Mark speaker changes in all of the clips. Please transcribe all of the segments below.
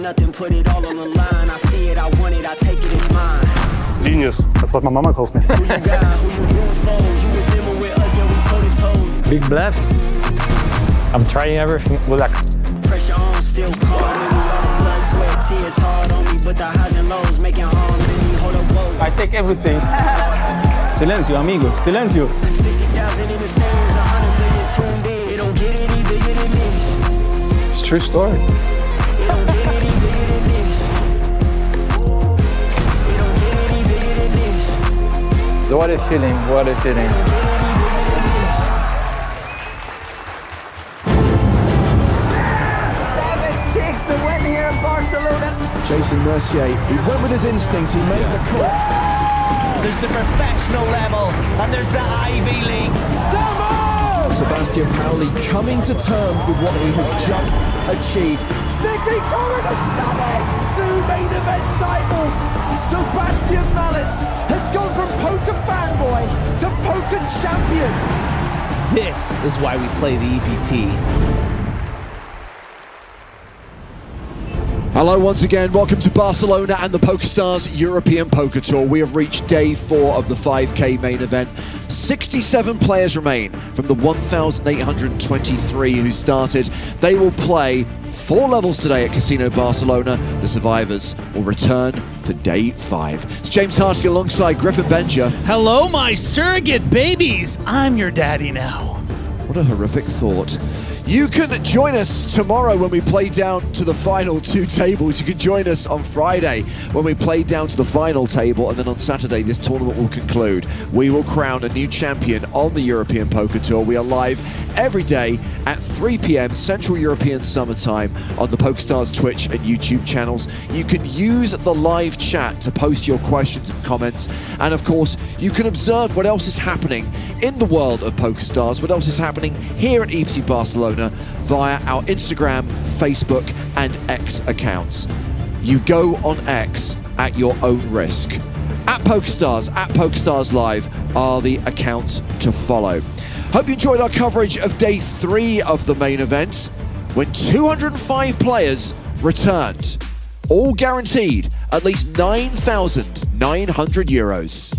Speaker 1: nothing, put it all on the line. I see it, I want it, I take it, it's mine.
Speaker 2: Genius. That's what my mama calls me.
Speaker 1: Who you got, who you root for? You remember with us, yeah, we toe to toe.
Speaker 3: Big bluff. I'm trying everything. Good luck.
Speaker 1: Pressure on, still calm. All the blood, sweat, tears hard on me, but the highs and lows making harmony. Hold up, whoa.
Speaker 3: I take everything. Silencio, amigos. Silencio.
Speaker 1: 60,000 in the stands, 100 million tuned in. It don't get any bigger than this.
Speaker 3: It's a true story.
Speaker 1: It don't get any bigger than this. It don't get any bigger than this.
Speaker 3: What a feeling. What a feeling.
Speaker 4: Takes the win here in Barcelona.
Speaker 5: Jason Mercier, he went with his instinct, he made the call.
Speaker 4: There's the professional level and there's the Ivy League.
Speaker 5: Sebastian Paoli coming to terms with what he has just achieved.
Speaker 4: Nicky Corridor stunning! 2 main event titles! Sebastian Mallets has gone from poker fanboy to poker champion. This is why we play the EPT.
Speaker 5: Hello once again, welcome to Barcelona and the PokerStars European Poker Tour. We have reached day 4 of the 5K main event. 67 players remain from the 1,823 who started. They will play 4 levels today at Casino Barcelona. The survivors will return for day 5. It's James Hartigan alongside Griffin Benja.
Speaker 6: Hello, my surrogate babies. I'm your daddy now.
Speaker 5: What a horrific thought. You can join us tomorrow when we play down to the final 2 tables. You can join us on Friday when we play down to the final table, and then on Saturday this tournament will conclude. We will crown a new champion on the European Poker Tour. We are live every day at 3 p.m. Central European Summer Time on the PokerStars Twitch and YouTube channels. You can use the live chat to post your questions and comments, and of course you can observe what else is happening in the world of PokerStars, what else is happening here at EPT Barcelona via our Instagram, Facebook and X accounts. You go on X at your own risk. At PokerStars Live are the accounts to follow. Hope you enjoyed our coverage of day 3 of the main event, when 205 players returned, all guaranteed at least 9,900 euros.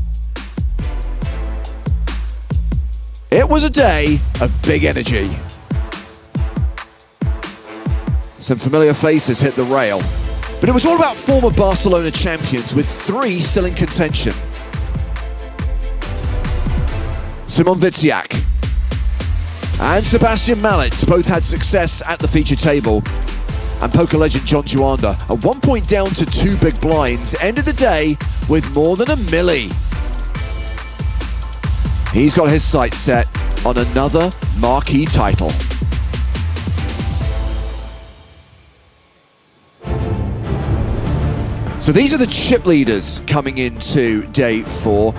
Speaker 5: It was a day of big energy. Some familiar faces hit the rail, but it was all about former Barcelona champions, with 3 still in contention. Simon Witziak and Sebastian Malitz both had success at the feature table, and poker legend John Juanda, at one point down to 2 big blinds, ended the day with more than $1 million. He's got his sights set on another marquee title. So these are the chip leaders coming into day 4.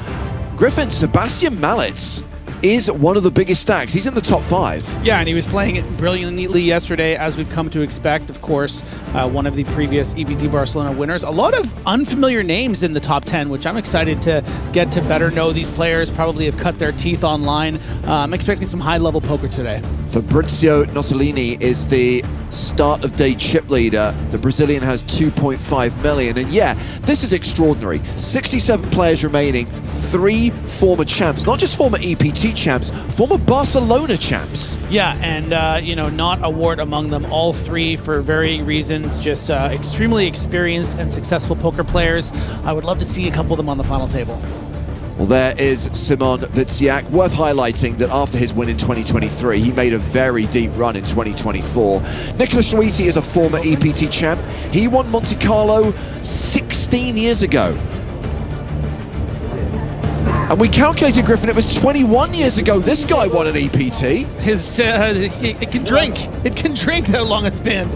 Speaker 5: Griffin, Sebastian Malitz is one of the biggest stacks. He's in the top 5.
Speaker 6: Yeah, and he was playing it brilliantly yesterday, as we've come to expect. Of course, one of the previous EPT Barcelona winners. A lot of unfamiliar names in the top 10, which I'm excited to get to better know these players. Probably have cut their teeth online. I'm expecting some high-level poker today.
Speaker 5: Fabrizio Nosolini is the start of day chip leader. The Brazilian has 2.5 million, and yeah, this is extraordinary. 67 players remaining, 3 former champs, not just former EPT champs, former Barcelona champs.
Speaker 6: Yeah, and you know, not award among them, all 3 for varying reasons, just extremely experienced and successful poker players. I would love to see a couple of them on the final table.
Speaker 5: Well, there is Simon Witziak. Worth highlighting that after his win in 2023, he made a very deep run in 2024. Nicolas Schweiti is a former EPT champ. He won Monte Carlo 16 years ago. And we calculated, Griffin, it was 21 years ago this guy won an EPT.
Speaker 6: It can drink. It can drink how long it's been.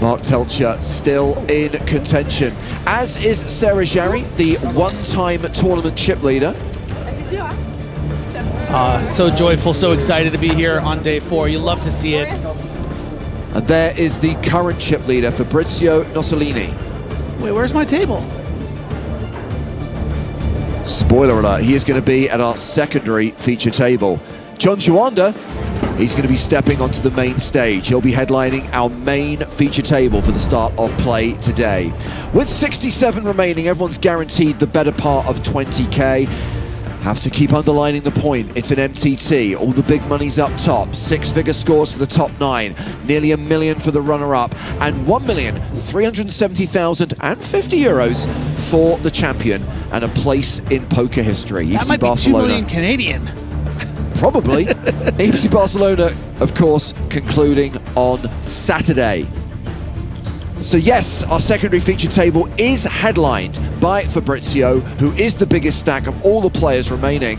Speaker 5: Mark Telcher still in contention, as is Sarah Jarry, the one-time tournament chip leader.
Speaker 6: So joyful, so excited to be here on day 4. You love to see it.
Speaker 5: And there is the current chip leader, Fabrizio Nosolini.
Speaker 6: Wait, where's my table?
Speaker 5: Spoiler alert, he is going to be at our secondary feature table. John Juanda, he's going to be stepping onto the main stage. He'll be headlining our main feature table for the start of play today. With 67 remaining, everyone's guaranteed the better part of 20K. Have to keep underlining the point. It's an MTT. All the big money's up top. 6-figure scores for the top 9. Nearly $1 million for the runner-up. And 1,370,050 euros for the champion. And a place in poker history.
Speaker 6: That
Speaker 5: EPT
Speaker 6: might be
Speaker 5: Barcelona.
Speaker 6: 2 million Canadian.
Speaker 5: Probably. EPT Barcelona, of course, concluding on Saturday. So yes, our secondary feature table is headlined by Fabrizio, who is the biggest stack of all the players remaining.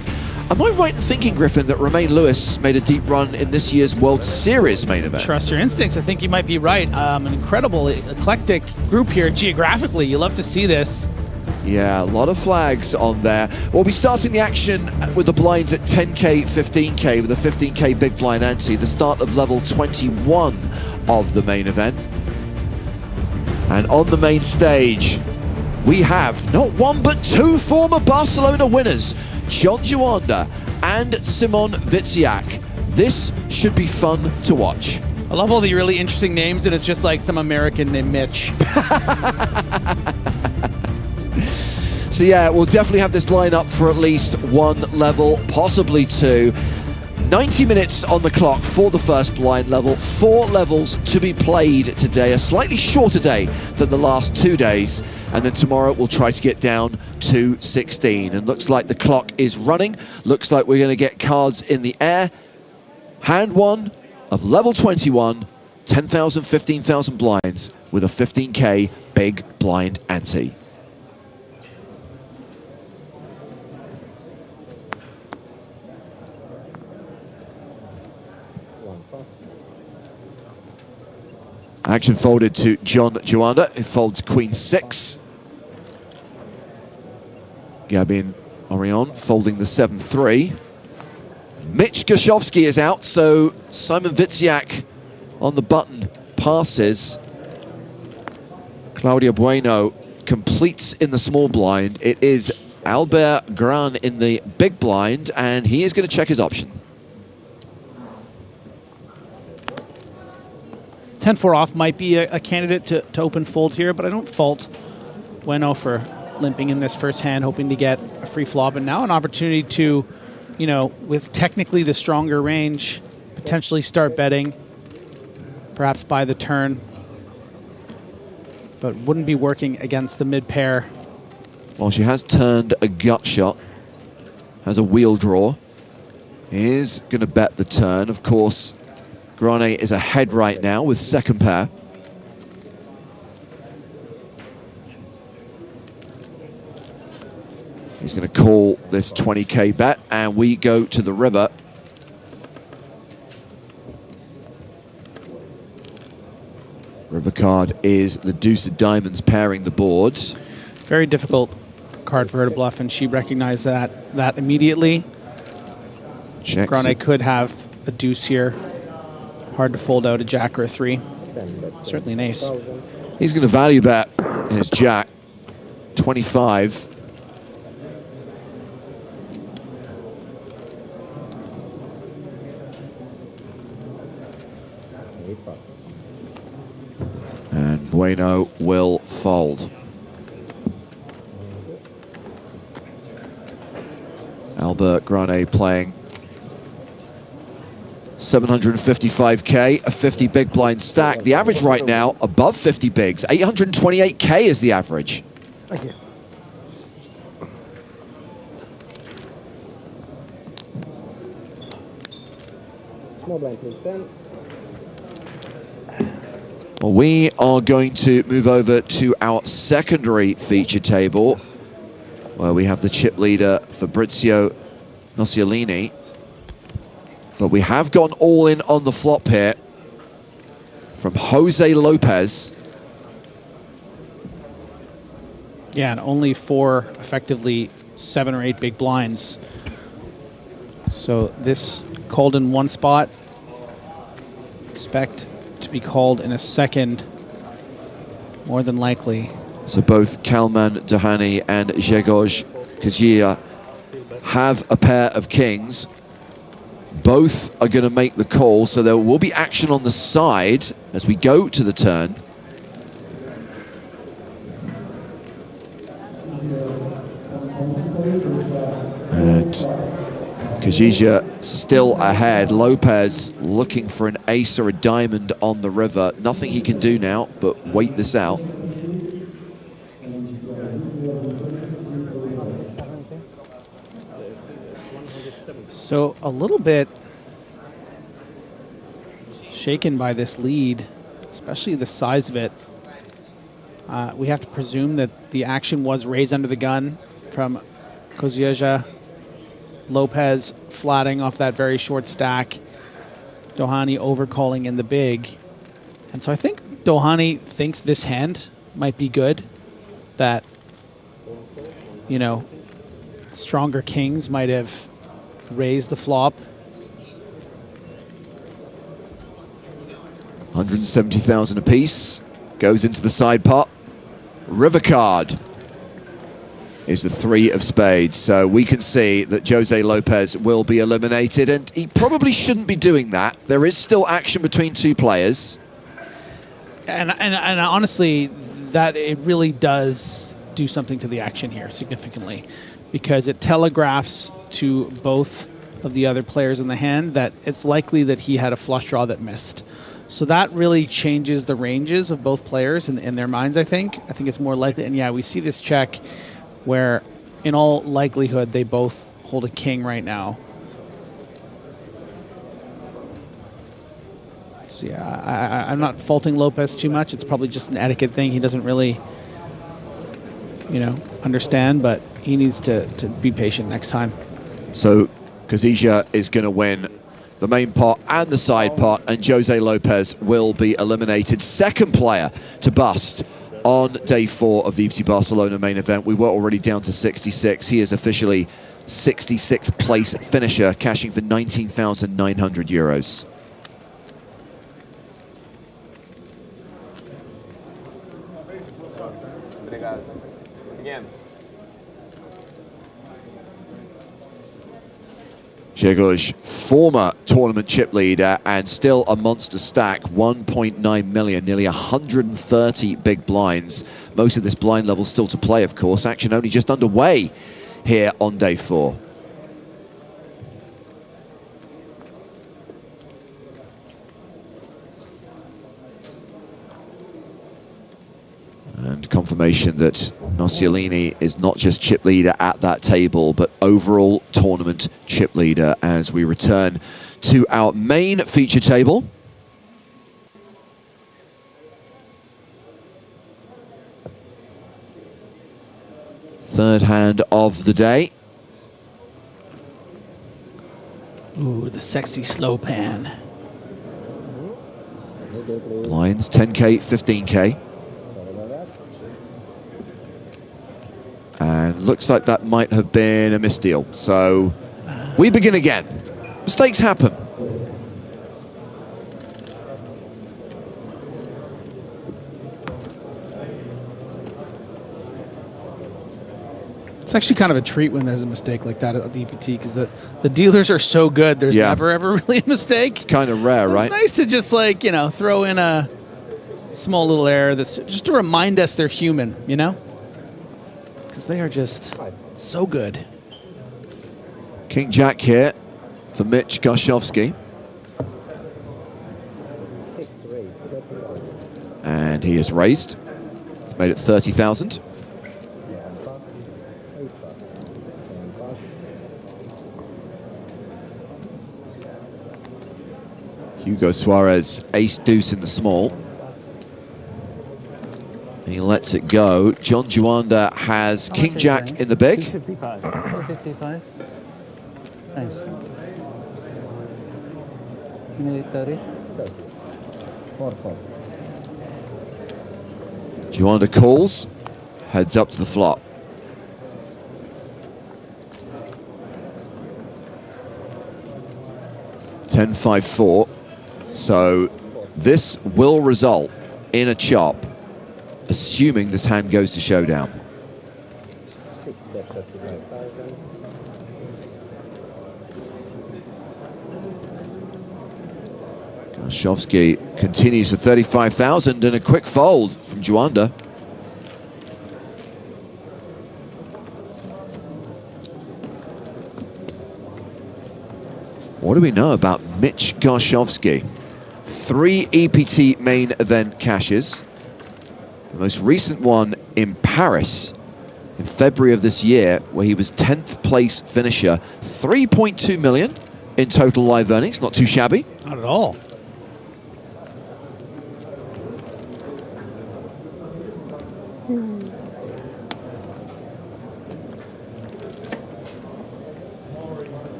Speaker 5: Am I right in thinking, Griffin, that Romain Lewis made a deep run in this year's World Series main event?
Speaker 6: Trust your instincts. I think you might be right. An incredible, eclectic group here geographically. You love to see this.
Speaker 5: Yeah, a lot of flags on there. We'll be starting the action with the blinds at 10K, 15K, with a 15K big blind ante, the start of level 21 of the main event. And on the main stage, we have not 1 but 2 former Barcelona winners, John Juanda and Simon Witziak. This should be fun to watch.
Speaker 6: I love all the really interesting names, and it's just like some American named Mitch.
Speaker 5: So yeah, we'll definitely have this lineup for at least one level, possibly two. 90 minutes on the clock for the first blind level. 4 levels to be played today, a slightly shorter day than the last 2 days. And then tomorrow we'll try to get down to 16. And looks like the clock is running. Looks like we're going to get cards in the air. Hand 1 of level 21, 10,000, 15,000 blinds with a 15K big blind ante. Action folded to John Joanda, who folds Queen 6. Gabin Orion folding the 7-3. Mitch Gashowski is out, so Simon Witziak on the button passes. Claudia Bueno completes in the small blind. It is Albert Gran in the big blind, and he is going to check his option.
Speaker 6: 10-4 off might be a candidate to open fold here, but I don't fault Bueno for limping in this first hand, hoping to get a free flop, and now an opportunity to, you know, with technically the stronger range, potentially start betting, perhaps buy the turn, but wouldn't be working against the mid pair.
Speaker 5: Well, she has turned a gut shot, has a wheel draw, is going to bet the turn. Of course, Grane is ahead right now with second pair. He's going to call this 20K bet, and we go to the river. River card is the deuce of diamonds pairing the board.
Speaker 6: Very difficult card for her to bluff, and she recognized that immediately.
Speaker 5: Checks.
Speaker 6: Grane could have a deuce here. Hard to fold out a jack or a 3. Certainly an ace.
Speaker 5: He's going to value bet his jack, 25. And Bueno will fold. Albert Grane playing 755K, a 50 big blind stack. The average right now, above 50 bigs, 828K is the average.
Speaker 7: Thank you. Small blind, please, 10.
Speaker 5: Well, we are going to move over to our secondary feature table, where we have the chip leader Fabrizio Nociolini. But we have gone all in on the flop here from Jose Lopez.
Speaker 6: Yeah, and only 4, effectively 7 or 8 big blinds. So this called in one spot. Expect to be called in a second, more than likely.
Speaker 5: So both Kalman Dahani and Grzegorz Kajia have a pair of kings. Both are going to make the call, so there will be action on the side as we go to the turn. And Kajija still ahead. Lopez looking for an ace or a diamond on the river. Nothing he can do now but wait this out.
Speaker 6: So a little bit shaken by this lead, especially the size of it. We have to presume that the action was raised under the gun from Kozieja. Lopez flatting off that very short stack. Dohani overcalling in the big. And so I think Dohani thinks this hand might be good. That, you know, stronger kings might have raised the flop.
Speaker 5: 170,000 apiece. Goes into the side pot. River card. is the 3 of spades. So we can see that Jose Lopez will be eliminated, and he probably shouldn't be doing that. There is still action between two players.
Speaker 6: And honestly, that it really does do something to the action here significantly, because it telegraphs to both of the other players in the hand that it's likely that he had a flush draw that missed. So that really changes the ranges of both players in their minds, I think. I think it's more likely. And yeah, we see this check where in all likelihood they both hold a king right now. So yeah, I'm not faulting Lopez too much. It's probably just an etiquette thing. He doesn't really, you know, understand, but he needs to be patient next time.
Speaker 5: So Kazija is going to win the main pot and the side pot, and Jose Lopez will be eliminated. Second player to bust on day 4 of the EPT Barcelona main event. We were already down to 66. He is officially 66th place finisher, cashing for 19,900 euros. Grzegorz, former tournament chip leader and still a monster stack, 1.9 million, nearly 130 big blinds. Most of this blind level still to play, of course. Action only just underway here on day 4. And confirmation that Nociolini is not just chip leader at that table, but overall tournament chip leader as we return to our main feature table. Third hand of the day.
Speaker 6: Ooh, the sexy slow pan.
Speaker 5: Blinds 10K, 15K. And looks like that might have been a misdeal. So we begin again. Mistakes happen.
Speaker 6: It's actually kind of a treat when there's a mistake like that at the EPT, because the dealers are so good. There's never, ever really a mistake.
Speaker 5: It's kind of rare, right?
Speaker 6: It's nice to just, like, you know, throw in a small little error that's just to remind us they're human, you know? Because they are just so good.
Speaker 5: King Jack here for Mitch Gaszowski. And he has raised. He's made it 30,000. Hugo Suarez, ace deuce in the small. He lets it go. John Juanda has King Jack in the big.
Speaker 7: 255. 255. Thanks. You need 30? 4.
Speaker 5: Juanda calls, heads up to the flop. $10-5-4. So this will result in a chop, assuming this hand goes to showdown. Gaszowski continues for 35,000 and a quick fold from Juanda. What do we know about Mitch Gaszowski? 3 EPT main event cashes. The most recent one in Paris in February of this year, where he was 10th place finisher. 3.2 million in total live earnings, not too shabby.
Speaker 6: Not at all.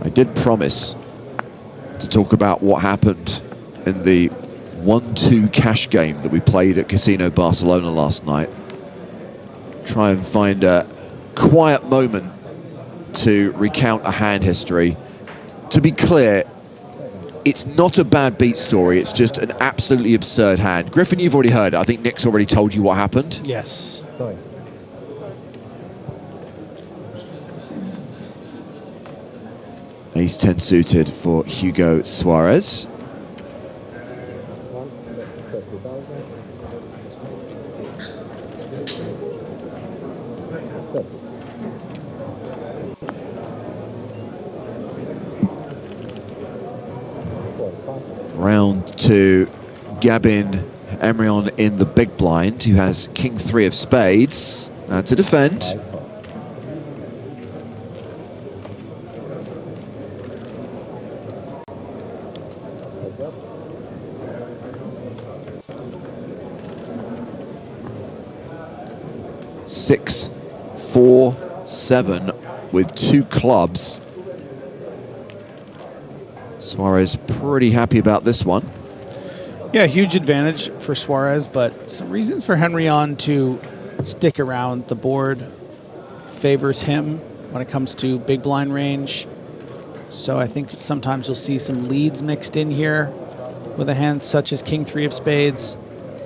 Speaker 5: I did promise to talk about what happened in the 1-2 cash game that we played at Casino Barcelona last night. Try and find a quiet moment to recount a hand history. To be clear, it's not a bad beat story, it's just an absolutely absurd hand. Griffin, you've already heard it. I think Nick's already told you what happened.
Speaker 6: Yes.
Speaker 5: Ace-10 suited for Hugo Suarez. Round 2, Gabin Emrion in the big blind, who has King-3 of spades. Now to defend. Six, 4, 7 with 2 clubs. Suarez pretty happy about this one.
Speaker 6: Yeah, huge advantage for Suarez, but some reasons for Henry-On to stick around. The board favors him when it comes to big blind range. So I think sometimes you'll see some leads mixed in here with a hand such as King-3 of spades,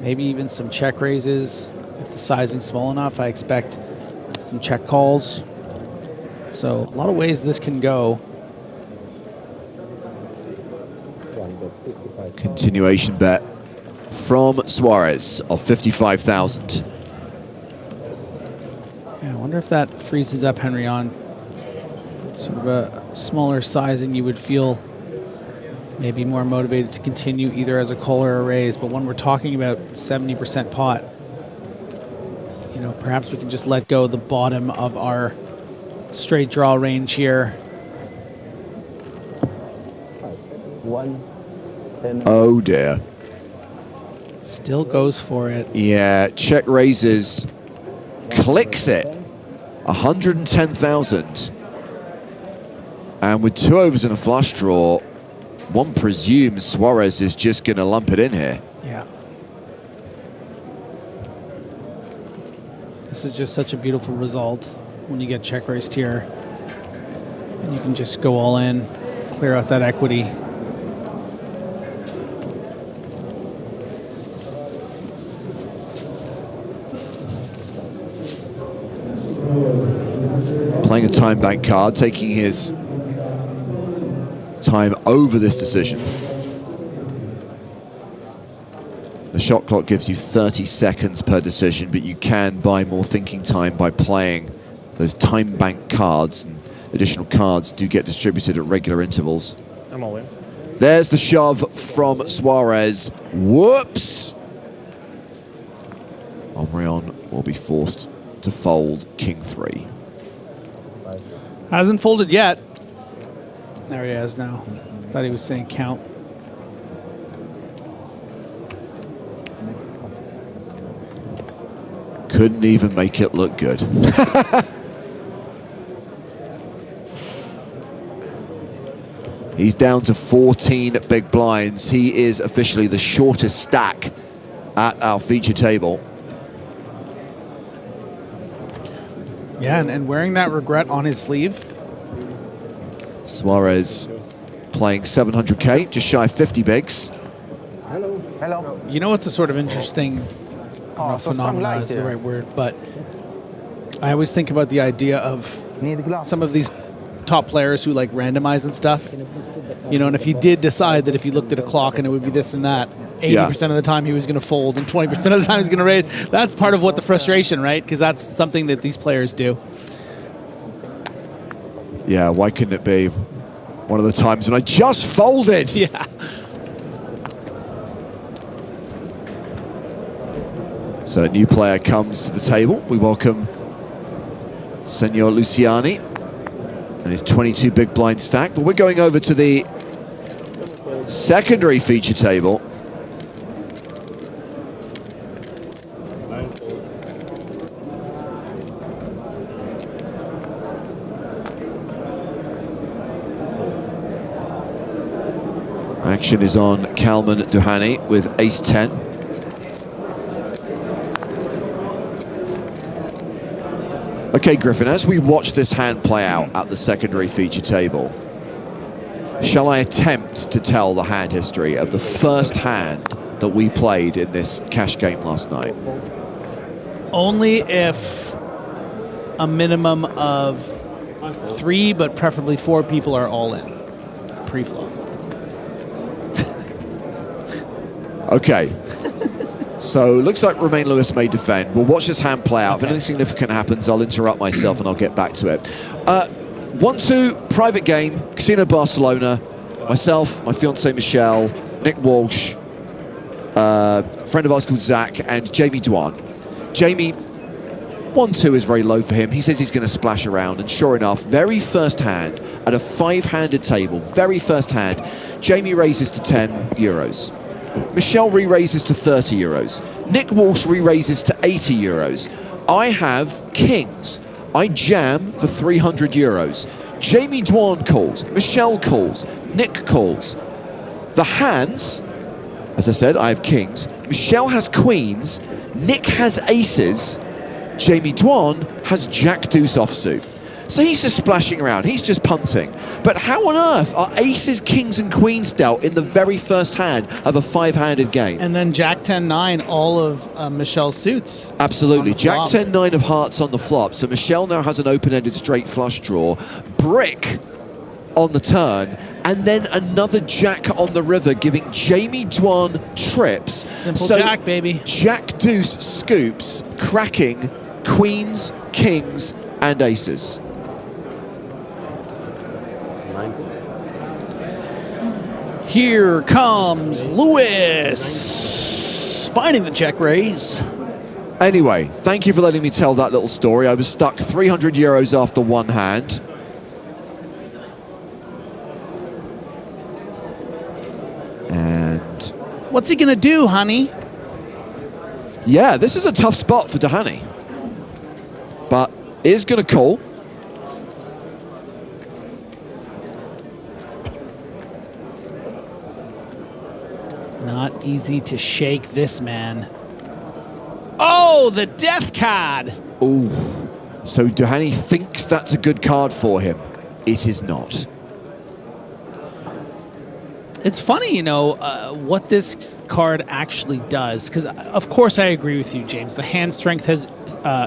Speaker 6: maybe even some check raises. If the sizing's small enough, I expect some check calls. So a lot of ways this can go.
Speaker 5: Continuation bet from Suarez of 55,000.
Speaker 6: Yeah, I wonder if that freezes up Henry-On. Sort of a smaller sizing, you would feel maybe more motivated to continue either as a call or a raise. But when we're talking about 70% pot, you know, perhaps we can just let go the bottom of our straight draw range here.
Speaker 5: Oh dear.
Speaker 6: Still goes for it.
Speaker 5: Yeah, check raises, clicks it, 110,000. And with 2 overs and a flush draw, one presumes Suarez is just going to lump it in here.
Speaker 6: Yeah. This is just such a beautiful result when you get check raised here. And you can just go all in, clear out that equity.
Speaker 5: Playing a time bank card, taking his time over this decision. The shot clock gives you 30 seconds per decision, but you can buy more thinking time by playing those time bank cards, and additional cards do get distributed at regular intervals.
Speaker 2: I'm all in.
Speaker 5: There's the shove from Suarez. Whoops! Emrion will be forced to fold King-3.
Speaker 6: Hasn't folded yet. There he is now. Thought he was saying count.
Speaker 5: Couldn't even make it look good. He's down to 14 big blinds. He is officially the shortest stack at our feature table.
Speaker 6: Yeah, and wearing that regret on his sleeve.
Speaker 5: Suarez playing 700K, just shy of 50 bigs.
Speaker 7: Hello.
Speaker 6: You know what's a sort of interesting phenomenon is the right word, but I always think about the idea of some of these top players who like randomize and stuff. You know, and if he did decide that if he looked at a clock and it would be this and that, 80% of the time he was going to fold and 20% of the time he's going to raise. That's part of what the frustration, right? Because that's something that these players do.
Speaker 5: Yeah, why couldn't it be one of the times when I just folded?
Speaker 6: Yeah.
Speaker 5: So a new player comes to the table. We welcome Senor Luciani and his 22 big blind stack. But we're going over to the secondary feature table. Action is on Kalman Duhani with ace-10. Okay, Griffin, as we watch this hand play out at the secondary feature table, shall I attempt to tell the hand history of the first hand that we played in this cash game last night?
Speaker 6: Only if a minimum of 3, but preferably 4 people are all in pre-flop.
Speaker 5: Okay. So looks like Romain Lewis may defend. We'll watch this hand play out. If anything significant happens, I'll interrupt myself and I'll get back to it. 1-2 private game, Casino Barcelona. Myself, my fiancée Michelle, Nick Walsh, a friend of ours called Zach, and Jamie Dwan. Jamie, 1-2 is very low for him. He says he's going to splash around, and sure enough, very first hand at a 5-handed table, very first hand, Jamie raises to 10 euros. Michelle re-raises to 30 euros. Nick Walsh re-raises to 80 euros. I have kings. I jam for 300 euros. Jamie Dwan calls. Michelle calls. Nick calls. The hands, as I said, I have kings. Michelle has queens. Nick has aces. Jamie Dwan has jack deuce offsuit. So he's just splashing around. He's just punting. But how on earth are aces, kings, and queens dealt in the very first hand of a 5-handed game?
Speaker 6: And then Jack 10-9, all of Michelle's suits.
Speaker 5: Absolutely. Jack 10-9 of hearts on the flop. So Michelle now has an open-ended straight flush draw. Brick on the turn. And then another jack on the river, giving Jamie Dwan trips.
Speaker 6: Simple jack, baby.
Speaker 5: Jack deuce scoops, cracking queens, kings, and aces.
Speaker 2: 90.
Speaker 6: Here comes Lewis, finding the check raise.
Speaker 5: Anyway, thank you for letting me tell that little story. I was stuck 300 euros after one hand. And
Speaker 6: what's he gonna do, honey?
Speaker 5: Yeah, this is a tough spot for Doheny, but is gonna call.
Speaker 6: Not easy to shake this man. Oh, the death card.
Speaker 5: Ooh, so Doheny thinks that's a good card for him. It is not.
Speaker 6: It's funny, you know, what this card actually does, because of course I agree with you, James. The hand strength has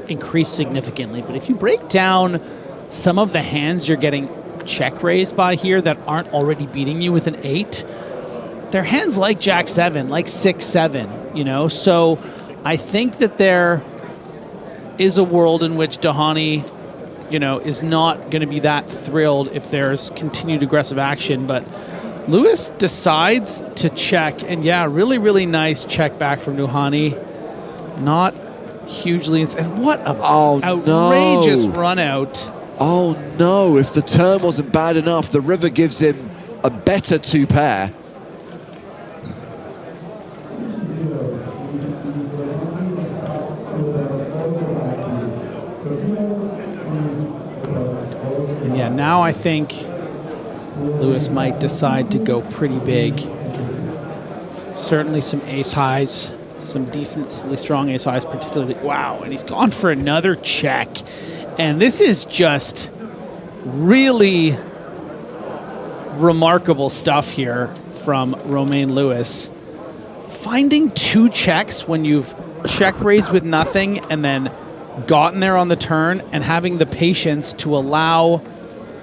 Speaker 6: increased significantly, but if you break down some of the hands you're getting check raised by here that aren't already beating you with an 8, they're hands like Jack 7, like 6-7, you know? So I think that there is a world in which Doheny, you know, is not going to be that thrilled if there's continued aggressive action, but Lewis decides to check, and yeah, really, really nice check back from Doheny. Not hugely insane. What a outrageous run out.
Speaker 5: Oh no, if the turn wasn't bad enough, the river gives him a better 2-pair.
Speaker 6: And yeah, now I think Lewis might decide to go pretty big. Certainly some ace highs, some decently strong ace highs, particularly. Wow, and he's gone for another check. And this is just really remarkable stuff here from Romain Lewis. Finding 2 checks when you've check raised with nothing and then gotten there on the turn, and having the patience to allow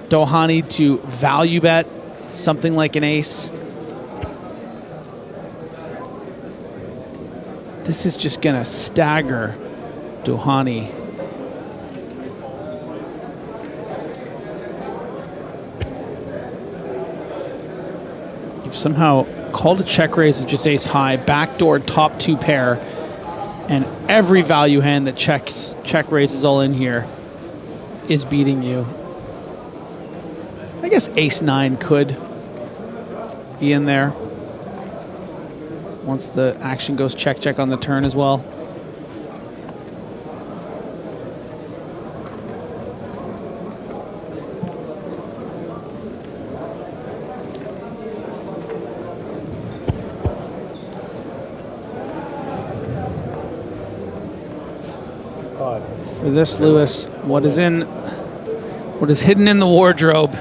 Speaker 6: Doheny to value bet something like an ace. This is just gonna stagger Doheny. You've somehow called a check raise with just ace high, backdoor top 2 pair, and every value hand that check raises all in here is beating you. I guess ace 9 could be in there once the action goes check, check on the turn as well. For this, Lewis, what is hidden in the wardrobe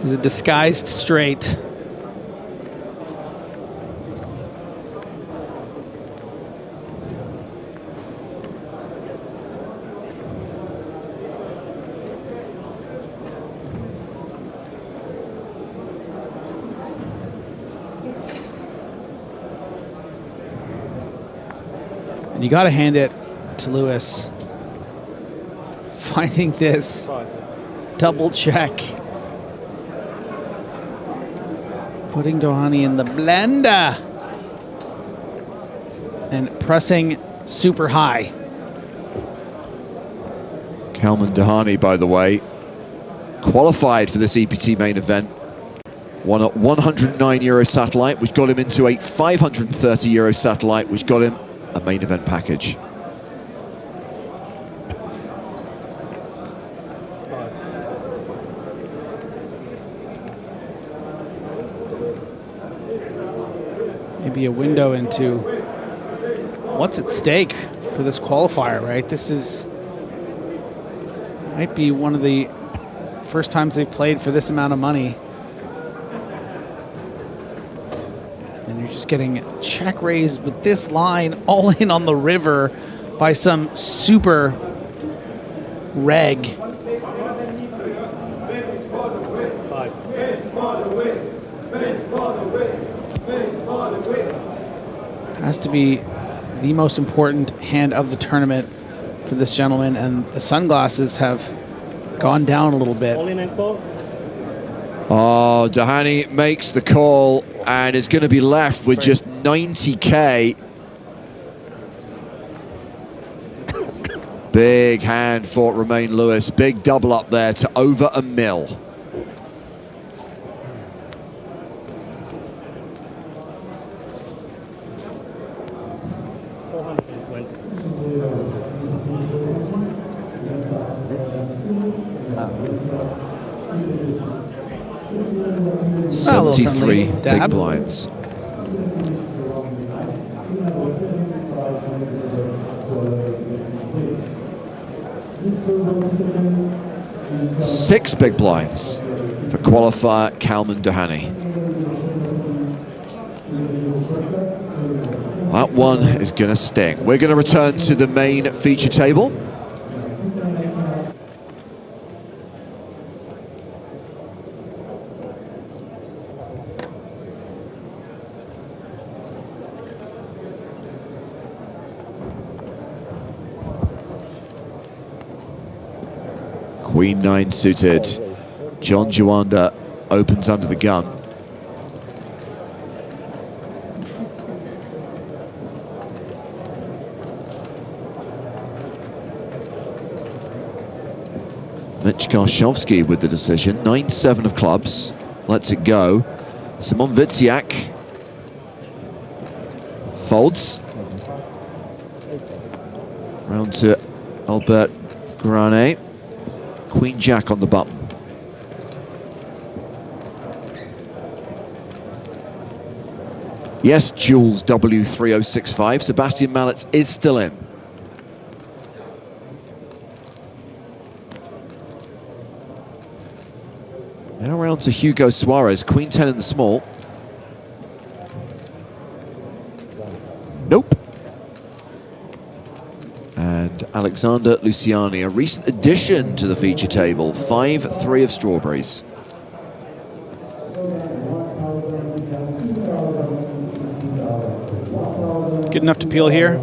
Speaker 6: is a disguised straight. You got to hand it to Lewis. Finding this double check. Putting Doheny in the blender. And pressing super high.
Speaker 5: Kalman Doheny, by the way, qualified for this EPT main event. Won a €109 satellite, which got him into a €530 satellite, which got him a main event package.
Speaker 6: Maybe a window into what's at stake for this qualifier, right? This might be one of the first times they've played for this amount of money. And you're just getting check raised with this line all in on the river by some super reg. Has to be the most important hand of the tournament for this gentleman, and the sunglasses have gone down a little bit.
Speaker 5: Oh, Doheny makes the call and is going to be left with just 90K. Big hand for Romain Lewis. Big double up there to over $1 million.
Speaker 6: Well,
Speaker 5: 73 big blinds. Six big blinds for qualifier Kalman Doheny. That one is going to sting. We're going to return to the main feature table. Queen 9 suited. John Juanda opens under the gun. Mitch Karshovsky with the decision. 9-7 of clubs. Lets it go. Simon Witziak folds. Round to Albert Granet. Queen Jack on the button. Yes, Jules W3065. Sebastian Mallets is still in. Now round to Hugo Suarez. Queen 10 in the small. Nope. And Alexander Luciani, a recent addition to the feature table. 5-3 of strawberries.
Speaker 6: Good enough to peel here.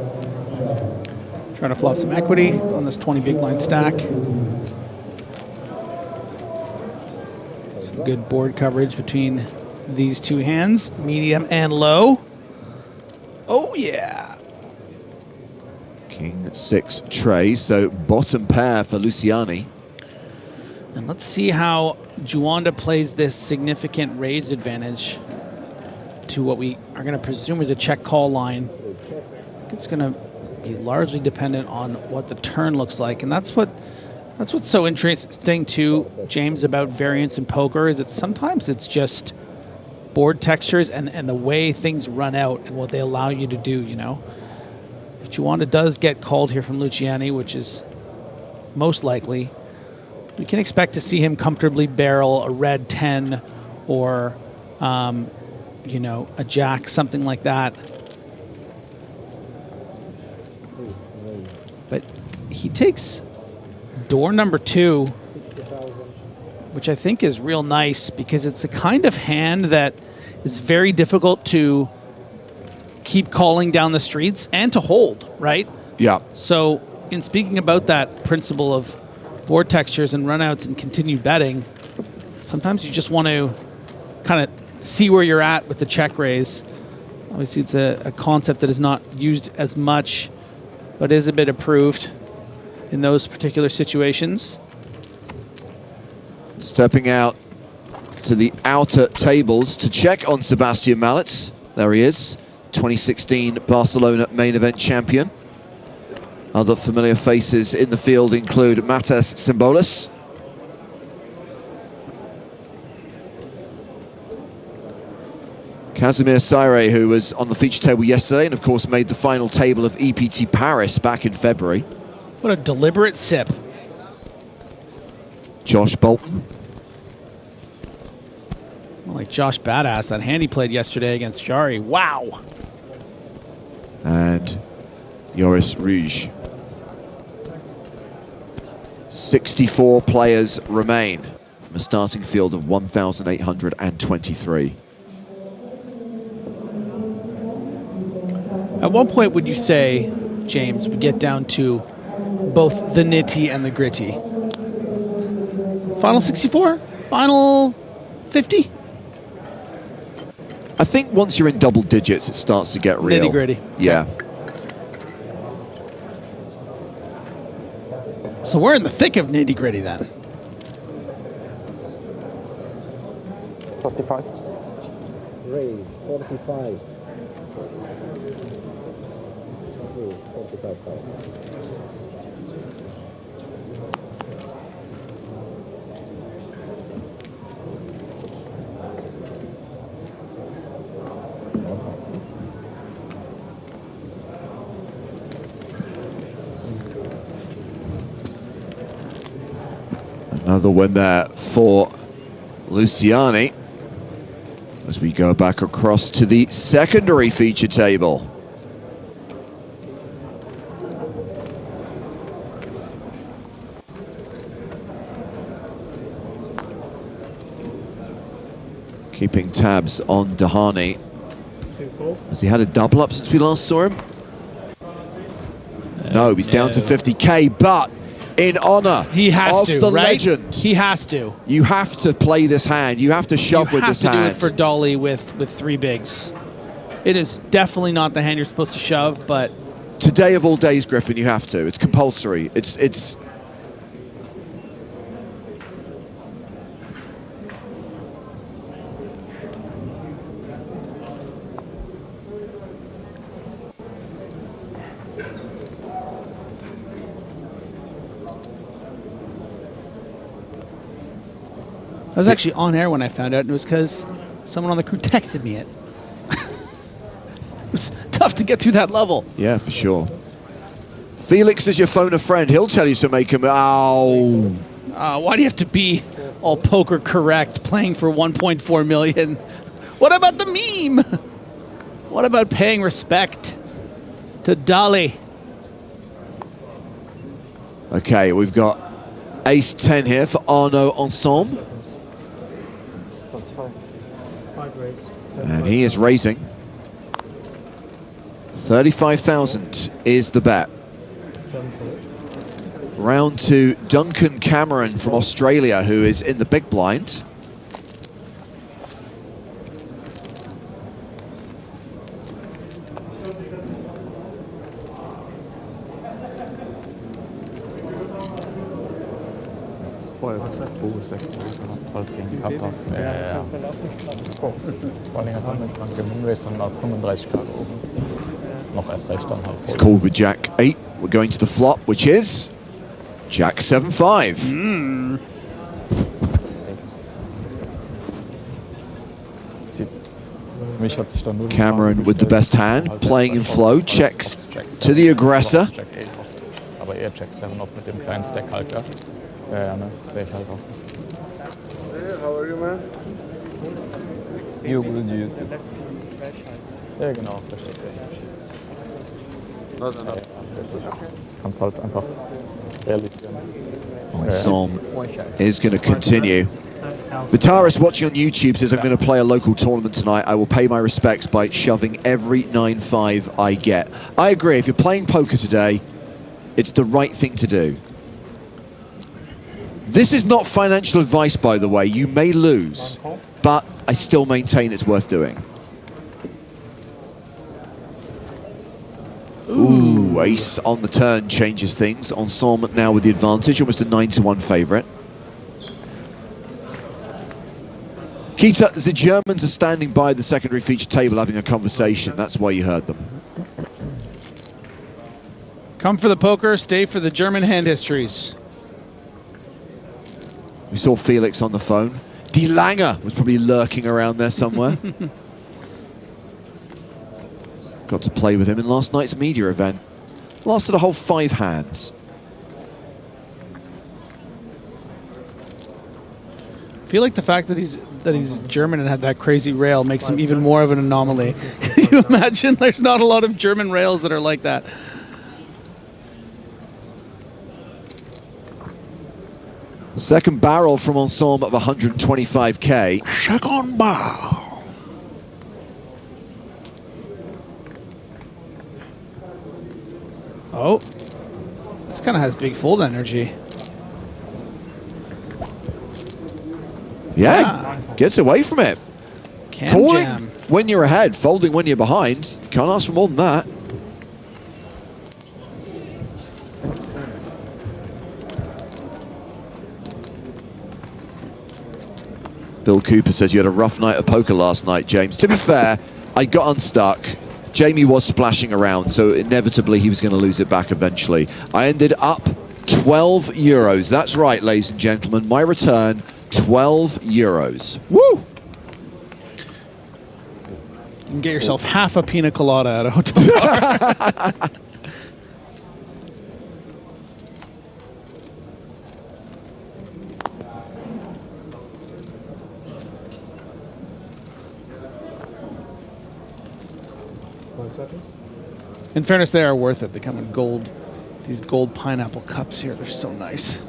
Speaker 6: Trying to flop some equity on this 20 big blind stack. Some good board coverage between these two hands, medium and low. Oh yeah.
Speaker 5: King 6 tray, so bottom pair for Luciani.
Speaker 6: And let's see how Juanda plays this significant raise advantage to what we are going to presume is a check call line. It's going to be largely dependent on what the turn looks like, and that's what's so interesting too, James, about variance in poker, is that sometimes it's just board textures and the way things run out and what they allow you to do, you know. If Juanda does get called here from Luciani, which is most likely, we can expect to see him comfortably barrel a red 10 or, you know, a jack, something like that. But he takes door number 2, which I think is real nice because it's the kind of hand that is very difficult to keep calling down the streets and to hold, right?
Speaker 5: Yeah.
Speaker 6: So in speaking about that principle of board textures and runouts and continued betting, sometimes you just want to kind of see where you're at with the check raise. Obviously, it's a concept that is not used as much, but is a bit approved in those particular situations.
Speaker 5: Stepping out to the outer tables to check on Sebastian Mallets. There he is, 2016 Barcelona Main Event champion. Other familiar faces in the field include Matas Simbolis, Casimir Saire, who was on the feature table yesterday and of course made the final table of EPT Paris back in February.
Speaker 6: What a deliberate sip.
Speaker 5: Josh Bolton.
Speaker 6: Like Josh Badass, that hand he played yesterday against Shari. Wow.
Speaker 5: And Joris Rouge. 64 players remain from a starting field of 1,823.
Speaker 6: At what point would you say, James, we get down to both the nitty and the gritty? Final 64? Final 50?
Speaker 5: I think once you're in double digits, it starts to get real.
Speaker 6: Nitty gritty.
Speaker 5: Yeah.
Speaker 6: So we're in the thick of nitty gritty then.
Speaker 7: 45. Raise, 45. 45.
Speaker 5: Another win there for Luciani as we go back across to the secondary feature table. Keeping tabs on Dahani. Has he had a double up since we last saw him? No, he's down to 50K, but in honor of the legend.
Speaker 6: He has to.
Speaker 5: You have to play this hand. You have to shove with this hand.
Speaker 6: You have to do it for Dolly with three bigs. It is definitely not the hand you're supposed to shove, but...
Speaker 5: Today of all days, Griffin, you have to. It's compulsory. It's...
Speaker 6: I was actually on air when I found out, and it was because someone on the crew texted me it. It was tough to get through that level.
Speaker 5: Yeah, for sure. Felix is your phone a friend. He'll tell you to make him... Ow.
Speaker 6: Why do you have to be all poker correct, playing for 1.4 million? What about the meme? What about paying respect to Dolly?
Speaker 5: Okay, we've got ace-10 here for Arnaud Ensemble. And he is raising. 35,000 is the bet. Round to Duncan Cameron from Australia, who is in the big blind. It's called with Jack 8. We're going to the flop, which is Jack 7-5. Cameron with the best hand, playing in flow, checks to the aggressor.
Speaker 8: Aber eher Jack 7 auch mit dem kleinen Stack halt, ja. Ja, ne, sehe ich halt auch.
Speaker 7: How are you, man?
Speaker 8: You good, you. Ja, genau, verstehe. Kannst halt einfach realisieren.
Speaker 5: Ensemble is going to continue. Vitaris watching on YouTube says, I'm going to play a local tournament tonight. I will pay my respects by shoving every 9-5 I get. I agree. If you're playing poker today, it's the right thing to do. This is not financial advice, by the way. You may lose, but I still maintain it's worth doing. Ooh, ace on the turn changes things. Ensemble now with the advantage, almost a 9-1 favorite. Kita, the Germans are standing by the secondary feature table having a conversation. That's why you heard them.
Speaker 6: Come for the poker, stay for the German hand histories.
Speaker 5: We saw Felix on the phone. De Lange was probably lurking around there somewhere. Got to play with him in last night's media event. Lasted a whole 5 hands.
Speaker 6: I feel like the fact that he's German and had that crazy rail makes him even more of an anomaly. Can you imagine? There's not a lot of German rails that are like that.
Speaker 5: Second barrel from Ensemble of 125K.
Speaker 6: Second barrel. Oh, this kind of has big fold energy.
Speaker 5: Yeah, gets away from it. Calling
Speaker 6: Jam.
Speaker 5: when you're ahead, folding when you're behind. Can't ask for more than that. Bill Cooper says you had a rough night of poker last night, James. To be fair, I got unstuck. Jamie was splashing around, so inevitably he was going to lose it back eventually. I ended up 12 euros. That's right, ladies and gentlemen. My return, 12 euros. Woo!
Speaker 6: You can get yourself half a pina colada at a hotel bar. In fairness, they are worth it. They come in gold. These gold pineapple cups here, they're so nice.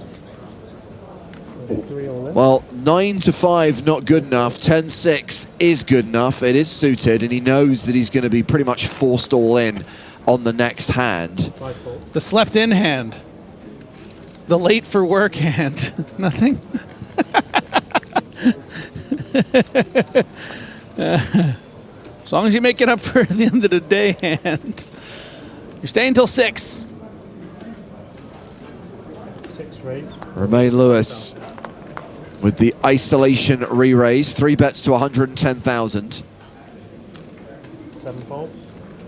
Speaker 5: Well, 9-5, not good enough. 10-6 is good enough. It is suited, and he knows that he's going to be pretty much forced all in on the next hand.
Speaker 6: The slept in hand. The late for work hand. Nothing? As long as you make it up for the end of the day hand. You're staying till 6.
Speaker 5: Romain Lewis with the isolation re-raise. 3 bets to 110,000.
Speaker 2: 7 fold,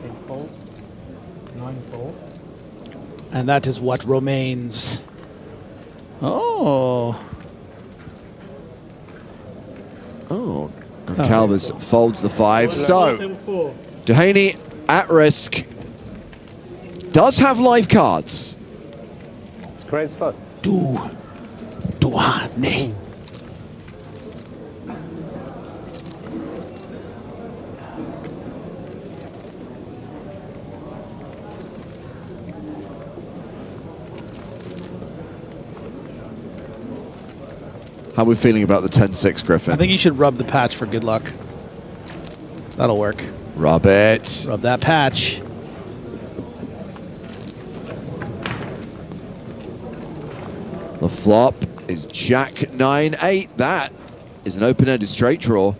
Speaker 2: 8 fold, 9 fold.
Speaker 6: And that is what remains. Oh.
Speaker 5: Oh. And Calvers folds the 5. So, Dehaney at risk. Does have live cards.
Speaker 2: It's a great spot.
Speaker 6: Duane.
Speaker 5: How are we feeling about the 10-6, Griffin?
Speaker 6: I think you should rub the patch for good luck. That'll work.
Speaker 5: Rub it.
Speaker 6: Rub that patch.
Speaker 5: The flop is Jack 9-8. That is an open-ended straight draw.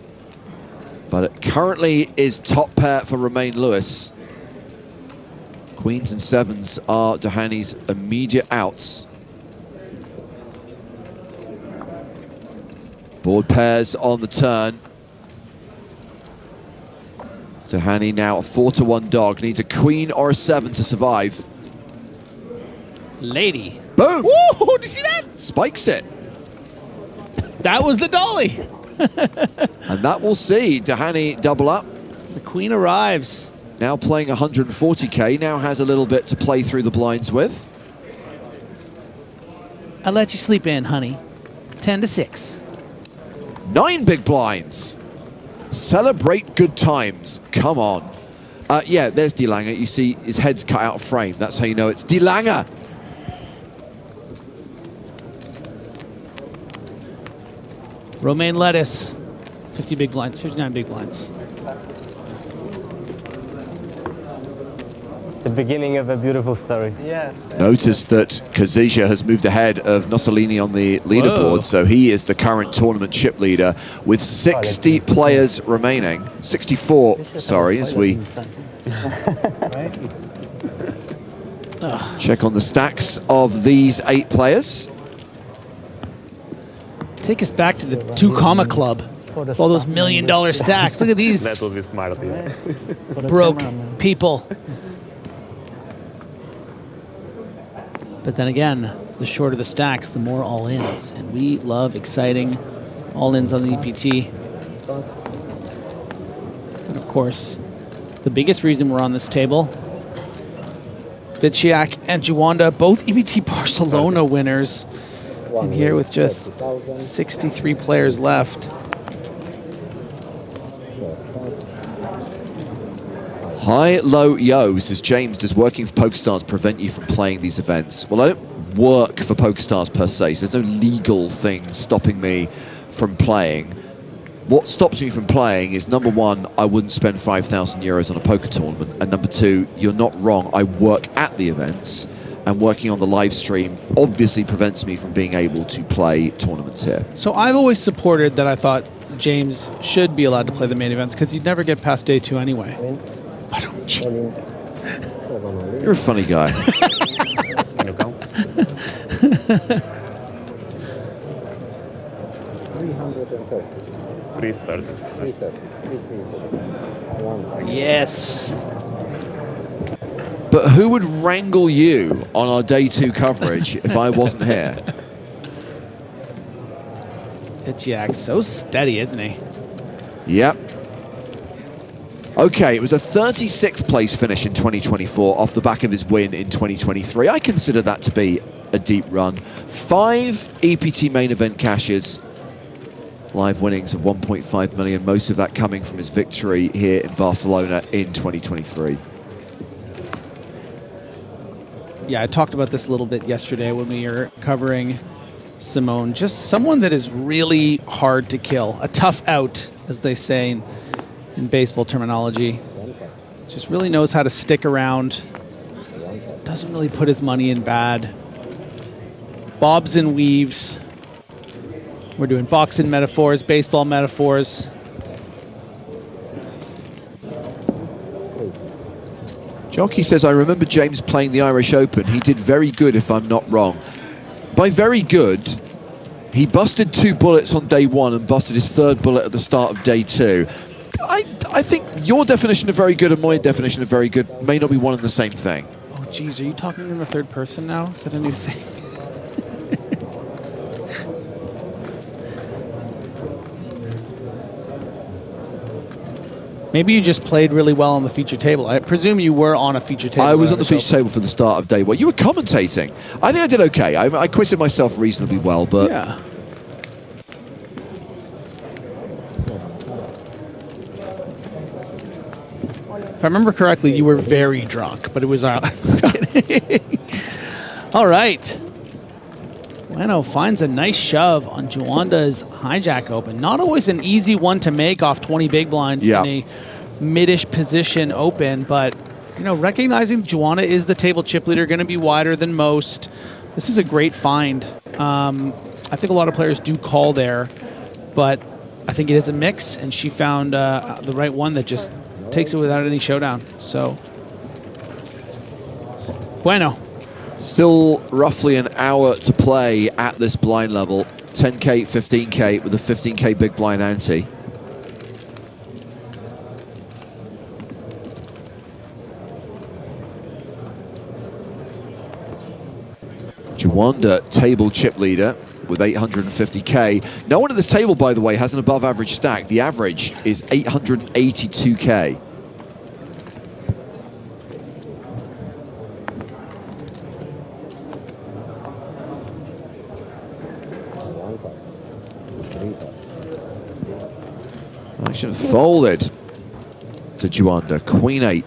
Speaker 5: But it currently is top pair for Romain Lewis. Queens and 7s are Dehaney's immediate outs. Board pairs on the turn. Dehaney now a 4-1 dog. Needs a queen or a 7 to survive.
Speaker 6: Lady.
Speaker 5: Boom!
Speaker 6: Woo! Did you see that?
Speaker 5: Spikes it.
Speaker 6: That was the dolly.
Speaker 5: And that will see Dehaney double up.
Speaker 6: The queen arrives.
Speaker 5: Now playing 140K. Now has a little bit to play through the blinds with.
Speaker 6: I'll let you sleep in, honey. 10-6.
Speaker 5: 9 big blinds. Celebrate good times. Come on. Yeah, there's De Lange. You see his head's cut out of frame. That's how you know it's De Lange.
Speaker 6: Romaine lettuce, 50 big blinds, 59 big blinds.
Speaker 9: The beginning of a beautiful story.
Speaker 2: Yes.
Speaker 5: Notice that Kazija has moved ahead of Nossolini on the leaderboard,
Speaker 6: Whoa.
Speaker 5: so he is the current tournament chip leader with 60 players remaining. 64, sorry, as we check on the stacks of these 8 players.
Speaker 6: Take us back to the 2 Comma Club. All those $1 million stacks. Look at these
Speaker 9: That would be smart of you.
Speaker 6: broke people. But then again, the shorter the stacks, the more all-ins. And we love exciting all-ins on the EPT. And of course, the biggest reason we're on this table, Viciak and Juanda, both EPT Barcelona winners. And here with just 63 players left.
Speaker 5: High, low, yo, says James, does working for PokerStars prevent you from playing these events? Well, I don't work for PokerStars per se, so there's no legal thing stopping me from playing. What stops me from playing is, number one, I wouldn't spend 5,000 euros on a poker tournament, and number two, you're not wrong, I work at the events, and working on the live stream obviously prevents me from being able to play tournaments here.
Speaker 6: So I've always supported that. I thought James should be allowed to play the main events because you'd never get past day 2 anyway.
Speaker 5: You're a funny guy.
Speaker 9: Can you count? 330.
Speaker 6: Yes.
Speaker 5: But who would wrangle you on our day 2 coverage if I wasn't here?
Speaker 6: Viciak's so steady, isn't he?
Speaker 5: Yep. Okay, it was a 36th place finish in 2024 off the back of his win in 2023. I consider that to be a deep run. 5 EPT main event cashes, live winnings of 1.5 million, most of that coming from his victory here in Barcelona in 2023.
Speaker 6: Yeah, I talked about this a little bit yesterday when we were covering Simone. Just someone that is really hard to kill. A tough out, as they say in baseball terminology. Just really knows how to stick around. Doesn't really put his money in bad. Bobs and weaves. We're doing boxing metaphors, baseball metaphors.
Speaker 5: Jockey says, I remember James playing the Irish Open. He did very good, if I'm not wrong. By very good, he busted 2 bullets on day 1 and busted his 3rd bullet at the start of day 2. I think your definition of very good and my definition of very good may not be one and the same thing.
Speaker 6: Oh, geez, are you talking in the 3rd person now? Is that a new thing? Maybe you just played really well on the feature table. I presume you were on a feature table.
Speaker 5: I was on the feature table for the start of day 1. You were commentating. I think I did okay. I quitted myself reasonably well, but...
Speaker 6: Yeah. If I remember correctly, you were very drunk, but it was... All right. Bueno finds a nice shove on Juanda's hijack open. Not always an easy one to make off 20 big blinds in a mid-ish position open, but you know, recognizing Juanda is the table chip leader, going to be wider than most. This is a great find. I think a lot of players do call there, but I think it is a mix, and she found the right one that just takes it without any showdown. So, bueno.
Speaker 5: Still roughly an hour to play at this blind level. 10K, 15K with a 15K big blind ante. Juanda, table chip leader with 850K. No one at this table, by the way, has an above average stack. The average is 882K. Action folded to Juanda, Queen 8.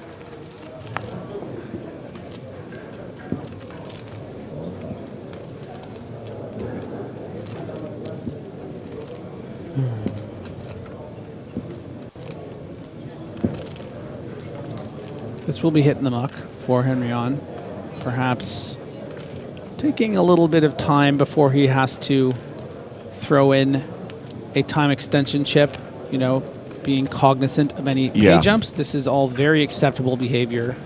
Speaker 6: will be hitting the muck for Henry on. Perhaps taking a little bit of time before he has to throw in a time extension chip, you know, being cognizant of any pay jumps. This is all very acceptable behavior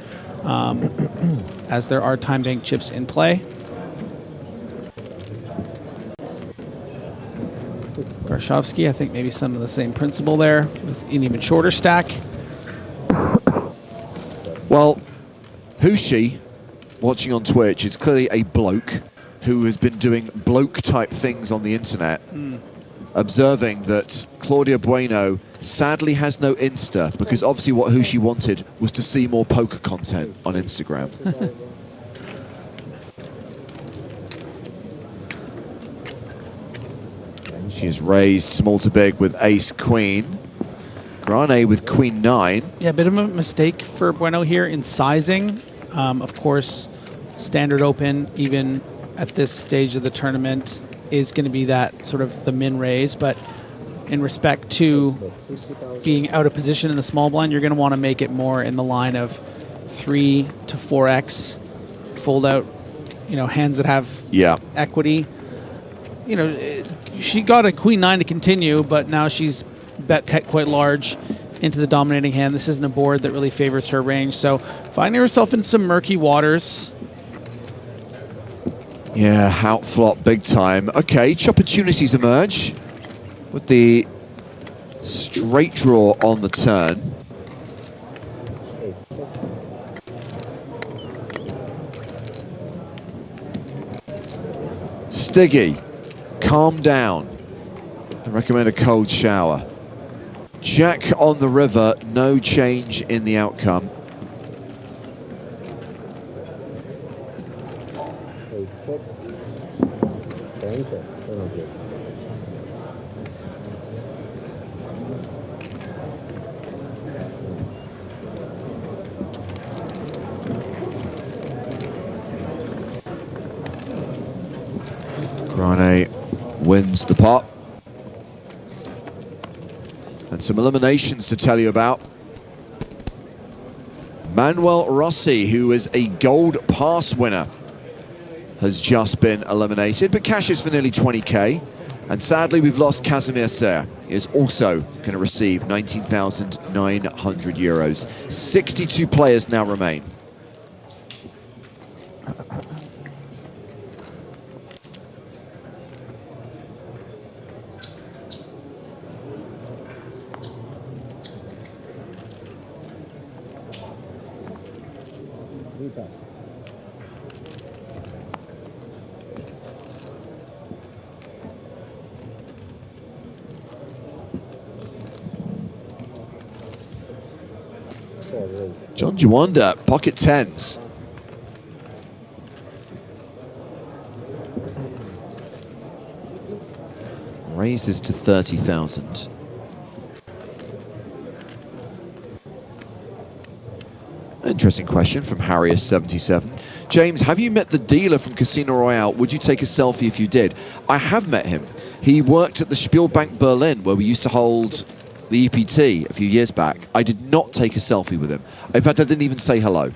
Speaker 6: as there are time bank chips in play. Garshovsky, I think maybe some of the same principle there with an even shorter stack.
Speaker 5: Well, Hushi, watching on Twitch, is clearly a bloke who has been doing bloke-type things on the internet, observing that Claudia Bueno sadly has no Insta, because obviously what Hushi wanted was to see more poker content on Instagram. She has raised small to big with ace-queen. Grane with queen 9.
Speaker 6: Yeah, a bit of a mistake for Bueno here in sizing. Of course, standard open, even at this stage of the tournament, is going to be that sort of the min raise. But in respect to being out of position in the small blind, you're going to want to make it more in the line of 3 to 4x fold out, you know, hands that have equity. You know, she got a queen 9 to continue, but now she's bet quite large into the dominating hand. This isn't a board that really favors her range, so finding herself in some murky waters.
Speaker 5: Yeah, out flop big time. Okay, opportunities emerge with the straight draw on the turn. Stiggy, calm down. I recommend a cold shower. Jack on the river, no change in the outcome. Grane wins the pot. And some eliminations to tell you about. Manuel Rossi, who is a gold pass winner, has just been eliminated, but cashes for nearly 20k. And sadly, we've lost Casimir Serre. He is also going to receive 19,900 euros. 62 players now remain. John Juanda, pocket tens. Raises to 30,000. Interesting question from Harrius77. James, have you met the dealer from Casino Royale? Would you take a selfie if you did? I have met him. He worked at the Spielbank Berlin, where we used to hold the EPT a few years back. I did not take a selfie with him. In fact, I didn't even say hello.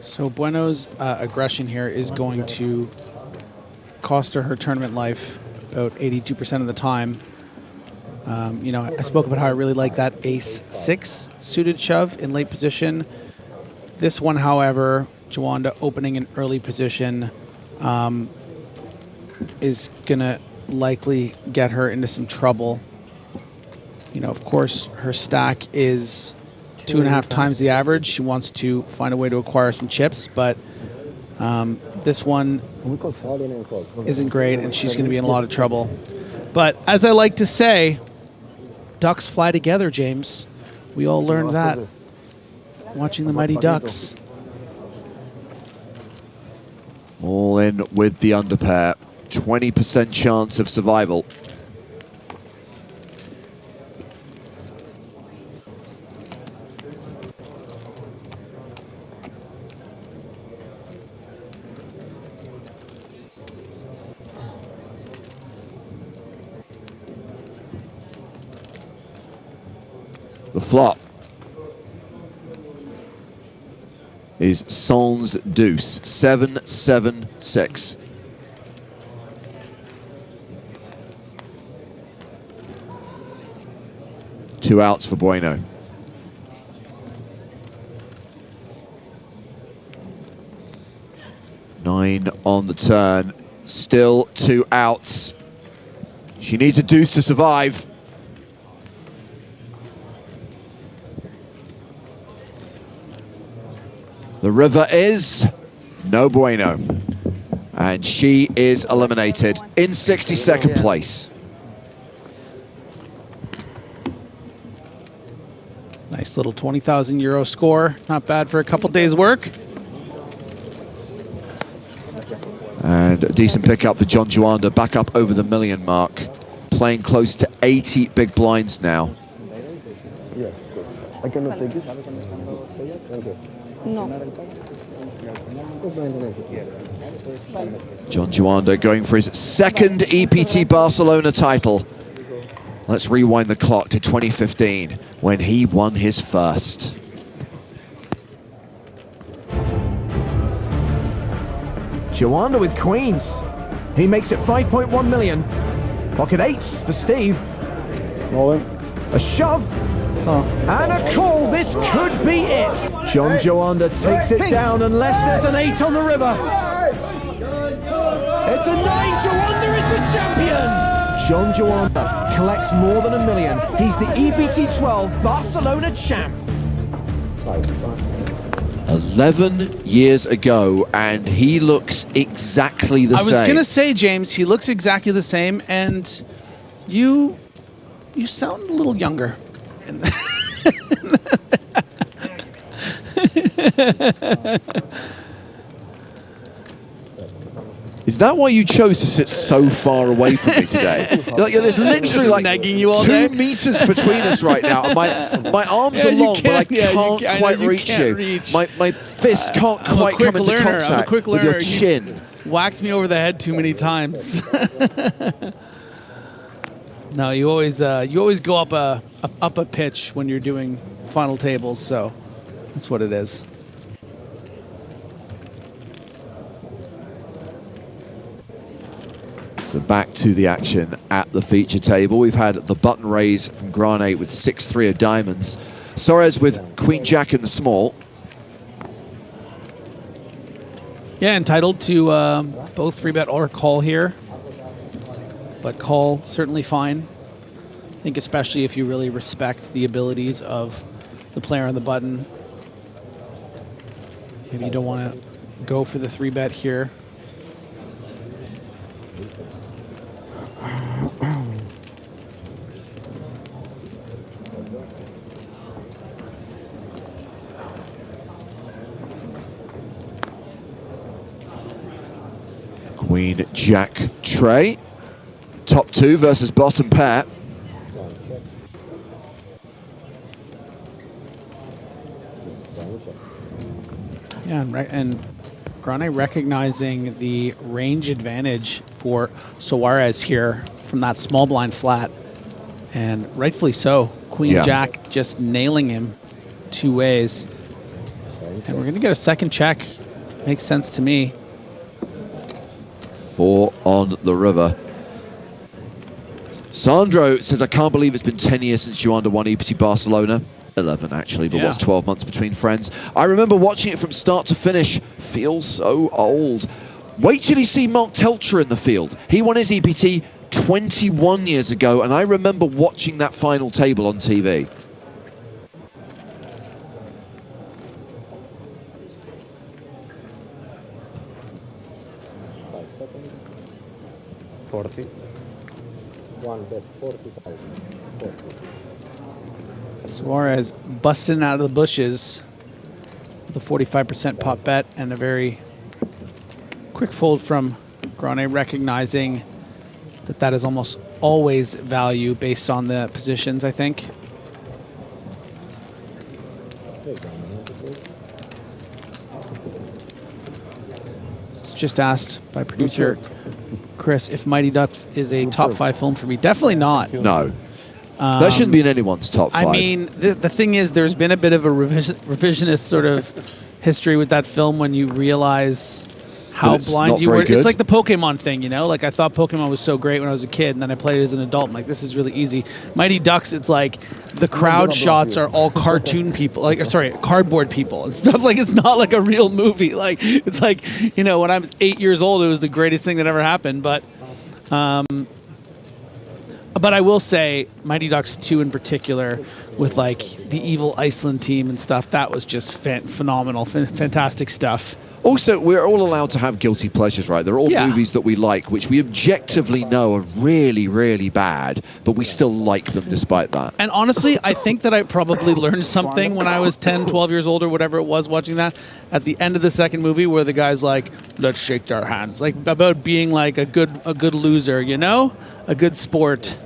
Speaker 6: So Bueno's aggression here is going to cost her tournament life about 82% of the time. You know, I spoke about how I really like that ace-6 suited shove in late position. This one, however, Juanda opening in early position is going to likely get her into some trouble. You know, of course, her stack is 2.5 times the average. She wants to find a way to acquire some chips, but this one isn't great, and she's going to be in a lot of trouble. But as I like to say, ducks fly together, James. We all learned that watching the Mighty Ducks.
Speaker 5: All in with the underpair. 20% chance of survival. The flop. is Sans Deuce, 7-7-6. Two outs for Bueno. Nine on the turn, still two outs. She needs a deuce to survive. The river is no bueno. And she is eliminated in 62nd place.
Speaker 6: Nice little 20,000 euro score. Not bad for a couple days' work.
Speaker 5: And a decent pickup for John Joanda, back up over the million mark. Playing close to 80 big blinds now.
Speaker 7: Yes, of course. I cannot take it. Thank you.
Speaker 10: No.
Speaker 5: John Joanda going for his second EPT Barcelona title. Let's rewind the clock to 2015 when he won his first.
Speaker 4: Joanda with queens. He makes it 5.1 million. Pocket eights for Steve. A shove. And a call. This could be it. John Joanda takes it down unless there's an 8 on the river. It's a 9. Joanda is the champion. John Joanda collects more than $1 million. He's the EPT 12 Barcelona champ.
Speaker 5: 11 years ago, and he looks exactly the same.
Speaker 6: I was going to say, James, he looks exactly the same, and you sound a little younger.
Speaker 5: Is that why you chose to sit so far away from me today? Like, there's literally like
Speaker 6: nagging you all
Speaker 5: 2
Speaker 6: day.
Speaker 5: meters between us right now. And my arms are
Speaker 6: you
Speaker 5: long, but I
Speaker 6: can't-
Speaker 5: can't quite
Speaker 6: you
Speaker 5: reach
Speaker 6: can't
Speaker 5: you.
Speaker 6: reach.
Speaker 5: My fist can't
Speaker 6: I'm a
Speaker 5: quite
Speaker 6: quick
Speaker 5: come into
Speaker 6: learner. I'm a
Speaker 5: contact
Speaker 6: quick
Speaker 5: with your
Speaker 6: learner.
Speaker 5: chin.
Speaker 6: Whacked me over the head too many times. No, you always go up a pitch when you're doing final tables, so that's what it is.
Speaker 5: So back to the action at the feature table. We've had the button raise from Grane with 6-3 of diamonds. Soares with Queen Jack in the small.
Speaker 6: Yeah, entitled to both 3-bet or call here. But call, certainly fine. I think especially if you really respect the abilities of the player on the button. Maybe you don't want to go for the 3-bet here.
Speaker 5: Queen Jack Trey. Top 2 versus bottom pair.
Speaker 6: Yeah, and Grane recognizing the range advantage for Soares here from that small blind flat, and rightfully so. Queen Jack just nailing him 2 ways. And we're going to get a second check. Makes sense to me.
Speaker 5: 4 on the river. Sandro says, I can't believe it's been 10 years since Joanda won EPT Barcelona. 11 actually, but what's 12 months between friends? I remember watching it from start to finish. Feels so old. Wait till you see Mark Telcher in the field. He won his EPT 21 years ago, and I remember watching that final table on TV.
Speaker 6: Soares busting out of the bushes with a 45% pop bet and a very quick fold from Grane, recognizing that that is almost always value based on the positions, I think. It's just asked by producer Chris if Mighty Ducks is a top 5 film for me. Definitely not.
Speaker 5: No. That shouldn't be in anyone's top 5.
Speaker 6: I mean, the thing is, there's been a bit of a revisionist sort of history with that film when you realize how
Speaker 5: it's
Speaker 6: blind
Speaker 5: not
Speaker 6: you
Speaker 5: very
Speaker 6: were.
Speaker 5: good.
Speaker 6: It's like the Pokemon thing, you know? Like, I thought Pokemon was so great when I was a kid, and then I played it as an adult. I'm like, this is really easy. Mighty Ducks, it's like the crowd shots are all cartoon people, like, sorry, cardboard people and stuff. Like, it's not like a real movie. Like, it's like, you know, when I'm 8 years old, it was the greatest thing that ever happened. But I will say, Mighty Ducks 2 in particular, with like the evil Iceland team and stuff, that was just phenomenal, fantastic stuff.
Speaker 5: Also, we're all allowed to have guilty pleasures, right? They're all movies that we like, which we objectively know are really, really bad, but we still like them despite that.
Speaker 6: And honestly, I think that I probably learned something when I was 10, 12 years old or whatever it was watching that at the end of the second movie where the guy's like, let's shake their hands. Like, about being like a good loser, you know? A good sport.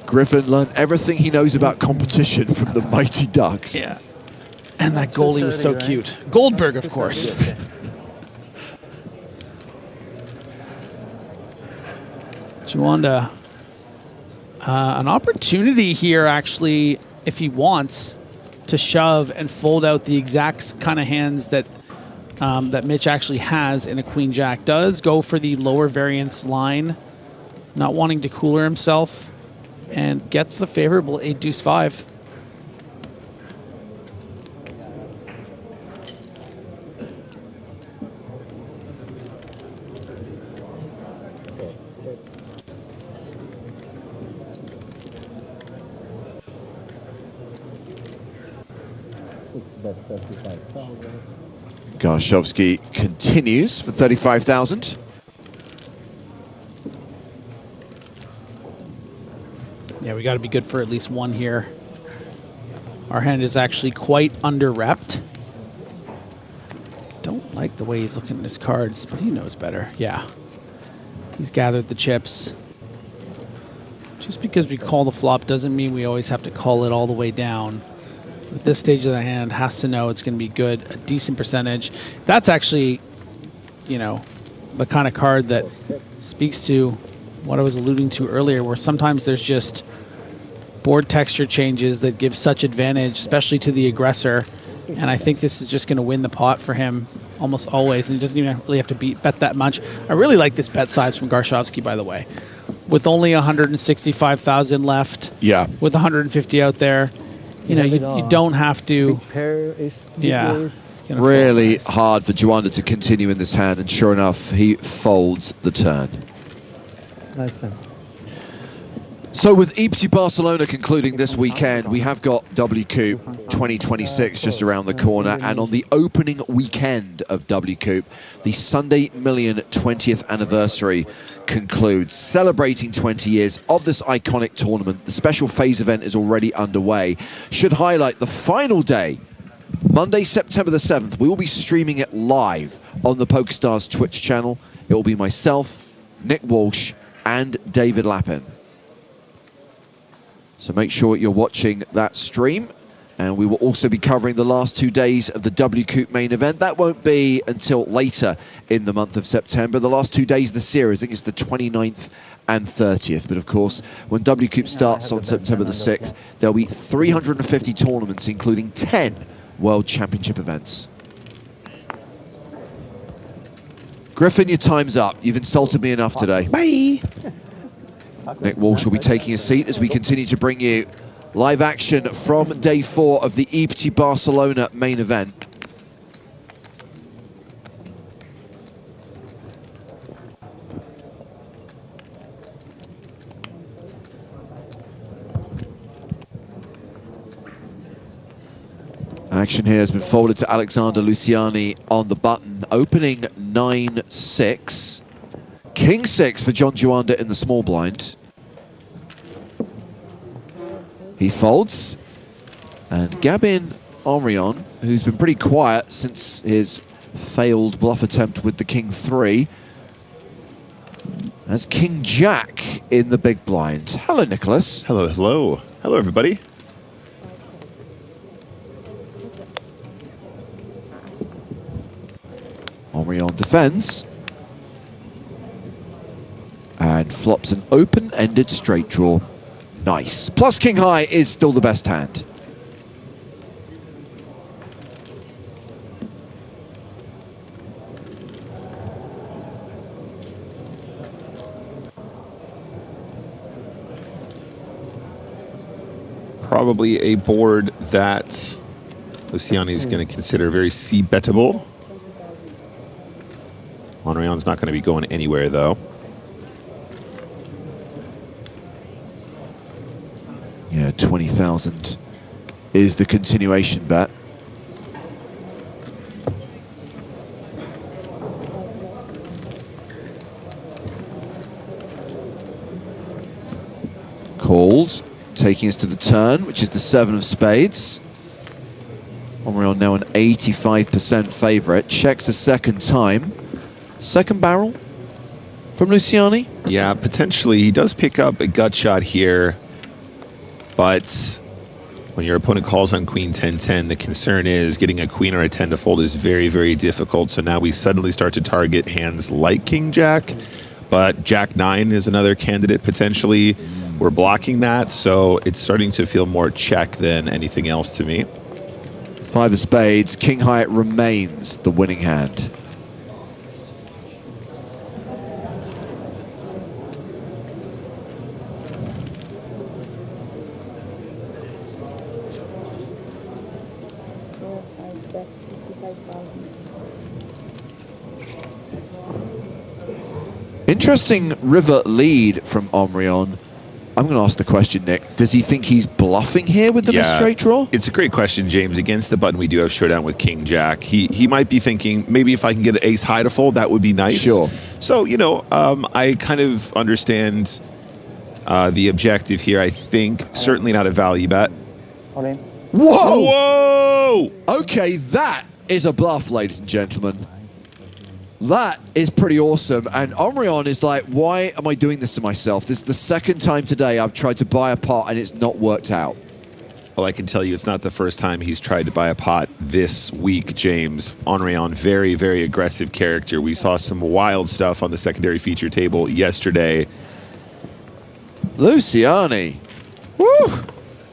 Speaker 5: Griffin learned everything he knows about competition from the Mighty Ducks.
Speaker 6: Yeah. And that goalie was so cute. Goldberg, of course. Juanda. An opportunity here, actually, if he wants, to shove and fold out the exact kind of hands that that Mitch actually has in a Queen Jack. Does go for the lower variance line, not wanting to cooler himself, and gets the favorable 8 deuce 5.
Speaker 5: Garshovsky continues for 35,000.
Speaker 6: Yeah, we got to be good for at least one here. Our hand is actually quite under-repped. Don't like the way he's looking at his cards, but he knows better. Yeah. He's gathered the chips. Just because we call the flop doesn't mean we always have to call it all the way down. At this stage of the hand, has to know it's going to be good, a decent percentage. That's actually, you know, the kind of card that speaks to what I was alluding to earlier, where sometimes there's just board texture changes that give such advantage, especially to the aggressor. And I think this is just going to win the pot for him almost always, and he doesn't even really have to bet that much. I really like this bet size from Garshovsky, by the way. With only 165,000 left, with 150 out there, you know, you don't have to. Yeah.
Speaker 5: Really hard for Juanda to continue in this hand, and sure enough, he folds the turn.
Speaker 2: Nice then.
Speaker 5: So with EPT Barcelona concluding this weekend, we have got WCOOP 2026 just around the corner, and on the opening weekend of WCOOP, the Sunday Million 20th anniversary concludes. Celebrating 20 years of this iconic tournament, the special phase event is already underway. Should highlight the final day, Monday, September the 7th. We will be streaming it live on the PokerStars Twitch channel. It will be myself, Nick Walsh, and David Lappin. So make sure you're watching that stream. And we will also be covering the last 2 days of the WCOOP main event. That won't be until later in the month of September. The last 2 days of the series, I think it's the 29th and 30th. But of course, when WCOOP starts on September the 6th, there'll be 350 tournaments, including 10 World Championship events. Griffin, your time's up. You've insulted me enough today.
Speaker 6: Bye.
Speaker 5: Nick Walsh will be taking a seat as we continue to bring you live action from day 4 of the EPT Barcelona main event. Action here has been folded to Alexander Luciani on the button, opening 9-6. King 6 for John Juanda in the small blind. He folds, and Gabin Omrion, who's been pretty quiet since his failed bluff attempt with the King 3, has King Jack in the big blind. Hello, Nicholas.
Speaker 10: Hello, hello. Hello, everybody.
Speaker 5: Omrion defends and flops an open-ended straight draw. Nice. Plus King High is still the best hand.
Speaker 10: probably a board that Luciani is going to consider very C-bettable. Monreon's not going to be going anywhere, though.
Speaker 5: Yeah, 20,000 is the continuation bet. Called, taking us to the turn, which is the 7 of spades. Omrion now an 85% favorite. Checks a second time. Second barrel from Luciani.
Speaker 10: Yeah, potentially. He does pick up a gut shot here, but when your opponent calls on queen 10-10, the concern is getting a queen or a 10 to fold is very, very difficult. So now we suddenly start to target hands like king jack, but jack 9 is another candidate potentially. We're blocking that, so it's starting to feel more check than anything else to me.
Speaker 5: 5 of spades, king high remains the winning hand. Interesting river lead from Omrion. I'm going to ask the question, Nick. Does he think he's bluffing here with the missed straight draw?
Speaker 10: It's a great question, James. Against the button, we do have showdown with king jack. He might be thinking, maybe if I can get an ace high to fold, that would be nice.
Speaker 5: Sure.
Speaker 10: So, you know, I kind of understand the objective here. I think certainly not a value bet.
Speaker 5: Whoa!
Speaker 10: Whoa!
Speaker 5: Okay, that is a bluff, ladies and gentlemen. That is pretty awesome. And Omrion is like, why am I doing this to myself? This is the second time today I've tried to buy a pot and it's not worked out.
Speaker 10: Well, I can tell you it's not the first time he's tried to buy a pot this week, James. Omrion, very, very aggressive character. We saw some wild stuff on the secondary feature table yesterday.
Speaker 5: Luciani. Woo!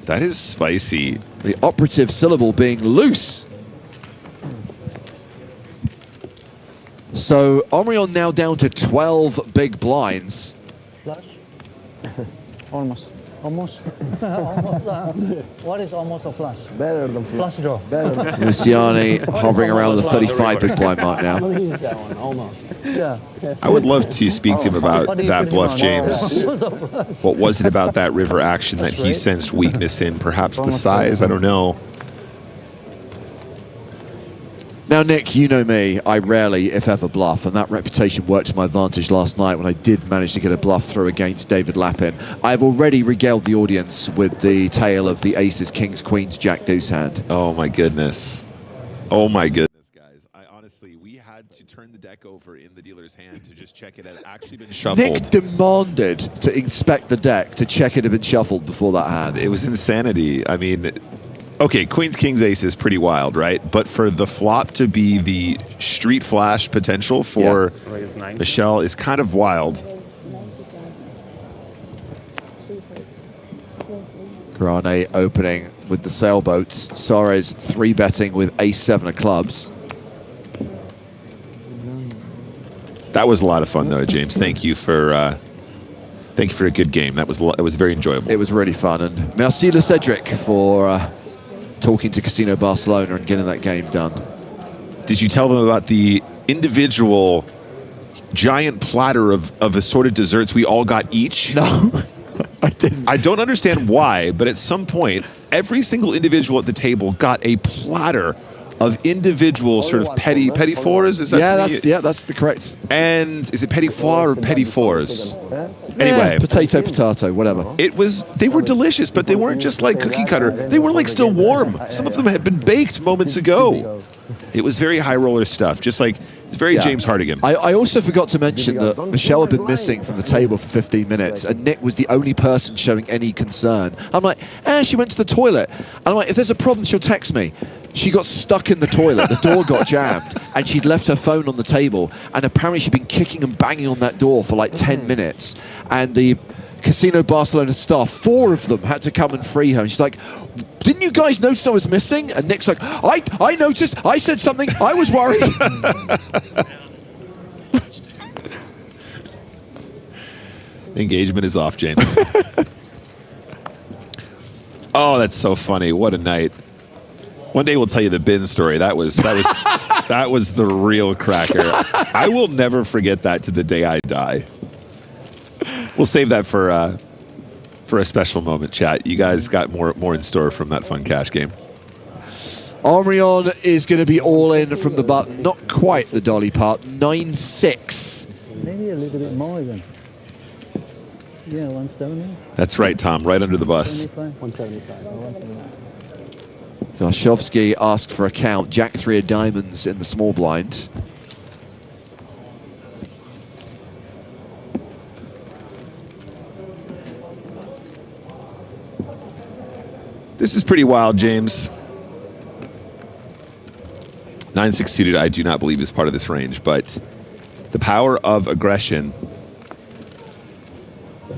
Speaker 10: That is spicy.
Speaker 5: The operative syllable being loose. So Omrion now down to 12 big blinds.
Speaker 2: Flush?
Speaker 9: Almost.
Speaker 2: Almost? What is almost a flush?
Speaker 7: Better than
Speaker 2: Flush draw.
Speaker 7: Better than
Speaker 5: Luciani hovering around the 35 big blind mark now.
Speaker 7: that one, almost.
Speaker 2: Yeah.
Speaker 10: I would love to speak to him about
Speaker 2: What do you
Speaker 10: that
Speaker 2: put him
Speaker 10: bluff,
Speaker 2: on?
Speaker 10: James. What was it about that river action that he sensed weakness in? Perhaps the size? I don't know.
Speaker 5: Now, Nick, you know me. I rarely, if ever, bluff, and that reputation worked to my advantage last night when I did manage to get a bluff through against David Lappin. I've already regaled the audience with the tale of the aces, kings, queens, jack, deuce hand.
Speaker 10: Oh, my goodness. Oh, my goodness, guys. Honestly, we had to turn the deck over in the dealer's hand to just check it had actually been shuffled.
Speaker 5: Nick demanded to inspect the deck to check it had been shuffled before that hand.
Speaker 10: It was insanity. I mean, okay, queens, kings, ace is pretty wild, right? But for the flop to be the street flash potential for Michelle is kind of wild.
Speaker 5: Grane opening with the sailboats. Suarez 3-betting with ace-7 of clubs.
Speaker 10: That was a lot of fun, though, James. Thank you for a good game. It was very enjoyable.
Speaker 5: It was really fun, and merci to Cedric for talking to Casino Barcelona and getting that game done.
Speaker 10: Did you tell them about the individual giant platter of assorted desserts we all got each?
Speaker 5: No, I didn't.
Speaker 10: I don't understand why, but at some point, every single individual at the table got a platter of individual sort of petit fours. Is that
Speaker 5: that's the correct.
Speaker 10: And is it petit four or petit fours? Anyway,
Speaker 5: potato, whatever.
Speaker 10: They were delicious, but they weren't just like cookie cutter. They were like still warm. Some of them had been baked moments ago. It was very high roller stuff, just like it's very James Hardigan.
Speaker 5: I also forgot to mention that Michelle had been missing from the table for 15 minutes, and Nick was the only person showing any concern. I'm like, she went to the toilet. And I'm like, if there's a problem, she'll text me. She got stuck in the toilet, the door got jammed, and she'd left her phone on the table, and apparently she'd been kicking and banging on that door for like 10 minutes, and the Casino Barcelona staff, 4 of them, had to come and free her, and she's like, didn't you guys notice I was missing? And Nick's like, I noticed, I said something, I was worried.
Speaker 10: Engagement is off, James. Oh, that's so funny. What a night. One day we'll tell you the bin story. That was that was the real cracker. I will never forget that to the day I die. We'll save that for a special moment, chat. You guys got more in store from that fun cash game.
Speaker 5: Omrion is going to be all in from the button. Not quite the dolly part. 9-6.
Speaker 2: Maybe a little bit more even. Yeah, 170.
Speaker 10: That's right, Tom. Right under the bus.
Speaker 7: 175.
Speaker 5: Garshovsky asked for a count. Jack 3 of diamonds in the small blind.
Speaker 10: This is pretty wild, James. 9-6 suited, I do not believe is part of this range, but the power of aggression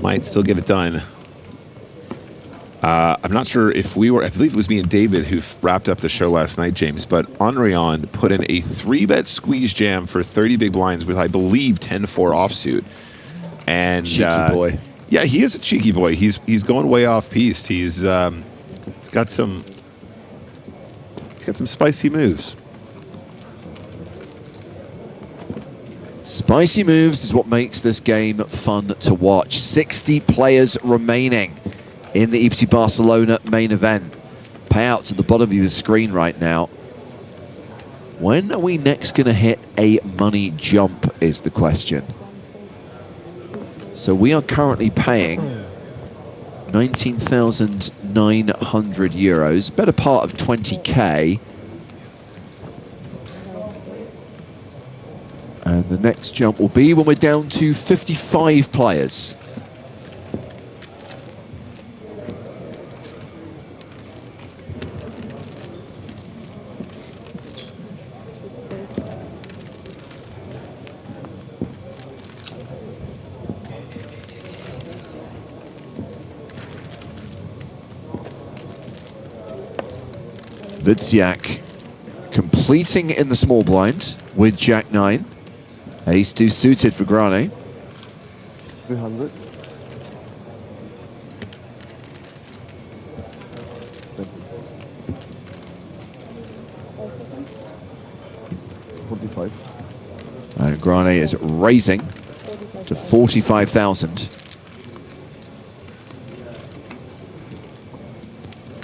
Speaker 10: might still get it done. I'm not sure if we were, I believe it was me and David who wrapped up the show last night, James, but Onryon put in a 3-bet squeeze jam for 30 big blinds with, I believe, 10-4 offsuit. And
Speaker 5: cheeky boy.
Speaker 10: Yeah, he is a cheeky boy. He's going way off piste. He's got some spicy moves.
Speaker 5: Spicy moves is what makes this game fun to watch. 60 players remaining in the EPT Barcelona main event. Payouts at the bottom of your screen right now. When are we next going to hit a money jump is the question. So we are currently paying 19,900 euros, better part of 20k. And the next jump will be when we're down to 55 players. Vidziak completing in the small blind with Jack 9. Ace 2 suited for Grane.
Speaker 7: 300.
Speaker 5: And Grane is raising to 45,000.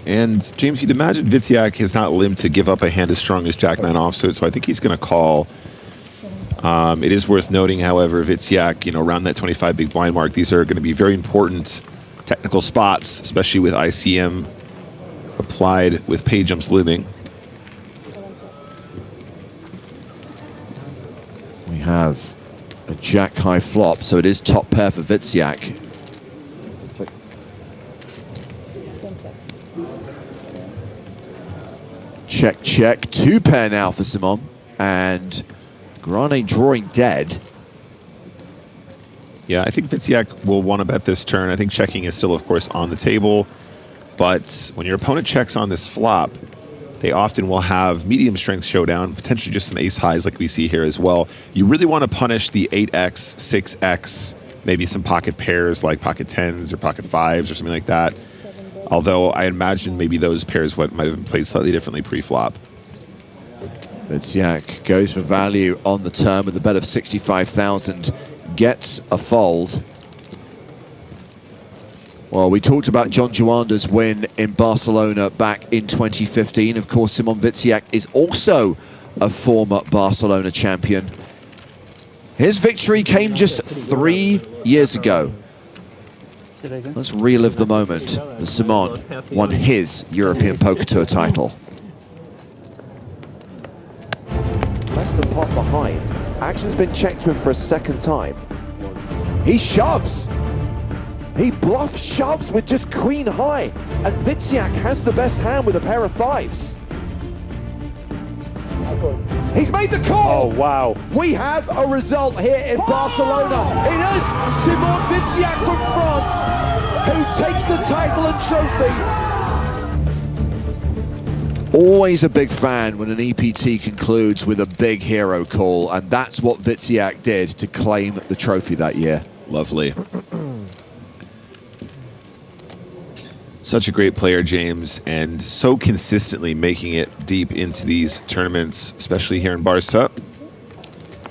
Speaker 10: And James, you'd imagine Vidziak has not limbed to give up a hand as strong as Jack 9 offsuit, so I think he's going to call. It is worth noting, however, Vidziak, around that 25 big blind mark, these are going to be very important technical spots, especially with ICM applied with pay jumps looming.
Speaker 5: We have a Jack high flop, so it is top pair for Vidziak. Check, check. 2 pair now for Simon. And Grane drawing dead.
Speaker 10: Yeah, I think Vidziak will want to bet this turn. I think checking is still, of course, on the table. But when your opponent checks on this flop, they often will have medium strength showdown, potentially just some ace highs like we see here as well. You really want to punish the 8x, 6x, maybe some pocket pairs like pocket 10s or pocket 5s or something like that. Although I imagine maybe those pairs might have been played slightly differently pre-flop.
Speaker 5: Vidziak goes for value on the turn with a bet of 65,000, gets a fold. Well, we talked about John Juanda's win in Barcelona back in 2015. Of course, Simon Vidziak is also a former Barcelona champion. His victory came just 3 years ago. Let's relive the moment that Simon won his European Poker Tour title. Less than pot behind. Action's been checked to him for a second time. He shoves! He bluff shoves with just queen high. And Vidziak has the best hand with a pair of 5s. He's made the call!
Speaker 3: Oh, wow.
Speaker 5: We have a result here in Barcelona. It is Simon Vidziak from France who takes the title and trophy. Always a big fan when an EPT concludes with a big hero call, and that's what Vidziak did to claim the trophy that year.
Speaker 10: Lovely. Such a great player, James, and so consistently making it deep into these tournaments, especially here in Barca.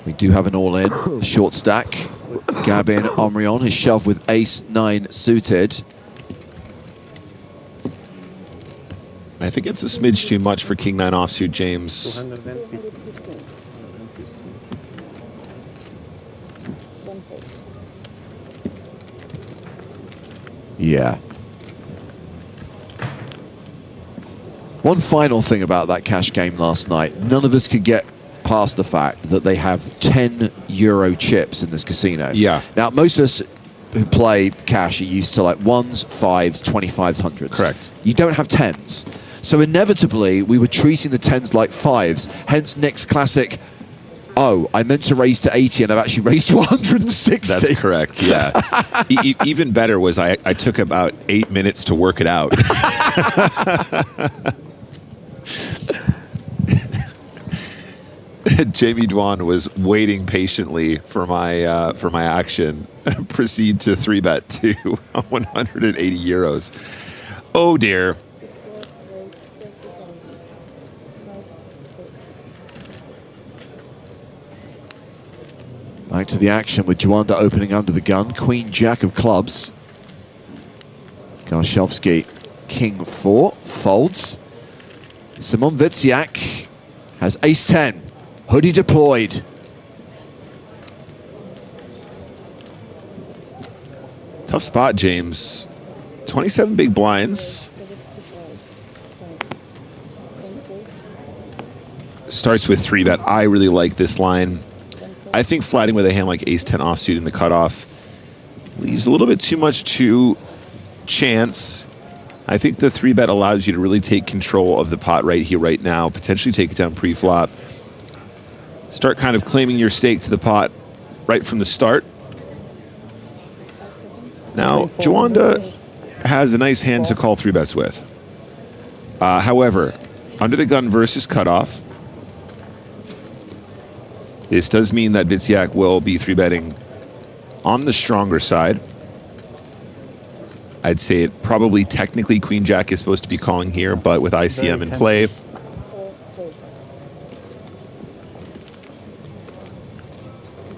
Speaker 5: We do have an all-in, a short stack. Gabin Omrion has shoved with ace-9 suited.
Speaker 10: I think it's a smidge too much for king-9 offsuit, James.
Speaker 5: Yeah. One final thing about that cash game last night. None of us could get past the fact that they have 10 euro chips in this casino.
Speaker 10: Yeah.
Speaker 5: Now, most of us who play cash are used to like 1s, 5s, 25s, 100s.
Speaker 10: Correct.
Speaker 5: You don't have 10s. So inevitably, we were treating the 10s like 5s. Hence Nick's classic, oh, I meant to raise to 80 and I've actually raised to 160.
Speaker 10: That's correct, yeah. Even better was I took about 8 minutes to work it out. Jamie Dwan was waiting patiently for my action. Proceed to 3-bet to 180 euros. Oh dear.
Speaker 5: Back to the action with Juanda opening under the gun. Queen Jack of clubs. Garshevsky King 4 folds. Simon Witsiak has ace 10. Hoodie deployed.
Speaker 10: Tough spot, James. 27 big blinds. Starts with 3-bet. I really like this line. I think flatting with a hand like ace-10 offsuit in the cutoff leaves a little bit too much to chance. I think the 3-bet allows you to really take control of the pot right here, right now, potentially take it down pre-flop. Start kind of claiming your stake to the pot right from the start. Now, Juanda has a nice hand to call 3-bets with. However, under the gun versus cutoff, this does mean that Witsiak will be 3-betting on the stronger side. I'd say it probably technically Queen Jack is supposed to be calling here, but with ICM in play,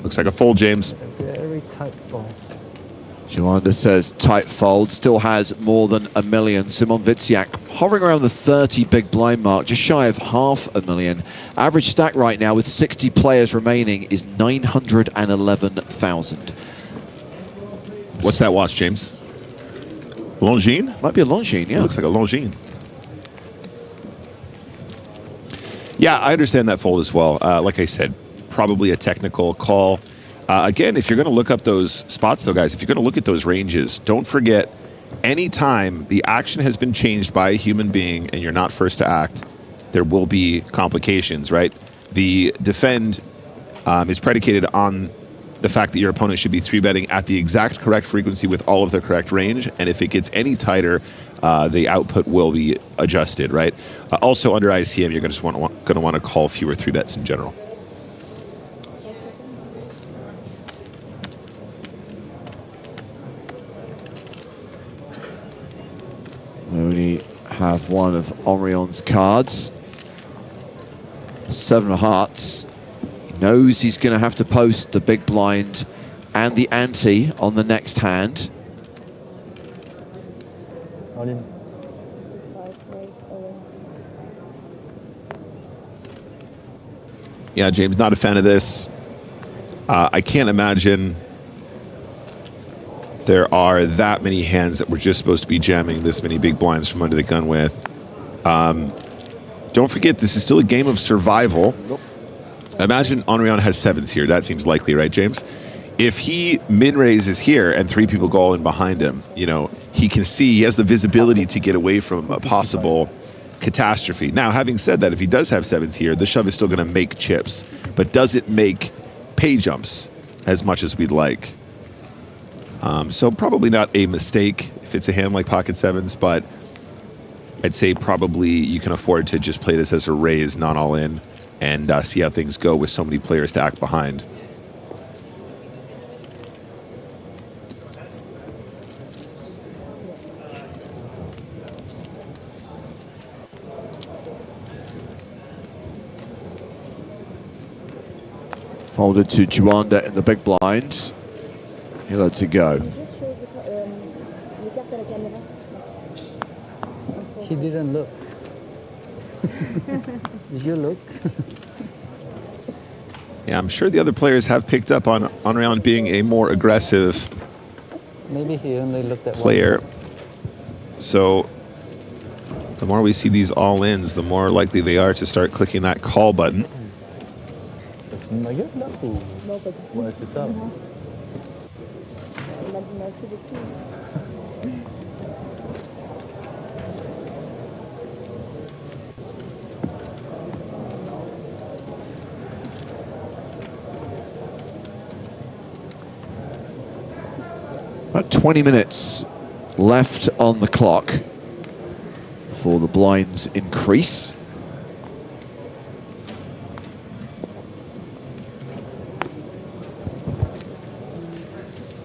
Speaker 10: looks like a fold, James.
Speaker 2: Very tight fold.
Speaker 5: Juanda says tight fold, still has more than $1 million. Simon Witsiak hovering around the 30 big blind mark, just shy of $500,000. Average stack right now with 60 players remaining is 911,000.
Speaker 10: What's that watch, James? Longines?
Speaker 5: Might be a Longines, yeah.
Speaker 10: It looks like a Longines. Yeah, I understand that fold as well. Like I said, probably a technical call. Again, if you're going to look up those spots, though, guys, if you're going to look at those ranges, don't forget, anytime the action has been changed by a human being and you're not first to act, there will be complications, right? The defend is predicated on the fact that your opponent should be 3-betting at the exact correct frequency with all of the correct range, and if it gets any tighter, the output will be adjusted, right? Also, under ICM, you're going to want to call fewer 3-bets in general.
Speaker 5: We only have one of Omrion's cards. 7 of hearts. He knows he's going to have to post the big blind and the ante on the next hand.
Speaker 10: Yeah, James, not a fan of this. I can't imagine there are that many hands that we're just supposed to be jamming this many big blinds from under the gun with. Don't forget, this is still a game of survival. Nope. Imagine Omrion has 7s here. That seems likely, right, James? If he min-raises here and 3 people go all in behind him, you know, he can see, he has the visibility to get away from a possible catastrophe. Now, having said that, if he does have 7s here, the shove is still going to make chips, but does it make pay jumps as much as we'd like? So probably not a mistake if it's a hand like pocket 7s, but I'd say probably you can afford to just play this as a raise, not all in, and see how things go with so many players to act behind.
Speaker 5: Folded to Juanda in the big blind. He lets it go.
Speaker 2: He didn't look. Did you look?
Speaker 10: Yeah, I'm sure the other players have picked up on Henrion being a more aggressive
Speaker 2: Maybe he only looked at
Speaker 10: player. So the more we see these all-ins, the more likely they are to start clicking that call button.
Speaker 5: About 20 minutes left on the clock before the blinds increase.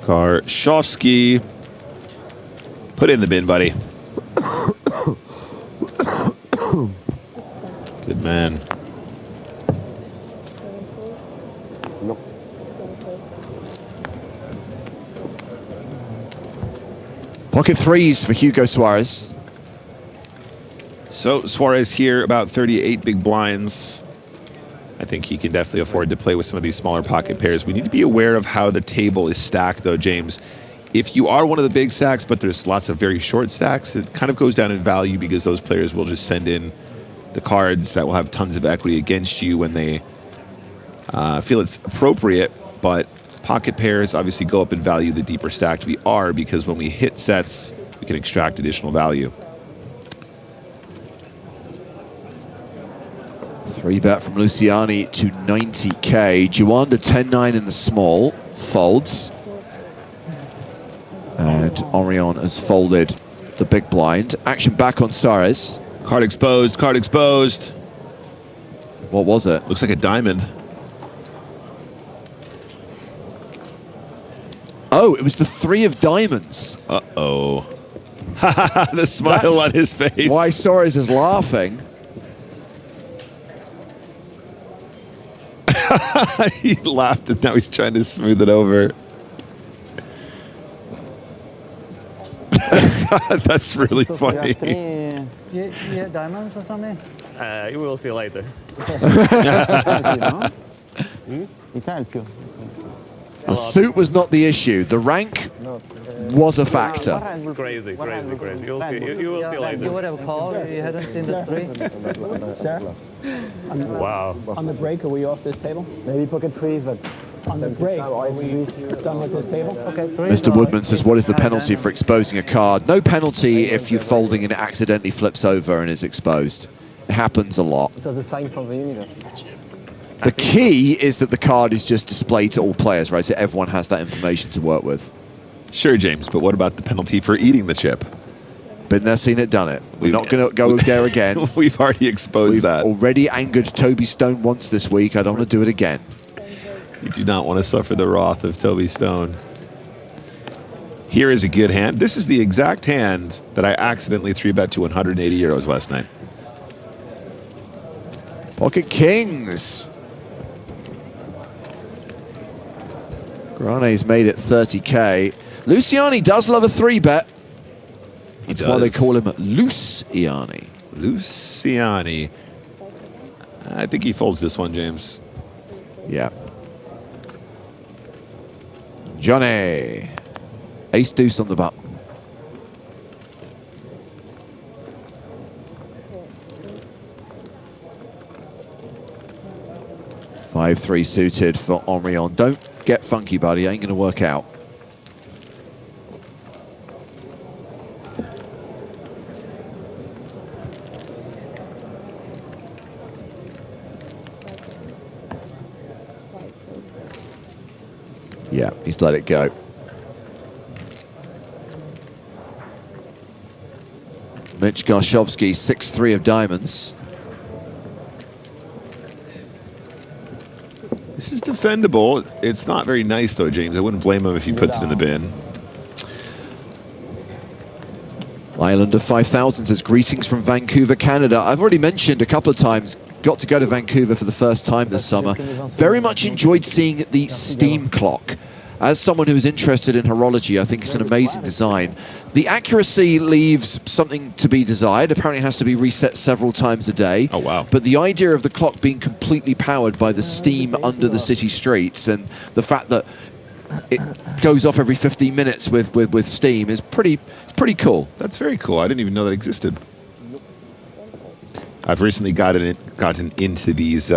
Speaker 10: Karshowski, put it in the bin, buddy. Good man.
Speaker 7: No.
Speaker 5: Pocket threes for Hugo Suarez.
Speaker 10: So Suarez here, about 38 big blinds. I think he can definitely afford to play with some of these smaller pocket pairs. We need to be aware of how the table is stacked, though, James. If you are one of the big stacks, but there's lots of very short stacks, it kind of goes down in value because those players will just send in the cards that will have tons of equity against you when they feel it's appropriate. But pocket pairs obviously go up in value the deeper stacked we are, because when we hit sets, we can extract additional value.
Speaker 5: 3-bet from Luciani to 90k. Juanda 10-9 in the small, folds. And Henrion has folded the big blind. Action back on Suarez.
Speaker 10: Card exposed, card exposed.
Speaker 5: What was it?
Speaker 10: Looks like a diamond.
Speaker 5: Oh, it was the 3 of diamonds.
Speaker 10: Uh-oh. The smile
Speaker 5: That's
Speaker 10: on his face.
Speaker 5: why Suarez is laughing.
Speaker 10: He laughed and now he's trying to smooth it over. That's really funny.
Speaker 2: Yeah, diamonds or something?
Speaker 8: You will see later.
Speaker 5: The suit was not the issue. The rank was a factor.
Speaker 8: Crazy, crazy, crazy. You will see later.
Speaker 2: You would have called if you hadn't seen the 3.
Speaker 8: Wow.
Speaker 9: On the break, are we off this table?
Speaker 7: Maybe pocket threes, but
Speaker 9: On the break, are we done with this table? Okay.
Speaker 5: Mr. Woodman says, what is the penalty for exposing a card? No penalty if you're folding and it accidentally flips over and is exposed. It happens a lot.
Speaker 7: it was a sign from the universe.
Speaker 5: The key is that the card is just displayed to all players, right? So everyone has that information to work with.
Speaker 10: Sure, James, but what about the penalty for eating the chip?
Speaker 5: Been there, seen it, done it. We're not going to go there again.
Speaker 10: We've already exposed that.
Speaker 5: Already angered Toby Stone once this week. I don't want to do it again.
Speaker 10: You do not want to suffer the wrath of Toby Stone. Here is a good hand. This is the exact hand that I accidentally 3-bet to 180 euros last night.
Speaker 5: Pocket kings. Grane's made it 30k. Luciani does love a 3-bet. That's why they call him Luciani.
Speaker 10: Luciani. I think he folds this one, James.
Speaker 5: Yeah. Johnny. Ace deuce on the button. Five, 3 suited for Henrion. Don't get funky, buddy. Ain't going to work out. Yeah, he's let it go. Mitch Garshowski, 6-3 of diamonds.
Speaker 10: This is defendable. It's not very nice, though, James. I wouldn't blame him if he puts it in the bin.
Speaker 5: Island of 5000 says, greetings from Vancouver, Canada. I've already mentioned a couple of times got to go to Vancouver for the first time this summer. Very much enjoyed seeing the steam clock. As someone who is interested in horology, I think it's an amazing design. The accuracy leaves something to be desired. Apparently it has to be reset several times a day.
Speaker 10: Oh, wow.
Speaker 5: But the idea of the clock being completely powered by the steam under the city streets, and the fact that it goes off every 15 minutes with steam is pretty cool.
Speaker 10: That's very cool. I didn't even know that existed. I've recently gotten into these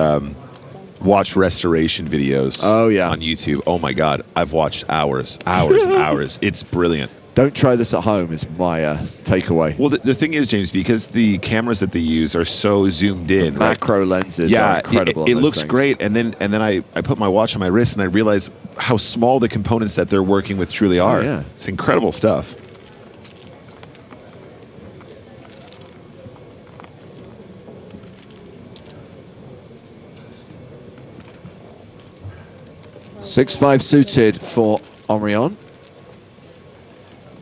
Speaker 10: watch restoration videos.
Speaker 5: Oh, yeah.
Speaker 10: On YouTube. Oh my God, I've watched hours and hours. It's brilliant.
Speaker 5: Don't try this at home is my takeaway.
Speaker 10: Well, the thing is, James, because the cameras that they use are so zoomed in,
Speaker 5: the macro lenses are incredible.
Speaker 10: It looks great, and then I put my watch on my wrist and I realize how small the components that they're working with truly are.
Speaker 5: Oh, yeah.
Speaker 10: It's incredible stuff.
Speaker 5: Six-five suited for Omrion.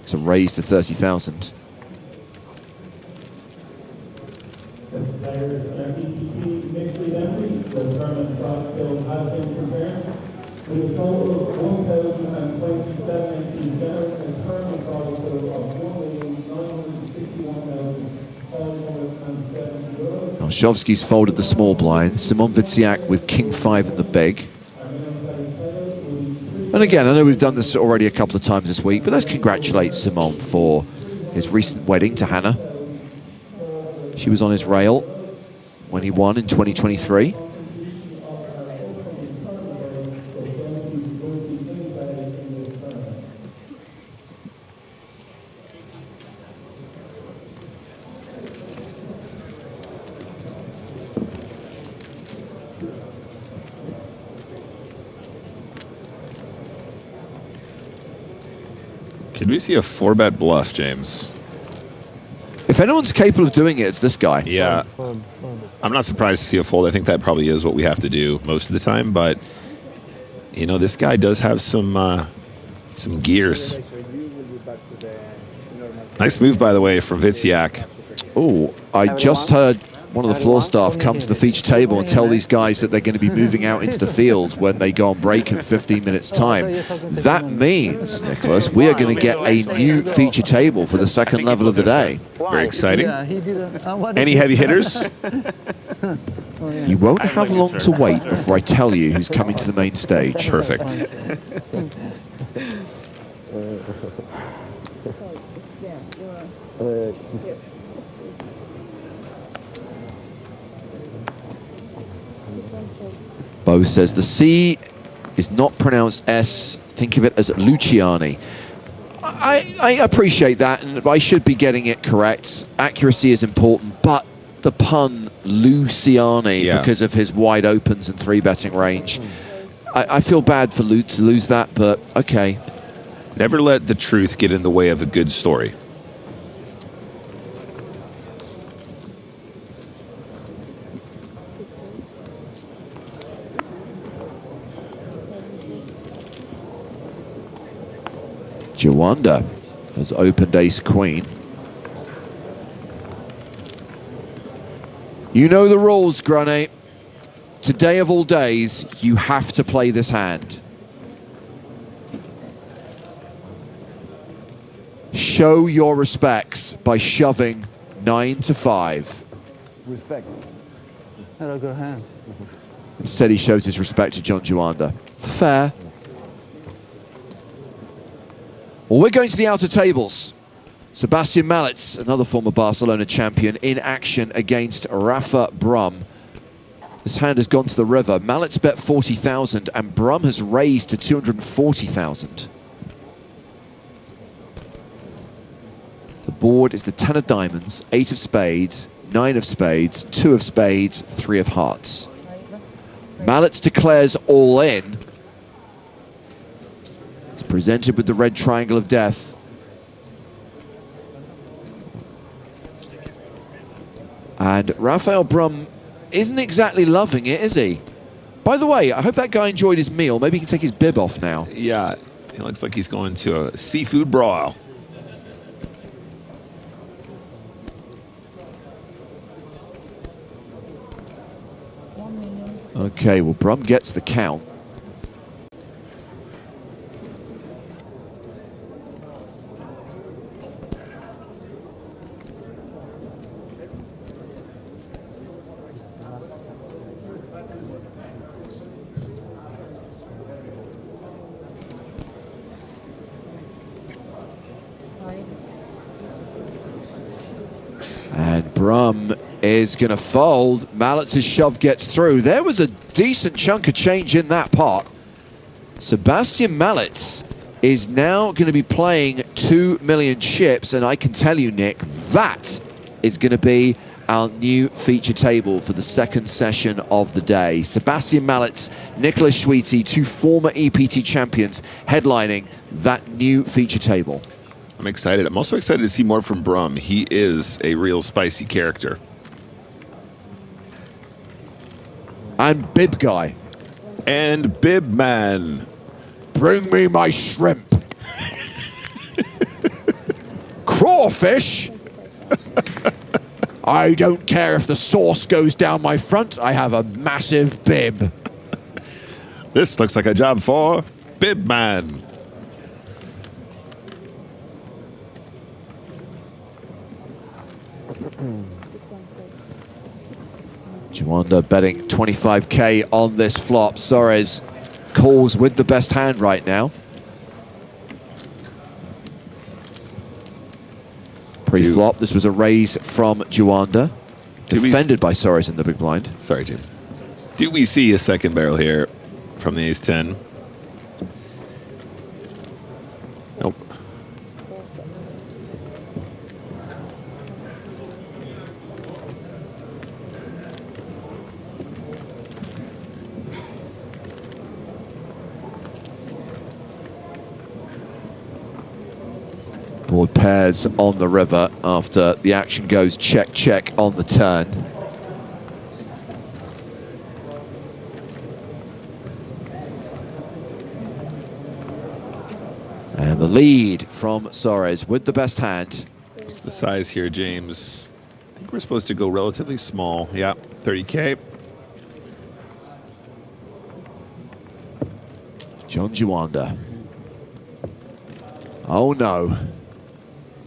Speaker 5: Some raise to 30,000. Olszewski's folded the small blind. Simon Witziak with King 5 in the big. And again, I know we've done this already a couple of times this week, but let's congratulate Simon for his recent wedding to Hannah. She was on his rail when he won in 2023.
Speaker 10: Could we see a 4-bet bluff, James?
Speaker 5: If anyone's capable of doing it, it's this guy.
Speaker 10: Yeah. I'm not surprised to see a fold. I think that probably is what we have to do most of the time, but you know, this guy does have some gears. Nice move, by the way, from Witziak.
Speaker 5: Oh, I just heard one of the floor staff come to the feature table and tell these guys that they're going to be moving out into the field when they go on break in 15 minutes time. That means, Nicholas, we are going to get a new feature table for the second level of the day.
Speaker 10: Very exciting. Any heavy hitters?
Speaker 5: You won't have long to wait before I tell you who's coming to the main stage.
Speaker 10: Perfect.
Speaker 5: Bo says the C is not pronounced S. Think of it as Luciani. I appreciate that, and I should be getting it correct. Accuracy is important, but the pun Luciani, because of his wide opens and 3-betting range. I feel bad for Lutz to lose that, but okay.
Speaker 10: Never let the truth get in the way of a good story.
Speaker 5: Jawanda has opened ace-queen. You know the rules, Granate. Today of all days, you have to play this hand. Show your respects by shoving 9 to 5.
Speaker 7: Respect.
Speaker 2: That'll go hand.
Speaker 5: Instead, he shows his respect to John Jawanda. Fair. Well, we're going to the outer tables. Sebastian Mallets, another former Barcelona champion, in action against Rafa Brum. This hand has gone to the river. Mallets bet 40,000 and Brum has raised to 240,000. The board is the 10 of diamonds, 8 of spades, 9 of spades, 2 of spades, 3 of hearts. Mallets declares all in. It's presented with the red triangle of death. And Rafael Brum isn't exactly loving it, is he? By the way, I hope that guy enjoyed his meal. Maybe he can take his bib off now.
Speaker 10: Yeah, it looks like he's going to a seafood broil.
Speaker 5: Okay, well, Brum gets the count. And Brum is going to fold. Mallett's shove gets through. There was a decent chunk of change in that pot. Sebastian Malletz is now going to be playing 2 million chips, and I can tell you, Nick, that is going to be our new feature table for the second session of the day. Sebastian Malletz, Nicholas Schweite, 2 former EPT champions, headlining that new feature table.
Speaker 10: I'm excited. I'm also excited to see more from Brum. He is a real spicy character.
Speaker 5: And Bib Guy.
Speaker 10: And Bib Man.
Speaker 5: Bring me my shrimp. Crawfish. I don't care if the sauce goes down my front. I have a massive bib.
Speaker 10: This looks like a job for Bib Man.
Speaker 5: Juanda betting 25K on this flop. Soares calls with the best hand right now. Pre-flop, this was a raise from Juanda. Defended by Soares in the big blind.
Speaker 10: Sorry, Jim. Do we see a second barrel here from the ace-10? Nope.
Speaker 5: Board pairs on the river after the action goes check, check on the turn. And the lead from Soares with the best hand.
Speaker 10: What's the size here, James? I think we're supposed to go relatively small. Yeah, 30K.
Speaker 5: John Juanda. Oh no.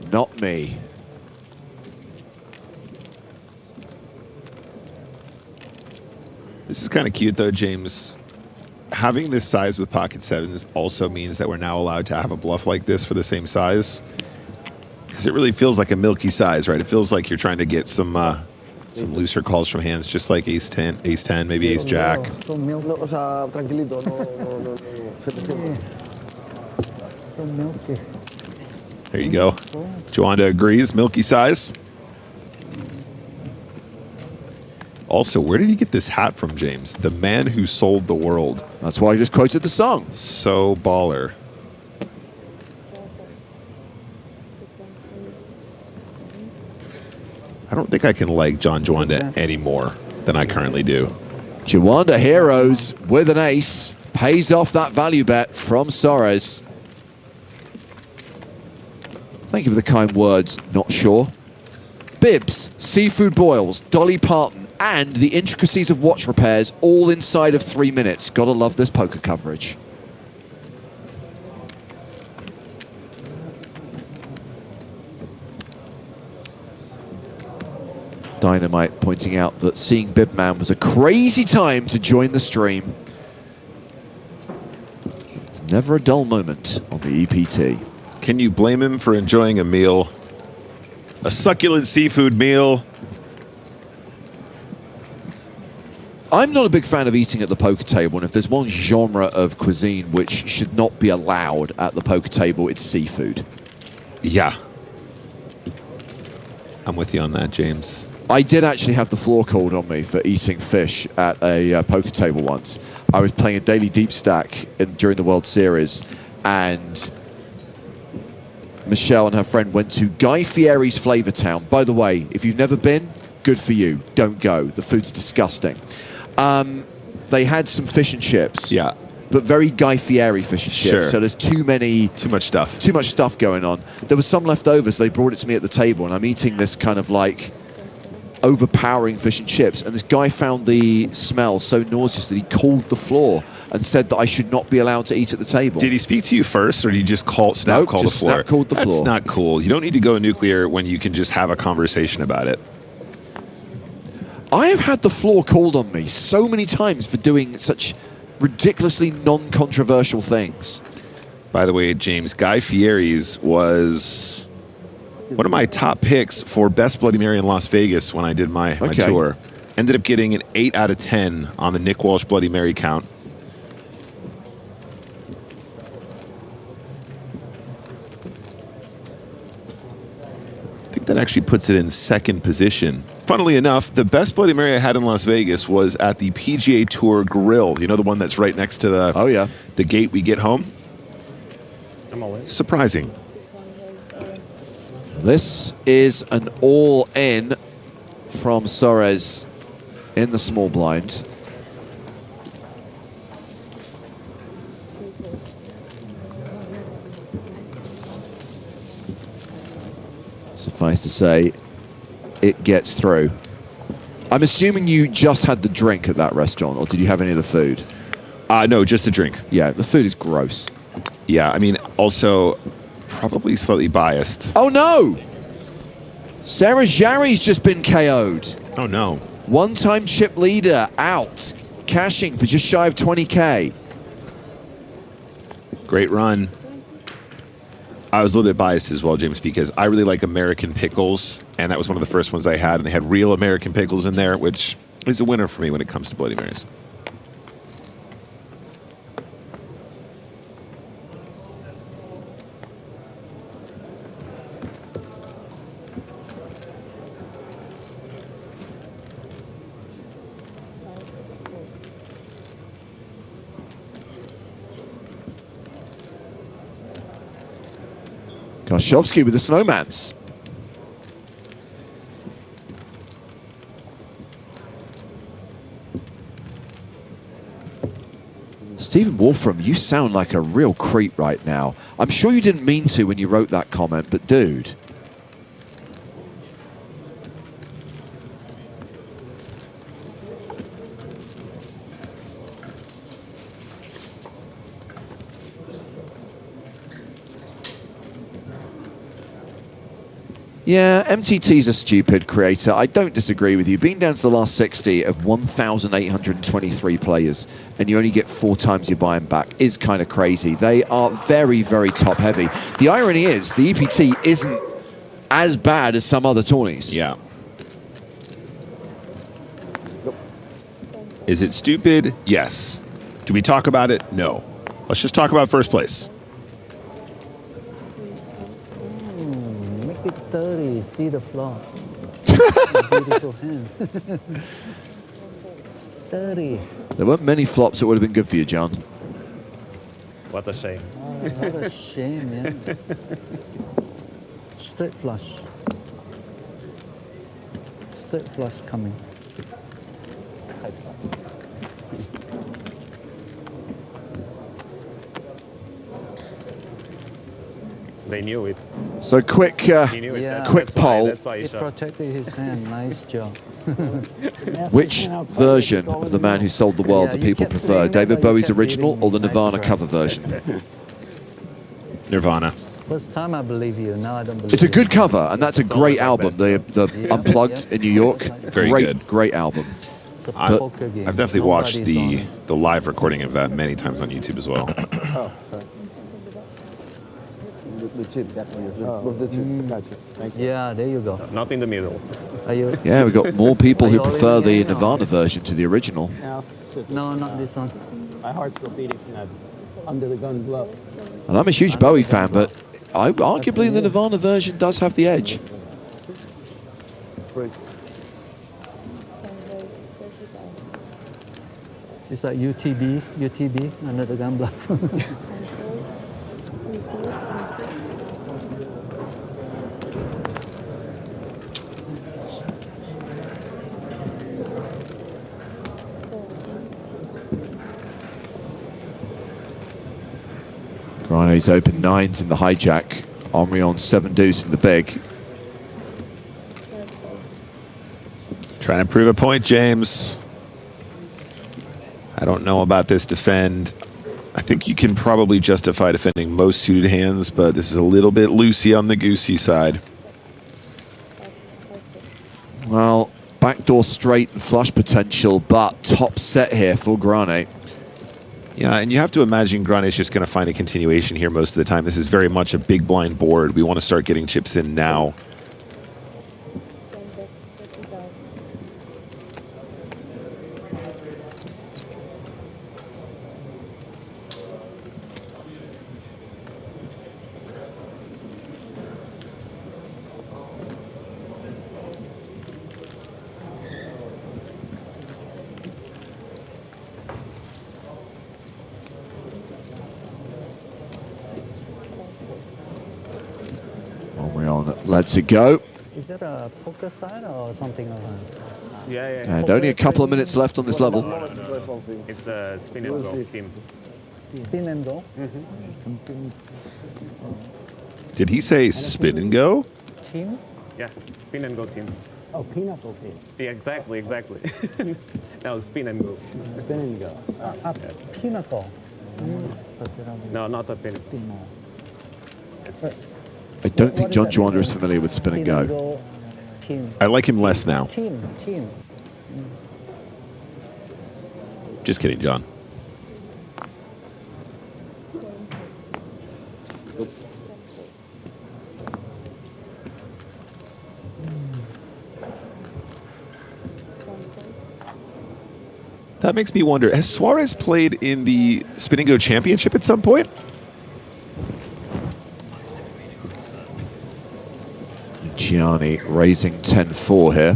Speaker 5: Not me.
Speaker 10: This is kind of cute though, James. Having this size with pocket sevens also means that we're now allowed to have a bluff like this for the same size. Because it really feels like a milky size, right? It feels like you're trying to get some looser calls from hands, just like ace 10, maybe ace jack.
Speaker 7: So milky.
Speaker 10: There you go. Juanda agrees, milky size. Also, where did he get this hat from, James? The man who sold the world.
Speaker 5: That's why I just quoted the song.
Speaker 10: So baller. I don't think I can like John Juanda any more than I currently do.
Speaker 5: Juanda heroes with an ace. Pays off that value bet from Soares. Thank you for the kind words, not sure. Bibs, seafood boils, Dolly Parton, and the intricacies of watch repairs all inside of 3 minutes. Gotta love this poker coverage. Dynamite pointing out that seeing Bibman was a crazy time to join the stream. It's never a dull moment on the EPT.
Speaker 10: Can you blame him for enjoying a meal? A succulent seafood meal.
Speaker 5: I'm not a big fan of eating at the poker table, and if there's one genre of cuisine which should not be allowed at the poker table, it's seafood.
Speaker 10: Yeah. I'm with you on that, James.
Speaker 5: I did actually have the floor called on me for eating fish at a poker table once. I was playing a daily deep stack during the World Series, and Michelle and her friend went to Guy Fieri's Flavor Town. By the way, if you've never been, good for you. Don't go. The food's disgusting. They had some fish and chips.
Speaker 10: Yeah.
Speaker 5: But very Guy Fieri fish and chips.
Speaker 10: Sure.
Speaker 5: So there's too much stuff going on. There was some left over, so they brought it to me at the table, and I'm eating this kind of like overpowering fish and chips, and this guy found the smell so nauseous that he called the floor and said that I should not be allowed to eat at the table.
Speaker 10: Did he speak to you first, or did he just call the floor?
Speaker 5: Snap called the floor.
Speaker 10: That's not cool. You don't need to go nuclear when you can just have a conversation about it.
Speaker 5: I have had the floor called on me so many times for doing such ridiculously non-controversial things.
Speaker 10: By the way, James, Guy Fieri's was one of my top picks for Best Bloody Mary in Las Vegas when I did my tour. Ended up getting an 8 out of 10 on the Nick Walsh Bloody Mary count. I think that actually puts it in second position. Funnily enough, the best Bloody Mary I had in Las Vegas was at the PGA Tour Grill. You know, the one that's right next to the the gate we get home? Surprising.
Speaker 5: This is an all-in from Soares in the small blind. Suffice to say, it gets through. I'm assuming you just had the drink at that restaurant, or did you have any of the food?
Speaker 10: No, just the drink.
Speaker 5: Yeah, the food is gross.
Speaker 10: Yeah, I mean, also probably slightly biased.
Speaker 5: Oh no! Sarah Jarry's just been KO'd.
Speaker 10: Oh no.
Speaker 5: One-time chip leader out, cashing for just shy of 20K.
Speaker 10: Great run. I was a little bit biased as well, James, because I really like American pickles, and that was one of the first ones I had, and they had real American pickles in there, which is a winner for me when it comes to Bloody Marys.
Speaker 5: Karshovsky with the snowmans. Stephen Wolfram, you sound like a real creep right now. I'm sure you didn't mean to when you wrote that comment, but dude. Yeah, MTT's a stupid creator. I don't disagree with you. Being down to the last 60 of 1,823 players, and you only get 4 times your buy-in back, is kind of crazy. They are very, very top-heavy. The irony is, the EPT isn't as bad as some other tourneys.
Speaker 10: Yeah. Is it stupid? Yes. Do we talk about it? No. Let's just talk about first place.
Speaker 2: Make it 30, see the flop. Beautiful hand. 30.
Speaker 5: There weren't many flops that would have been good for you, John.
Speaker 11: What a shame.
Speaker 2: What a shame, yeah. Straight flush. Straight flush coming.
Speaker 11: They knew it.
Speaker 5: So quick, quick poll.
Speaker 2: He protected his hand. Nice job.
Speaker 5: Which version of The Man Who Sold the World do people prefer? David Bowie's original or the Nirvana cover version?
Speaker 10: Nirvana.
Speaker 2: First time I believe you. Now I don't believe
Speaker 5: It's a
Speaker 2: you.
Speaker 5: good cover, and that's a great album. The Unplugged in New York,
Speaker 10: Very good.
Speaker 5: Great album.
Speaker 10: I've definitely watched the live recording of that many times on YouTube as well.
Speaker 7: Oh, sorry. The tip, definitely. With the tip. Gotcha. Thank you.
Speaker 2: Yeah, there you go.
Speaker 11: Not in the middle.
Speaker 2: Are you?
Speaker 5: Yeah, we've got more people who prefer the Nirvana version to the original.
Speaker 2: No, not this one.
Speaker 9: My heart's still beating from that under the gun glove.
Speaker 5: And I'm a huge Bowie fan, but arguably the Nirvana version does have the edge.
Speaker 2: It's like UTB under the gun bluff.
Speaker 5: Rhino's open 9s in the hijack. Omri on 7 deuce in the big.
Speaker 10: Trying to prove a point, James. I don't know about this defend. I think you can probably justify defending most suited hands, but this is a little bit loosey on the goosey side.
Speaker 5: Well, backdoor straight and flush potential, but top set here for Grane.
Speaker 10: Yeah, and you have to imagine Grane's just going to find a continuation here most of the time. This is very much a big blind board. We want to start getting chips in now.
Speaker 5: Lets it go.
Speaker 2: Is there a poker side or something like that?
Speaker 11: Yeah.
Speaker 5: And only a couple of minutes left on this level.
Speaker 11: It's a spin and go team.
Speaker 2: Spin and go?
Speaker 10: Did he say spin and go?
Speaker 2: Team?
Speaker 11: Yeah, spin and go team.
Speaker 9: Oh, pinnacle team.
Speaker 11: Yeah, exactly. No, spin and go.
Speaker 9: Spin and go.
Speaker 2: Pinnacle.
Speaker 11: No, not a pin.
Speaker 5: I don't think John Juanda is familiar with spin and go.
Speaker 2: Team.
Speaker 10: I like him less now.
Speaker 2: Team.
Speaker 10: Just kidding, John. That makes me wonder, has Suarez played in the Spin and Go Championship at some point?
Speaker 5: Gianni raising 10-4 here.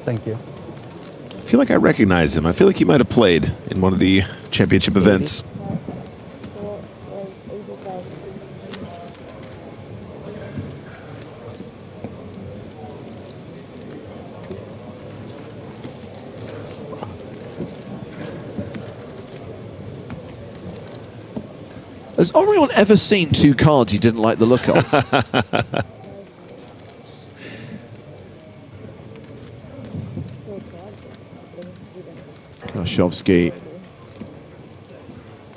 Speaker 2: Thank you.
Speaker 10: I feel like I recognize him. I feel like he might have played in one of the championship events.
Speaker 5: Has Orion ever seen two cards he didn't like the look of? Karshovsky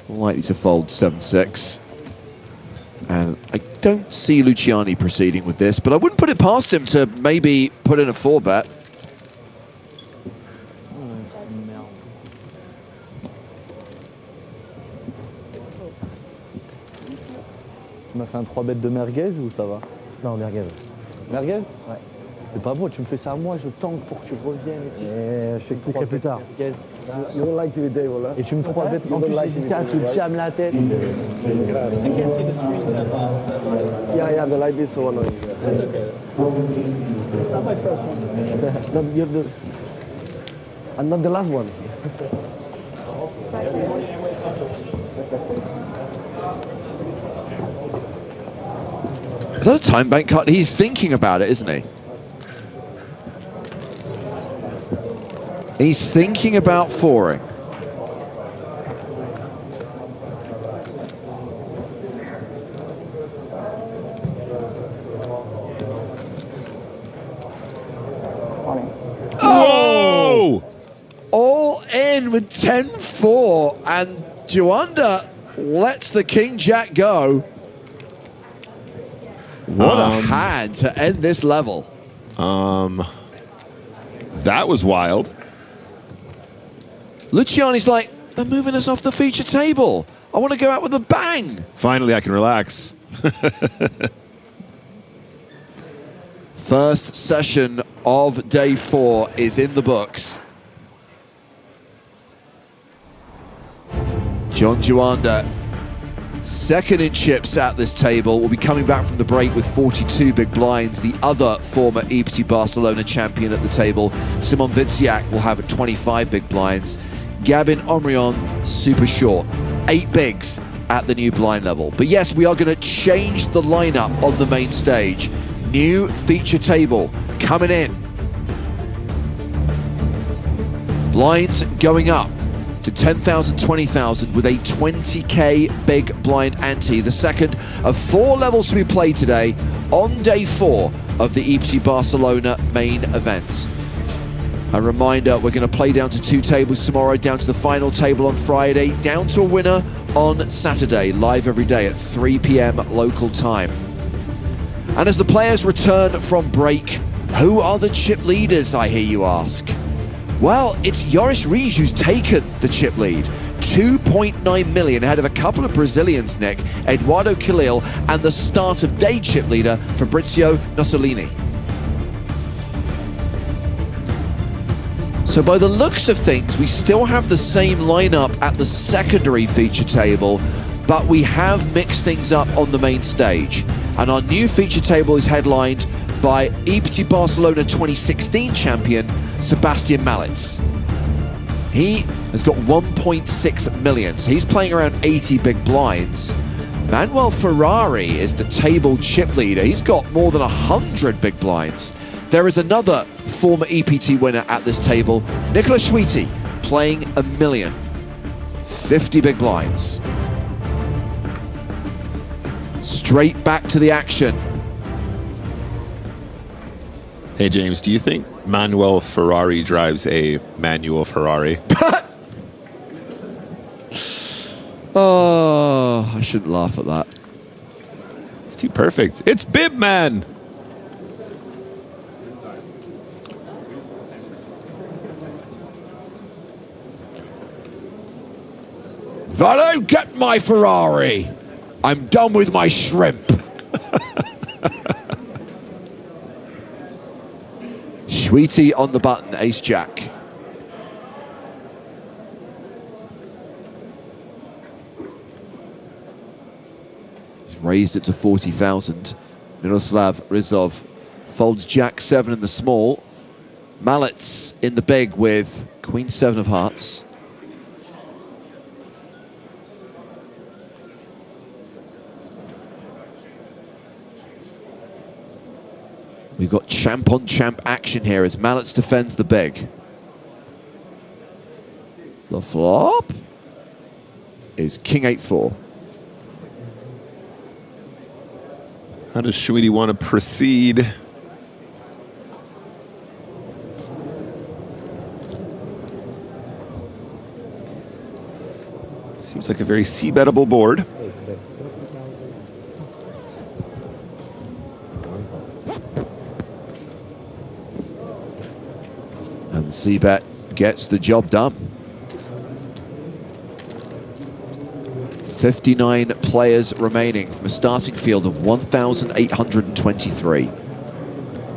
Speaker 5: likely to fold 7-6. And I don't see Luciani proceeding with this, but I wouldn't put it past him to maybe put in a 4-bet.
Speaker 12: Tu m'as fait un 3-bet de merguez ou ça va?
Speaker 9: Non, merguez.
Speaker 12: Merguez?
Speaker 9: Ouais.
Speaker 12: C'est pas bon, tu me fais ça à moi, je tank pour que tu reviennes.
Speaker 9: Et je t'expliquerai plus tard.
Speaker 12: Merguez.
Speaker 9: You don't like to be table, hein?
Speaker 12: Et tu me 3-bet, en plus j'hésitais à te jam la tête.
Speaker 9: Yeah, the light is so annoying. No, you have the... And not the last one.
Speaker 5: Is that a time bank card? He's thinking about it, isn't he? He's thinking about foring.
Speaker 10: Oh!
Speaker 5: All in with 10-4, and Juanda lets the King-Jack go. What a hand to end this level.
Speaker 10: That was wild.
Speaker 5: Luciani's like, they're moving us off the feature table. I want to go out with a bang.
Speaker 10: Finally, I can relax.
Speaker 5: First session of day 4 is in the books. John Juanda, second in chips at this table, will be coming back from the break with 42 big blinds. The other former EPT Barcelona champion at the table, Simon Vinciak, will have 25 big blinds. Gabin Omrion, super short, 8 bigs at the new blind level. But yes, we are going to change the lineup on the main stage. New feature table coming in. Blinds going up to 10,000, 20,000 with a 20K big blind ante. The second of 4 levels to be played today on day 4 of the EPT Barcelona Main Event. A reminder, we're going to play down to 2 tables tomorrow, down to the final table on Friday, down to a winner on Saturday, live every day at 3 p.m. local time. And as the players return from break, who are the chip leaders, I hear you ask? Well, it's Joris Riz who's taken the chip lead. 2.9 million ahead of a couple of Brazilians, Nick, Eduardo Khalil, and the start of day chip leader, Fabrizio Nossolini. So by the looks of things, we still have the same lineup at the secondary feature table, but we have mixed things up on the main stage. And our new feature table is headlined by EPT Barcelona 2016 champion, Sebastian Malitz. He has got 1.6 million, so he's playing around 80 big blinds. Manuel Ferrari is the table chip leader. He's got more than 100 big blinds. There is another former EPT winner at this table, Nicolas Schwiti, playing 1 million. 50 big blinds. Straight back to the action.
Speaker 10: Hey, James, do you think Manuel Ferrari drives a manual Ferrari?
Speaker 5: Oh, I shouldn't laugh at that.
Speaker 10: It's too perfect. It's Bib Man.
Speaker 5: If I don't get my Ferrari, I'm done with my shrimp. Schwiti on the button, ace jack. He's raised it to 40,000. Miroslav Rizov folds jack 7 in the small. Malitz in the big with queen 7 of hearts. We've got champ on champ action here as Malitz defends the big. The flop is king 8-4.
Speaker 10: How does Schwiti want to proceed? Seems like a very c-bettable board.
Speaker 5: And c-bet gets the job done. 59 players remaining from a starting field of 1,823.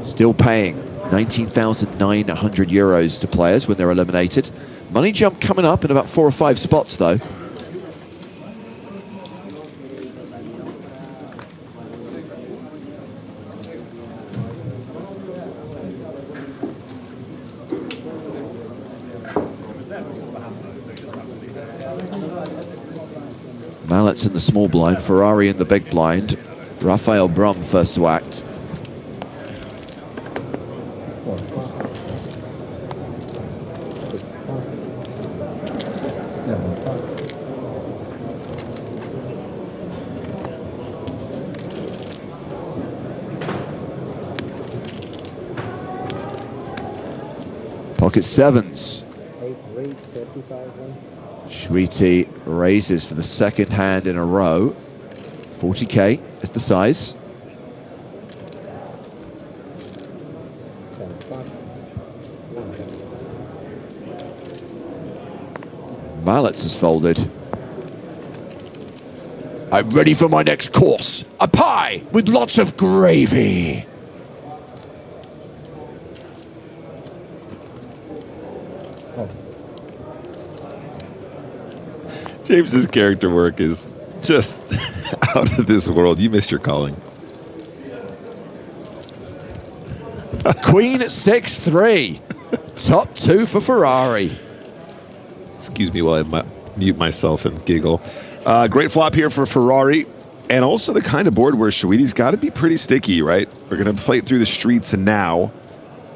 Speaker 5: Still paying 19,900 euros to players when they're eliminated. Money jump coming up in about 4 or 5 spots though. Malitz in the small blind, Ferrari in the big blind. Rafael Brum first to act. Pocket sevens. Schwiti raises for the second hand in a row. 40k is the size. Malitz has folded. I'm ready for my next course. A pie with lots of gravy.
Speaker 10: James's character work is just out of this world. You missed your calling.
Speaker 5: Queen 6-3. Top 2 for Ferrari.
Speaker 10: Excuse me while I mute myself and giggle. Great flop here for Ferrari. And also the kind of board where Schwiti's got to be pretty sticky, right? We're going to play it through the streets and now.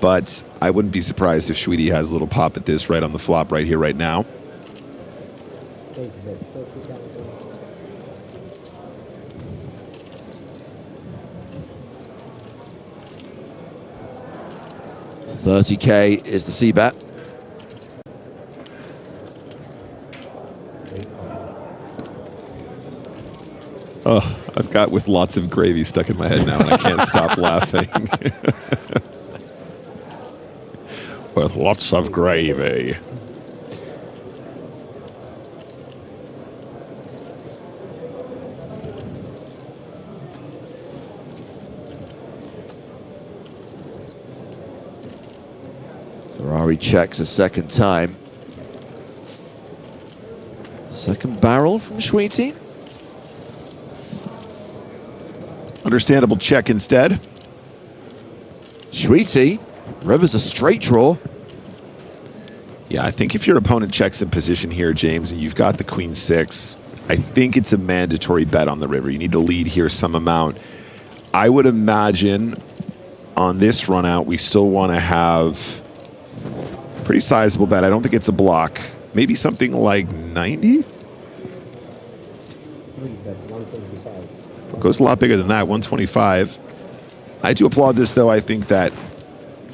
Speaker 10: But I wouldn't be surprised if Schwiti has a little pop at this right on the flop right here, right now.
Speaker 5: 30K is the C-bet.
Speaker 10: Oh, I've got with lots of gravy stuck in my head now, and I can't stop laughing. With lots of gravy.
Speaker 5: Ferrari checks a second time. Second barrel from Sweetie.
Speaker 10: Understandable check instead.
Speaker 5: Sweetie, river's a straight draw.
Speaker 10: Yeah, I think if your opponent checks in position here, James, and you've got the queen six, I think it's a mandatory bet on the river. You need to lead here some amount. I would imagine on this run out, we still want to have a pretty sizable bet. I don't think it's a block. Maybe something like 90? It goes a lot bigger than that, 125. I do applaud this, though. I think that,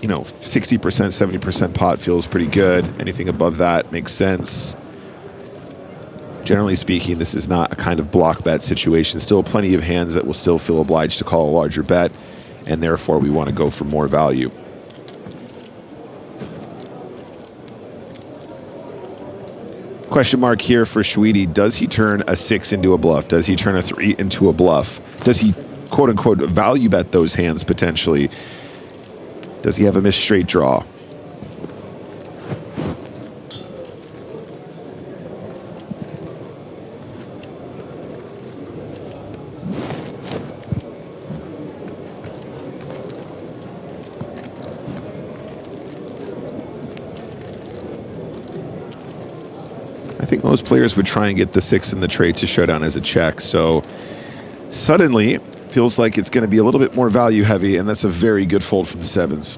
Speaker 10: you know, 60%, 70% pot feels pretty good. Anything above that makes sense. Generally speaking, this is not a kind of block bet situation. Still plenty of hands that will still feel obliged to call a larger bet, and therefore we want to go for more value. Question mark here for Sweetie. Does he turn a 6 into a bluff? Does he turn a 3 into a bluff? Does he, quote unquote, value bet those hands potentially? Does he have a missed straight draw? I think most players would try and get the 6 in the trade to showdown as a check. So suddenly, feels like it's going to be a little bit more value heavy, and that's a very good fold from the 7s.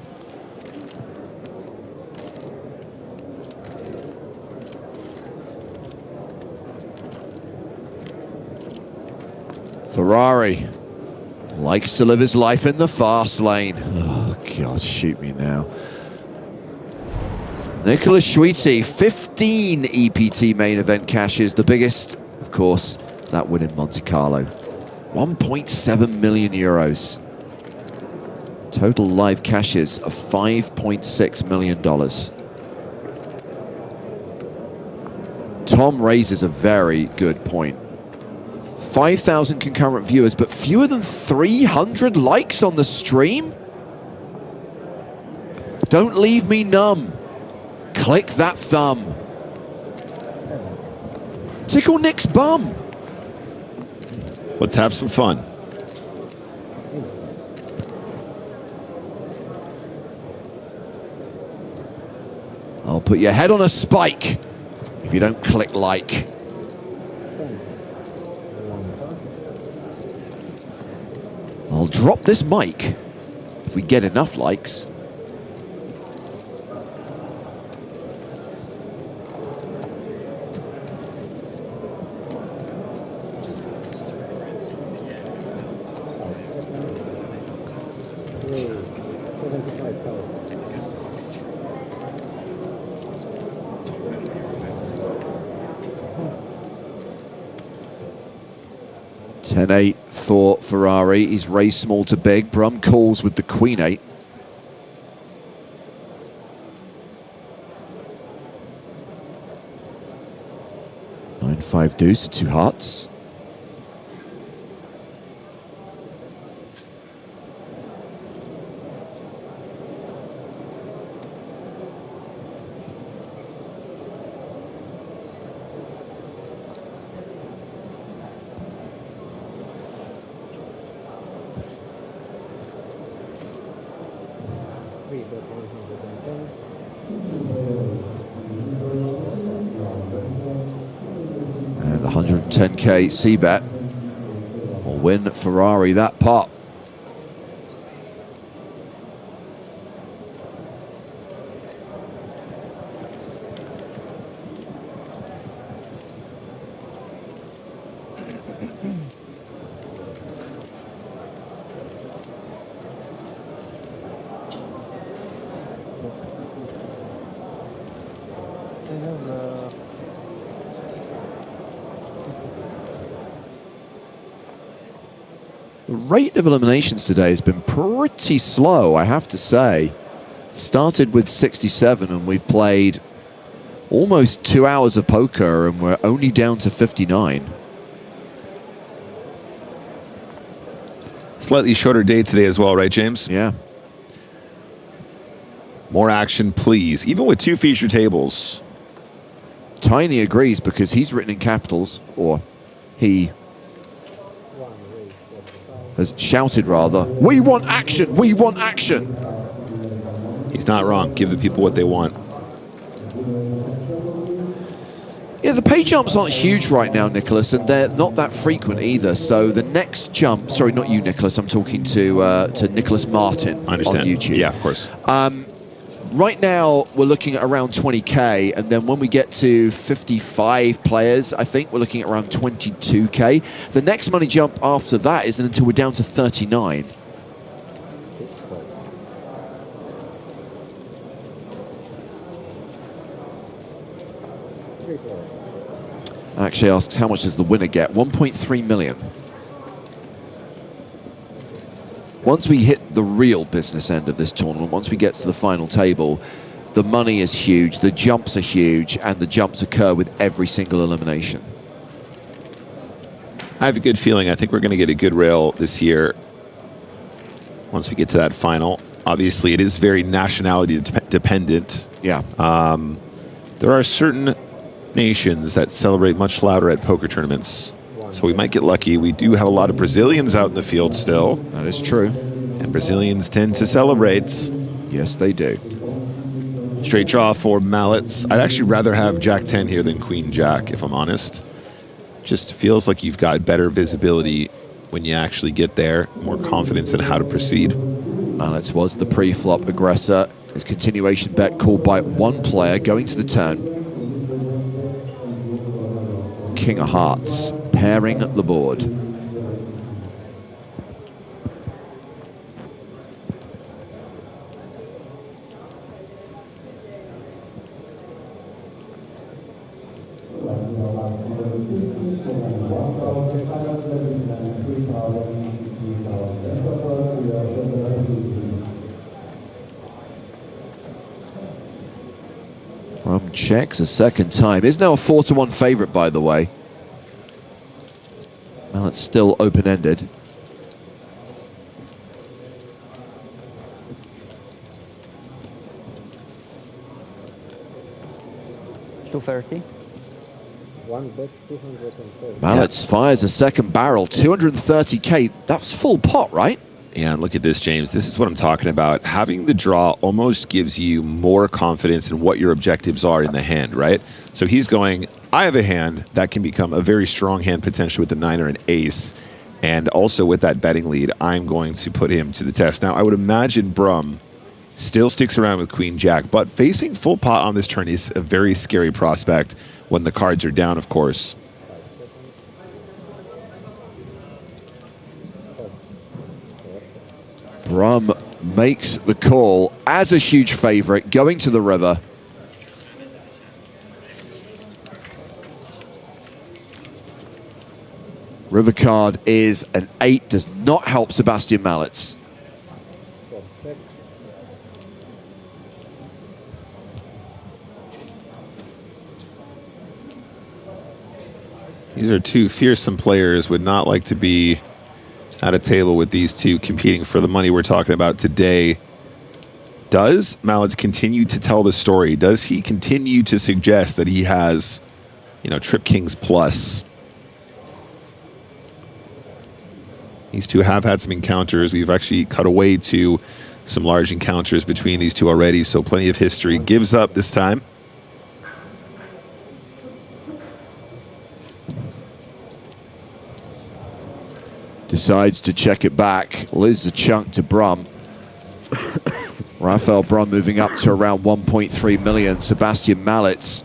Speaker 5: Ferrari likes to live his life in the fast lane. Oh, God, shoot me now. Nicholas Sweetie, 15 EPT main event cashes. The biggest, of course, that win in Monte Carlo. 1.7 million euros. Total live cashes of $5.6 million. Tom raises a very good point. 5,000 concurrent viewers, but fewer than 300 likes on the stream? Don't leave me numb. Click that thumb. Tickle Nick's bum.
Speaker 10: Let's have some fun.
Speaker 5: I'll put your head on a spike if you don't click like. I'll drop this mic if we get enough likes. $10-8 for Ferrari. He's raised small to big. Brum calls with the Queen-8. Nine-5 deuce, 2 hearts. And 110K C-bet will win Ferrari that pot. The rate of eliminations today has been pretty slow, I have to say. Started with 67 and we've played almost 2 hours of poker and we're only down to 59.
Speaker 10: Slightly shorter day today as well, right, James?
Speaker 5: Yeah.
Speaker 10: More action, please. Even with 2 feature tables.
Speaker 5: Tiny agrees because he's written in capitals, or he has shouted rather, "We want action! We want action!"
Speaker 10: He's not wrong. Give the people what they want.
Speaker 5: Yeah, the pay jumps aren't huge right now, Nicholas, and they're not that frequent either. So the next jump, sorry, not you, Nicholas. I'm talking to Nicholas Martin
Speaker 10: I understand.
Speaker 5: on YouTube.
Speaker 10: Yeah, of course.
Speaker 5: Right now, we're looking at around 20K, and then when we get to 55 players, I think we're looking at around 22K. The next money jump after that isn't until we're down to 39. Actually asks, how much does the winner get? 1.3 million. Once we hit the real business end of this tournament, once we get to the final table, the money is huge, the jumps are huge, and the jumps occur with every single elimination.
Speaker 10: I have a good feeling. I think we're going to get a good rail this year once we get to that final. Obviously, it is very nationality dependent.
Speaker 5: Yeah.
Speaker 10: There are certain nations that celebrate much louder at poker tournaments. So we might get lucky. We do have a lot of Brazilians out in the field still.
Speaker 5: That is true.
Speaker 10: And Brazilians tend to celebrate.
Speaker 5: Yes, they do.
Speaker 10: Straight draw for mallets. I'd actually rather have Jack 10 here than Queen Jack, if I'm honest. Just feels like you've got better visibility when you actually get there, more confidence in how to proceed.
Speaker 5: Mallets was the pre-flop aggressor. His continuation bet called by one player going to the turn. King of Hearts pairing the board. Checks a second time. Is now a 4-1 favorite, by the way. Well, it's still open-ended.
Speaker 2: $230.
Speaker 9: One bet 230.
Speaker 5: Mallets fires a second barrel, 230K. That's full pot, right?
Speaker 10: Yeah, and look at this, James. This is what I'm talking about. Having the draw almost gives you more confidence in what your objectives are in the hand, right? So he's going, I have a hand that can become a very strong hand potentially with the 9 or an ace. And also with that betting lead, I'm going to put him to the test. Now, I would imagine Brum still sticks around with Queen Jack, but facing full pot on this turn is a very scary prospect when the cards are down, of course.
Speaker 5: Brum makes the call as a huge favorite, going to the river. River card is an 8, does not help Sebastian Mallets.
Speaker 10: These are two fearsome players, would not like to be at a table with these two competing for the money we're talking about today. Does Mallets continue to tell the story? Does he continue to suggest that he has, you know, Trip Kings plus? These two have had some encounters. We've actually cut away to some large encounters between these two already, so plenty of history. Gives up this time.
Speaker 5: Decides to check it back, loses a chunk to Brum. Rafael Brum moving up to around 1.3 million. Sebastian Mallets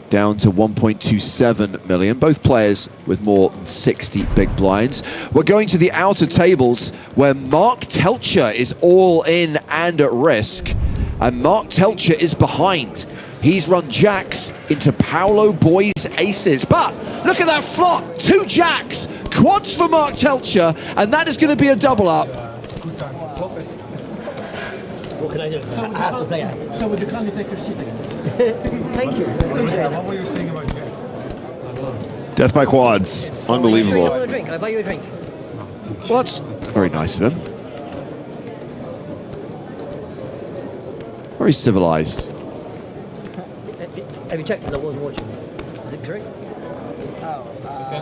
Speaker 5: down to 1.27 million. Both players with more than 60 big blinds. We're going to the outer tables where Mark Telcher is all in and at risk. And Mark Telcher is behind. He's run jacks into Paolo Boy's aces. But look at that flop, 2 jacks, quads for Mark Telcher, and that is going to be a double up.
Speaker 13: What can I do? I have to play out. So would you kindly take your seat again? Thank you. What were you saying about
Speaker 10: Death by quads. Unbelievable.
Speaker 13: I want a drink. I'll buy you a drink.
Speaker 5: Well, that's very nice of him. Very civilized.
Speaker 13: Have you checked that I was watching? Is it correct?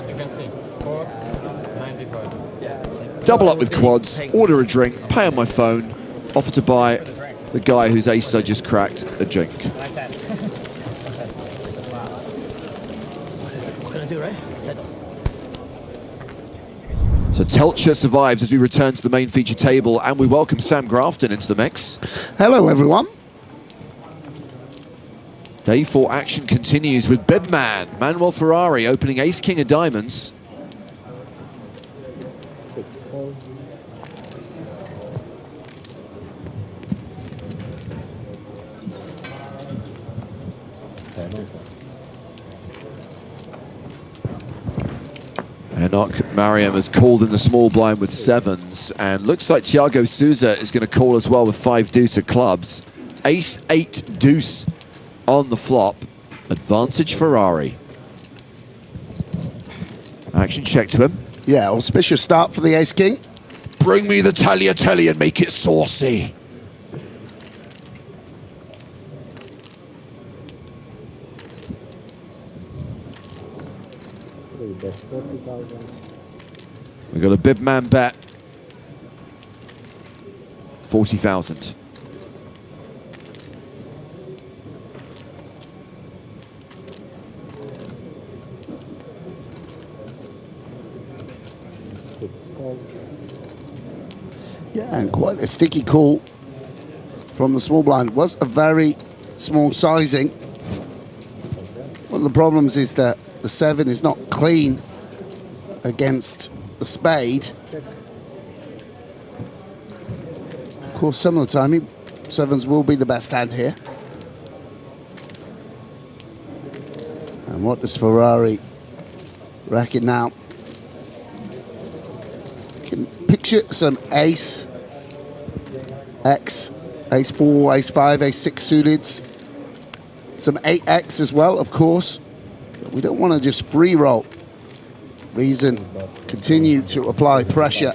Speaker 8: You can see. 4.95. Yeah.
Speaker 5: Double up with quads, order a drink, pay on my phone, offer to buy the guy whose ace I just cracked a drink.
Speaker 13: What can I do, right?
Speaker 5: So Telcher survives as we return to the main feature table, and we welcome Sam Grafton into the mix.
Speaker 14: Hello, everyone.
Speaker 5: Day 4 action continues with Bibman, Manuel Ferrari opening ace-king of diamonds. Enoch Mariam has called in the small blind with 7s, and looks like Thiago Souza is going to call as well with 5 deuce of clubs. Ace 8 deuce on the flop. Advantage Ferrari. Action check to him.
Speaker 14: Yeah, auspicious start for the ace king.
Speaker 5: Bring me the tagliatelle and make it saucy. We got a bib man bet. 40,000.
Speaker 14: Yeah, and quite a sticky call from the small blind. Was a very small sizing. One of the problems is that the 7 is not clean against the spade. Of course, some of the time, 7s will be the best hand here. And what does Ferrari reckon now? Can picture some ace, X, ace 4, ace 5, ace 6 suited. Some 8X as well, of course. But we don't want to just free roll. Reason, continue to apply pressure.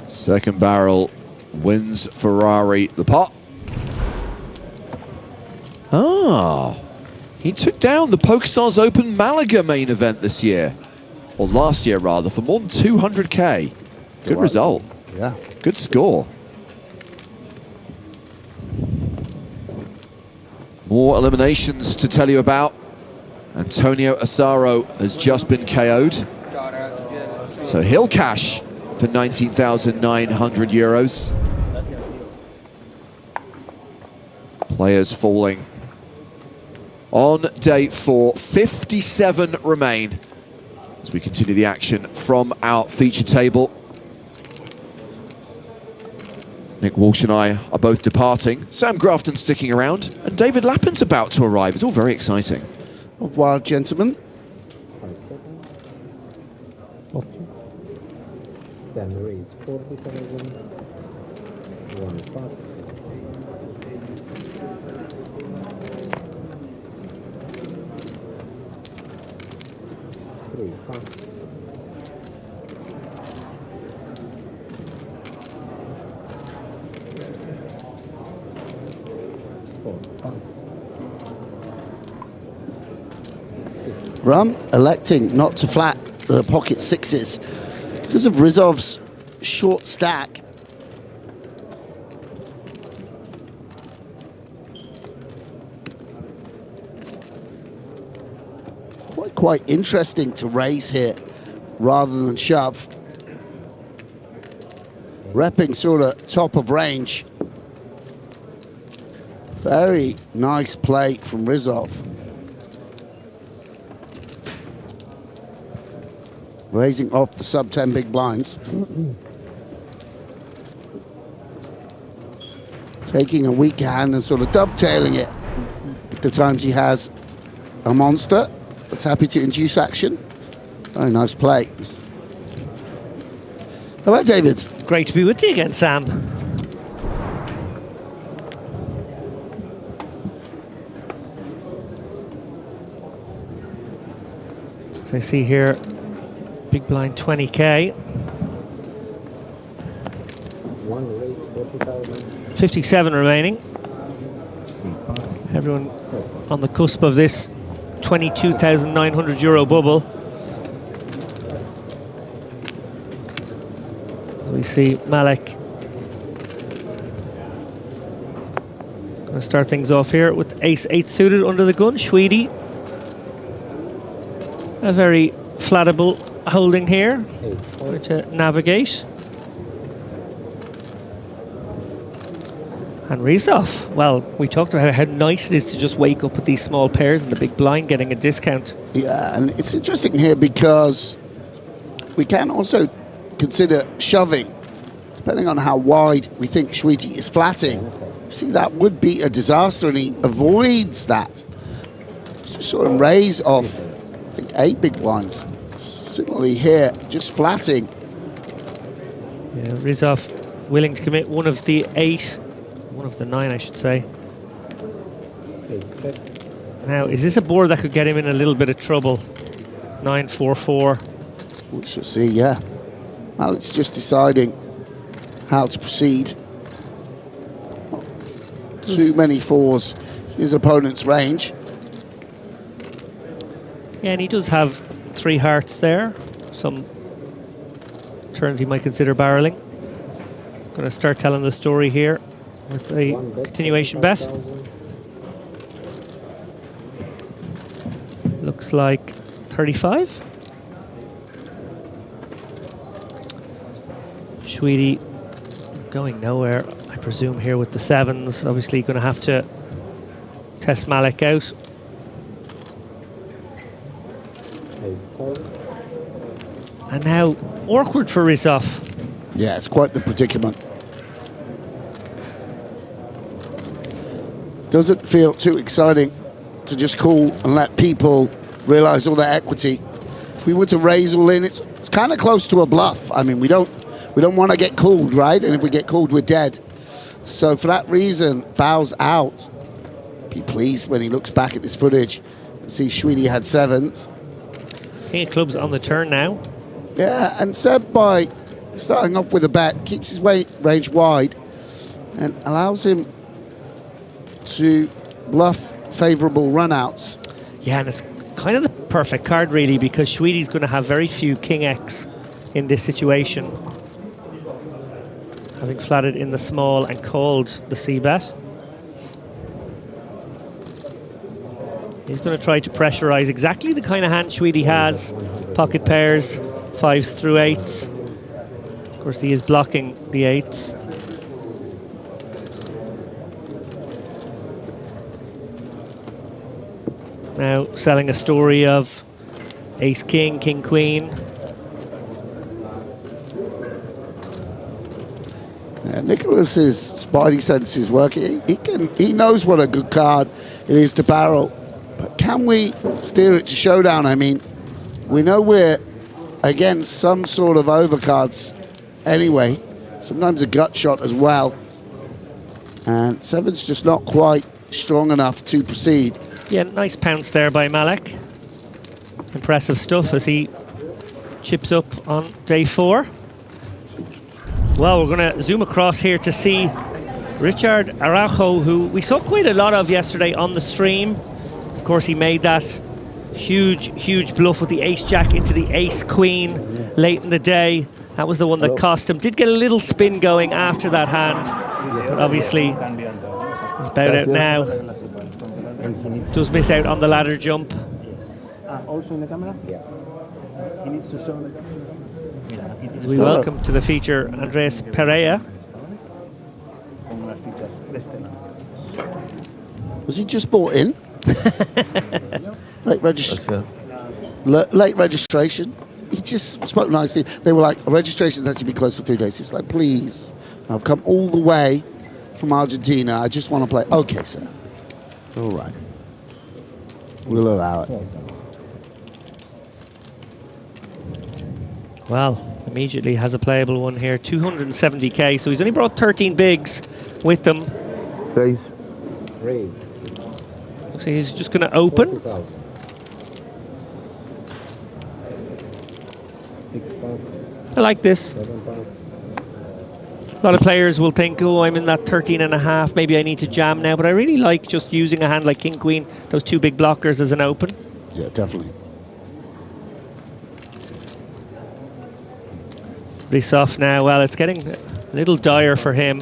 Speaker 5: Second barrel wins Ferrari the pot. He took down the PokerStars Open Malaga main event this year, or last year rather, for more than 200K. Good result.
Speaker 14: Yeah.
Speaker 5: Good score. More eliminations to tell you about. Antonio Asaro has just been KO'd. So he'll cash for 19,900 euros. Players falling. On day 4, 57 remain as we continue the action from our feature table. Nick Walsh and I are both departing. Sam Grafton sticking around, and David Lappin's about to arrive. It's all very exciting.
Speaker 14: Au revoir, gentlemen.
Speaker 2: Then raise 40,000. 1 pass. 3 pass. 4 pass. 6.
Speaker 14: Rum electing not to flat the pocket 6s because of Rizov's short stack. Quite interesting to raise here rather than shove. Repping sort of top of range. Very nice play from Rizov. raising off the sub 10 big blinds. Taking a weak hand and sort of dovetailing it at the times he has a monster that's happy to induce action. Very nice play. Hello, David.
Speaker 15: Great to be with you again, Sam. So I see here, big blind 20K. 57 remaining. Everyone on the cusp of this 22,900 euro bubble. We see Malek going to start things off here with ace-8 suited under the gun. Schwede, a very flattable holding here, trying to navigate. And Rizov, well, we talked about how nice it is to just wake up with these small pairs in the big blind, getting a discount.
Speaker 14: Yeah, and it's interesting here because we can also consider shoving, depending on how wide we think Schwede is flatting. See, that would be a disaster, and he avoids that. Just sort of raise off, I think, 8 big blinds. Similarly here, just flatting.
Speaker 15: Yeah, Rizov willing to commit one of the 8. One of the 9, I should say. Now, is this a board that could get him in a little bit of trouble? 9-4-4.
Speaker 14: We shall see, yeah. Well, it's just deciding how to proceed. Too many 4s. His opponent's range.
Speaker 15: Yeah, and he does have 3 hearts there. Some turns he might consider barreling. Going to start telling the story here with a continuation bet. Looks like 35. Schwede going nowhere, I presume, here with the 7s. Obviously going to have to test Malek out. And now awkward for Rizov.
Speaker 14: Yeah, it's quite the predicament. Doesn't feel too exciting to just call and let people realize all their equity. If we were to raise all in, it's kind of close to a bluff. I mean, we don't want to get called, right? And if we get called, we're dead. So for that reason, bows out. Be pleased when he looks back at this footage and see Schwede had 7s.
Speaker 15: King of clubs on the turn now.
Speaker 14: Yeah, and Seb, by starting off with a bet, keeps his range wide and allows him to bluff favorable runouts.
Speaker 15: Yeah, and it's kind of the perfect card, really, because Schwede's going to have very few King X in this situation. Having flatted in the small and called the C-bet. He's going to try to pressurize exactly the kind of hand Schwede has. Pocket pairs, 5s through 8s. Of course, he is blocking the 8s. Now selling a story of ace-king, king-queen.
Speaker 14: Yeah, Nicholas's spidey sense is working. He knows what a good card it is to barrel. But can we steer it to showdown? I mean, we know we're against some sort of overcards anyway. Sometimes a gut shot as well. And 7's just not quite strong enough to proceed.
Speaker 15: Yeah, nice pounce there by Malek. Impressive stuff as he chips up on day 4. Well, we're going to zoom across here to see Richard Araujo, who we saw quite a lot of yesterday on the stream. Of course, he made that huge bluff with the ace-jack into the ace-queen late in the day. That was the one that cost him. Did get a little spin going after that hand. But obviously, he's bowed out now. Does miss out on the ladder jump.
Speaker 3: Also in the camera? Yeah. He needs to show
Speaker 15: As we welcome to the feature Andres Pereira.
Speaker 14: Was he just bought in? Late registration. he just spoke nicely. They were like, registration's actually been closed for 3 days. He was like, please, I've come all the way from Argentina. I just want to play. Okay, sir. All right. We'll allow it.
Speaker 15: Well, immediately has a playable one here. 270k, so he's only brought 13 bigs with them.
Speaker 7: Raise.
Speaker 15: Looks like he's just going to open.
Speaker 7: 6 pass.
Speaker 15: I like this.
Speaker 7: 7 pass.
Speaker 15: A lot of players will think, oh, I'm in that 13 and a half, maybe I need to jam now, but I really like just using a hand like King Queen, those 2 big blockers as an open.
Speaker 14: Yeah, definitely.
Speaker 15: Pretty soft now. Well, it's getting a little dire for him.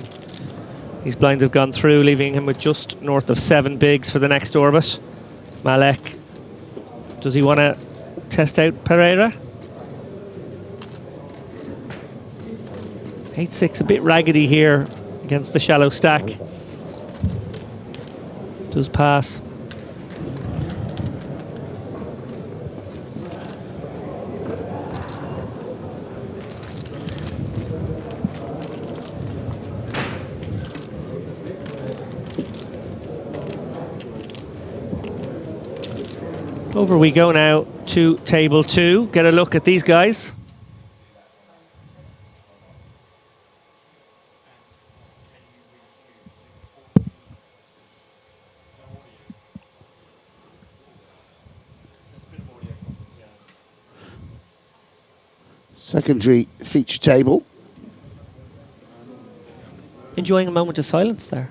Speaker 15: These blinds have gone through, leaving him with just north of 7 bigs for the next orbit. Malek, does he want to test out Pereira? 8-6, a bit raggedy here against the shallow stack. Does pass. Over we go now to table 2. Get a look at these guys.
Speaker 14: Secondary feature table.
Speaker 15: Enjoying a moment of silence there.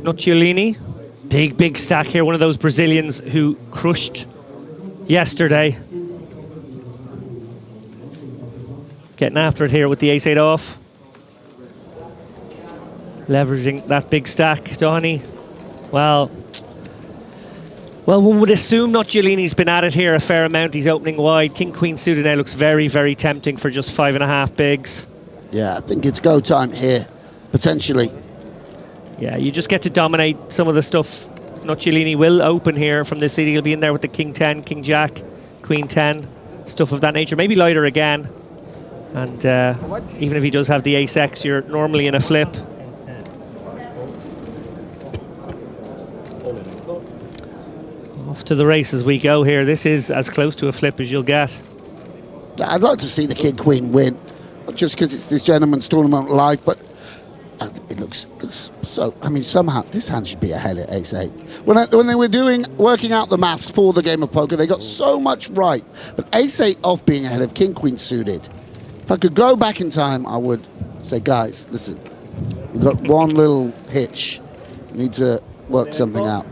Speaker 15: Nociolini, big stack here. One of those Brazilians who crushed yesterday. Getting after it here with the ace-8 off. Leveraging that big stack, Donny. Well, one would assume Nociolini's been at it here a fair amount. He's opening wide. King-Queen suited now looks very, very tempting for just 5.5 bigs.
Speaker 14: Yeah, I think it's go time here, potentially.
Speaker 15: Yeah, you just get to dominate some of the stuff. Nociolini will open here from this city. He'll be in there with the King 10, King Jack, Queen 10, stuff of that nature. Maybe lighter again. And even if he does have the ace-X, you're normally in a flip. Off to the races we go here. This is as close to a flip as you'll get.
Speaker 14: I'd like to see the King Queen win, not just because it's this gentleman's tournament live, but it looks so. I mean, somehow this hand should be ahead at ace-8. When they were working out the maths for the game of poker, they got so much right. But ace-8 off being ahead of King Queen suited. If I could go back in time, I would say, guys, listen, we've got one little hitch. We need to work something out.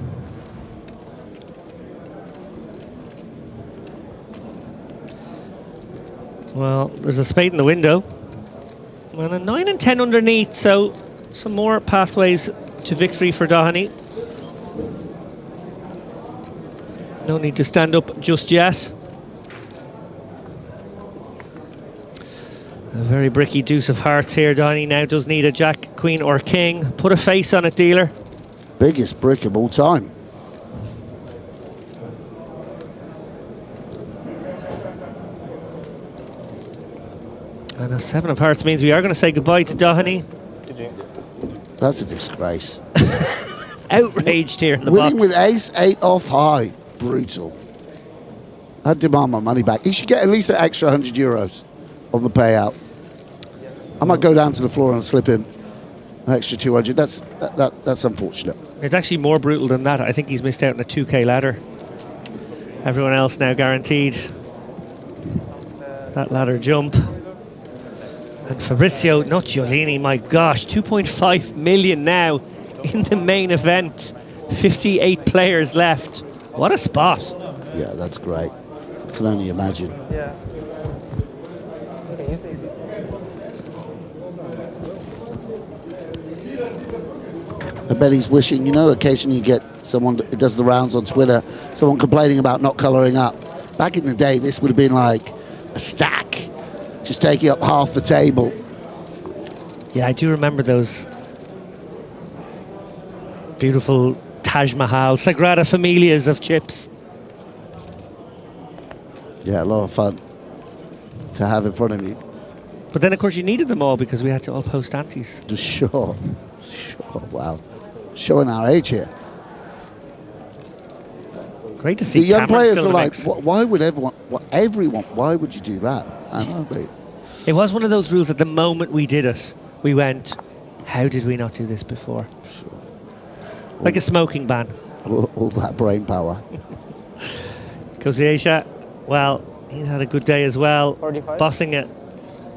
Speaker 15: Well, there's a spade in the window. And a 9 and 10 underneath, so some more pathways to victory for Doheny. No need to stand up just yet. A very bricky deuce of hearts here. Doheny now does need a jack, queen or king. Put a face on it, dealer.
Speaker 14: Biggest brick of all time.
Speaker 15: And a 7 of hearts means we are going to say goodbye to Doheny.
Speaker 14: That's a disgrace.
Speaker 15: Outraged here in the
Speaker 14: Winning
Speaker 15: box.
Speaker 14: with ace-8 off high. Brutal. I'd demand my money back. He should get at least an extra €100 on the payout. I might go down to the floor and slip him an extra 200. That's unfortunate.
Speaker 15: It's actually more brutal than that. I think he's missed out on a 2K ladder. Everyone else now guaranteed that ladder jump. And Fabrizio Nociolini, my gosh, 2.5 million now in the main event. 58 players left. What a spot.
Speaker 14: Yeah, that's great. I can only imagine.
Speaker 11: Yeah.
Speaker 14: I bet he's wishing, you know, occasionally you get someone that does the rounds on Twitter, someone complaining about not colouring up. Back in the day, this would have been like a stack, just taking up half the table.
Speaker 15: Yeah, I do remember those beautiful Taj Mahal, Sagrada Familias of chips.
Speaker 14: Yeah, a lot of fun to have in front of you.
Speaker 15: But then, of course, you needed them all because we had to all post antes.
Speaker 14: Sure. Wow. Showing our age here.
Speaker 15: Great to see
Speaker 14: the young
Speaker 15: Cameron
Speaker 14: players
Speaker 15: still
Speaker 14: are
Speaker 15: in the
Speaker 14: like,
Speaker 15: mix.
Speaker 14: why would everyone, why would you do that?
Speaker 15: It was one of those rules that the moment we did it, we went, how did we not do this before?
Speaker 14: Sure.
Speaker 15: Like a smoking ban.
Speaker 14: All that brain power.
Speaker 15: Koziesia, well, he's had a good day as well.
Speaker 13: 45?
Speaker 15: Bossing it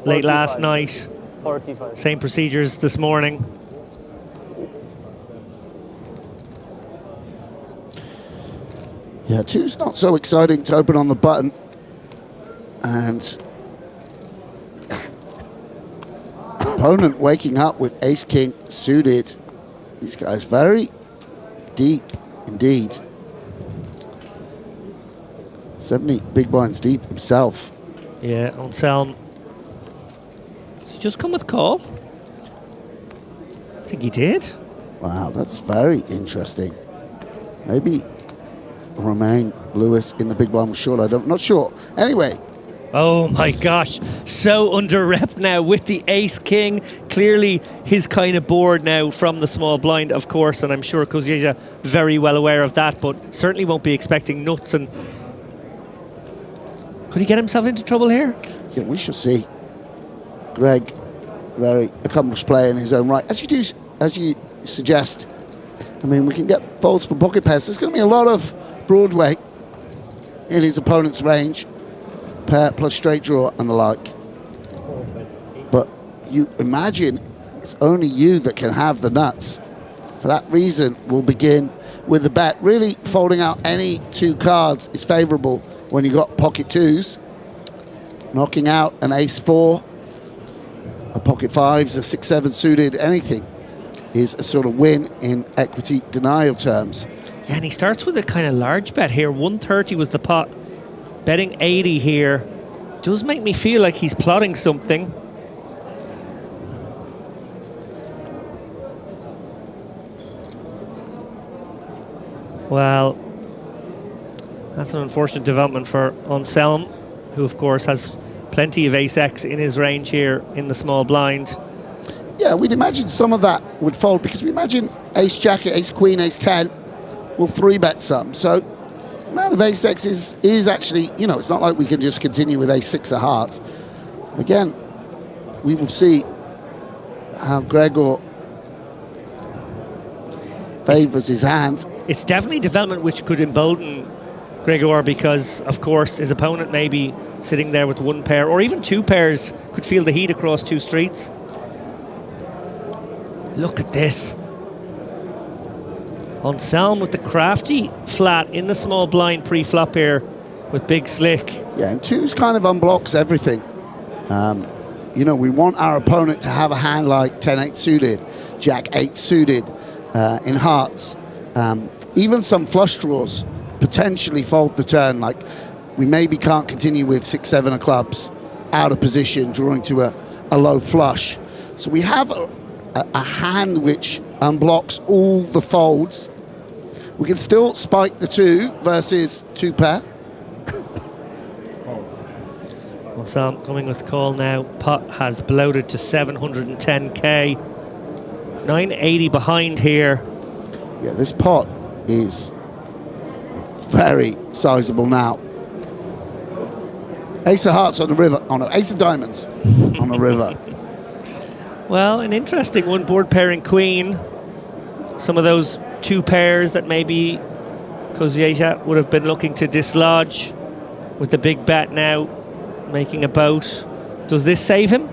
Speaker 15: late
Speaker 13: 45.
Speaker 15: last night.
Speaker 13: 45.
Speaker 15: Same procedures this morning.
Speaker 14: Yeah, 2's not so exciting to open on the button. And opponent waking up with ace-king suited. These guys very deep indeed. 70 big blinds deep himself.
Speaker 15: Yeah, Anselm. Did he just come with call? I think he did.
Speaker 14: Wow, that's very interesting. Maybe Romain Lewis in the big blind was short. I'm not sure. Anyway.
Speaker 15: Oh my gosh, so under rep now with the ace king. Clearly his kind of board now from the small blind, of course, and I'm sure Koziesia very well aware of that, but certainly won't be expecting nuts. And could he get himself into trouble here?
Speaker 14: Yeah, we shall see. Greg, very accomplished player in his own right. As you suggest, I mean, we can get folds for pocket pairs. There's going to be a lot of Broadway in his opponent's range. Pair plus straight draw and the like. But you imagine it's only you that can have the nuts. For that reason, we'll begin with the bet. Really, folding out any two cards is favorable when you got pocket twos. Knocking out an ace-4, a pocket fives, a 6-7 suited, anything is a sort of win in equity denial terms.
Speaker 15: Yeah, and he starts with a kind of large bet here. 130 was the pot. Betting 80 here does make me feel like he's plotting something. Well, that's an unfortunate development for Anselm, who of course has plenty of ace-x in his range here in the small blind.
Speaker 14: Yeah, we'd imagine some of that would fold because we imagine ace-jack, ace-queen, ace-10 will 3-bet some. So the amount of ace-x is actually, you know, it's not like we can just continue with ace-6 of hearts. Again, we will see how Gregor favors his hand.
Speaker 15: It's definitely development which could embolden Gregor because, of course, his opponent may be sitting there with one pair or even two pairs, could feel the heat across two streets. Look at this. Anselm with the crafty flat in the small blind pre-flop here with big slick.
Speaker 14: Yeah, and twos kind of unblocks everything. You know, we want our opponent to have a hand like 10-8 suited, Jack-8 suited in hearts. Even some flush draws potentially fold the turn, like we maybe can't continue with 6-7 of clubs out of position, drawing to a low flush. So we have a hand which unblocks all the folds. We can still spike the 2 versus 2 pair.
Speaker 15: Well, so I'm coming with call now. Pot has bloated to 710k. 980 behind here.
Speaker 14: Yeah, this pot is very sizable now. Ace of hearts on the river. Oh no, ace of diamonds on the river.
Speaker 15: Well, an interesting one, board pairing queen. Some of those two pairs that maybe Koziesia would have been looking to dislodge with the big bet now, making a boat. Does this save him?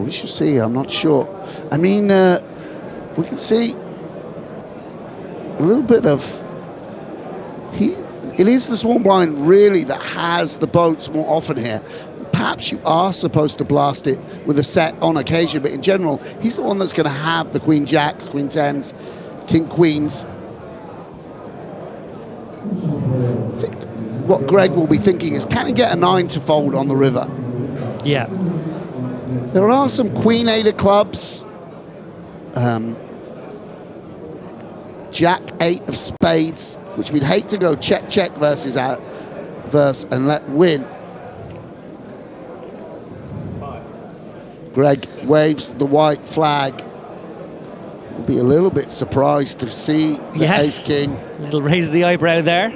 Speaker 14: We should see, I'm not sure. I mean, we can see a little bit of, it is the small blind really that has the boats more often here. Perhaps you are supposed to blast it with a set on occasion, but in general, he's the one that's going to have the queen jacks, queen tens, king queens. I think what Greg will be thinking is, can he get a 9 to fold on the river?
Speaker 15: Yeah.
Speaker 14: There are some queen 8 of clubs. Jack 8 of spades, which we'd hate to go check versus and let win. Greg waves the white flag. We'll be a little bit surprised to see the ace king.
Speaker 15: Little raise of the eyebrow there.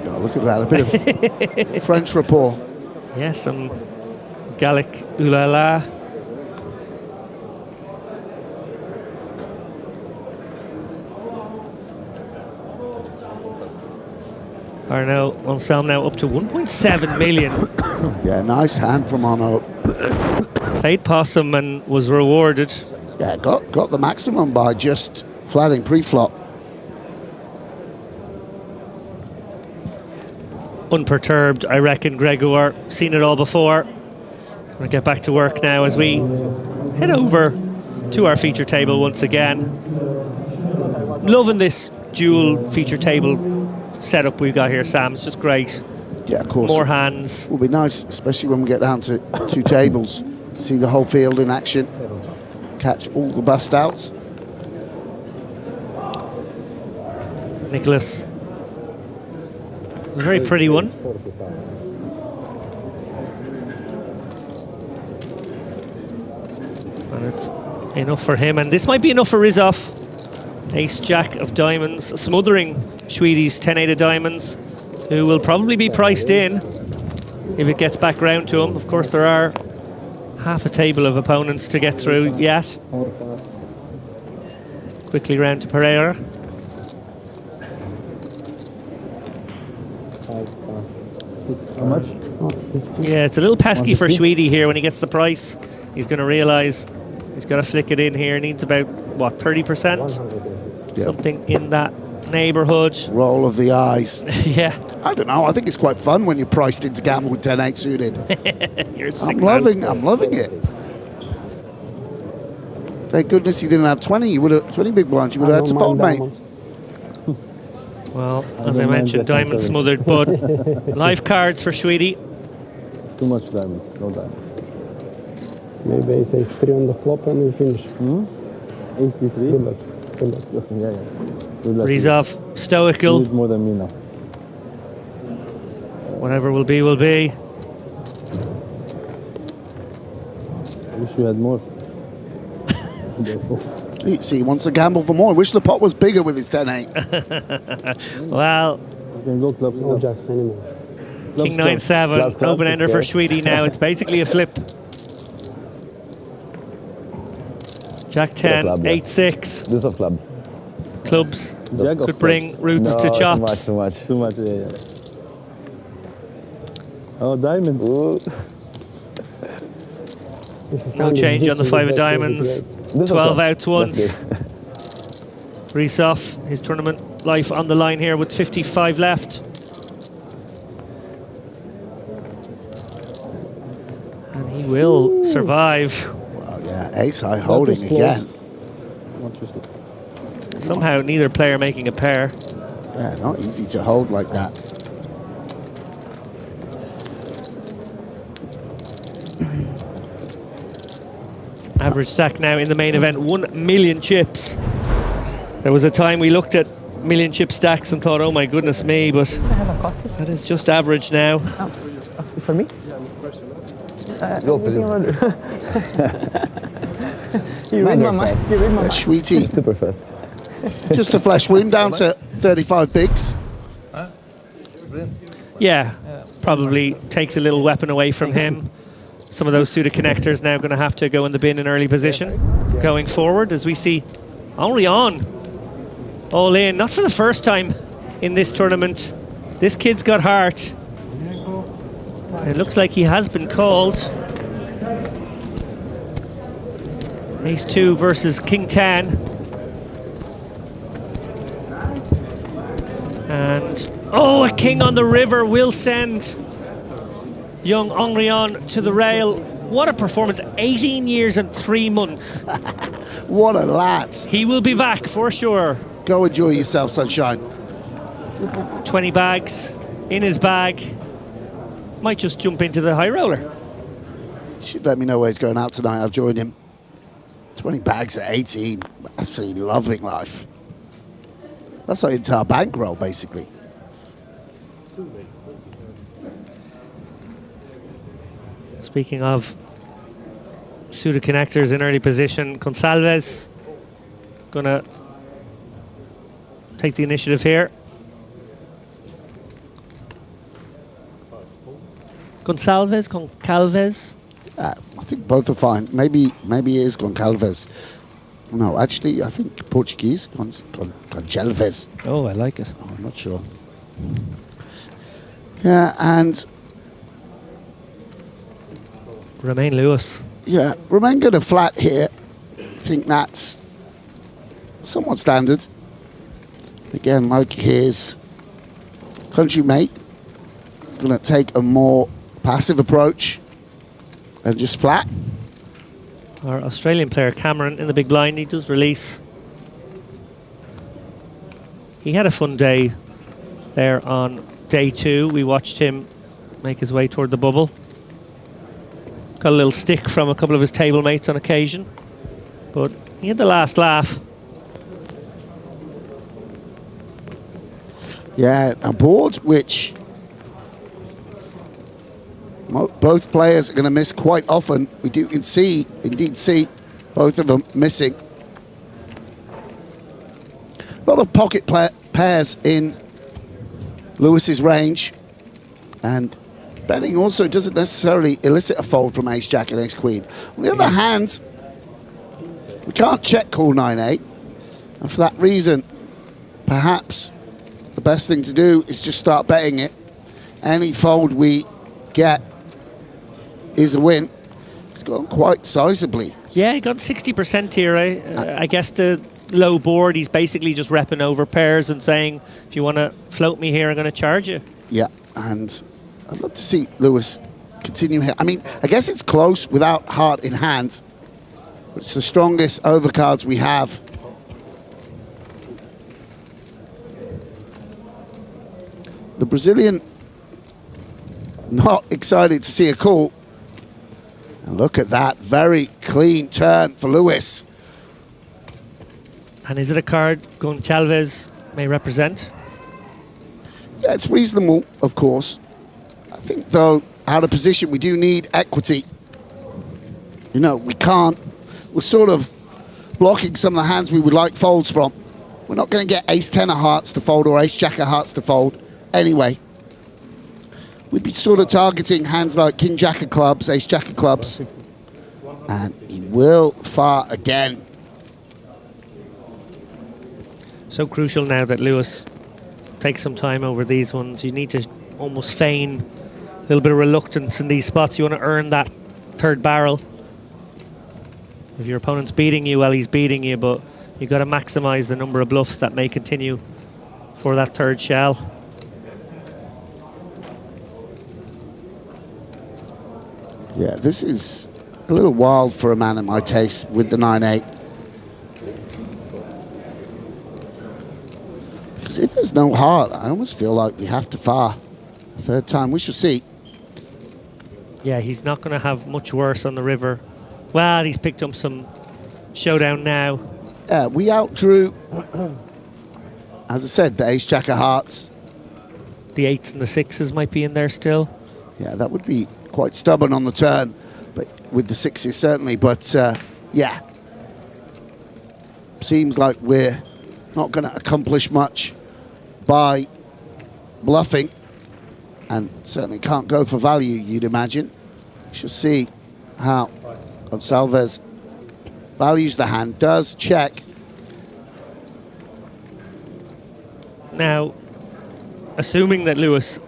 Speaker 14: Oh, look at that, a bit of French rapport.
Speaker 15: Yeah, some Gallic ooh la la. Arnaud Anselme now up to 1.7 million.
Speaker 14: Yeah, nice hand from Arnaud.
Speaker 15: Played possum and was rewarded.
Speaker 14: Yeah, got the maximum by just flatting pre-flop.
Speaker 15: Unperturbed, I reckon, Gregor. Seen it all before. Gonna get back to work now as we head over to our feature table once again. Loving this dual feature table setup we've got here, Sam. It's just great.
Speaker 14: Yeah, of course.
Speaker 15: More hands.
Speaker 14: Will be nice, especially when we get down to 2 tables. See the whole field in action. Catch all the bust outs.
Speaker 15: Nicholas. A very pretty one. And it's enough for him. And this might be enough for Rizov. Ace Jack of diamonds, smothering Schwede's 10-8 of diamonds, who will probably be priced in if it gets back round to him. Of course, there are half a table of opponents to get through yet. Quickly round to Pereira.
Speaker 2: How much?
Speaker 15: Yeah, it's a little pesky for Schwede here when he gets the price. He's going to realise he's got to flick it in here. Needs about, what, 30%?
Speaker 14: Yep.
Speaker 15: Something in that neighbourhood.
Speaker 14: Roll of the eyes.
Speaker 15: Yeah.
Speaker 14: I don't know. I think it's quite fun when you're priced into gamble with 10-8 suited.
Speaker 15: You're a sick
Speaker 14: I'm loving it. Thank goodness you didn't have 20. You would have 20 big blinds. You would have had to fold, mate.
Speaker 15: Well, as I mentioned, diamond smothered, but live cards for Schwede.
Speaker 2: Too much diamonds, no diamonds. Maybe ace 3 on the flop and we finish. Ace 3? Good luck. Good luck. Yeah, yeah. Good luck.
Speaker 15: Rizov, stoical.
Speaker 2: You need more than me now.
Speaker 15: Whatever will be, will be.
Speaker 2: I wish you had more.
Speaker 14: See, he wants to gamble for more. I wish the pot was bigger with his 10-8.
Speaker 15: Well,
Speaker 2: you can go clubs. No jacks anymore.
Speaker 15: King 9-7, open ender for Schwede now. It's basically a flip. Jack 10, 8-6.
Speaker 2: This is a club.
Speaker 15: Clubs
Speaker 2: Jack
Speaker 15: could bring roots to chops.
Speaker 2: Too much. Yeah. Oh, diamond.
Speaker 15: No change on the 5 of diamonds. 12 outs once. Rizov, his tournament life on the line here with 55 left. And he will survive.
Speaker 14: Well, yeah, ace high holding again.
Speaker 15: Somehow neither player making a pair.
Speaker 14: Yeah, not easy to hold like that.
Speaker 15: Average stack now in the main event, 1 million chips. There was a time we looked at million chip stacks and thought, oh my goodness me, but that is just average now.
Speaker 12: For me?
Speaker 14: Go for
Speaker 12: You read my mind. You read my mind.
Speaker 14: Sweetie.
Speaker 2: Super fast.
Speaker 14: Just a flesh wound down to 35 bigs.
Speaker 15: Yeah, probably takes a little weapon away from him. Some of those suited connectors now going to have to go in the bin in early position. Going forward as we see Henri-On all in, not for the first time in this tournament. This kid's got heart. It looks like he has been called. Ace 2 versus King 10. And, oh, a king on the river will send young Henri-On to the rail. What a performance, 18 years and 3 months.
Speaker 14: What a lad.
Speaker 15: He will be back for sure.
Speaker 14: Go enjoy yourself, sunshine.
Speaker 15: 20 bags in his bag. Might just jump into the high roller.
Speaker 14: Should let me know where he's going out tonight. I'll join him. 20 bags at 18. Absolutely loving life. That's our entire bankroll, basically.
Speaker 15: Speaking of suited connectors in early position, Gonçalves gonna take the initiative here. Goncalves?
Speaker 14: I think both are fine. Maybe it is Goncalves. No, actually, I think Portuguese. Goncalves.
Speaker 15: Oh, I like it.
Speaker 14: Oh, I'm not sure. Yeah, and
Speaker 15: Romain Lewis.
Speaker 14: Yeah, Romain got a flat here. I think that's somewhat standard. Again, like his countrymate, gonna take a more passive approach and just flat.
Speaker 15: Our Australian player Cameron in the big blind, he does release. He had a fun day there on day 2. We watched him make his way toward the bubble. Got a little stick from a couple of his table mates on occasion, but he had the last laugh.
Speaker 14: Yeah, a board which both players are going to miss quite often. We do indeed see both of them missing. A lot of pocket pairs in Lewis's range, and betting also doesn't necessarily elicit a fold from ace jack and ace queen. On the other hand, we can't check call 9-8, and for that reason, perhaps the best thing to do is just start betting it. Any fold we get is a win. It's gone quite sizably.
Speaker 15: Yeah, he got 60% here. I guess the low board, he's basically just repping over pairs and saying, if you want to float me here, I'm going to charge you.
Speaker 14: Yeah, and I'd love to see Lewis continue here. I mean, I guess it's close without heart in hand. It's the strongest overcards we have. The Brazilian not excited to see a call. And look at that, very clean turn for Lewis.
Speaker 15: And is it a card Goncalves may represent?
Speaker 14: Yeah, it's reasonable, of course. I think, though, out of position, we do need equity. You know, we're sort of blocking some of the hands we would like folds from. We're not going to get ace-10 of hearts to fold or ace-jack of hearts to fold anyway. We'd be sort of targeting hands like king-jack of clubs, ace-jack of clubs. And he will fire again.
Speaker 15: So crucial now that Lewis takes some time over these ones. You need to almost feign a little bit of reluctance in these spots. You want to earn that third barrel. If your opponent's beating you, well, he's beating you, but you've got to maximize the number of bluffs that may continue for that third shell.
Speaker 14: Yeah, this is a little wild for a man at my taste with the 9-8. Because if there's no heart, I almost feel like we have to fire a third time. We shall see.
Speaker 15: Yeah, he's not going to have much worse on the river. Well, he's picked up some showdown now.
Speaker 14: Yeah, we outdrew, as I said, the ace-jack of hearts.
Speaker 15: The 8s and the 6s might be in there still.
Speaker 14: Yeah, that would be quite stubborn on the turn, but with the 6s certainly. But yeah, seems like we're not going to accomplish much by bluffing, and certainly can't go for value, you'd imagine. We shall see how Gonçalves values the hand, does check.
Speaker 15: Now, assuming that Lewis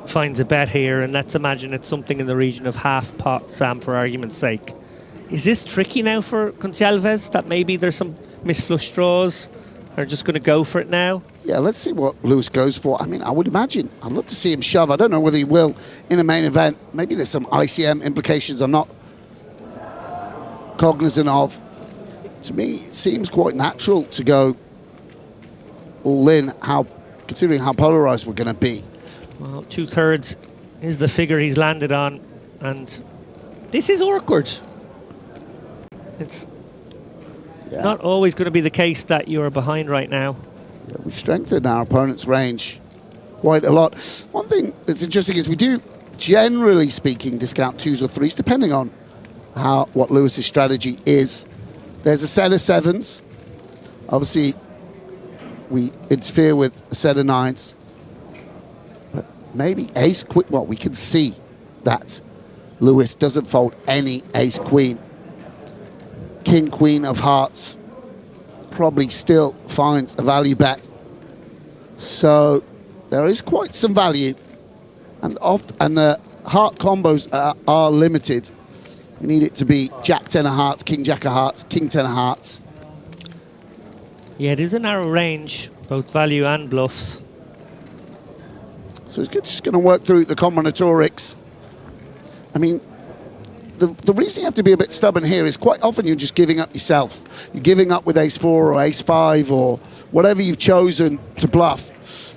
Speaker 15: finds a bet here, and let's imagine it's something in the region of half pot, Sam, for argument's sake. Is this tricky now for Gonçalves, that maybe there's some misflush draws? Are just going to go for it now?
Speaker 14: Yeah, let's see what Lewis goes for. I mean, I would imagine. I'd love to see him shove. I don't know whether he will in a main event. Maybe there's some ICM implications I'm not cognizant of. To me, it seems quite natural to go all in, considering how polarized we're going to be.
Speaker 15: Well, 2/3 is the figure he's landed on, and this is awkward. It's not always going to be the case that you are behind right now.
Speaker 14: Yeah, we've strengthened our opponent's range quite a lot. One thing that's interesting is we do, generally speaking, discount 2s or 3s, depending on what Lewis's strategy is. There's a set of 7s. Obviously, we interfere with a set of 9s. But maybe ace queen. Well, we can see that Lewis doesn't fold any ace queen. King queen of hearts probably still finds a value bet. So there is quite some value, and the heart combos are limited. You need it to be Jack 10 of hearts, King Jack of hearts, King 10 of hearts.
Speaker 15: Yeah, it is a narrow range, both value and bluffs.
Speaker 14: So it's just going to work through the combinatorics. I mean, the reason you have to be a bit stubborn here is quite often you're just giving up yourself. You're giving up with ace 4 or ace 5 or whatever you've chosen to bluff.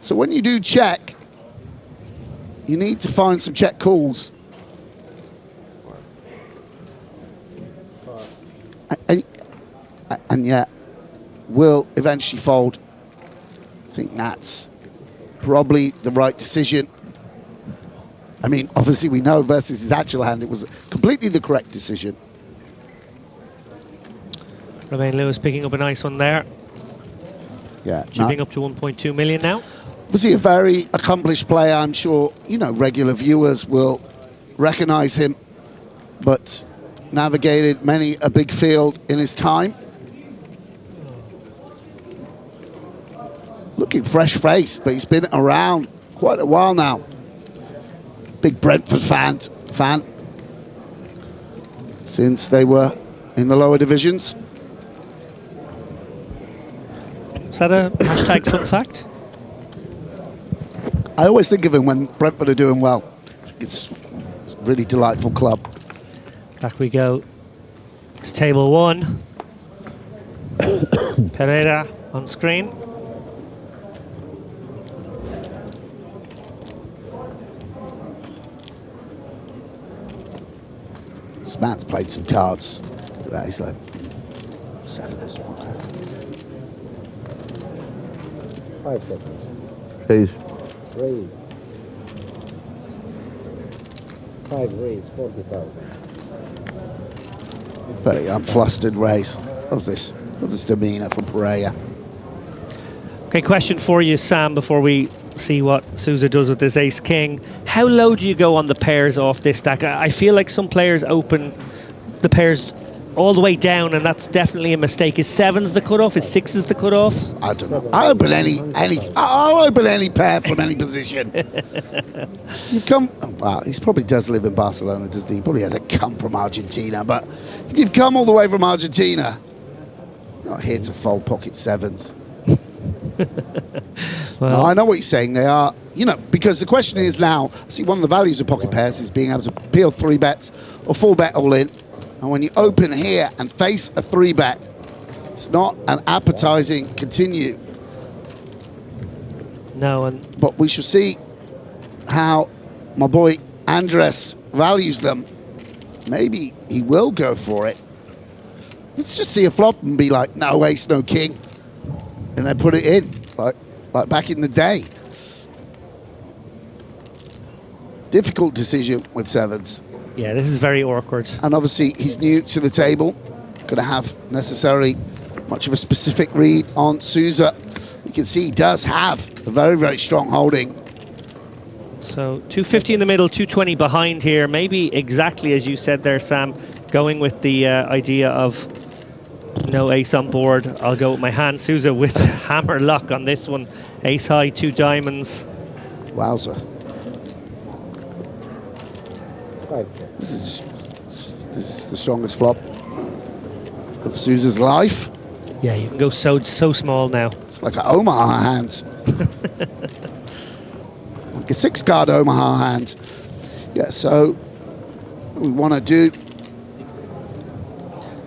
Speaker 14: So when you do check, you need to find some check calls. And yet, will eventually fold. I think that's probably the right decision. I mean, obviously we know versus his actual hand it was completely the correct decision.
Speaker 15: Romain Lewis picking up a nice one there.
Speaker 14: Yeah.
Speaker 15: Chipping up to 1.2 million now.
Speaker 14: Obviously a very accomplished player. I'm sure, you know, regular viewers will recognize him, but navigated many a big field in his time. Looking fresh-faced, but he's been around quite a while now. Big Brentford fan since they were in the lower divisions.
Speaker 15: Is that a hashtag fun fact?
Speaker 14: I always think of him when Brentford are doing well. It's a really delightful club.
Speaker 15: Back we go to table 1. Pereira on screen.
Speaker 14: This man's played some cards. Look at that, he's like 7s.
Speaker 2: 5 seconds.
Speaker 7: Raise.
Speaker 2: Raise. 5 raise, 40,000.
Speaker 14: Very unflustered raise. Love this demeanor from Pereira.
Speaker 15: Okay, question for you, Sam, before we see what Sousa does with this ace-king. How low do you go on the pairs off this stack? I feel like some players open the pairs all the way down, and that's definitely a mistake. Is 7s the cutoff? Is 6s the cutoff?
Speaker 14: I don't know. I'll open I'll open any pair from any position. You've come. Oh, wow, he probably does live in Barcelona, doesn't he? He probably hasn't come from Argentina. But if you've come all the way from Argentina, you're not here to fold pocket 7s.
Speaker 15: Well,
Speaker 14: no, I know what you're saying. They are, you know, because the question is now, see, one of the values of pocket pairs is being able to peel 3 bets or 4 bet all in. And when you open here and face a 3 bet, it's not an appetizing continue.
Speaker 15: No,
Speaker 14: but we shall see how my boy Andres values them. Maybe he will go for it. Let's just see a flop and be like, no ace, no king, and then put it in like back in the day. Difficult decision with 7s.
Speaker 15: Yeah, this is very awkward.
Speaker 14: And obviously he's new to the table. Going to have necessarily much of a specific read on Sousa. You can see he does have a very, very strong holding.
Speaker 15: So 250 in the middle, 220 behind here. Maybe exactly as you said there, Sam, going with the idea of no ace on board. I'll go with my hand. Sousa with hammer luck on this one. Ace high, 2 diamonds.
Speaker 14: Wowza. This is the strongest flop of Sousa's life.
Speaker 15: Yeah, you can go so small now.
Speaker 14: It's like an Omaha hand. Like a 6-card Omaha hand. Yeah, so what we want to do.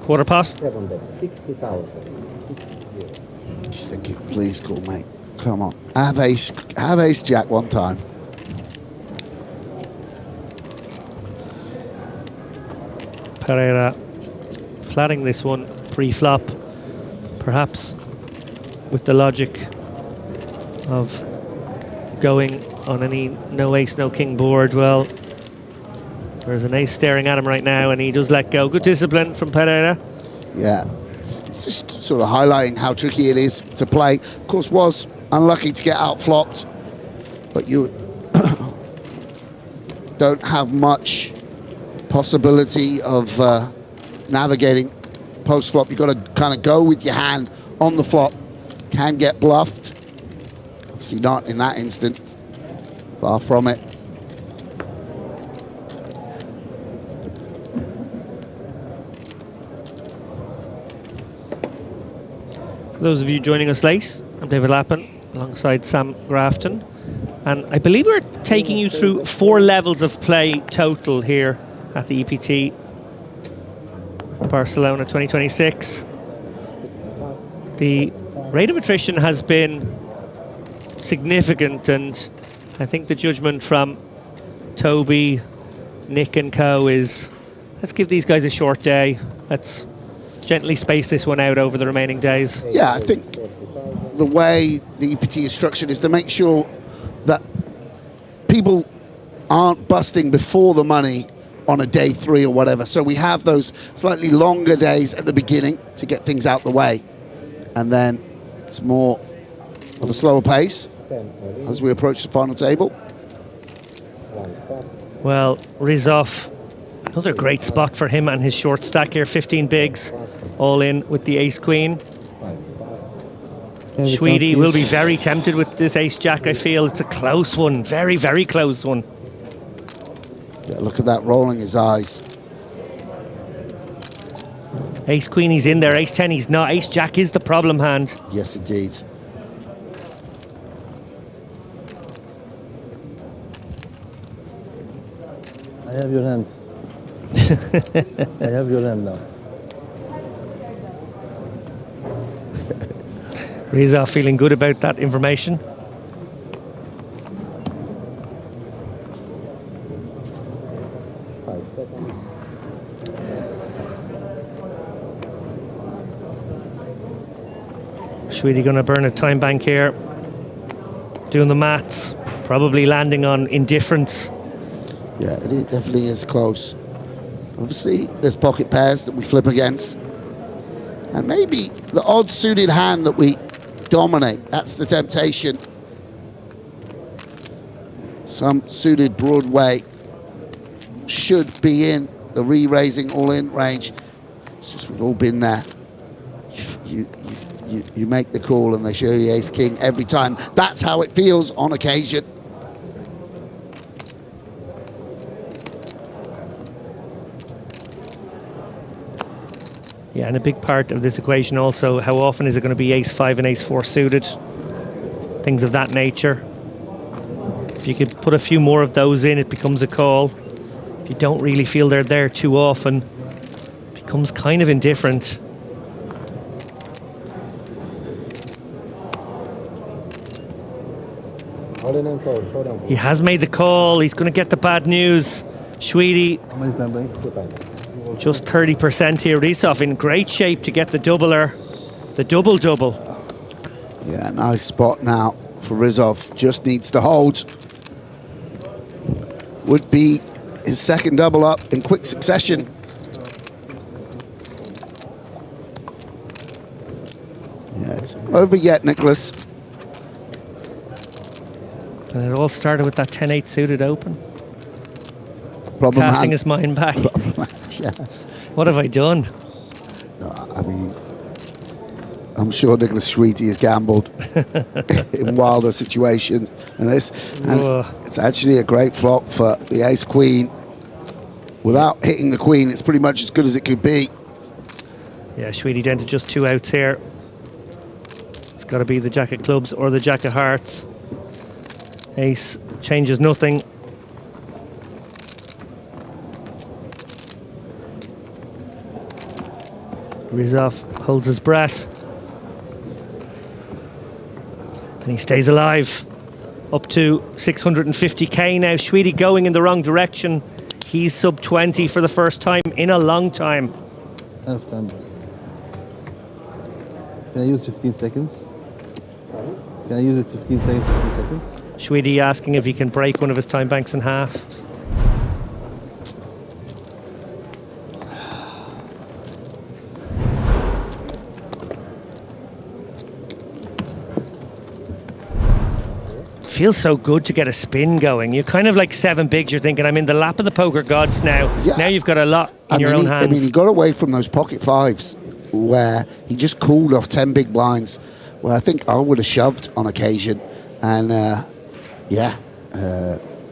Speaker 15: Quarter pot.
Speaker 2: 7 bet, 60,000. 60.
Speaker 14: He's thinking, please call, mate. Come on. Have ace jack one time.
Speaker 15: Pereira flatting this one pre-flop. Perhaps with the logic of going on any no ace, no king board, well, there's an ace staring at him right now, and he does let go. Good discipline from Pereira.
Speaker 14: Yeah, it's just sort of highlighting how tricky it is to play. Of course, was unlucky to get out-flopped, but you don't have much possibility of navigating post-flop. You've got to kind of go with your hand on the flop. Can get bluffed. Obviously not in that instance. Far from it.
Speaker 15: For those of you joining us late, I'm David Lappin alongside Sam Grafton. And I believe we're taking you through 4 levels of play total here at the EPT Barcelona 2026. The rate of attrition has been significant, and I think the judgment from Toby, Nick and co is, let's give these guys a short day. Let's gently space this one out over the remaining days.
Speaker 14: Yeah, I think the way the EPT is structured is to make sure that people aren't busting before the money on a day 3 or whatever. So we have those slightly longer days at the beginning to get things out the way. And then it's more of a slower pace as we approach the final table.
Speaker 15: Well, Rizov, another great spot for him and his short stack here. 15 bigs, all in with the ace-queen. Schwede will be very tempted with this ace-jack, I feel. It's a close one, very, very close one.
Speaker 14: Yeah, look at that rolling his eyes.
Speaker 15: Ace-queen, he's in there. Ace-10, he's not. Ace-jack is the problem hand.
Speaker 14: Yes, indeed.
Speaker 12: I have your hand. I have your hand now.
Speaker 15: Riza feeling good about that information. Schwede going to burn a time bank here. Doing the maths. Probably landing on indifference.
Speaker 14: Yeah, it definitely is close. Obviously, there's pocket pairs that we flip against. And maybe the odd suited hand that we dominate. That's the temptation. Some suited Broadway should be in the re-raising all-in range. It's just we've all been there. You make the call and they show you ace-king every time. That's how it feels on occasion.
Speaker 15: Yeah, and a big part of this equation also, how often is it going to be ace-5 and ace-4 suited? Things of that nature. If you could put a few more of those in, it becomes a call. If you don't really feel they're there too often, it becomes kind of indifferent. He has made the call. He's going to get the bad news. Schwede, just 30% here. Rizov in great shape to get the doubler, the double-double.
Speaker 14: Yeah, nice spot now for Rizov. Just needs to hold. Would be his second double up in quick succession. Yeah, it's not over yet, Nicholas.
Speaker 15: And it all started with that 10-8 suited open.
Speaker 14: Problem
Speaker 15: Casting
Speaker 14: hand.
Speaker 15: his mind back.
Speaker 14: Yeah.
Speaker 15: What have I done?
Speaker 14: No, I mean, I'm sure Nicholas Schwede has gambled in wilder situations than this. And it's actually a great flop for the ace-queen. Without hitting the queen, it's pretty much as good as it could be.
Speaker 15: Yeah, Schwede down to just 2 outs here. It's got to be the jack of clubs or the jack of hearts. Ace changes nothing. Rizov holds his breath. And he stays alive. Up to 650k now. Schwede going in the wrong direction. He's sub 20 for the first time in a long time.
Speaker 12: Can I use 15 seconds? Can I use it 15 seconds, 15 seconds?
Speaker 15: Shweedy asking if he can break one of his time banks in half. Feels so good to get a spin going. You're kind of like 7 bigs. You're thinking, I'm in the lap of the poker gods now.
Speaker 14: Yeah.
Speaker 15: Now you've got a lot in your own hands.
Speaker 14: I mean, he got away from those pocket fives where he just called off 10 big blinds, where I think I would have shoved on occasion. And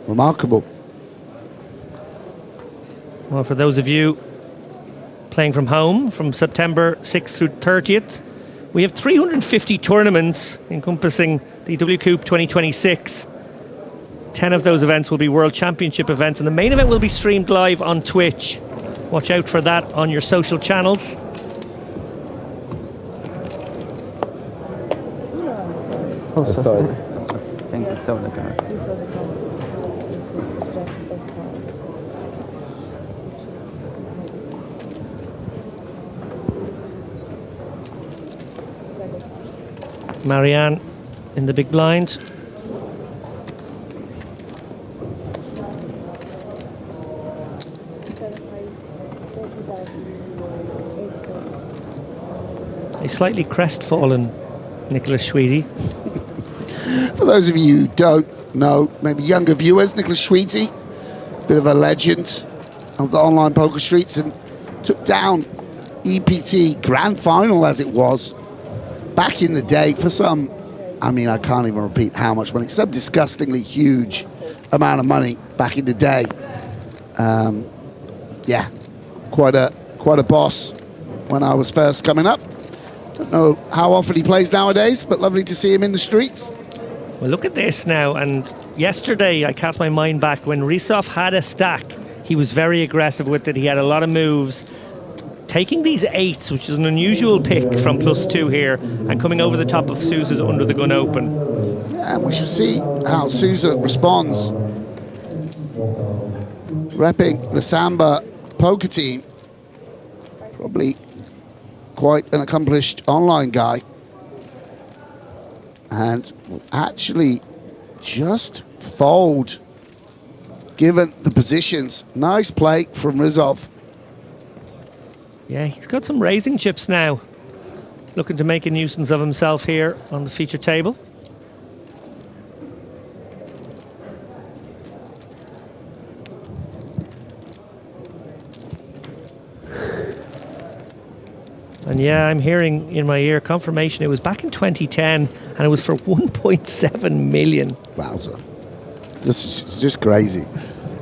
Speaker 14: remarkable.
Speaker 15: Well, for those of you playing from home from September 6th through 30th, we have 350 tournaments encompassing the W Coupe 2026. 10 of those events will be World Championship events, and the main event will be streamed live on Twitch. Watch out for that on your social channels.
Speaker 2: I saw it.
Speaker 12: I think I saw the card.
Speaker 15: Marianne in the big blind. A slightly crestfallen Nicholas Shweedy.
Speaker 14: For those of you who don't know, maybe younger viewers, Nicholas Shweedy, bit of a legend of the online poker streets, and took down EPT Grand Final as it was back in the day for some, I mean, I can't even repeat how much money, some disgustingly huge amount of money back in the day. Yeah, quite a boss when I was first coming up. Don't know how often he plays nowadays, but lovely to see him in the streets.
Speaker 15: Well, look at this now. And yesterday, I cast my mind back when Risov had a stack. He was very aggressive with it. He had a lot of moves. Taking these 8s, which is an unusual pick from +2 here, and coming over the top of Sousa's under the gun open.
Speaker 14: Yeah, and we shall see how Sousa responds. Repping the Samba poker team. Probably quite an accomplished online guy. And will actually just fold, given the positions. Nice play from Rizov.
Speaker 15: Yeah, he's got some raising chips now. Looking to make a nuisance of himself here on the feature table. And yeah, I'm hearing in my ear confirmation it was back in 2010 and it was for 1.7 million.
Speaker 14: Wowza. This is just crazy.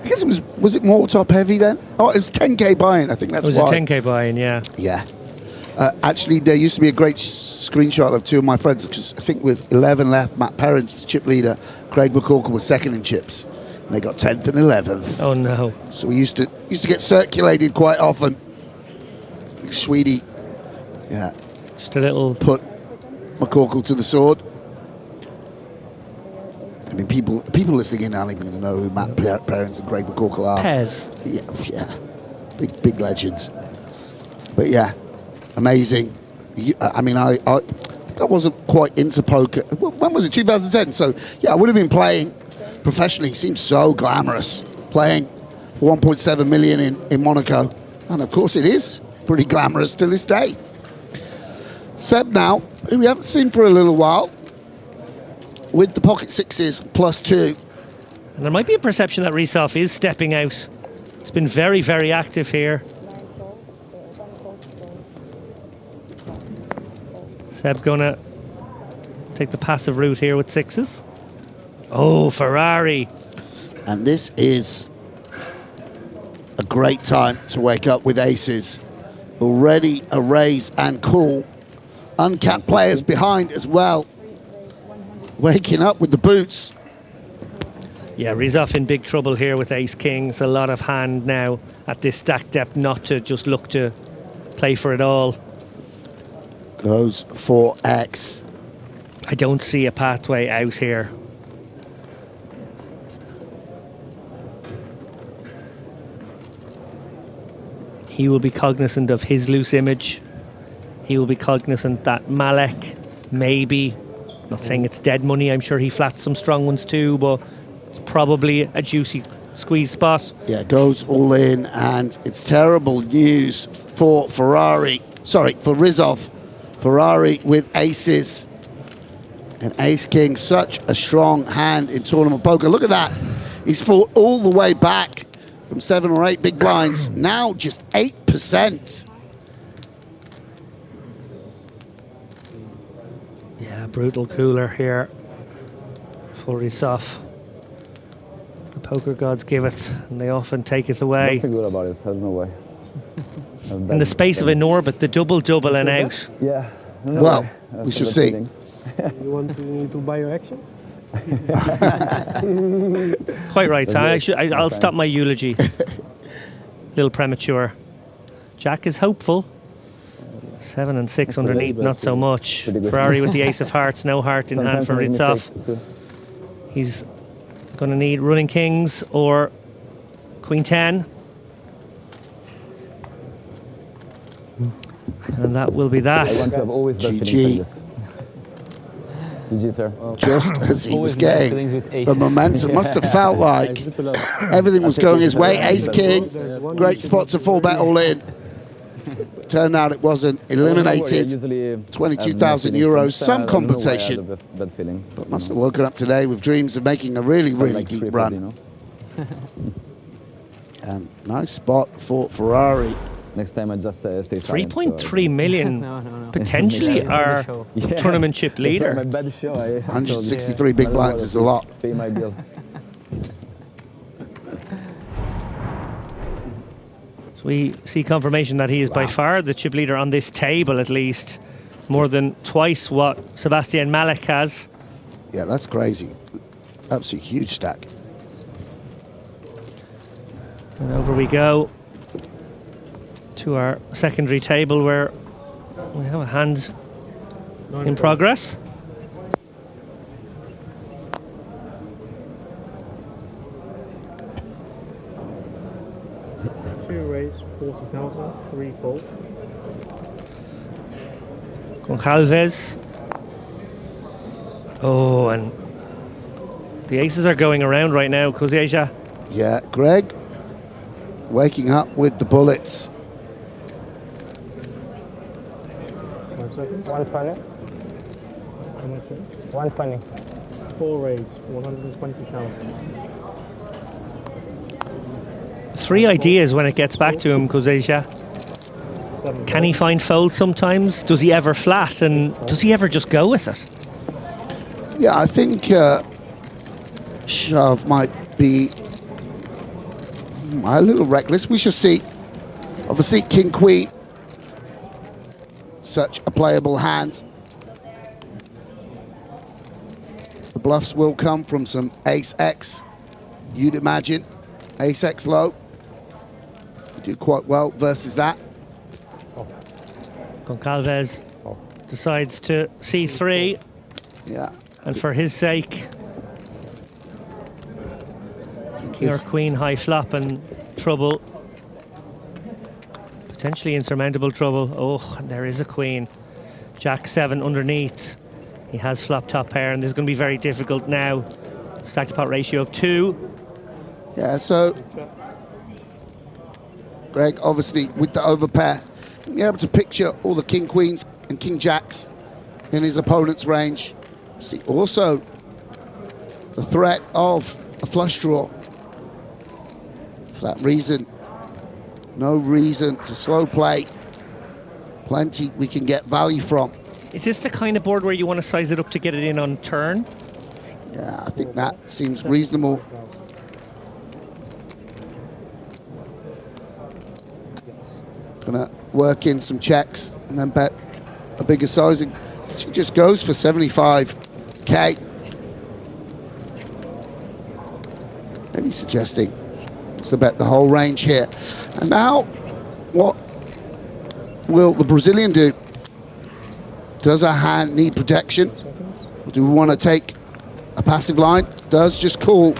Speaker 14: I guess it was it more top heavy then? Oh, it was 10k buy-in, I think that's why.
Speaker 15: It was a 10k buy-in, yeah.
Speaker 14: Yeah. Actually, there used to be a great screenshot of 2 of my friends, because I think with 11 left, Matt Perrins, chip leader, Craig McCorkle was second in chips. And they got 10th and 11th.
Speaker 15: Oh no.
Speaker 14: So we used to get circulated quite often. Shweedy, yeah.
Speaker 15: Just a little...
Speaker 14: Put McCorkle to the sword. I mean, people listening in aren't even going to know who Matt Perrins and Craig McCorkle are.
Speaker 15: Pez.
Speaker 14: Yeah. Big legends. But yeah, amazing. I mean, I wasn't quite into poker. When was it? 2010. So yeah, I would have been playing professionally. It seems so glamorous. Playing for 1.7 million in Monaco. And of course it is pretty glamorous to this day. Seb now, who we haven't seen for a little while, with the pocket 6s +2.
Speaker 15: And there might be a perception that Risov is stepping out. He's been very, very active here. Seb's gonna take the passive route here with 6s. Oh, Ferrari.
Speaker 14: And this is a great time to wake up with aces. Already a raise and call. Uncapped players behind as well. Waking up with the boots.
Speaker 15: Yeah, Rizov in big trouble here with ace kings. A lot of hand now at this stack depth not to just look to play for it all.
Speaker 14: Goes for X.
Speaker 15: I don't see a pathway out here. He will be cognizant of his loose image. he will be cognizant that Malek maybe, not saying it's dead money, I'm sure he flats some strong ones too, but it's probably a juicy squeeze spot.
Speaker 14: Yeah, goes all in, and it's terrible news for Ferrari. Sorry, for Rizov. Ferrari with aces. And Ace King, such a strong hand in tournament poker. Look at that. He's fought all the way back from 7 or 8 big blinds. Now just 8%.
Speaker 15: Yeah, brutal cooler here for Rizov. The poker gods give it, and they often take it away.
Speaker 2: I feel good about it. There's no way.
Speaker 15: In the space of an orbit, the double and out.
Speaker 2: Yeah. No
Speaker 14: well,
Speaker 2: way.
Speaker 14: we shall see.
Speaker 12: You want to buy your action?
Speaker 15: Quite right, I'll stop my eulogy. Little premature. Jack is hopeful. 7 and 6 underneath, not so much. Ferrari with the ace of hearts, no heart in hand for Rizov. He's going to need running kings or queen 10. And that will be that.
Speaker 2: I want to have always bad feelings like this. GG, sir.
Speaker 14: Just as he was getting the momentum, must have felt like everything was going his way. Ace King, great spot to fall bet all in. Turned out it wasn't. Eliminated 22,000 euros, some compensation. But must have woken up today with dreams of making a really, really deep run. And nice spot for Ferrari.
Speaker 2: Next time I just stay silent.
Speaker 15: 3.3 million potentially our tournament chip leader.
Speaker 14: 163 big blinds is a lot.
Speaker 2: Pay my bill.
Speaker 15: So we see confirmation that he is by far the chip leader on this table, at least. More than twice what Sebastian Malek has.
Speaker 14: Yeah, that's crazy. Absolutely huge stack.
Speaker 15: And over we go to our secondary table where we have a hand in progress.
Speaker 12: Two raise, 40,000, 3 fold.
Speaker 15: Goncalves. Oh, and the aces are going around right now, Kozieja.
Speaker 14: Yeah, Greg waking up with the bullets.
Speaker 12: 120. 120. 4 raise, 120,000.
Speaker 15: 3 ideas when it gets back to him, Kozieja. Can he find fold sometimes? Does he ever flat? And does he ever just go with it?
Speaker 14: Yeah, I think shove might be a little reckless. We shall see. Obviously, King Queen, such a playable hand. The bluffs will come from some Ace X, you'd imagine. Ace X low. Do quite well versus that.
Speaker 15: Goncalves decides to C3.
Speaker 14: Yeah.
Speaker 15: And for his sake, King or Queen high flop and trouble. Potentially insurmountable trouble. Oh, and there is a Queen. Jack 7 underneath. He has flop top pair, and this is going to be very difficult now. Stack to pot ratio of 2.
Speaker 14: Yeah, so Greg, obviously, with the overpair, be able to picture all the King Queens and King Jacks in his opponent's range. See also the threat of a flush draw. For that reason, no reason to slow play. Plenty we can get value from.
Speaker 15: Is this the kind of board where you want to size it up to get it in on turn?
Speaker 14: Yeah, I think that seems reasonable. Gonna work in some checks and then bet a bigger sizing. She just goes for 75k. Maybe suggesting to bet the whole range here. And now, what will the Brazilian do? Does our hand need protection? Or do we want to take a passive line? Does just call.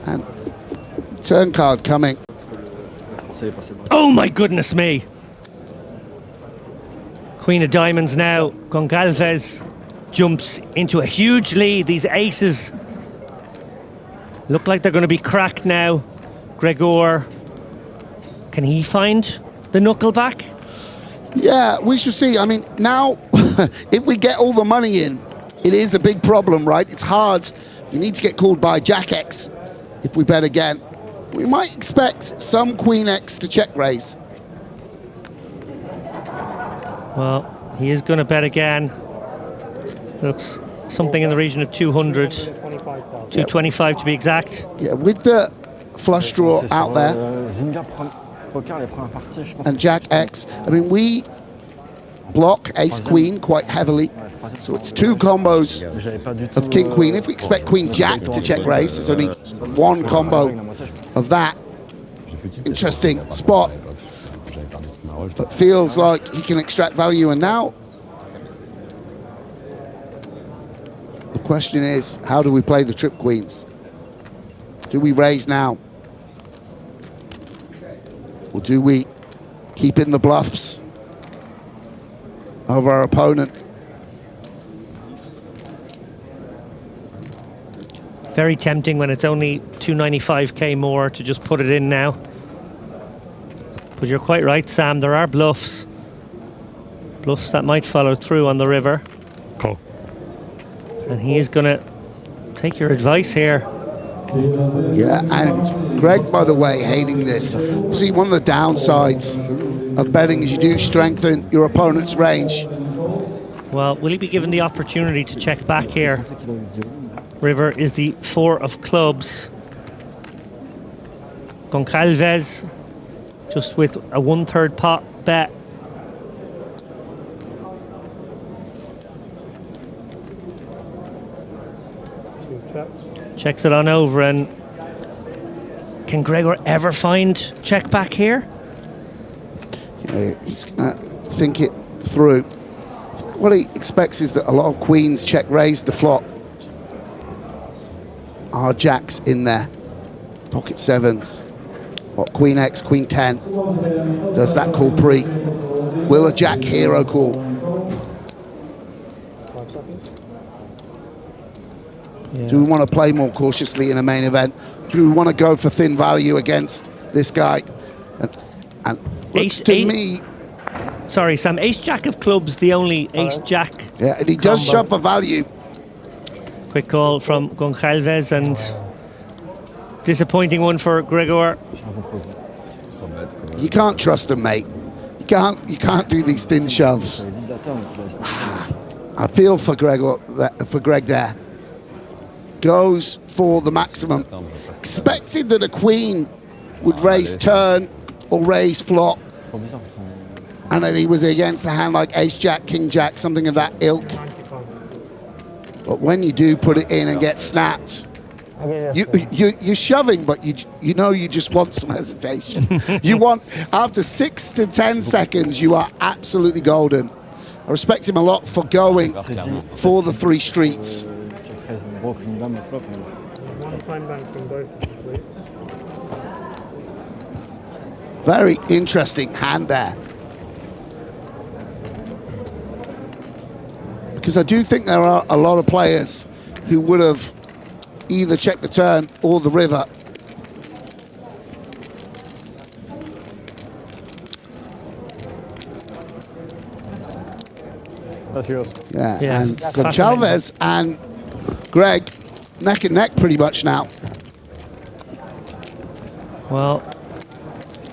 Speaker 14: And turn card coming.
Speaker 15: Oh my goodness me! Queen of diamonds now. Goncalves jumps into a huge lead. These aces look like they're going to be cracked now. Gregor, can he find the knuckle back?
Speaker 14: Yeah, we shall see. I mean, now, if we get all the money in, it is a big problem, right? It's hard. You need to get called by Jack X if we bet again. We might expect some Queen X to check raise.
Speaker 15: Well, he is going to bet again. Looks something in the region of 200. 225 to be exact.
Speaker 14: Yeah, with the flush draw out there. And Jack X. I mean, we block ace queen quite heavily. So it's two combos of king queen. If we expect queen jack to check raise, there's only one combo of that. Interesting spot. But feels like he can extract value. And now the question is, how do we play the trip queens? Do we raise now? Or do we keep in the bluffs of our opponent?
Speaker 15: Very tempting when it's only 295k more to just put it in now. But you're quite right, Sam. There are bluffs. Bluffs that might follow through on the river.
Speaker 2: Cool.
Speaker 15: And he is going to take your advice here.
Speaker 14: Yeah, and Greg, by the way, hating this. See, one of the downsides of betting is you do strengthen your opponent's range.
Speaker 15: Well, will he be given the opportunity to check back here? River is the 4 of clubs. Goncalves just with a 1/3 pot bet. Checks it on over, and can Gregor ever find check back here?
Speaker 14: He's going to think it through. What he expects is that a lot of queens check raise the flop. Are jacks in there? Pocket sevens. What, queen X, queen 10? Does that call pre? Will a jack hero call?
Speaker 15: Yeah.
Speaker 14: Do we want to play more cautiously in a main event? Do we want to go for thin value against this guy? And looks to me...
Speaker 15: Sorry, Sam, ace-jack of clubs, the only ace-jack.
Speaker 14: Yeah, and he does shove for value.
Speaker 15: Quick call from Goncalves, and disappointing one for Gregor.
Speaker 14: You can't trust him, mate. You can't do these thin shoves. I feel for Greg there. Goes for the maximum. Expected that a queen would raise turn or raise flop. And then he was against a hand like ace jack, king jack, something of that ilk. But when you do put it in and get snapped, you're shoving, but you know you just want some hesitation. You want, after 6 to 10 seconds, you are absolutely golden. I respect him a lot for going for the 3 streets. Very interesting hand there. Because I do think there are a lot of players who would have either checked the turn or the river.
Speaker 2: That's yours.
Speaker 14: Yeah. And Goncalves and Greg neck and neck pretty much now.
Speaker 15: Well,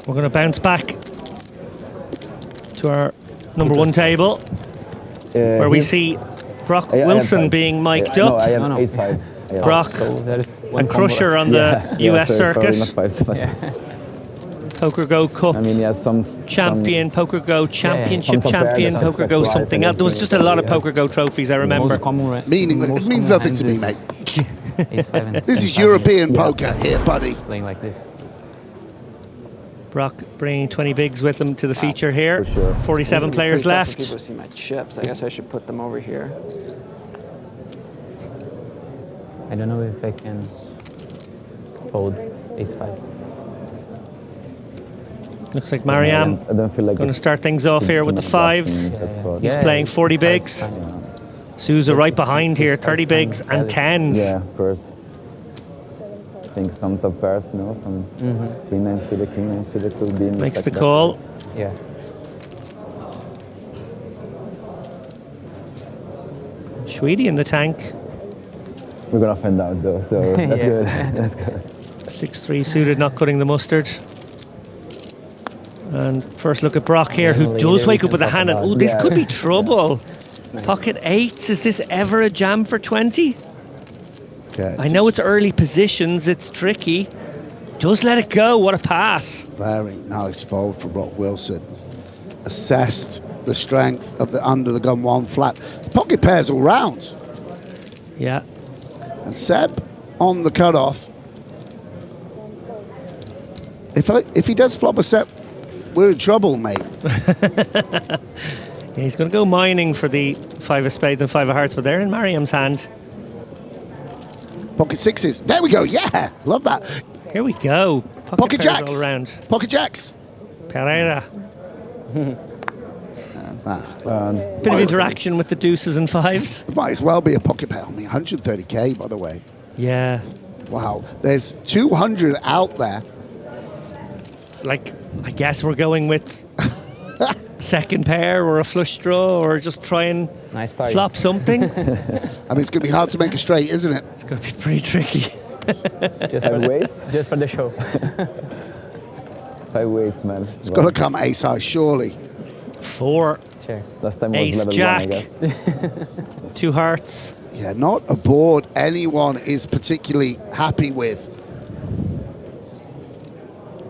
Speaker 15: we're going to bounce back to our number 1 table, where we see Brock Wilson being mic'd up. Brock and Crusher on the US circuit. Poker Go Cup champion, Poker Go championship champion, Poker Go something else. There was just a lot of Poker Go trophies, I remember.
Speaker 14: Meaningless. It means nothing to me, mate. This is European poker here, buddy.
Speaker 16: Playing like this.
Speaker 15: Brock bringing 20 bigs with him to the feature here. 47 players left.
Speaker 17: People see my chips. I guess I should put them over here.
Speaker 16: I don't know if I can fold ace-5.
Speaker 15: Looks like Mariam
Speaker 12: I don't feel like
Speaker 15: going to start things off here with the fives. He's playing 40 bigs. Souza right behind here, 30 bigs and 10s.
Speaker 12: Yeah, of course. I think some top pairs, you know, some queen nine suited, king nine suited could be in
Speaker 15: Makes the
Speaker 12: like
Speaker 15: call.
Speaker 16: Yeah.
Speaker 15: Schweedy in the tank.
Speaker 12: We're gonna find out though, so that's good. That's good.
Speaker 15: 6-3 suited, not cutting the mustard. And first look at Brock here, who does wake up with a hand. Oh, this could be trouble. Pocket eights. Is this ever a jam for 20?
Speaker 14: Okay,
Speaker 15: I know it's early positions. It's tricky. Does let it go. What a pass.
Speaker 14: Very nice fold from Brock Wilson. Assessed the strength of the under the gun one flat. Pocket pairs all round.
Speaker 15: Yeah.
Speaker 14: And Seb on the cutoff. If he does flop a set, we're in trouble, mate.
Speaker 15: Yeah, he's going to go mining for the 5 of spades and 5 of hearts, but they're in Mariam's hand.
Speaker 14: Pocket sixes. There we go. Yeah, love that.
Speaker 15: Here we go.
Speaker 14: Pocket
Speaker 15: pairs
Speaker 14: jacks.
Speaker 15: all around.
Speaker 14: Pocket jacks.
Speaker 15: Pereira. Bit of interaction with the deuces and 5s.
Speaker 14: It might as well be a pocket pair. I mean, 130k, by the way.
Speaker 15: Yeah.
Speaker 14: Wow. There's 200 out there.
Speaker 15: Like, I guess we're going with second pair or a flush draw or just try and flop something.
Speaker 14: I mean, it's going to be hard to make a straight, isn't it?
Speaker 15: It's going to be pretty tricky.
Speaker 12: Just 5 ways?
Speaker 16: Just for the show.
Speaker 12: 5 ways, man.
Speaker 14: It's got to come ace high, surely.
Speaker 15: 4.
Speaker 12: Last time
Speaker 15: ace
Speaker 12: was level
Speaker 15: jack.
Speaker 12: 1, I guess.
Speaker 15: 2 hearts.
Speaker 14: Yeah, not a board anyone is particularly happy with.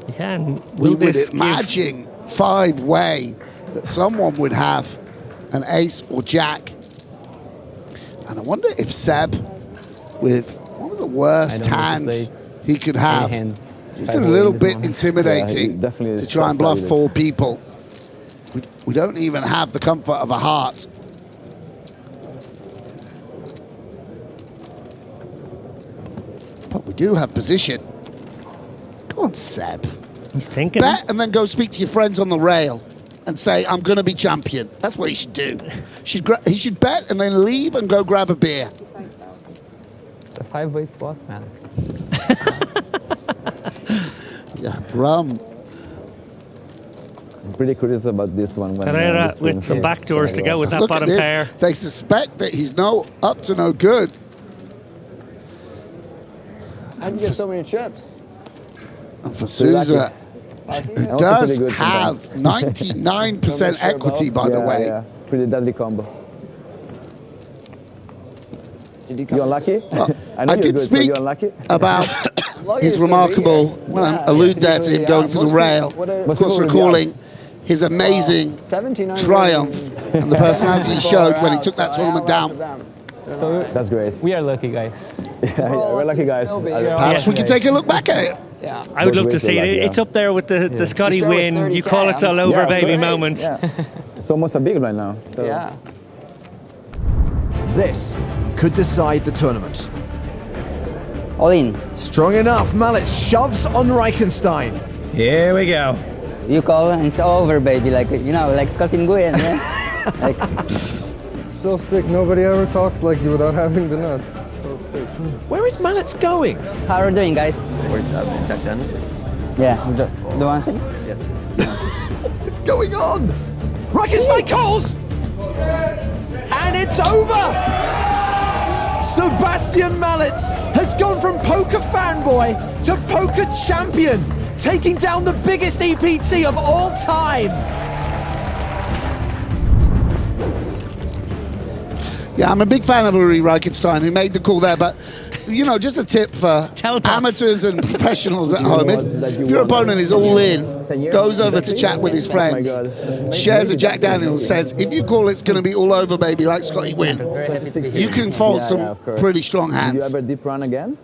Speaker 15: Yeah, and
Speaker 14: We
Speaker 15: will
Speaker 14: would
Speaker 15: this
Speaker 14: imagine 5-way that someone would have an ace or jack. And I wonder if Seb, with one of the worst hands he could have, it's a little bit intimidating to try and bluff 4 people. We don't even have the comfort of a heart. But we do have position. Come on, Seb.
Speaker 15: He's thinking.
Speaker 14: Bet and then go speak to your friends on the rail and say, I'm going to be champion. That's what he should do. He should bet and then leave and go grab a beer.
Speaker 16: The 5-way pot, man.
Speaker 14: Yeah, rum.
Speaker 12: I'm pretty curious about this one.
Speaker 15: Pereira with some backdoors to go with that
Speaker 14: Look
Speaker 15: bottom
Speaker 14: at this.
Speaker 15: pair.
Speaker 14: They suspect that he's up to no good.
Speaker 9: How'd you get so many chips?
Speaker 14: And for Souza, who does have 99% equity, by the way.
Speaker 12: Yeah, pretty deadly combo. You unlucky?
Speaker 14: I did speak about his remarkable, when I allude there to him going to the rail, of course recalling his amazing triumph and the personality he showed when he took that tournament down.
Speaker 16: So
Speaker 12: that's great.
Speaker 16: We are lucky, guys.
Speaker 12: Yeah, we're lucky guys.
Speaker 14: Perhaps we can take a look back at it.
Speaker 15: Yeah. I would love to see it. It's up there with the Scotty win. You call it's all over, baby moment.
Speaker 12: Yeah. It's almost a big right now. So.
Speaker 4: Yeah. This could decide the tournament.
Speaker 18: All in.
Speaker 4: Strong enough, Mallet shoves on Reichenstein.
Speaker 18: Here we go. You call and it's over, baby. Like, you know, like Scotty Nguyen, yeah? Like,
Speaker 7: so sick. Nobody ever talks like you without having the nuts. It's so sick.
Speaker 4: Where is Mallet going?
Speaker 18: how are you doing, guys?
Speaker 17: Where's that? Check done?
Speaker 18: Yeah. Do you want to see?
Speaker 17: Yes.
Speaker 4: What's going on? Reichenstein calls! And it's over! Sebastian Mallet has gone from poker fanboy to poker champion, taking down the biggest EPT of all time.
Speaker 14: Yeah, I'm a big fan of Uri Reichenstein, who made the call there, but you know, just a tip for amateurs and professionals at home. If your opponent is all in, goes over to chat with his friends, shares a Jack Daniels, says, if you call it's going to be all over, baby, like Scotty Wynn, you can fold some pretty strong hands.
Speaker 12: Did you ever deep run again?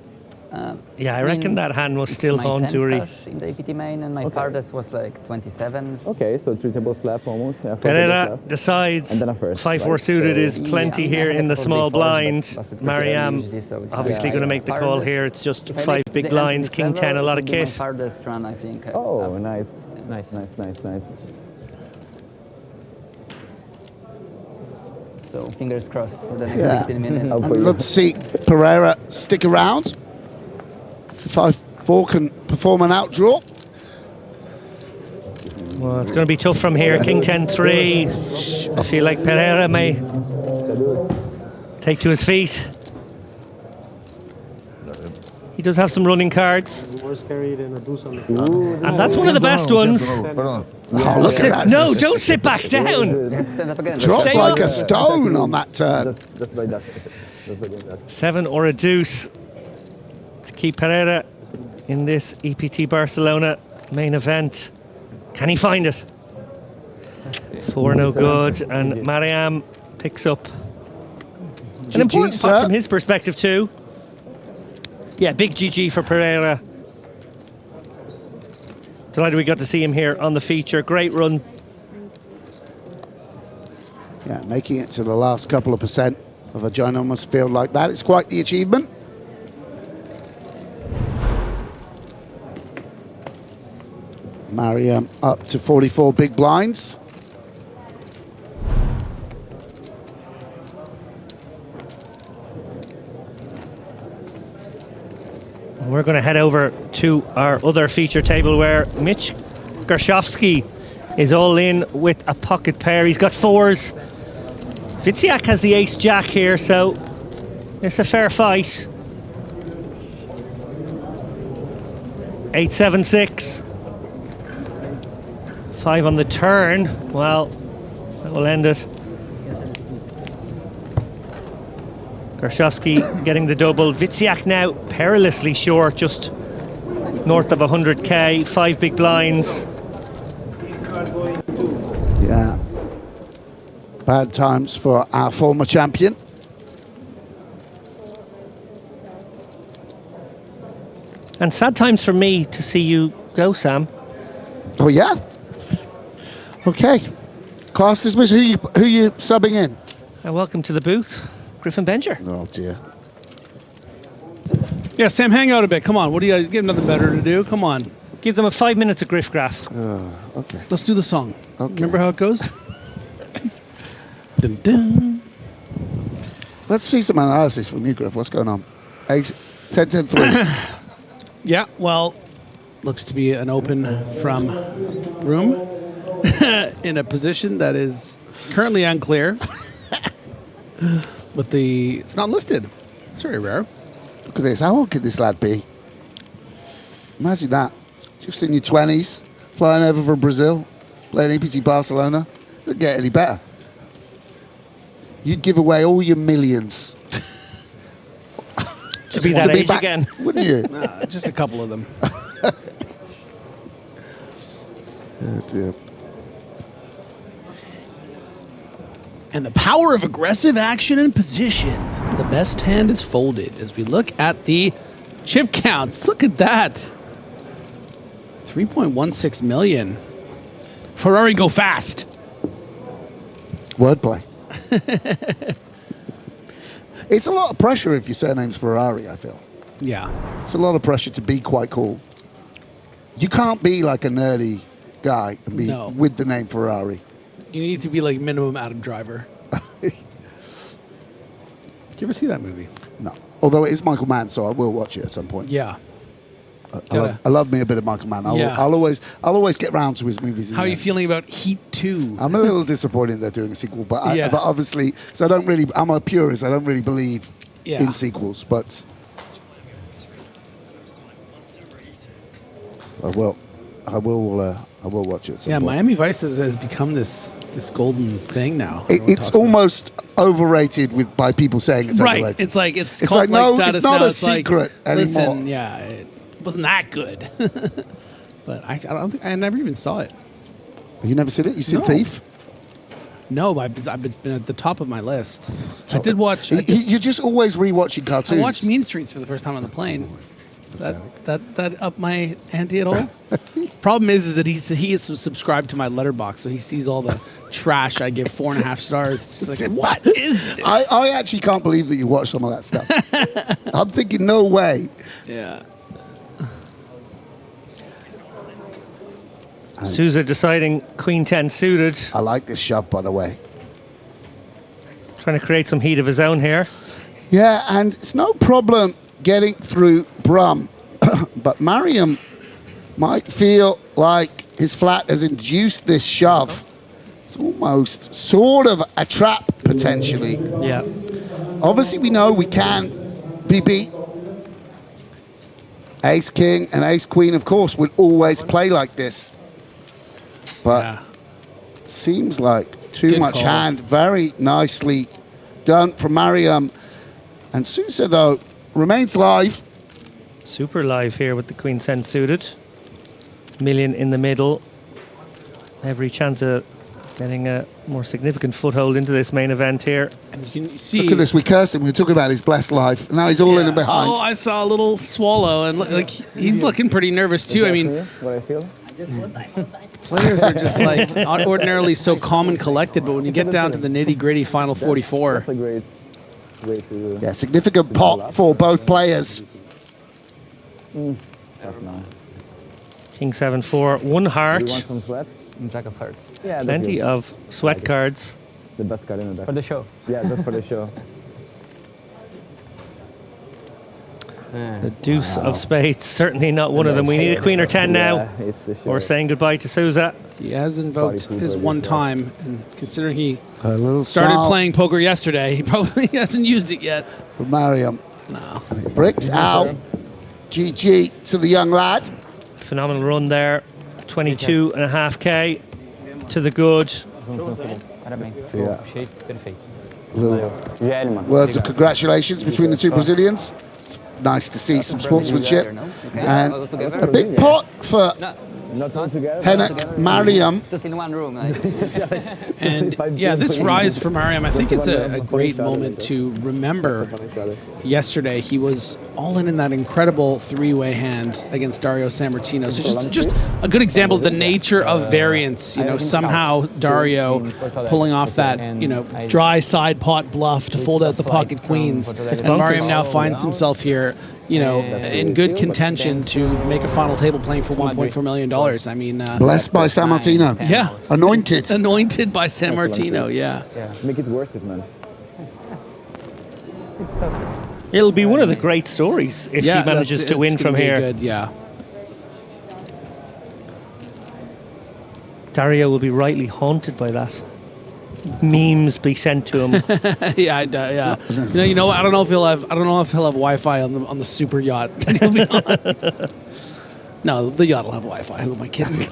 Speaker 15: Yeah, I reckon that hand was still haunt Uri.
Speaker 18: In the EPT main, and my farthest was like 27.
Speaker 12: Okay, so 3 tables left almost. Yeah, 4
Speaker 15: Pereira
Speaker 12: tables left.
Speaker 15: decides
Speaker 12: And then a first,
Speaker 15: 5-4
Speaker 12: right?
Speaker 15: suited
Speaker 12: So-
Speaker 15: is plenty here in the small blinds. Mariam
Speaker 18: it's
Speaker 15: obviously going to make the call here. It's just 5 big blinds, king 10, a lot of
Speaker 18: My
Speaker 15: kit.
Speaker 18: farthest run, I think.
Speaker 12: Oh, nice. Nice.
Speaker 18: So fingers crossed for the next
Speaker 14: Yeah.
Speaker 18: 16 minutes.
Speaker 14: I'd love to see Pereira stick around. If 5-4 can perform an outdraw.
Speaker 15: Well, it's going to be tough from here. King 10-3. I feel like Pereira may take to his feet. He does have some running cards. And that's one of the best ones.
Speaker 14: Oh, look at that.
Speaker 15: No, don't sit back down.
Speaker 18: Stand up again.
Speaker 14: Dropped
Speaker 15: Stay
Speaker 14: like
Speaker 15: up.
Speaker 14: a stone on that turn.
Speaker 15: 7 or a deuce to keep Pereira in this EPT Barcelona main event. Can he find it? 4 no good, and Mariam picks up an important pot from his perspective too. Yeah, big GG for Pereira. Delighted we got to see him here on the feature. Great run.
Speaker 14: Yeah, making it to the last couple of percent of a ginormous field like that. It's quite the achievement. Mariam up to 44 big blinds.
Speaker 15: We're going to head over to our other feature table where Mitch Gershowski is all in with a pocket pair. He's got 4s. Witziak has the ace-jack here, so it's a fair fight. 8-7-6. 5 on the turn. Well, that will end it. Gershowski getting the double. Witziak now perilously short, just north of 100k. 5 big blinds.
Speaker 14: Yeah. Bad times for our former champion.
Speaker 15: And sad times for me to see you go, Sam.
Speaker 14: Oh, yeah? Okay. Class dismissed. Who you subbing in?
Speaker 15: And welcome to the booth, Griffin Benger.
Speaker 14: Oh, dear.
Speaker 6: Yeah, Sam, hang out a bit. Come on. What do you have nothing better to do? Come on.
Speaker 15: Give them a 5 minutes of Griff Graph.
Speaker 14: Okay.
Speaker 6: Let's do the song.
Speaker 14: Okay.
Speaker 6: Remember how it goes? Dun, dun.
Speaker 14: Let's see some analysis from you, Griff. What's going on? 10-10-3.
Speaker 6: Yeah, well, looks to be an open from room in a position that is currently unclear. But it's not listed. It's very rare.
Speaker 14: Look at this. How old could this lad be? Imagine that. Just in your 20s, flying over from Brazil, playing EPT Barcelona. Doesn't get any better. You'd give away all your millions.
Speaker 15: To be that age
Speaker 14: back,
Speaker 15: again.
Speaker 14: Wouldn't you?
Speaker 6: Nah, just a couple of them.
Speaker 14: Oh, dear.
Speaker 6: And the power of aggressive action and position. The best hand is folded as we look at the chip counts. Look at that. 3.16 million. Ferrari go fast.
Speaker 14: Wordplay. It's a lot of pressure if your surname's Ferrari, I feel.
Speaker 6: Yeah.
Speaker 14: It's a lot of pressure to be quite cool. You can't be like a nerdy guy and be with the name Ferrari.
Speaker 6: You need to be like minimum Adam Driver. Did you ever see that movie?
Speaker 14: No. Although it is Michael Mann, so I will watch it at some point.
Speaker 6: Yeah.
Speaker 14: I love me a bit of Michael Mann. I'll always get round to his movies.
Speaker 6: How are you feeling about Heat 2?
Speaker 14: I'm a little disappointed they're doing a sequel, but obviously, so I'm a purist. I don't really believe in sequels, but I will watch it.
Speaker 6: Yeah, Miami Vice has become this golden thing now.
Speaker 14: It's almost overrated by people saying it's
Speaker 6: right.
Speaker 14: overrated.
Speaker 6: It's like it's
Speaker 14: like no,
Speaker 6: status
Speaker 14: it's not
Speaker 6: now.
Speaker 14: a secret anymore.
Speaker 6: Listen, yeah, it wasn't that good. But I don't think I never even saw it.
Speaker 14: You never seen it? You seen Thief?
Speaker 6: No, but it's been at the top of my list. I did watch.
Speaker 14: You're just always rewatching cartoons.
Speaker 6: I watched Mean Streets for the first time on the plane. That up my ante at all? Problem is that he is subscribed to my letterbox, so he sees all the trash I give 4.5 stars. It's like, what is this?
Speaker 14: I actually can't believe that you watch some of that stuff. I'm thinking, no way.
Speaker 6: Yeah.
Speaker 15: Sousa deciding Queen 10 suited.
Speaker 14: I like this shove, by the way.
Speaker 15: Trying to create some heat of his own here.
Speaker 14: Yeah, and it's no problem getting through Brum, but Mariam might feel like his flat has induced this shove. It's almost sort of a trap, potentially.
Speaker 15: Yeah.
Speaker 14: Obviously, we know we can be beat. Ace King and Ace Queen, of course, would always play like this. But it seems like too
Speaker 6: Good
Speaker 14: much
Speaker 6: call.
Speaker 14: hand. Very nicely done from Mariam. And Sousa, though, remains live.
Speaker 15: Super live here with the Queen 10 suited. Million in the middle. Every chance of getting a more significant foothold into this main event here.
Speaker 6: And you can see.
Speaker 14: Look at this. We cursed him. We were talking about his blessed life. Now he's all in and behind.
Speaker 6: Oh, I saw a little swallow, and like he's looking pretty nervous too. I mean,
Speaker 12: What I feel?
Speaker 6: players are just like ordinarily so calm and collected, but when you get down to the nitty-gritty final 44,
Speaker 12: That's a great way to.
Speaker 14: Yeah, significant pot for both players.
Speaker 12: Tough now.
Speaker 15: King 7-4, 1 heart.
Speaker 12: Do you want some sweats? Jack of hearts. Yeah, that's
Speaker 15: Plenty
Speaker 12: good.
Speaker 15: of sweat cards.
Speaker 12: The best card in the deck.
Speaker 16: For the show.
Speaker 12: Yeah, just for the show.
Speaker 15: The deuce of spades, certainly not one of them. We need a queen or 10 now.
Speaker 12: Yeah, it's the show.
Speaker 15: We're saying goodbye to Sousa.
Speaker 6: he has invoked his one time, and considering he
Speaker 14: A little
Speaker 6: started
Speaker 14: smile
Speaker 6: playing poker yesterday, he probably hasn't used it yet.
Speaker 14: for Mariam.
Speaker 6: No.
Speaker 14: Bricks out. GG to the young lad.
Speaker 15: Phenomenal run there. 22.5k to the good.
Speaker 14: Yeah.
Speaker 16: Perfeito.
Speaker 14: Little words of congratulations between the two Brazilians. It's nice to see some sportsmanship. And a big pot for
Speaker 12: Not all together.
Speaker 14: Henek Mariam.
Speaker 18: Just in one room.
Speaker 6: And yeah, this rise for Mariam, I think it's a great moment to remember. Yesterday, he was all in that incredible three-way hand against Dario Sammartino. So just a good example of the nature of variance. You know, somehow Dario pulling off that, you know, dry side pot bluff to fold out the pocket queens. And Mariam now finds himself here, you know, in good contention to make a final table playing for $1.4 million. I mean,
Speaker 14: Blessed by Sammartino.
Speaker 6: Yeah.
Speaker 14: Anointed.
Speaker 6: Anointed by Sammartino, yeah.
Speaker 12: Make it worth it, man.
Speaker 15: It'll be one of the great stories if he manages to win from here.
Speaker 6: Good, yeah.
Speaker 15: Dario will be rightly haunted by that. Memes be sent to him.
Speaker 6: Yeah, yeah. You know, I don't know if he'll have Wi-Fi on the super yacht that he'll be on. No, the yacht will have Wi-Fi. Who am I kidding?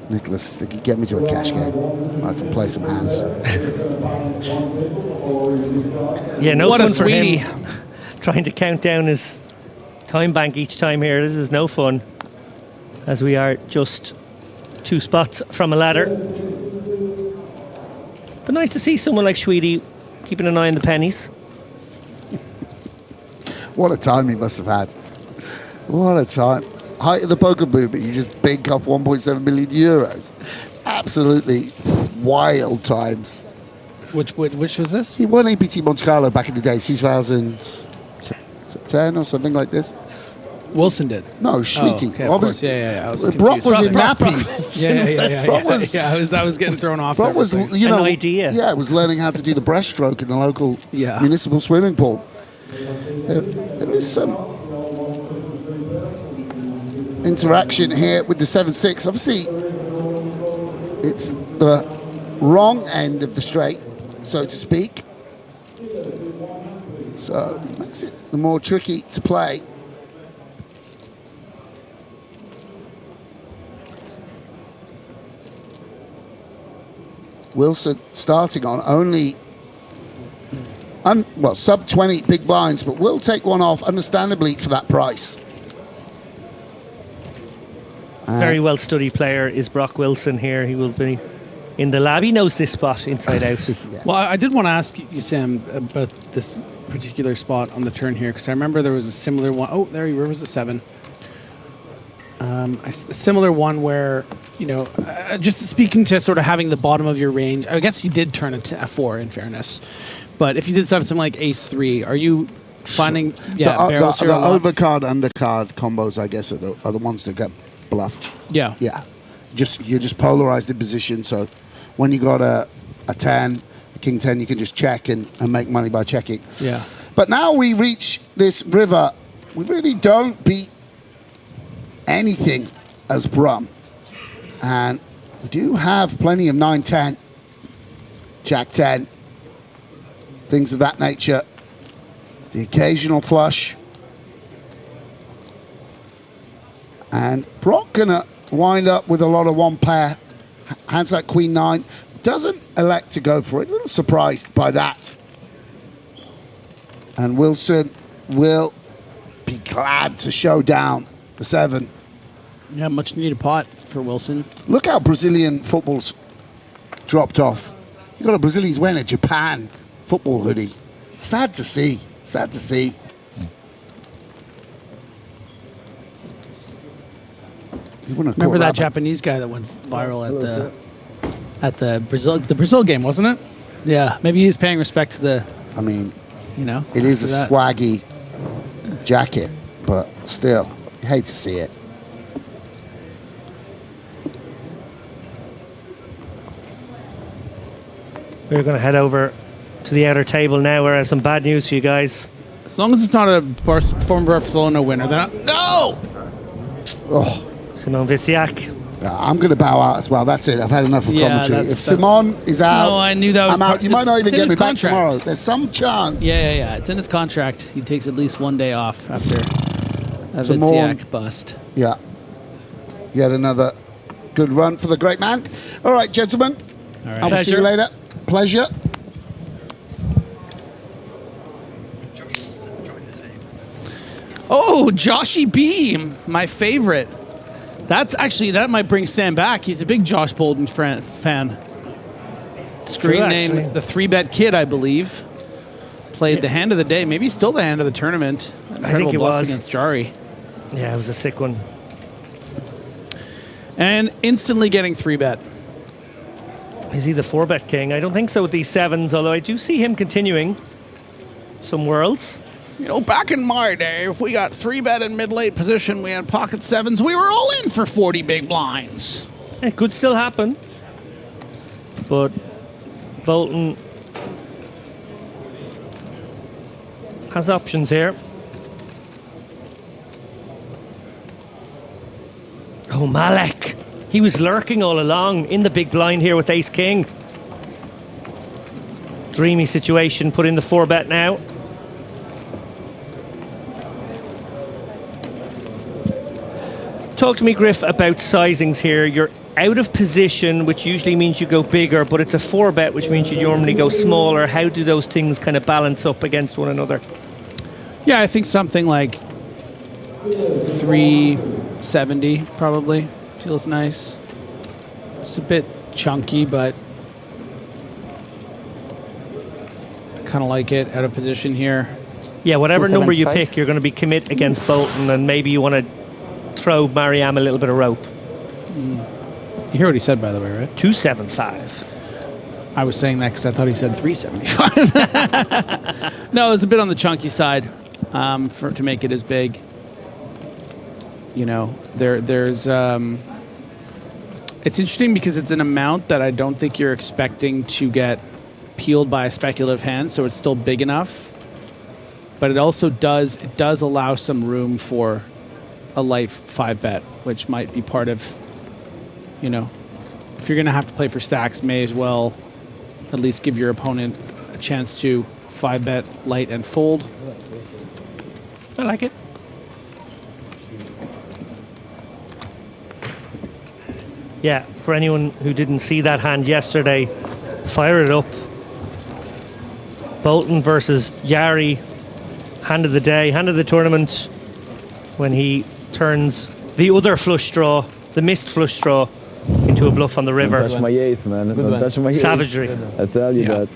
Speaker 14: Nicholas, get me to a cash game. I can play some hands.
Speaker 15: Yeah, no
Speaker 6: What
Speaker 15: fun
Speaker 6: a
Speaker 15: for
Speaker 6: sweetie.
Speaker 15: him. Trying to count down his time bank each time here. This is no fun, as we are just 2 spots from a ladder. But nice to see someone like Schweedy keeping an eye on the pennies.
Speaker 14: What a time he must have had. What a time. Height of the poker boom, but you just bink off 1.7 million euros. Absolutely wild times.
Speaker 6: Which was this?
Speaker 14: He won EPT Monte Carlo back in the day, 2010 or something like this.
Speaker 6: Wilson did.
Speaker 14: No, Schweety.
Speaker 6: Oh, okay, of course. Yeah. I was
Speaker 14: Brock was in
Speaker 6: Brock-
Speaker 14: nappies.
Speaker 6: Yeah.
Speaker 14: Brock was,
Speaker 6: I was getting thrown off.
Speaker 14: Brock was, you know,
Speaker 15: An idea.
Speaker 14: Yeah, was learning how to do the breaststroke in the local municipal swimming pool. There is some interaction here with the 7-6. Obviously, it's the wrong end of the straight, so to speak. So it makes it the more tricky to play. Wilson starting on only sub 20 big blinds, but will take one off, understandably, for that price.
Speaker 15: Very well studied player is Brock Wilson here. He will be in the lab. He knows this spot inside out.
Speaker 6: Well, I did want to ask you, Sam, about this particular spot on the turn here because I remember there was a similar one. Oh, there was a 7. A similar one where, you know, just speaking to sort of having the bottom of your range, I guess you did turn it to F4 in fairness. But if you did something like Ace-3, are you finding barrels
Speaker 14: the
Speaker 6: here a lot?
Speaker 14: overcard, undercard combos, I guess, are the ones that get bluffed.
Speaker 6: Yeah.
Speaker 14: Yeah. You're just polarized in position, so when you got a 10, a king 10, you can just check and make money by checking.
Speaker 6: Yeah.
Speaker 14: But now we reach this river, we really don't beat anything as Brum. And we do have plenty of 9-10, Jack 10, things of that nature. The occasional flush. And Brock gonna wind up with a lot of one pair. Hands like Queen 9. Doesn't elect to go for it. A little surprised by that. And Wilson will be glad to show down the 7.
Speaker 6: Yeah, much needed pot for Wilson.
Speaker 14: Look how Brazilian football's dropped off. You got a Brazilians wearing a Japan football hoodie. Sad to see. Sad to see.
Speaker 6: Remember that Japanese guy that went viral at the Brazil game, wasn't it? Yeah, maybe he's paying respect to the.
Speaker 14: I mean,
Speaker 6: you know,
Speaker 14: it is a swaggy jacket, but still, you hate to see it.
Speaker 15: We're going to head over to the outer table now, where I have some bad news for you guys.
Speaker 6: As long as it's not a former Barcelona winner, then no.
Speaker 14: Oh,
Speaker 15: Simon Visiak.
Speaker 14: Yeah, I'm going to bow out as well. That's it. I've had enough of commentary. If Simon is out,
Speaker 6: no, I knew that was
Speaker 14: I'm out. You might not even get me back
Speaker 6: contract.
Speaker 14: tomorrow. There's some chance.
Speaker 6: Yeah. It's in his contract. He takes at least one day off after a
Speaker 14: Simon.
Speaker 6: Visiak bust.
Speaker 14: Yeah. Yet another good run for the great man. All right, gentlemen.
Speaker 6: All right.
Speaker 14: I will see you later. Pleasure.
Speaker 6: Oh, Joshy B, my favorite. That might bring Sam back. He's a big Josh Bolden fan. Screen name, the 3-bet kid, I believe. Played the hand of the day. Maybe still the hand of the tournament.
Speaker 15: I think it was.
Speaker 6: Against Jari.
Speaker 15: Yeah, it was a sick one.
Speaker 6: And instantly getting 3-bet.
Speaker 15: Is he the 4-bet king? I don't think so with these 7s, although I do see him continuing some worlds.
Speaker 6: You know, back in my day, if we got 3-bet in mid-late position, we had pocket 7s, we were all in for 40 big blinds.
Speaker 15: It could still happen. But Bolton has options here. Oh, Malek. He was lurking all along in the big blind here with ace-king. Dreamy situation, put in the 4-bet now. Talk to me, Griff, about sizings here. You're out of position, which usually means you go bigger, but it's a 4-bet, which means you normally go smaller. How do those things kind of balance up against one another?
Speaker 6: Yeah, I think something like 370 probably feels nice. It's a bit chunky, but I kind of like it out of position here.
Speaker 15: Yeah, whatever number you pick, you're going to be commit against Bolton, and maybe you want to throw Mariam a little bit of rope.
Speaker 6: You hear what he said, by the way, right?
Speaker 15: 275.
Speaker 6: I was saying that because I thought he said 375. No, it was a bit on the chunky side to make it as big. You know, there's it's interesting because it's an amount that I don't think you're expecting to get peeled by a speculative hand, so it's still big enough. But it also does allow some room for a light 5-bet, which might be part of, you know, if you're going to have to play for stacks, may as well at least give your opponent a chance to 5-bet, light, and fold.
Speaker 15: I like it. Yeah, for anyone who didn't see that hand yesterday, fire it up. Bolton versus Jari, hand of the day, hand of the tournament, when he turns the other flush draw, the missed flush draw, into a bluff on the river.
Speaker 12: Don't touch my ace, man. Don't touch my ace.
Speaker 15: Savagery.
Speaker 12: I tell you that.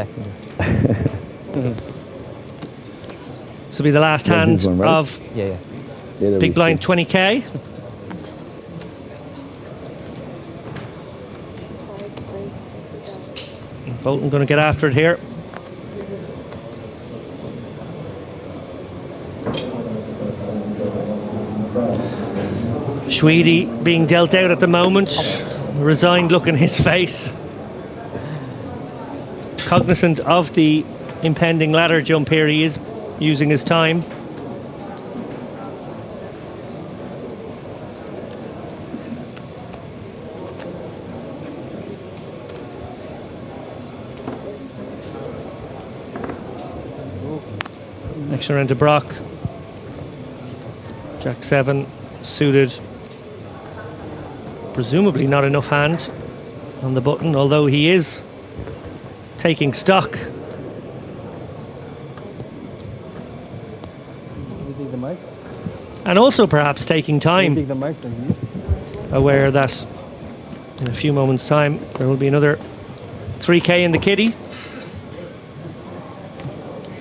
Speaker 16: definitely.
Speaker 15: This will be the last hand
Speaker 12: this one, right?
Speaker 15: of
Speaker 16: Yeah.
Speaker 15: Big Blind 20k. Bolton going to get after it here. Schweedy being dealt out at the moment. Resigned look in his face. Cognizant of the impending ladder jump here, he is using his time. Action around to Brock. Jack 7 suited. Presumably not enough hand on the button, although he is taking stock. And also perhaps taking time. Aware that in a few moments' time there will be another 3k in the kitty.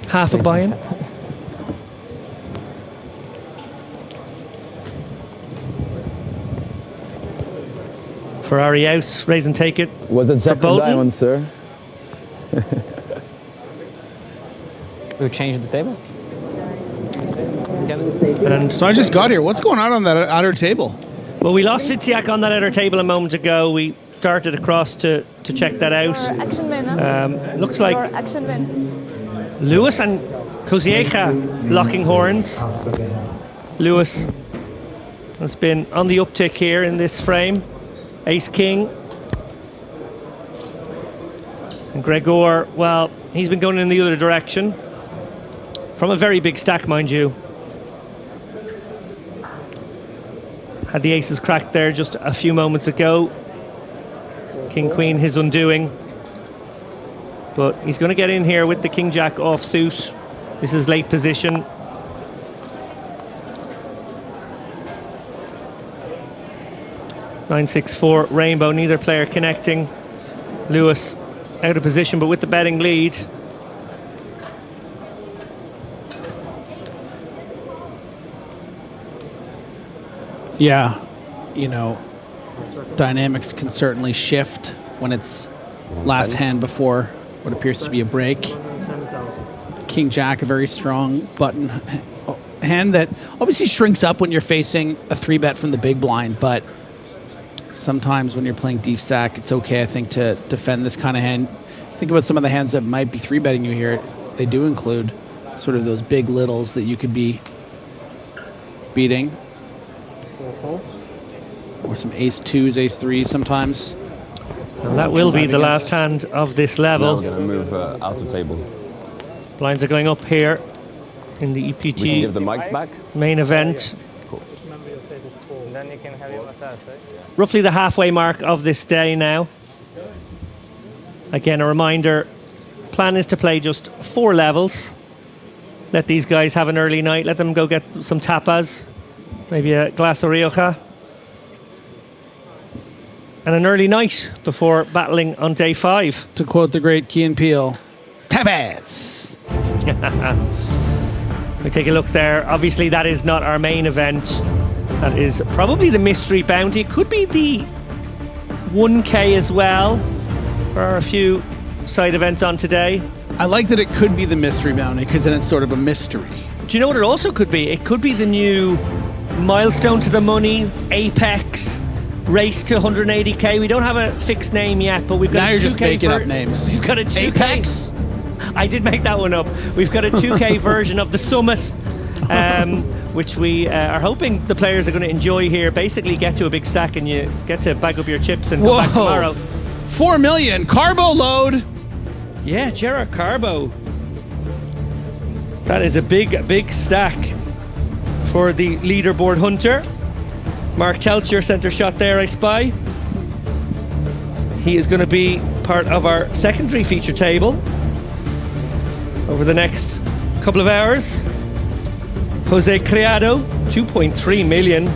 Speaker 15: Half a buy-in. Ferrari out, raise and take it.
Speaker 12: Was a jack of diamonds, sir.
Speaker 16: We've changed the table.
Speaker 15: And
Speaker 6: so I just got here. What's going on that outer table?
Speaker 15: Well, we lost Fitziak on that outer table a moment ago. We darted across to check that out. Looks like Lewis and Koziecha locking horns. Lewis has been on the uptick here in this frame. Ace King. And Gregor, well, he's been going in the other direction. From a very big stack, mind you. Had the aces cracked there just a few moments ago. King Queen, his undoing. But he's going to get in here with the King Jack offsuit. This is late position. (9-6-4) rainbow, neither player connecting. Lewis out of position, but with the betting lead.
Speaker 6: Yeah, you know, dynamics can certainly shift when it's last hand before what appears to be a break. King Jack, a very strong button hand that obviously shrinks up when you're facing a 3-bet from the big blind, but sometimes when you're playing deep stack, it's okay, I think, to defend this kind of hand. Think about some of the hands that might be 3-betting you here. They do include sort of those big littles that you could be beating. Or some ace-2s, ace-3s sometimes.
Speaker 15: And that will be the last hand of this level.
Speaker 19: Now we're going to move out of table.
Speaker 15: Blinds are going up here in the EPT
Speaker 19: We can give the mics back.
Speaker 15: main event.
Speaker 19: Cool.
Speaker 16: Then you can have your massage, right?
Speaker 15: Roughly the halfway mark of this day now. Again, a reminder, plan is to play just 4 levels. Let these guys have an early night. Let them go get some tapas. Maybe a glass of Rioja. And an early night before battling on day 5.
Speaker 6: To quote the great Key and Peele, tapas!
Speaker 15: We take a look there. Obviously, that is not our main event. That is probably the mystery bounty. It could be the 1K as well. There are a few side events on today.
Speaker 6: I like that it could be the mystery bounty because then it's sort of a mystery.
Speaker 15: Do you know what it also could be? It could be the new milestone to the money, Apex, race to 180k. We don't have a fixed name yet, but we've got
Speaker 6: now
Speaker 15: a 2K
Speaker 6: you're just making up names.
Speaker 15: We've got a 2K.
Speaker 6: Apex?
Speaker 15: I did make that one up. We've got a 2K version of the summit, which we are hoping the players are going to enjoy here. Basically get to a big stack and you get to bag up your chips and come back tomorrow.
Speaker 6: 4 million, Carbo load.
Speaker 15: Yeah, Gerard Carbo. That is a big stack for the leaderboard hunter. Mark Telcher, centre shot there, I spy. He is going to be part of our secondary feature table over the next couple of hours. Jose Criado, 2.3 million.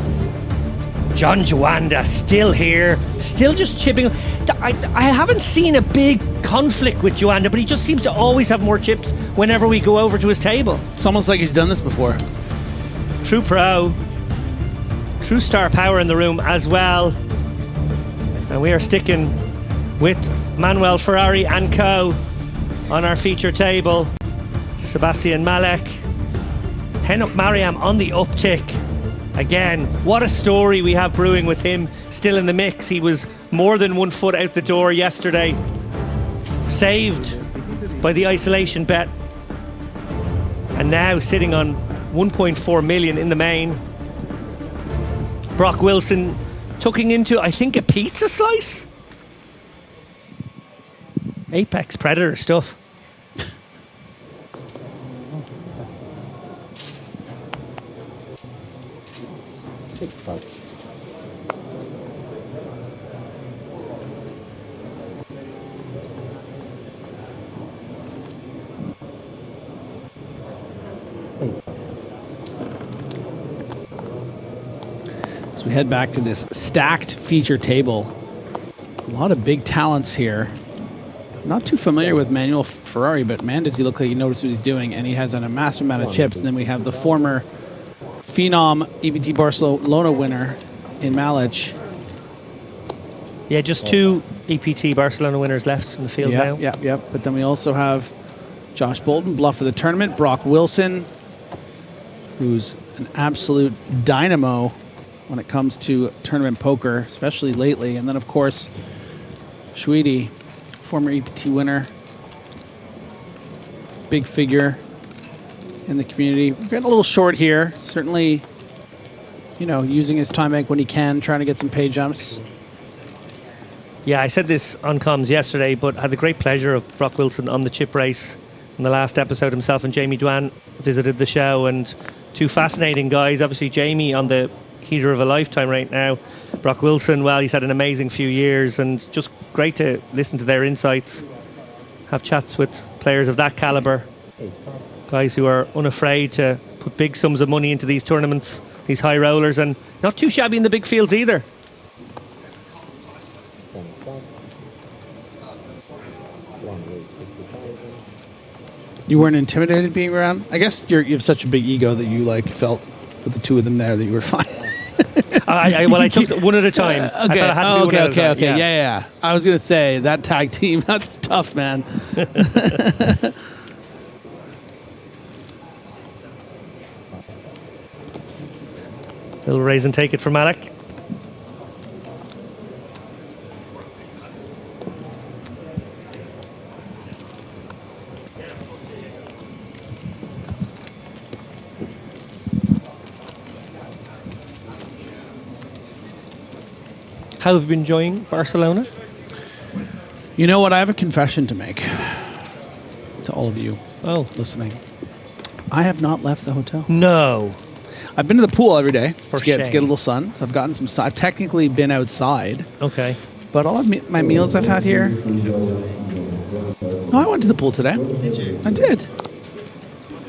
Speaker 15: John Juanda still here, still just chipping. I haven't seen a big conflict with Joanda, but he just seems to always have more chips whenever we go over to his table.
Speaker 6: It's almost like he's done this before.
Speaker 15: True pro. True star power in the room as well. And we are sticking with Manuel Ferrari and co. on our feature table. Sebastian Malek. Henok Mariam on the uptick. Again, what a story we have brewing with him still in the mix. He was more than 1 foot out the door yesterday. Saved by the isolation bet. And now sitting on 1.4 million in the main. Brock Wilson tucking into, I think, a pizza slice? Apex Predator stuff.
Speaker 6: So we head back to this stacked feature table. A lot of big talents here. Not too familiar with Manuel Ferrari, but man, does he look like he knows what he's doing, and he has a massive amount of chips. And then we have the former Phenom EPT Barcelona winner in Malek.
Speaker 15: Yeah, just 2 EPT Barcelona winners left in the field now.
Speaker 6: Yep. But then we also have Josh Bolton, bluff of the tournament. Brock Wilson, who's an absolute dynamo when it comes to tournament poker, especially lately. And then, of course, Shweedy, former EPT winner, big figure in the community. We're getting a little short here. Certainly, you know, using his time bank when he can, trying to get some pay jumps.
Speaker 15: Yeah, I said this on comms yesterday, but had the great pleasure of Brock Wilson on the chip race. In the last episode, himself and Jamie Dwan visited the show, and 2 fascinating guys. Obviously, Jamie on the heater of a lifetime right now. Brock Wilson, well, he's had an amazing few years, and just great to listen to their insights, have chats with players of that caliber, guys who are unafraid to put big sums of money into these tournaments, these high rollers, and not too shabby in the big fields either.
Speaker 6: You weren't intimidated being around? I guess you have such a big ego that you like felt with the 2 of them there that you were fine.
Speaker 15: I took one at a time.
Speaker 6: Okay. Yeah. I was going to say, that tag team, that's tough, man.
Speaker 15: Little raise and take it for Malek. How have you been enjoying Barcelona?
Speaker 6: You know what? I have a confession to make to all of you listening. I have not left the hotel.
Speaker 15: No.
Speaker 6: I've been to the pool every day to get a
Speaker 15: shame.
Speaker 6: little sun. I've gotten some sun. I've technically been outside.
Speaker 15: Okay.
Speaker 6: But all of my meals I've had here. No, I went to the pool today.
Speaker 20: Did you?
Speaker 6: I did.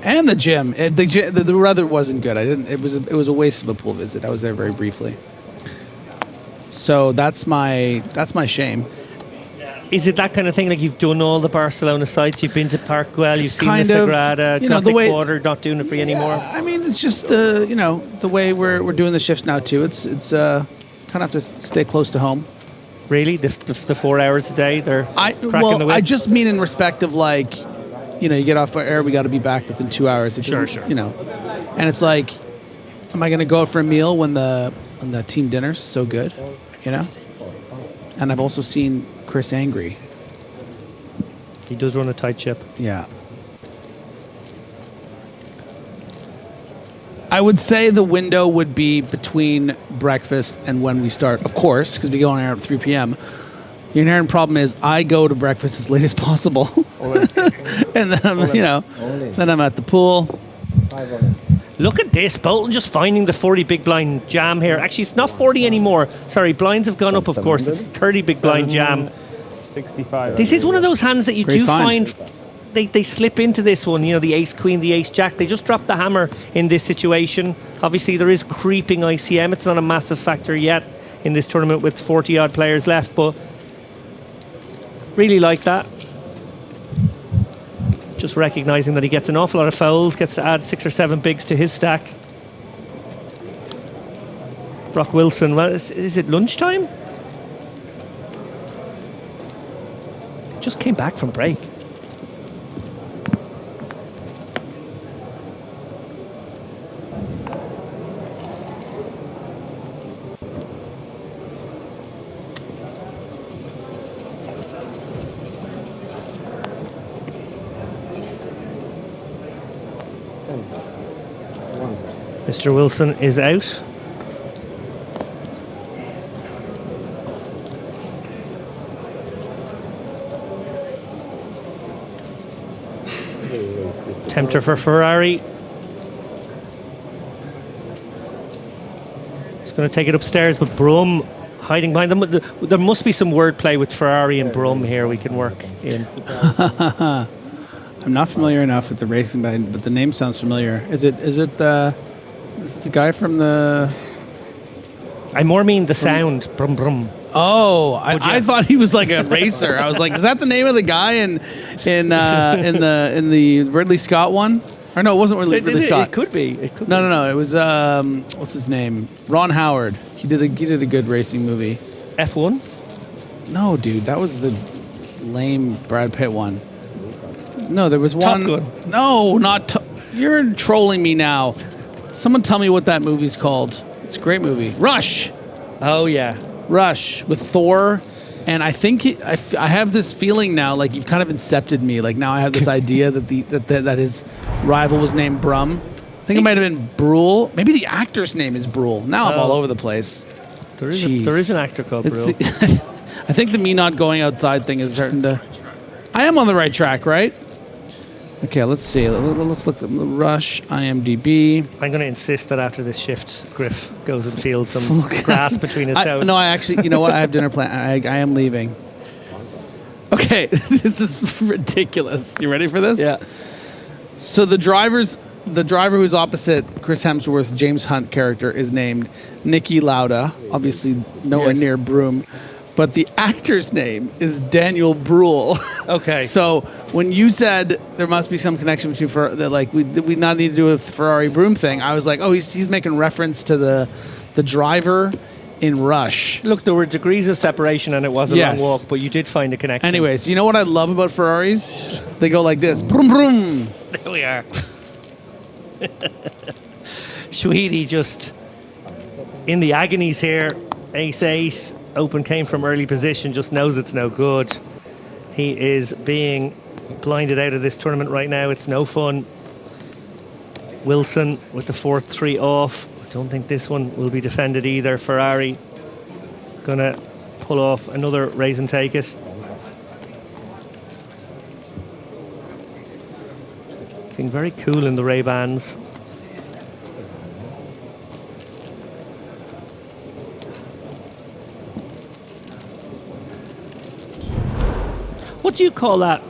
Speaker 6: And the gym. The weather wasn't good. I didn't. It was a waste of a pool visit. I was there very briefly. So that's my shame.
Speaker 15: Is it that kind of thing? Like, you've done all the Barcelona sites, you've been to Park Güell, you've seen
Speaker 6: Kind
Speaker 15: the
Speaker 6: of,
Speaker 15: Sagrada,
Speaker 6: you know,
Speaker 15: Gothic
Speaker 6: the way-
Speaker 15: Quarter, not doing it for you anymore?
Speaker 6: I mean, it's just the way we're doing the shifts now too. It's kind of have to stay close to home.
Speaker 15: Really, the 4 hours a day they're cracking the whip?
Speaker 6: I just mean in respect of, like, you know, you get off air, we got to be back within 2 hours. It
Speaker 15: Sure.
Speaker 6: doesn't- You know, and it's like, am I going to go out for a meal when the team dinner's so good? You know. And I've also seen Chris angry.
Speaker 15: He does run a tight ship.
Speaker 6: Yeah. I would say the window would be between breakfast and when we start, of course, because we go on air at 3 p.m. The inherent problem is I go to breakfast as late as possible. And then I'm at the pool.
Speaker 15: Look at this, Bolton just finding the 40 big blind jam here. Actually, it's not 40 anymore. Sorry, blinds have gone up, of course. It's 30 big blind jam.
Speaker 8: 65.
Speaker 15: This is one of those hands that you
Speaker 6: Great
Speaker 15: do
Speaker 6: find.
Speaker 15: find they slip into this one. You know, the ace queen, the ace jack. They just drop the hammer in this situation. Obviously, there is creeping ICM. It's not a massive factor yet in this tournament with 40 odd players left, but Really like that. Just recognising that he gets an awful lot of fouls, gets to add 6 or 7 bigs to his stack. Brock Wilson, well, is it lunchtime? Just came back from break. Mr. Wilson is out. Tempter for Ferrari. He's going to take it upstairs, but Brum hiding behind them. There must be some wordplay with Ferrari and Brum here we can work in.
Speaker 6: I'm not familiar enough with the racing, but the name sounds familiar. Is it the guy from the...
Speaker 15: I more mean the sound. Brum brum.
Speaker 6: Oh, I thought he was like a racer. I was like, is that the name of the guy in the Ridley Scott one? Or no, it wasn't Ridley Scott.
Speaker 15: It could be.
Speaker 6: No. It was what's his name? Ron Howard. He did a good racing movie.
Speaker 15: F1?
Speaker 6: No, dude, that was the lame Brad Pitt one. No, there was one.
Speaker 15: Top Gun.
Speaker 6: No, not. You're trolling me now. Someone tell me what that movie's called. It's a great movie. Rush.
Speaker 15: Oh yeah.
Speaker 6: Rush with Thor, and I think I have this feeling now, like you've kind of incepted me. Like now I have this idea that his rival was named Brum. I think it might have been Brule. Maybe the actor's name is Brule. Now I'm all over the place.
Speaker 15: There is an actor called Brule.
Speaker 6: I think the me not going outside thing is starting to... I am on the right track, right? Okay, let's see. Let's look at Rush, IMDb.
Speaker 15: I'm going to insist that after this shift, Griff goes and feels some grass between his toes.
Speaker 6: No, I actually, you know what? I have dinner planned. I am leaving. Okay, this is ridiculous. You ready for this?
Speaker 15: Yeah.
Speaker 6: So the driver who's opposite Chris Hemsworth's James Hunt character is named Niki Lauda, obviously nowhere near Broom. But the actor's name is Daniel Bruhl.
Speaker 15: Okay.
Speaker 6: So when you said there must be some connection between we not need to do a Ferrari Broom thing, I was like, oh, he's making reference to the driver in Rush.
Speaker 15: Look, there were degrees of separation and it was a long walk, but you did find a connection.
Speaker 6: Anyways, you know what I love about Ferraris? They go like this. Broom, broom.
Speaker 15: There we are. Sweetie just in the agonies here. Ace-8. Open came from early position, just knows it's no good. He is being blinded out of this tournament right now. It's no fun. Wilson with the 4-3 off. I don't think this one will be defended either. Ferrari gonna pull off another raise and take it. Being very cool in the Ray-Bans. What do you call that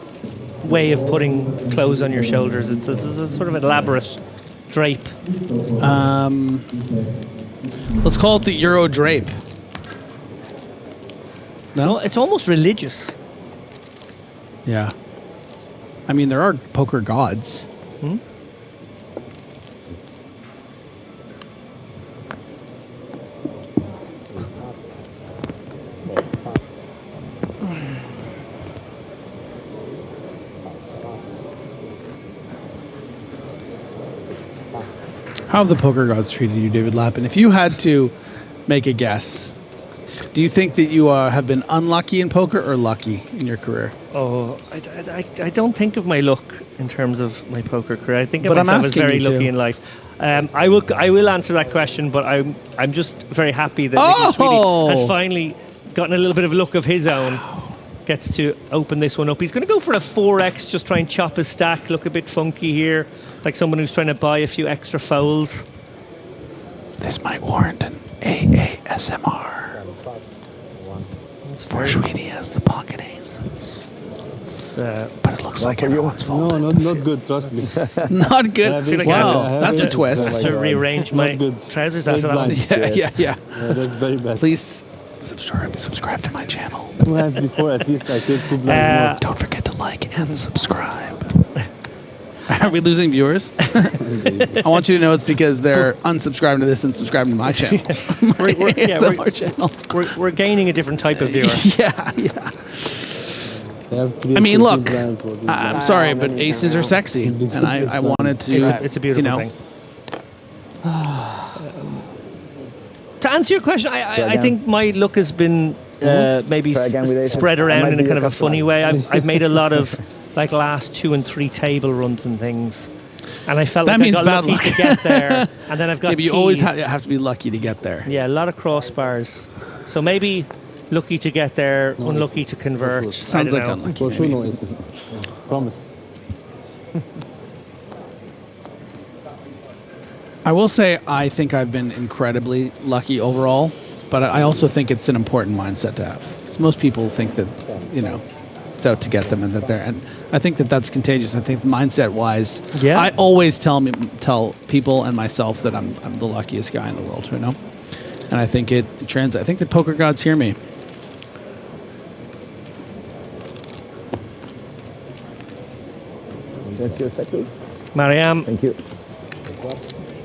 Speaker 15: way of putting clothes on your shoulders? It's a sort of elaborate drape.
Speaker 6: Let's call it the Euro drape. No?
Speaker 15: It's almost religious.
Speaker 6: Yeah. I mean, there are poker gods.
Speaker 15: Hmm?
Speaker 6: How have the poker gods treated you, David Lappin? If you had to make a guess, do you think that you have been unlucky in poker or lucky in your career?
Speaker 15: Oh, I don't think of my luck in terms of my poker career. I think of myself as very lucky in life. I will answer that question, but I'm just very happy that Nicky Sweetie has finally gotten a little bit of luck of his own. Gets to open this one up. He's going to go for a 4x, just try and chop his stack, look a bit funky here, like someone who's trying to buy a few extra fouls.
Speaker 10: This might warrant an AASMR. Poor Sweetie has the pocket aces. But it looks like everyone's fault.
Speaker 2: No, not good, trust me.
Speaker 6: Not good? Wow, that's a twist.
Speaker 15: To rearrange my trousers after that one.
Speaker 6: Yeah.
Speaker 2: That's very bad.
Speaker 6: Please Subscribe to my channel.
Speaker 2: 2 hands before, at least I take 2 blinds more.
Speaker 6: Don't forget to like and subscribe. Are we losing viewers? I want you to know it's because they're unsubscribing to this and subscribing to my channel.
Speaker 15: We're gaining a different type of viewer.
Speaker 6: Yeah. I mean, look, I'm sorry, but aces are sexy, and I wanted to.
Speaker 15: It's a beautiful thing. To answer your question, I think my luck has been maybe spread around in a kind of a funny way. I've made a lot of like last 2 and 3 table runs and things, and I felt
Speaker 6: that
Speaker 15: like I
Speaker 6: means
Speaker 15: got
Speaker 6: bad
Speaker 15: lucky
Speaker 6: luck
Speaker 15: to get there, and then I've got.
Speaker 6: Yeah, but you always have to be lucky to get there.
Speaker 15: Yeah, a lot of crossbars. So maybe lucky to get there, unlucky to convert.
Speaker 6: Sounds like unlucky.
Speaker 2: For sure, no aces. Promise.
Speaker 6: I will say I think I've been incredibly lucky overall, but I also think it's an important mindset to have. Because most people think that, it's out to get them and that they're... And I think that that's contagious. I think mindset-wise, I always tell people and myself that I'm the luckiest guy in the world, And I think it translates. I think the poker gods hear me.
Speaker 12: That's your second.
Speaker 15: Mariam.
Speaker 12: Thank you.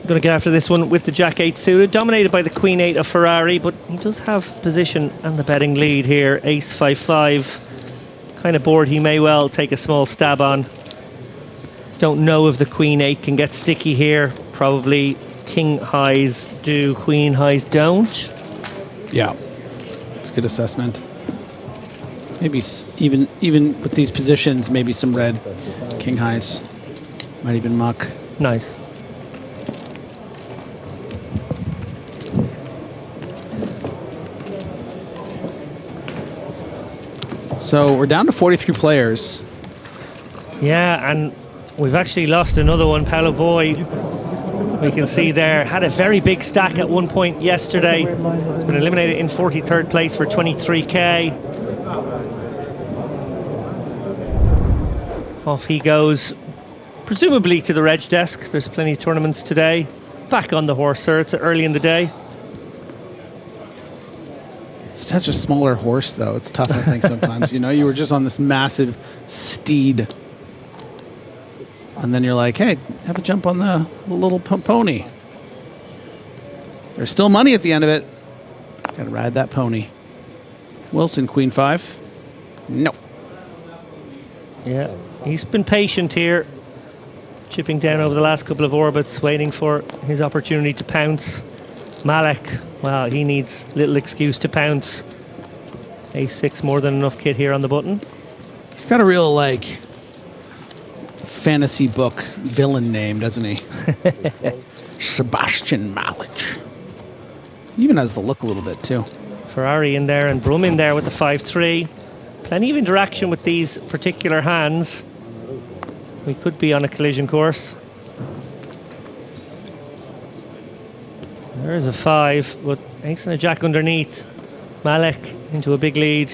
Speaker 15: Going to get after this one with the Jack-8 suited, dominated by the Queen-8 of Ferrari, but he does have position and the betting lead here. Ace-5-5, kind of board he may well take a small stab on. Don't know if the Queen-8 can get sticky here. Probably King-highs do, Queen-highs don't.
Speaker 6: Yeah, it's a good assessment. Maybe even with these positions, maybe some red King-highs might even muck.
Speaker 15: Nice.
Speaker 6: So we're down to 43 players.
Speaker 15: Yeah, and we've actually lost another one. Paolo Boy, we can see there, had a very big stack at one point yesterday. He's been eliminated in 43rd place for 23k. Off he goes, presumably to the reg desk. There's plenty of tournaments today. Back on the horse, sir. It's early in the day.
Speaker 6: It's such a smaller horse, though. It's tough, I think, sometimes. You were just on this massive steed. And then you're like, hey, have a jump on the little pony. There's still money at the end of it. Got to ride that pony. Wilson, Queen 5. No.
Speaker 15: Yeah, he's been patient here. Chipping down over the last couple of orbits, waiting for his opportunity to pounce. Malek, well, he needs little excuse to pounce. Ace-6, more than enough kit here on the button.
Speaker 6: He's got a real, fantasy book villain name, doesn't he? Sebastian Malek. He even has the look a little bit, too.
Speaker 15: Ferrari in there and Brum in there with the 5-3. Plenty of interaction with these particular hands. We could be on a collision course. There's a 5, but ace and a jack underneath. Malek into a big lead.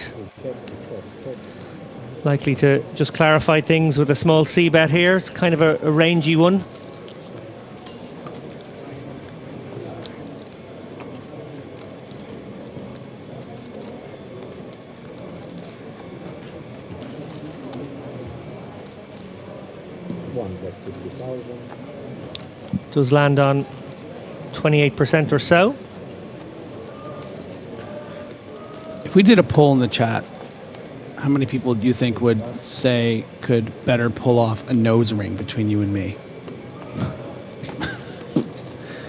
Speaker 15: Likely to just clarify things with a small C-bet here. It's kind of a rangy one. Does land on 28% or so.
Speaker 6: If we did a poll in the chat, how many people do you think would say could better pull off a nose ring between you and me?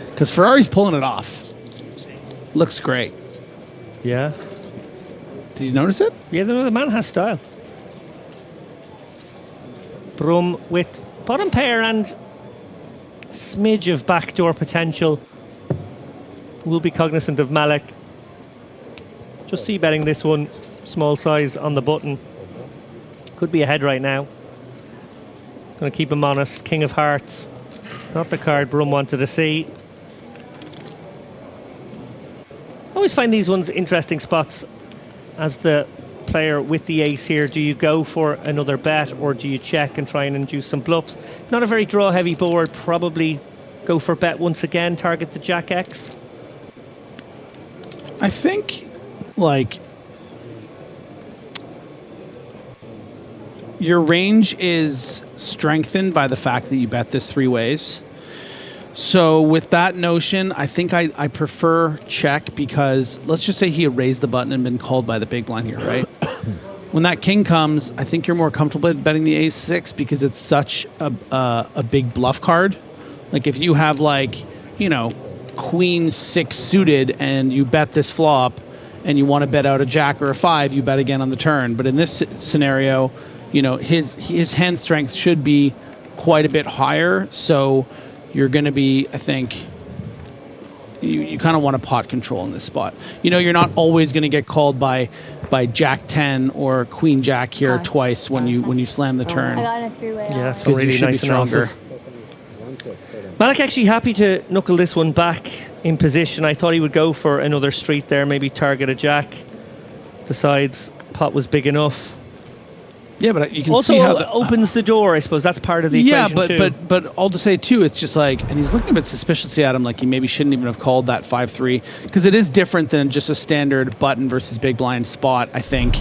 Speaker 6: Because Ferrari's pulling it off. Looks great.
Speaker 15: Yeah.
Speaker 6: Did you notice it?
Speaker 15: Yeah, the man has style. Brum with bottom pair and smidge of backdoor potential. We'll be cognizant of Malek. Just c-betting this one, small size on the button. Could be ahead right now. Gonna keep him honest. King of Hearts. Not the card Brum wanted to see. I always find these ones interesting spots as the player with the ace here. Do you go for another bet or do you check and try and induce some bluffs? Not a very draw heavy board. Probably go for bet once again, target the Jack X.
Speaker 6: I think like your range is strengthened by the fact that you bet this 3 ways. So with that notion, I think I prefer check, because let's just say he had raised the button and been called by the big blind here, right? When that king comes, I think you're more comfortable betting the ace-6 because it's such a big bluff card. Like if you have like, you know, queen 6 suited and you bet this flop and you want to bet out a jack or a 5, you bet again on the turn. But in this scenario, you know, his hand strength should be quite a bit higher. So you're going to be, I think, you kind of want to pot control in this spot. You know, you're not always going to get called by Jack 10 or Queen Jack here twice when you slam the turn.
Speaker 20: I got in a 3-way.
Speaker 15: Yeah, so really nice analysis. Malik actually happy to knuckle this one back in position. I thought he would go for another street there, maybe target a jack. Decides pot was big enough.
Speaker 6: Yeah, but you can
Speaker 15: also
Speaker 6: see how
Speaker 15: opens the door. I suppose that's part of the equation too.
Speaker 6: but all to say too, it's just like, and he's looking a bit suspiciously at him, like he maybe shouldn't even have called that 5-3, because it is different than just a standard button versus big blind spot, I think.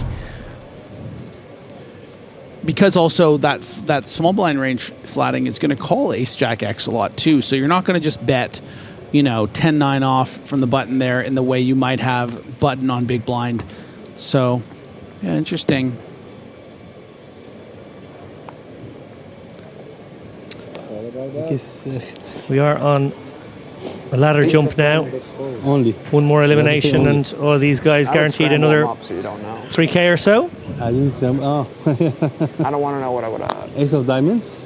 Speaker 6: Because also that small blind range flatting is going to call ace jack X a lot too, so you're not going to just bet, you know, 10-9 off from the button there in the way you might have button on big blind. So, yeah, interesting.
Speaker 15: We are on a ladder jump now.
Speaker 2: Only
Speaker 15: one more elimination, and all these guys guaranteed another 3K or so.
Speaker 2: I didn't say. Oh.
Speaker 17: I don't want to know what I would have.
Speaker 2: Ace of diamonds.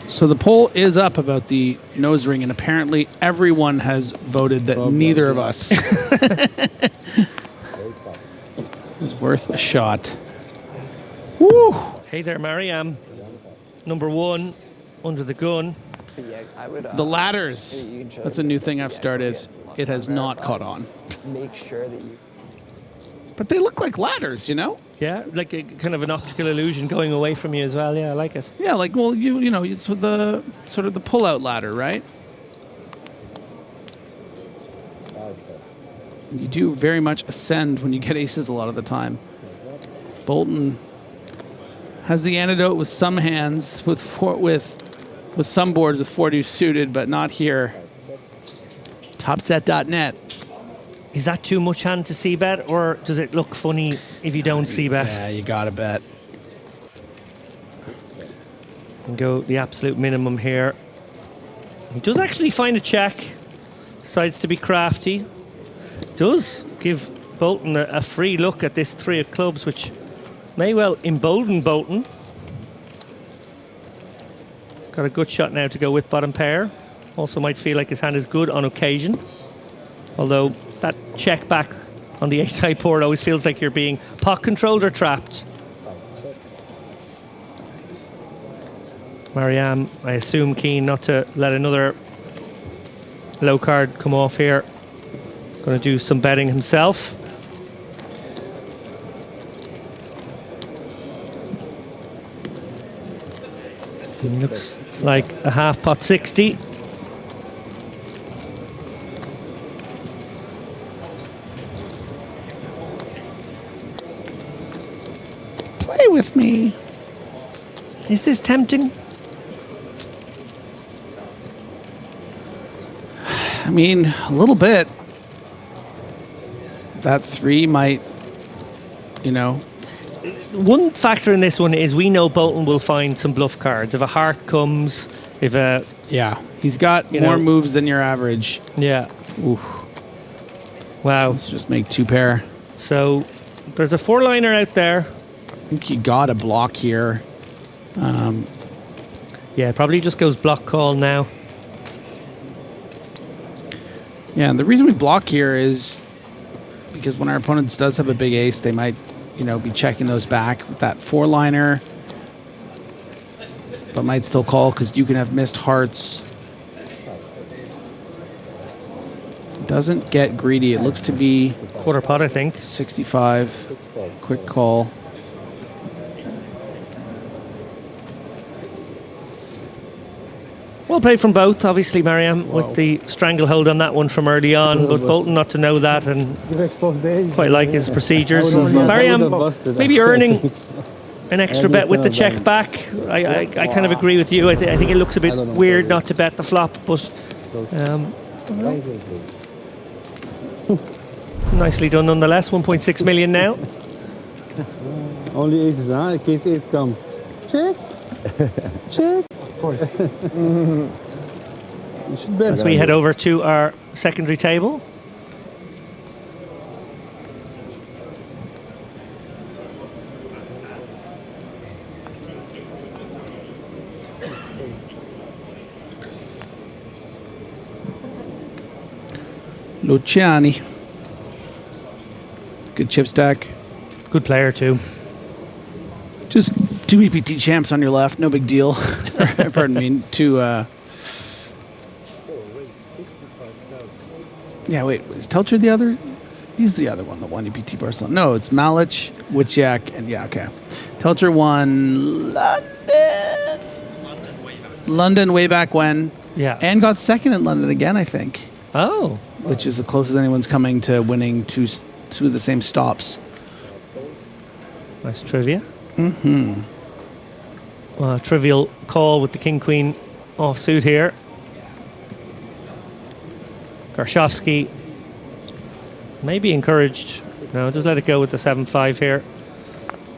Speaker 6: So the poll is up about the nose ring, and apparently everyone has voted that neither of us is worth a shot. Woo!
Speaker 15: Hey there, Mariam. Number 1 under the gun.
Speaker 17: Yeah, I would,
Speaker 6: The ladders. That's a new thing I've started. It has not caught on.
Speaker 17: Make sure that you.
Speaker 6: But they look like ladders, you know?
Speaker 15: Yeah, like a kind of an optical illusion going away from you as well. Yeah, I like it.
Speaker 6: Yeah, like, well, you know, it's with the sort of the pull-out ladder, right? You do very much ascend when you get aces a lot of the time. Bolton has the antidote with some hands, with some boards with 4-2 suited, but not here. Topset.net.
Speaker 15: Is that too much hand to see bet, or does it look funny if you don't see bet?
Speaker 6: Yeah, you gotta bet.
Speaker 15: And go the absolute minimum here. He does actually find a check. Decides to be crafty. Does give Bolton a free look at this 3 of clubs, which may well embolden Bolton. Got a good shot now to go with bottom pair. Also might feel like his hand is good on occasion. Although that check back on the ace-high board always feels like you're being pot controlled or trapped. Mariam, I assume, keen not to let another low card come off here. Going to do some betting himself. Looks like a half pot 60.
Speaker 6: Play with me.
Speaker 15: Is this tempting?
Speaker 6: I mean, a little bit. That 3 might, you know.
Speaker 15: One factor in this one is we know Bolton will find some bluff cards. If a heart comes, if a...
Speaker 6: Yeah, he's got more moves than your average.
Speaker 15: Yeah.
Speaker 6: Oof.
Speaker 15: Wow.
Speaker 6: Let's just make 2 pair.
Speaker 15: So there's a 4-liner out there.
Speaker 6: I think you got a block here.
Speaker 15: Yeah, probably just goes block call now.
Speaker 6: Yeah, and the reason we block here is because when our opponents does have a big ace, they might, you know, be checking those back with that 4-liner, but might still call because you can have missed hearts. Doesn't get greedy. It looks to be
Speaker 15: quarter pot, I think.
Speaker 6: 65. Quick call.
Speaker 15: Well played from both. Obviously, Mariam with the stranglehold on that one from early on, but Bolton not to know that and quite like his procedures. Mariam maybe earning an extra bet with the check back. I kind of agree with you. I think it looks a bit weird not to bet the flop, but nicely done nonetheless. 1.6 million now.
Speaker 2: Only aces, huh? In case ace come. Check. Check. Of course. You should bet.
Speaker 15: As we head over to our secondary table.
Speaker 6: Luciani. Good chip stack.
Speaker 15: Good player too.
Speaker 6: Just 2 EPT champs on your left, no big deal. Pardon me. Yeah, wait, is Telcher the other? He's the other one, the 1 EPT Barcelona. No, it's Malic, Witchak, and yeah, okay. Telcher won London way back when.
Speaker 15: Yeah.
Speaker 6: And got second in London again, I think.
Speaker 15: Oh.
Speaker 6: Which is the closest anyone's coming to winning two of the same stops.
Speaker 15: Nice trivia.
Speaker 6: Mm-hmm.
Speaker 15: Well, a trivial call with the king-queen offsuit here. Garshovsky may be encouraged. No, just let it go with the 7-5 here.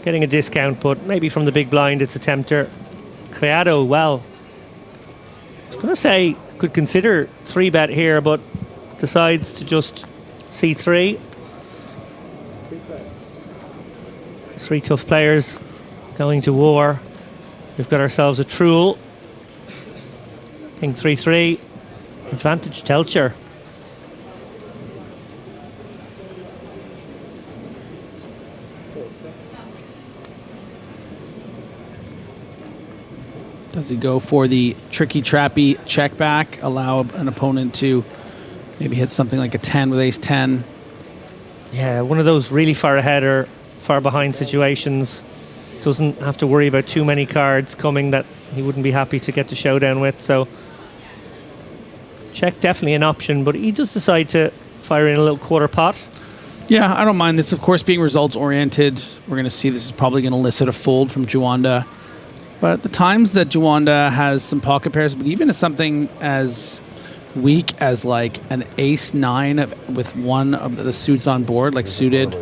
Speaker 15: Getting a discount, but maybe from the big blind it's a tempter. Criado, well, I was going to say could consider 3-bet here, but decides to just C3. 3 tough players going to war. We've got ourselves a truel. King 3-3. Advantage Telcher.
Speaker 6: Does he go for the tricky, trappy check back, allow an opponent to maybe hit something like a 10 with ace 10?
Speaker 15: Yeah, one of those really far ahead or far behind situations. Doesn't have to worry about too many cards coming that he wouldn't be happy to get to showdown with. So check definitely an option, but he does decide to fire in a little quarter pot.
Speaker 6: Yeah, I don't mind this, of course, being results oriented. We're going to see this is probably going to elicit a fold from Juanda. But at the times that Juanda has some pocket pairs, but even as something as weak as like an ace 9 with one of the suits on board, like suited,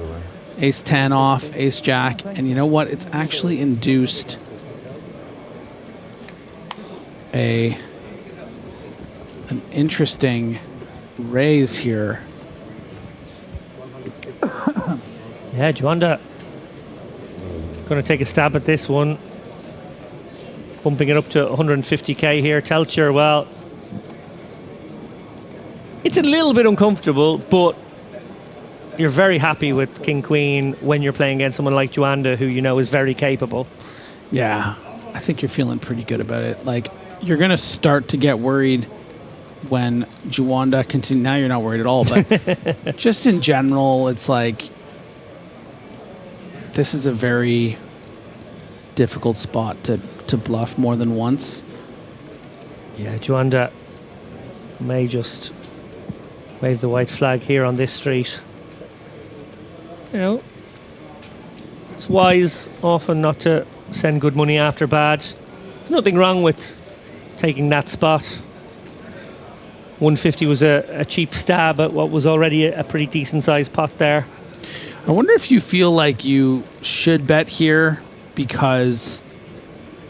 Speaker 6: ace 10 off, ace jack, and you know what? It's actually induced an interesting raise here.
Speaker 15: Yeah, Juanda going to take a stab at this one. Bumping it up to 150k here. Telcher, well, it's a little bit uncomfortable, but you're very happy with King Queen when you're playing against someone like Juanda, who you know is very capable.
Speaker 6: Yeah, I think you're feeling pretty good about it. Like, you're going to start to get worried when Juanda continues. Now you're not worried at all, but just in general, it's like this is a very difficult spot to bluff more than once.
Speaker 15: Yeah, Juanda may just wave the white flag here on this street. You know, it's wise often not to send good money after bad. There's nothing wrong with taking that spot. 150 was a cheap stab at what was already a pretty decent sized pot there.
Speaker 6: I wonder if you feel like you should bet here, because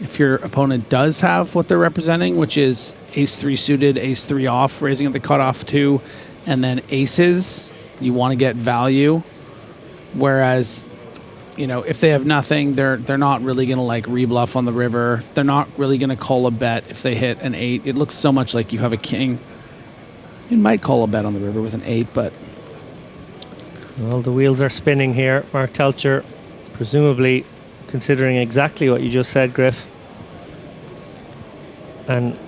Speaker 6: if your opponent does have what they're representing, which is ace-3 suited, ace-3 off, raising at the cutoff 2, and then aces, you want to get value. Whereas, you know, if they have nothing, they're not really going to like rebluff on the river. They're not really going to call a bet if they hit an 8. It looks so much like you have a king. You might call a bet on the river with an 8, but...
Speaker 15: Well, the wheels are spinning here. Mark Telcher, presumably considering exactly what you just said, Griff, and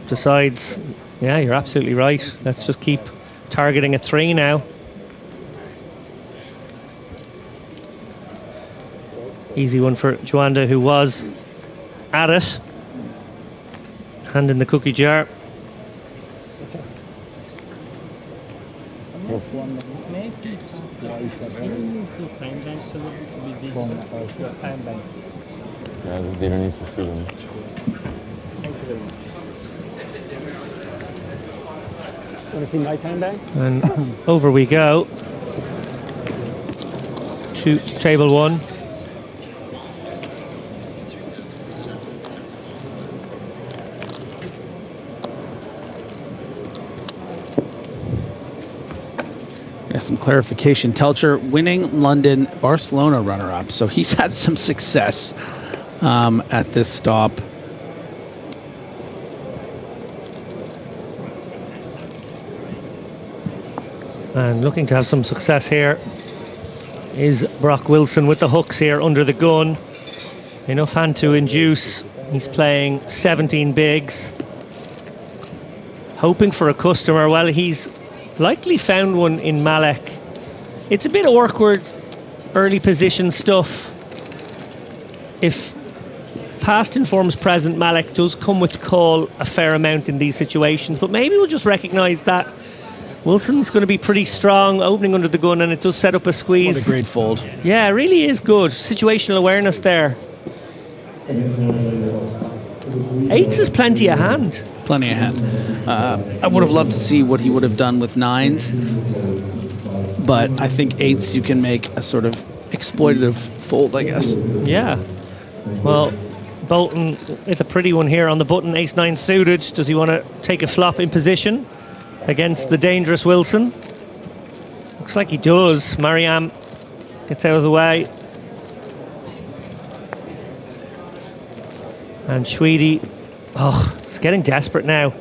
Speaker 15: decides, yeah, you're absolutely right. Let's just keep targeting a 3 now. Easy one for Juanda, who was at it. Hand in the cookie jar.
Speaker 19: Yeah, they didn't need to see them.
Speaker 2: Want to see my time bang?
Speaker 15: And over we go to table 1.
Speaker 6: Yeah, some clarification. Telcher winning London Barcelona runner-up, so he's had some success at this stop.
Speaker 15: And looking to have some success here is Brock Wilson with the hooks here under the gun. Enough hand to induce. He's playing 17 bigs. Hoping for a customer. Well, he's likely found one in Malek. It's a bit awkward early position stuff. If past informs present, Malek does come with call a fair amount in these situations, but maybe we'll just recognise that Wilson's going to be pretty strong opening under the gun, and it does set up a squeeze.
Speaker 6: What a great fold.
Speaker 15: Yeah, it really is good. Situational awareness there. Eights is plenty of hand.
Speaker 6: Plenty of hand. I would have loved to see what he would have done with 9s, but I think 8s you can make a sort of exploitative fold, I guess.
Speaker 15: Yeah. Well, Bolton is a pretty one here on the button. Ace-9 suited. Does he want to take a flop in position against the dangerous Wilson? Looks like he does. Mariam gets out of the way. And Schweedy, it's getting desperate now.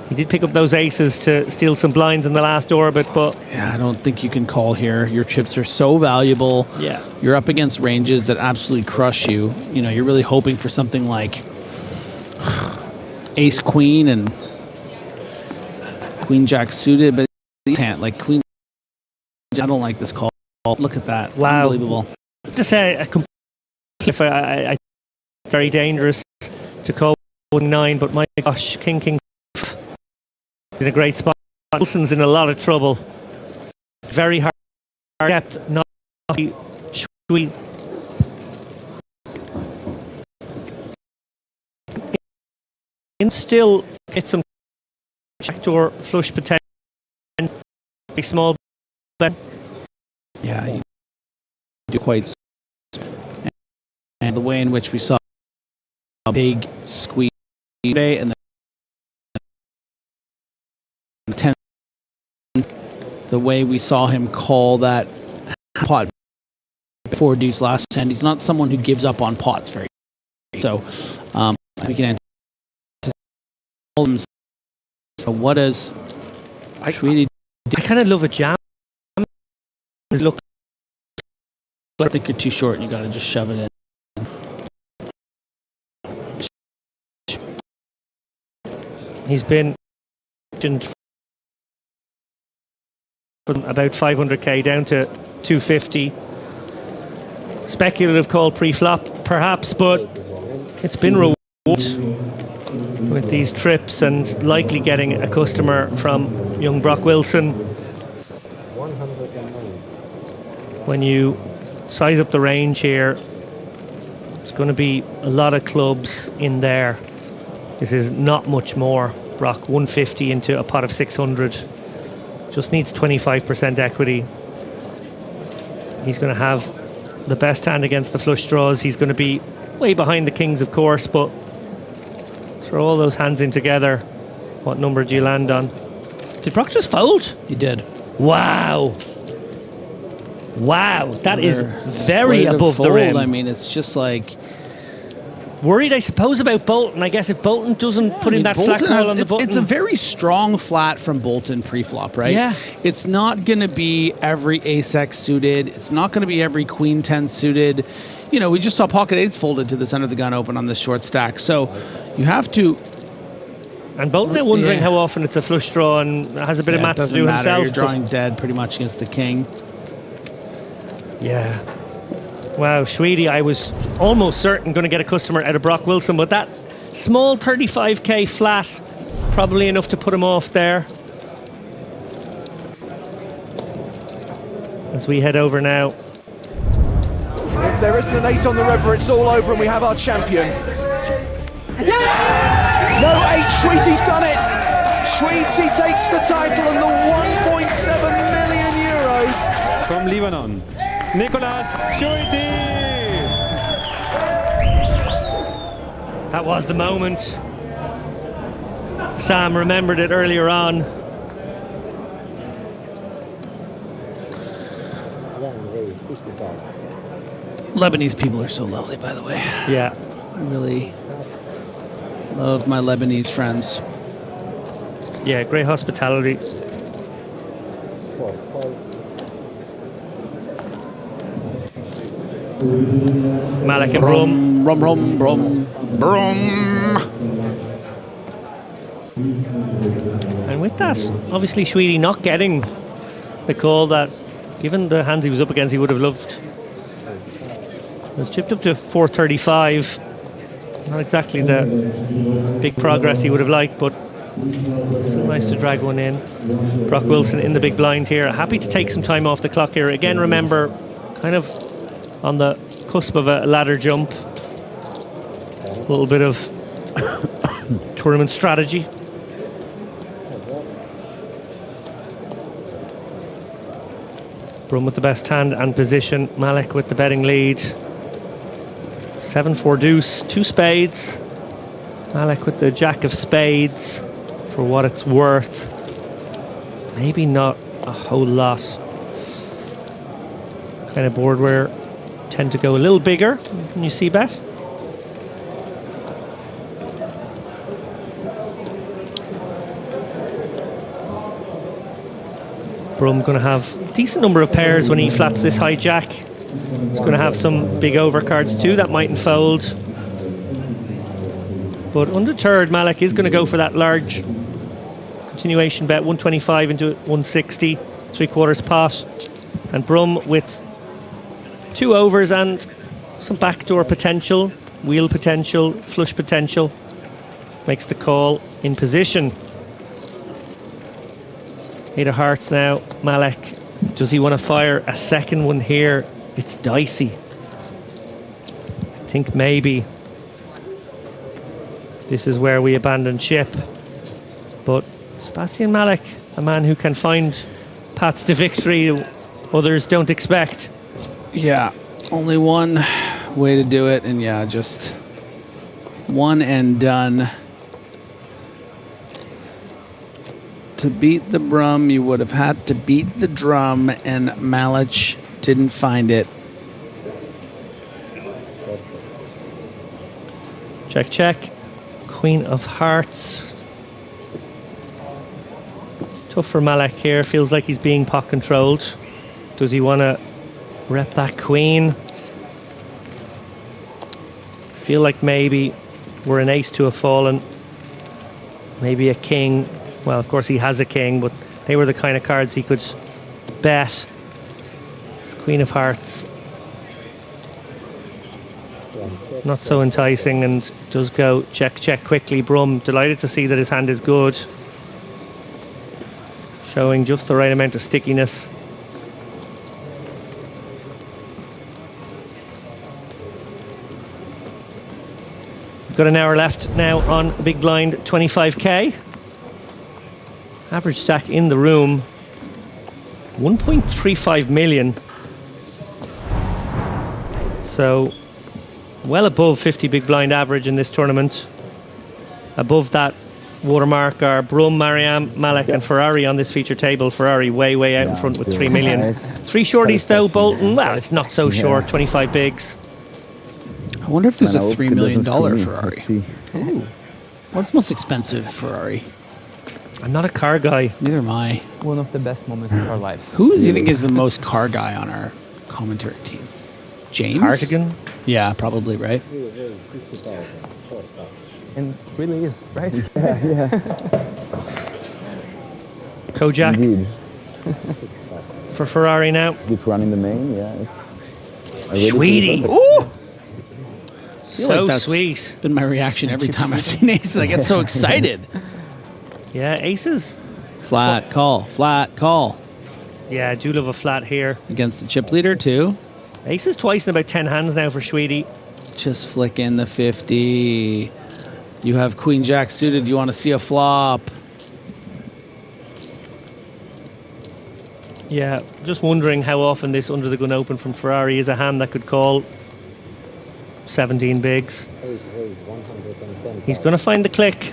Speaker 15: He did pick up those aces to steal some blinds in the last orbit, but...
Speaker 6: Yeah, I don't think you can call here. Your chips are so valuable.
Speaker 15: Yeah.
Speaker 6: You're up against ranges that absolutely crush you. You know, you're really hoping for something like Ace-Queen and Queen-Jack suited, but you can't. Like, Queen... I don't like this call. Look at that.
Speaker 15: Wow.
Speaker 6: Unbelievable.
Speaker 15: Just a I very dangerous to call 9, but my gosh, King in a great spot. Wilson's in a lot of trouble. Very hard depth, not sweet. And still get some backdoor flush potential. A small bet.
Speaker 6: Yeah, you do quite. And the way in which we saw a big squeeze today, and then 10, the way we saw him call that pot before deuce last 10, he's not someone who gives up on pots very so we can anticipate. So what does I
Speaker 15: kind of love a jam. Look,
Speaker 6: I think you're too short and you got to just shove it in.
Speaker 15: He's been from about 500k down to 250. Speculative call pre-flop, perhaps, but it's been rewarded with these trips and likely getting a customer from young Brock Wilson. When you size up the range here, it's going to be a lot of clubs in there. This is not much more. Brock 150 into a pot of 600. Just needs 25% equity. He's going to have the best hand against the flush draws. He's going to be way behind the kings, of course, but throw all those hands in together. What number do you land on? Did Brock just fold?
Speaker 6: He did.
Speaker 15: Wow. Wow, that is very above the rim.
Speaker 6: I mean, it's just like...
Speaker 15: Worried, I suppose, about Bolton. I guess if Bolton doesn't put in that flat call on the button...
Speaker 6: It's a very strong flat from Bolton pre-flop, right?
Speaker 15: Yeah.
Speaker 6: It's not going to be every ace-x suited. It's not going to be every queen 10 suited. You know, we just saw pocket eights folded to the center of the gun open on this short stack. So you have to...
Speaker 15: And Bolton are wondering how often it's a flush draw and has a bit of maths to do himself.
Speaker 6: You're drawing dead pretty much against the king.
Speaker 15: Yeah. Wow, Schweedy, I was almost certain going to get a customer out of Brock Wilson, but that Small 35k flat, probably enough to put him off there. As we head over now.
Speaker 4: If there isn't an 8 on the river, it's all over and we have our champion. No 8, Sweety's done it! Sweety takes the title and the 1.7 million euros.
Speaker 20: From Lebanon, Nicolas Sweety!
Speaker 15: That was the moment. Sam remembered it earlier on.
Speaker 6: Lebanese people are so lovely, by the way.
Speaker 15: Yeah.
Speaker 6: I really love my Lebanese friends.
Speaker 15: Yeah, great hospitality. Malik and Brum. And with that, obviously Sweety not getting the call that, given the hands he was up against, he would have loved. It was chipped up to 435. Not exactly the big progress he would have liked, but still nice to drag one in. Brock Wilson in the big blind here. Happy to take some time off the clock here. Again, remember, kind of on the cusp of a ladder jump. A little bit of tournament strategy. Brum with the best hand and position. Malik with the betting lead. 7-4 deuce, 2 spades. Malik with the jack of spades, for what it's worth. Maybe not a whole lot. Kind of board where tend to go a little bigger when you see bet. Brum going to have a decent number of pairs when he flats this high jack. He's going to have some big overcards too that mightn't fold. But undeterred, Malik is going to go for that large continuation bet, 125 into 160, 3/4 pot. And Brum with 2 overs and some backdoor potential, wheel potential, flush potential, makes the call in position. 8 of hearts now, Malik. Does he want to fire a second one here? It's dicey. I think maybe this is where we abandon ship. But Sebastian Malik, a man who can find paths to victory others don't expect.
Speaker 6: Yeah, only one way to do it, and yeah, just one and done. To beat the Brum, you would have had to beat the drum, and Malik didn't find it.
Speaker 15: Check, check. Queen of Hearts. Tough for Malik here. Feels like he's being pot controlled. Does he want to rep that queen? Feel like maybe we're an ace to have fallen. Maybe a king. Well, of course he has a king, but they were the kind of cards he could bet. It's Queen of Hearts. Not so enticing, and does go check, check quickly. Brum, delighted to see that his hand is good. Showing just the right amount of stickiness. Got an hour left now on Big Blind 25k. Average stack in the room, 1.35 million. So, well above 50 Big Blind average in this tournament. Above that watermark are Brum, Mariam, Malik and Ferrari on this feature table. Ferrari way out in front with 3 million. 3 shorties though, Bolton, well, it's not so short, 25 bigs.
Speaker 6: I wonder if there's a $3 million Ferrari. Ooh. What's the most expensive Ferrari?
Speaker 15: I'm not a car guy.
Speaker 6: Neither am I.
Speaker 16: One of the best moments of our lives.
Speaker 6: Who do you think is the most car guy on our commentary team? James?
Speaker 15: Hartigan?
Speaker 6: Yeah, probably, right?
Speaker 16: And really is, right?
Speaker 12: Yeah.
Speaker 15: Kojak.
Speaker 12: Indeed.
Speaker 15: For Ferrari now.
Speaker 12: Good run in the main, yeah. It's
Speaker 15: Sweetie.
Speaker 12: Ooh!
Speaker 15: So
Speaker 6: that's
Speaker 15: sweet.
Speaker 6: Been my reaction every time I've seen aces. I get so excited.
Speaker 15: Yeah, aces.
Speaker 6: Flat call, flat call.
Speaker 15: Yeah, I do love a flat here.
Speaker 6: Against the chip leader too.
Speaker 15: Aces twice in about 10 hands now for Sweetie.
Speaker 6: Just flick in the 50. You have queen jack suited. You want to see a flop.
Speaker 15: Yeah, just wondering how often this under the gun open from Ferrari is a hand that could call 17 bigs. He's going to find the click.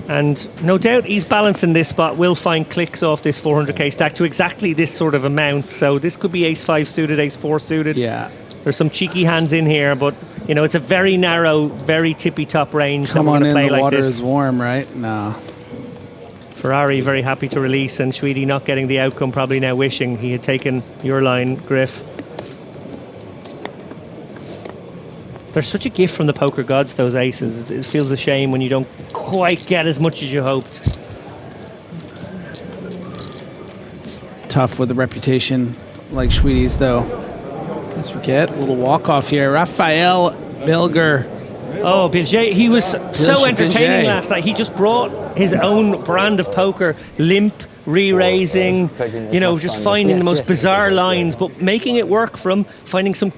Speaker 15: And no doubt he's balancing this spot, will find clicks off this 400k stack to exactly this sort of amount. So this could be ace-5 suited, ace-4 suited.
Speaker 6: Yeah.
Speaker 15: There's some cheeky hands in here, but you know, it's a very narrow, very tippy-top range.
Speaker 6: Come on in,
Speaker 15: play
Speaker 6: the
Speaker 15: like
Speaker 6: water
Speaker 15: this.
Speaker 6: is warm, right? No.
Speaker 15: Ferrari very happy to release, and Sweetie not getting the outcome, probably now wishing he had taken your line, Griff. They're such a gift from the poker gods, those aces. It feels a shame when you don't quite get as much as you hoped.
Speaker 6: It's tough with a reputation like Sweetie's, though. Let's forget, a little walk-off here. Rafael Bilger.
Speaker 15: Oh, Bilger, he was so entertaining
Speaker 6: Bilger.
Speaker 15: last night. He just brought his own brand of poker, limp, re-raising, you know, just finding the most bizarre lines, but making it work from finding some,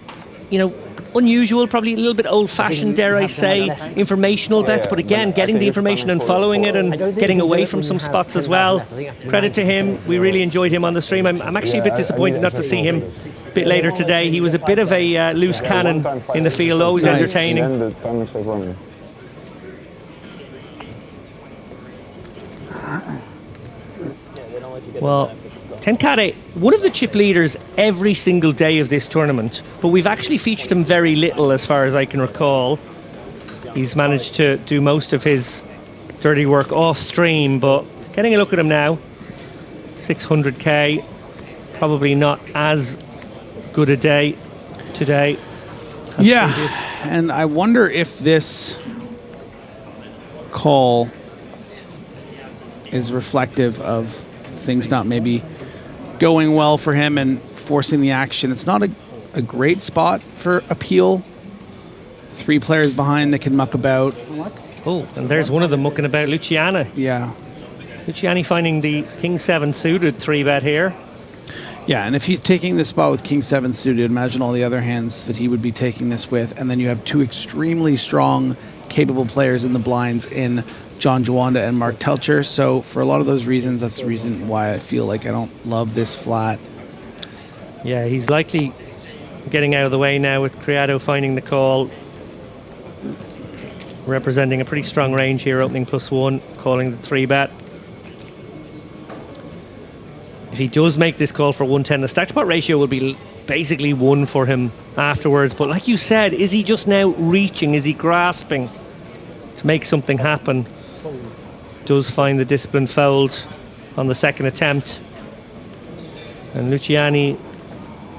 Speaker 15: you know, unusual, probably a little bit old-fashioned, dare I say, informational bets, but again, getting the information and following it and getting away from some spots as well. Credit to him. We really enjoyed him on the stream. I'm actually a bit disappointed not to see him a bit later today. He was a bit of a loose cannon in the field, always entertaining. Well, Tenkate, one of the chip leaders every single day of this tournament, but we've actually featured him very little as far as I can recall. He's managed to do most of his dirty work off stream, but getting a look at him now, 600k, probably not as good a day today.
Speaker 6: Yeah, and I wonder if this call is reflective of things not maybe going well for him and forcing the action. It's not a great spot for appeal. 3 players behind that can muck about.
Speaker 15: Oh, and there's one of them mucking about, Luciana.
Speaker 6: Yeah.
Speaker 15: Luciani finding the King-7 suited 3-bet here.
Speaker 6: Yeah, and if he's taking this spot with King-7 suited, imagine all the other hands that he would be taking this with, and then you have 2 extremely strong, capable players in the blinds in John Jawanda and Mark Telcher. So for a lot of those reasons, that's the reason why I feel like I don't love this flat.
Speaker 15: Yeah, he's likely getting out of the way now with Criado finding the call. Representing a pretty strong range here, opening +1, calling the 3-bet. If he does make this call for 110, the stack pot ratio will be basically 1 for him afterwards. But like you said, is he just now reaching? Is he grasping to make something happen? Does find the discipline fold on the second attempt. And Luciani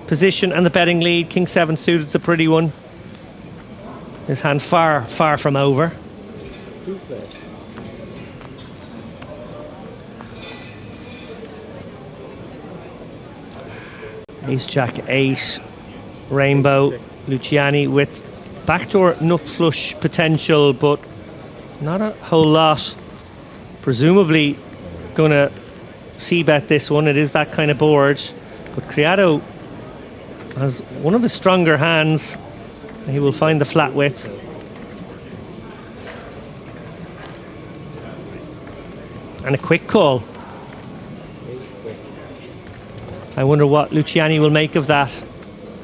Speaker 15: position and the betting lead. King-7 suited, it's a pretty one. His hand far, far from over. Ace-Jack 8, Rainbow, Luciani with backdoor nut flush potential, but not a whole lot. Presumably going to c-bet this one. It is that kind of board. But Criado has one of his stronger hands. He will find the flat with. And a quick call. I wonder what Luciani will make of that.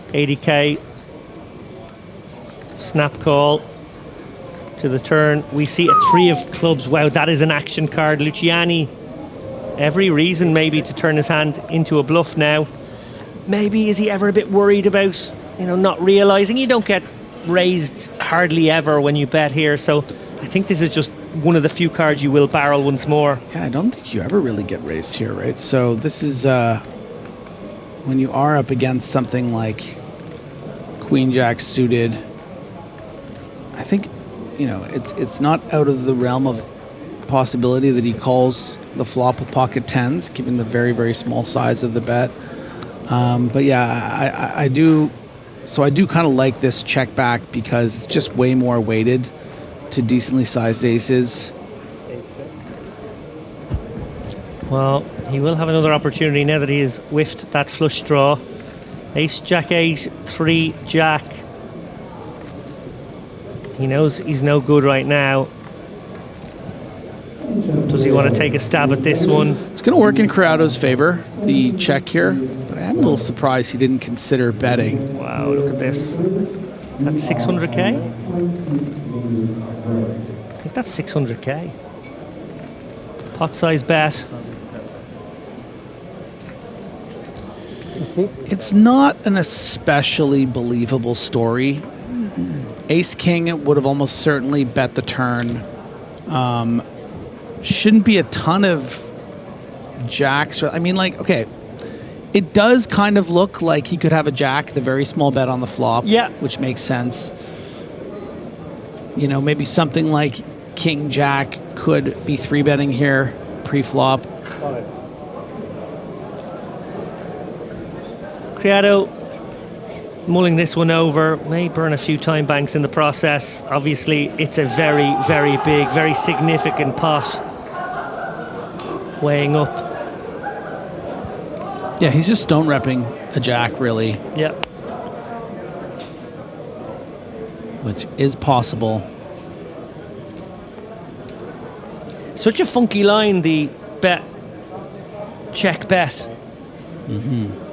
Speaker 15: 80k. Snap call. To the turn, we see a 3 of clubs. Wow, that is an action card. Luciani, every reason maybe to turn his hand into a bluff now. Maybe is he ever a bit worried about, you know, not realizing you don't get raised hardly ever when you bet here. So I think this is just one of the few cards you will barrel once more.
Speaker 6: Yeah, I don't think you ever really get raised here, right? So this is when you are up against something like Queen Jack suited. I think, you know, it's not out of the realm of possibility that he calls the flop with pocket 10s, given the very, very small size of the bet. But yeah, I do So I do kind of like this check back because it's just way more weighted to decently sized aces.
Speaker 15: Well, he will have another opportunity now that he has whiffed that flush draw. Ace, Jack 8, 3, Jack. He knows he's no good right now. Does he want to take a stab at this one?
Speaker 6: It's going to work in Criado's favor, the check here, but I am a little surprised he didn't consider betting.
Speaker 15: Wow, look at this. That's 600k? I think that's 600k. Pot size bet.
Speaker 6: It's not an especially believable story. Ace King would have almost certainly bet the turn. Shouldn't be a ton of jacks. I mean, like, okay, it does kind of look like he could have a jack, the very small bet on the flop,
Speaker 15: yeah,
Speaker 6: which makes sense. You know, maybe something like King Jack could be 3-betting here pre-flop.
Speaker 15: Criado mulling this one over, may burn a few time banks in the process. Obviously, it's a very, very big, very significant pot. Weighing up.
Speaker 6: Yeah, he's just stone repping a jack, really.
Speaker 15: Yep.
Speaker 6: Which is possible.
Speaker 15: Such a funky line, the bet, check bet.
Speaker 6: Mm-hmm.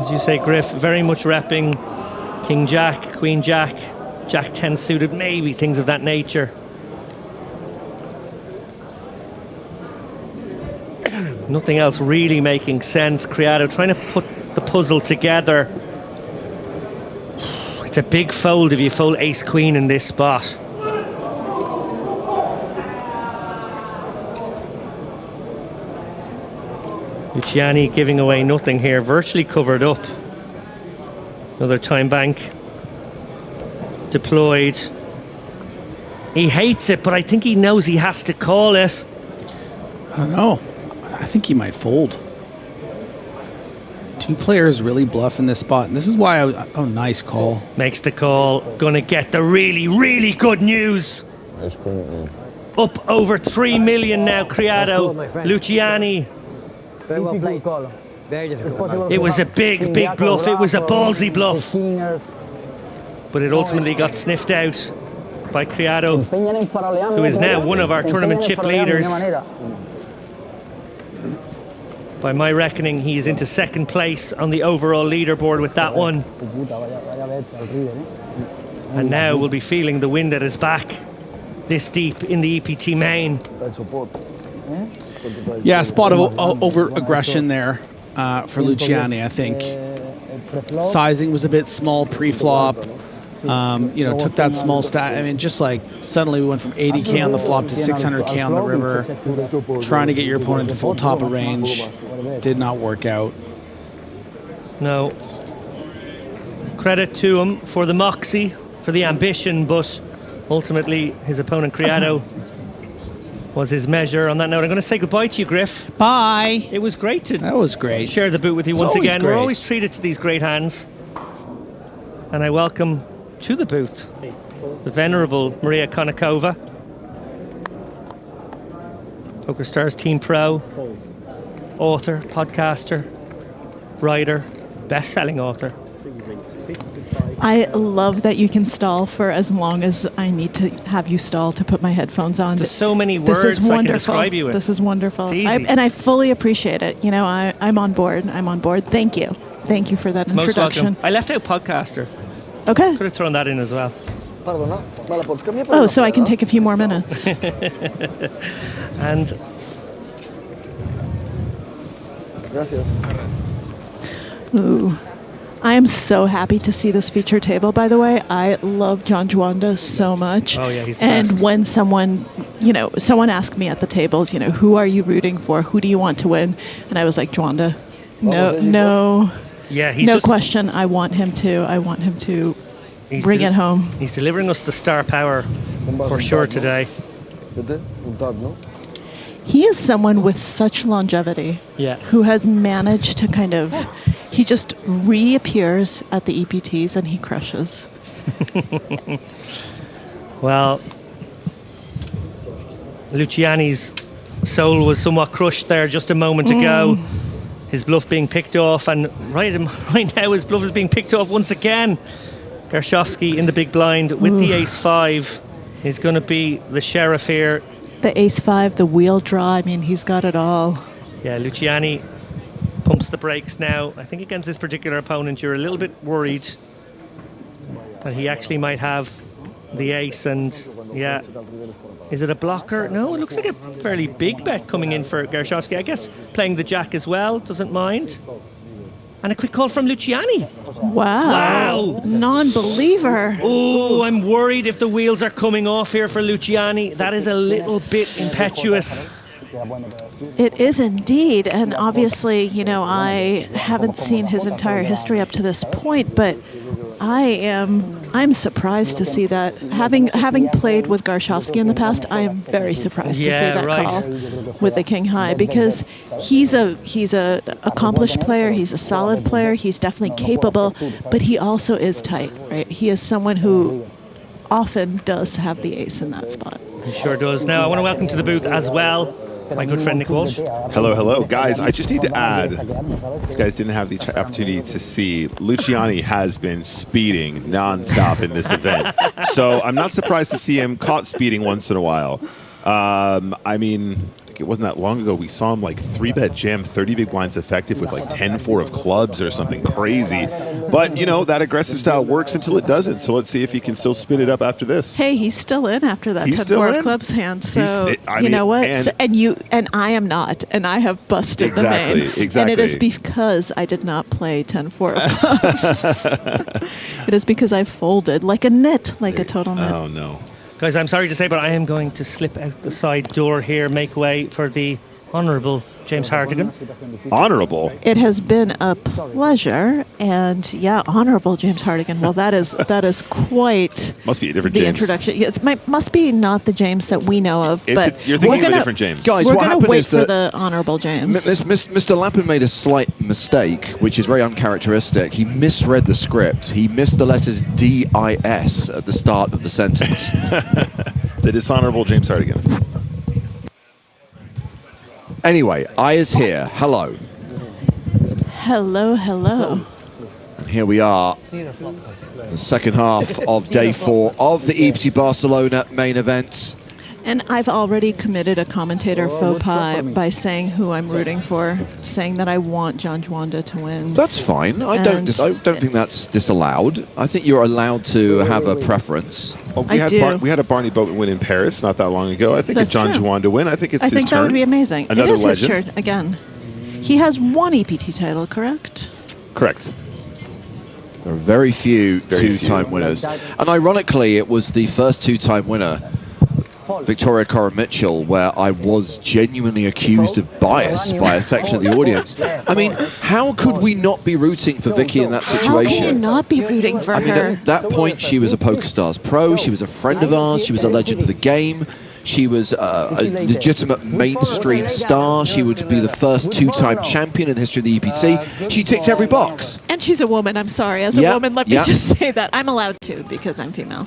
Speaker 15: As you say, Griff, very much repping King Jack, Queen Jack, Jack 10 suited, maybe things of that nature. Nothing else really making sense. Criado trying to put the puzzle together. It's a big fold if you fold Ace Queen in this spot. Luciani giving away nothing here, virtually covered up. Another time bank deployed. He hates it, but I think he knows he has to call it.
Speaker 6: I don't know. I think he might fold. Two players really bluff in this spot, and this is why oh, nice call.
Speaker 15: Makes the call. Gonna get the really, really good news. Up over 3 million now, Criado. Luciani.
Speaker 13: Very well played. Very difficult.
Speaker 15: It was a big, big bluff. It was a ballsy bluff. But it ultimately got sniffed out by Criado, who is now one of our tournament chip leaders. By my reckoning, he is into second place on the overall leaderboard with that one. And now we'll be feeling the wind at his back this deep in the EPT main.
Speaker 6: Yeah, spot of over-aggression there for Luciani, I think. Sizing was a bit small pre-flop. You know, took that small stat. I mean, just like suddenly we went from 80K on the flop to 600K on the river. Trying to get your opponent to full top of range. Did not work out.
Speaker 15: No. Credit to him for the moxie, for the ambition, but ultimately his opponent Criado was his measure. On that note, I'm going to say goodbye to you, Griff.
Speaker 6: Bye.
Speaker 15: It was great to
Speaker 6: That was great.
Speaker 15: share the boot with you
Speaker 6: It's
Speaker 15: once
Speaker 6: always
Speaker 15: again.
Speaker 6: great.
Speaker 15: We're always treated to these great hands. And I welcome to the booth the venerable Maria Konnikova, PokerStars Team Pro, author, podcaster, writer, best-selling author.
Speaker 21: I love that you can stall for as long as I need to have you stall to put my headphones on.
Speaker 15: There's so many
Speaker 21: This
Speaker 15: words
Speaker 21: is
Speaker 15: I
Speaker 21: wonderful.
Speaker 15: can describe you with.
Speaker 21: This is wonderful.
Speaker 15: It's easy.
Speaker 21: And I fully appreciate it. You know, I'm on board. I'm on board. Thank you. Thank you for that
Speaker 15: Most
Speaker 21: introduction.
Speaker 15: welcome. I left out podcaster.
Speaker 21: Okay.
Speaker 15: Could have thrown that in as well.
Speaker 21: Oh, so I can take a few more minutes.
Speaker 15: And
Speaker 9: Gracias.
Speaker 21: Ooh. I am so happy to see this feature table, by the way. I love John Juanda so much.
Speaker 15: Oh, yeah, he's the
Speaker 21: And
Speaker 15: best.
Speaker 21: when someone asked me at the tables, who are you rooting for? Who do you want to win? And I was like, Juanda. No.
Speaker 15: Yeah, he's
Speaker 21: no
Speaker 15: just-
Speaker 21: question. I want him to bring it home.
Speaker 15: He's delivering us the star power for sure today.
Speaker 21: He is someone with such longevity
Speaker 15: Yeah.
Speaker 21: who has managed to He just reappears at the EPTs and he crushes.
Speaker 15: Well, Luciani's soul was somewhat crushed there just a moment ago. His bluff being picked off, and right now his bluff is being picked off once again. Gershovsky in the big blind with the ace-5 is going to be the sheriff here.
Speaker 21: The ace-5, the wheel draw, I mean, he's got it all.
Speaker 15: Yeah, Luciani pumps the brakes now. I think against this particular opponent, you're a little bit worried that he actually might have the ace, and yeah. Is it a blocker? No, it looks like a fairly big bet coming in for Gershovsky. I guess playing the jack as well, doesn't mind. And a quick call from Luciani.
Speaker 21: Wow. Non-believer.
Speaker 15: Oh, I'm worried if the wheels are coming off here for Luciani. That is a little bit impetuous.
Speaker 21: It is indeed, and obviously, you know, I haven't seen his entire history up to this point, but I'm surprised to see that. Having played with Gershovsky in the past, I am very surprised to see that call with the king high, because he's a accomplished player, he's a solid player, he's definitely capable, but he also is tight, right? He is someone who often does have the ace in that spot.
Speaker 15: He sure does. Now, I want to welcome to the booth as well my good friend Nick Walsh.
Speaker 10: Hello, hello. Guys, I just need to add, you guys didn't have the opportunity to see, Luciani has been speeding non-stop in this event. So I'm not surprised to see him caught speeding once in a while. I mean, it wasn't that long ago we saw him like 3-bet jam 30 big blinds effective with like 10-4 of clubs or something crazy. But, you know, that aggressive style works until it doesn't. So let's see if he can still spin it up after this.
Speaker 21: Hey, he's still in after that 10-4 of clubs hand. So,
Speaker 10: I
Speaker 21: you
Speaker 10: mean,
Speaker 21: know what? And I am not. And I have busted the main.
Speaker 10: Exactly.
Speaker 21: And it is because I did not play 10-4 of clubs. It is because I folded like a nit, like a total nit.
Speaker 10: Oh, no.
Speaker 15: Guys, I'm sorry to say, but I am going to slip out the side door here, make way for the Honourable James Hartigan.
Speaker 10: Honourable?
Speaker 21: It has been a pleasure, and yeah, Honourable James Hartigan. Well, that is quite.
Speaker 10: Must be a different
Speaker 21: the
Speaker 10: James.
Speaker 21: introduction. Yeah, it must be not the James that we know of. But
Speaker 10: You're thinking of a different James.
Speaker 5: Guys,
Speaker 21: we're
Speaker 5: what
Speaker 21: going to
Speaker 5: happened
Speaker 21: wait
Speaker 5: is
Speaker 21: for
Speaker 5: that
Speaker 21: the Honourable James.
Speaker 5: Mr. Lappin made a slight mistake, which is very uncharacteristic. He misread the script. He missed the letters D-I-S at the start of the sentence.
Speaker 10: The dishonorable James Hartigan.
Speaker 5: Anyway, I is here. Hello.
Speaker 21: Hello, hello.
Speaker 5: And here we are, the second half of day 4 of the EPT Barcelona main event.
Speaker 21: And I've already committed a commentator faux pas by saying who I'm rooting for, saying that I want John Juanda to win.
Speaker 5: That's fine. I don't think that's disallowed. I think you're allowed to have a preference.
Speaker 10: Well, we had a Barney Boatman win in Paris not that long ago. I think it's John Juanda win. I think it's his turn.
Speaker 21: I think that would be amazing.
Speaker 10: Another
Speaker 21: it is
Speaker 10: legend.
Speaker 21: his turn again. He has one EPT title, correct?
Speaker 10: Correct.
Speaker 5: There are very few two-time winners. And ironically, it was the first two-time winner, Victoria Cora-Mitchell, where I was genuinely accused of bias by a section of the audience. I mean, how could we not be rooting for Vicky in that situation?
Speaker 21: How can you not be rooting for her?
Speaker 5: I mean, at that point, she was a PokerStars pro, she was a friend of ours, she was a legend of the game, she was a legitimate mainstream star, she would be the first two-time champion in the history of the EPT. She ticked every box.
Speaker 21: And she's a woman, I'm sorry. As a woman, let me just say that. I'm allowed to because I'm female.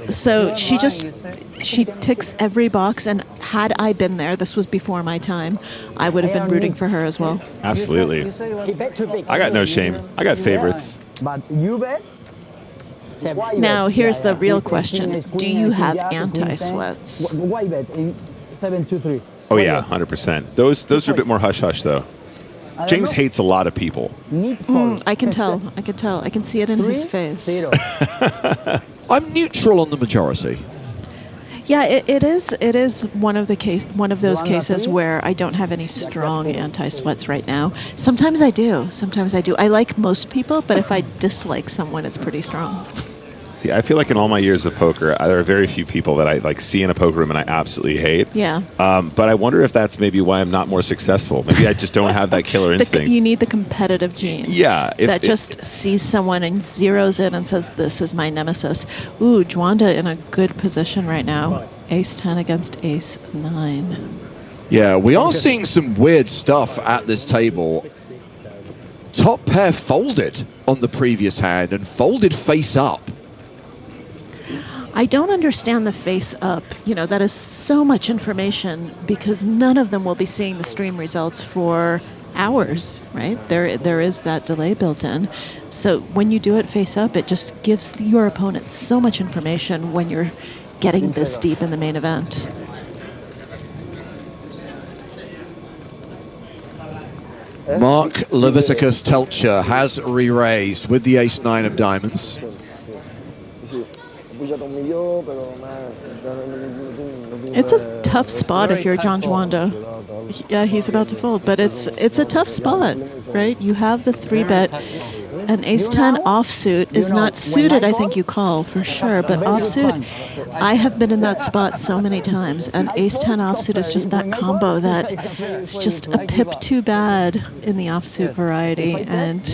Speaker 21: So she ticks every box, and had I been there, this was before my time, I would have been rooting for her as well.
Speaker 10: Absolutely. I got no shame. I got favorites.
Speaker 13: But you bet?
Speaker 21: Now, here's the real question. Do you have anti-sweats?
Speaker 13: Why bet in 7-2-3?
Speaker 10: Oh, yeah, 100%. Those are a bit more hush-hush, though. James hates a lot of people.
Speaker 21: I can tell. I can tell. I can see it in his face.
Speaker 5: I'm neutral on the majority.
Speaker 21: Yeah, it is one of those cases where I don't have any strong anti-sweats right now. Sometimes I do. I like most people, but if I dislike someone, it's pretty strong.
Speaker 10: See, I feel like in all my years of poker, there are very few people that I like see in a poker room and I absolutely hate.
Speaker 21: Yeah.
Speaker 10: But I wonder if that's maybe why I'm not more successful. Maybe I just don't have that killer instinct.
Speaker 21: You need the competitive gene.
Speaker 10: Yeah.
Speaker 21: That just sees someone and zeroes in and says, this is my nemesis. Ooh, Juanda in a good position right now. Ace-10 against Ace-9.
Speaker 5: Yeah, we are seeing some weird stuff at this table. top pair folded on the previous hand and folded face up.
Speaker 21: I don't understand the face up. You know, that is so much information because none of them will be seeing the stream results for hours, right? There is that delay built in. So when you do it face up, it just gives your opponent so much information when you're getting this deep in the main event.
Speaker 5: Mark Leviticus Telcher has re-raised with the ace-9 of diamonds.
Speaker 21: It's a tough spot if you're John Juanda. Yeah, he's about to fold, but it's a tough spot, right? You have the 3-bet. An ace-10 offsuit is not suited, I think you call, for sure, but offsuit, I have been in that spot so many times, and ace-10 offsuit is just that combo that it's just a pip too bad in the offsuit variety, and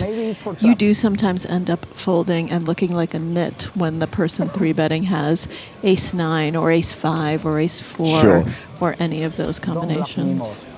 Speaker 21: you do sometimes end up folding and looking like a nit when the person 3-betting has ace-9 or ace-5 or ace-4
Speaker 5: Sure.
Speaker 21: or any of those combinations.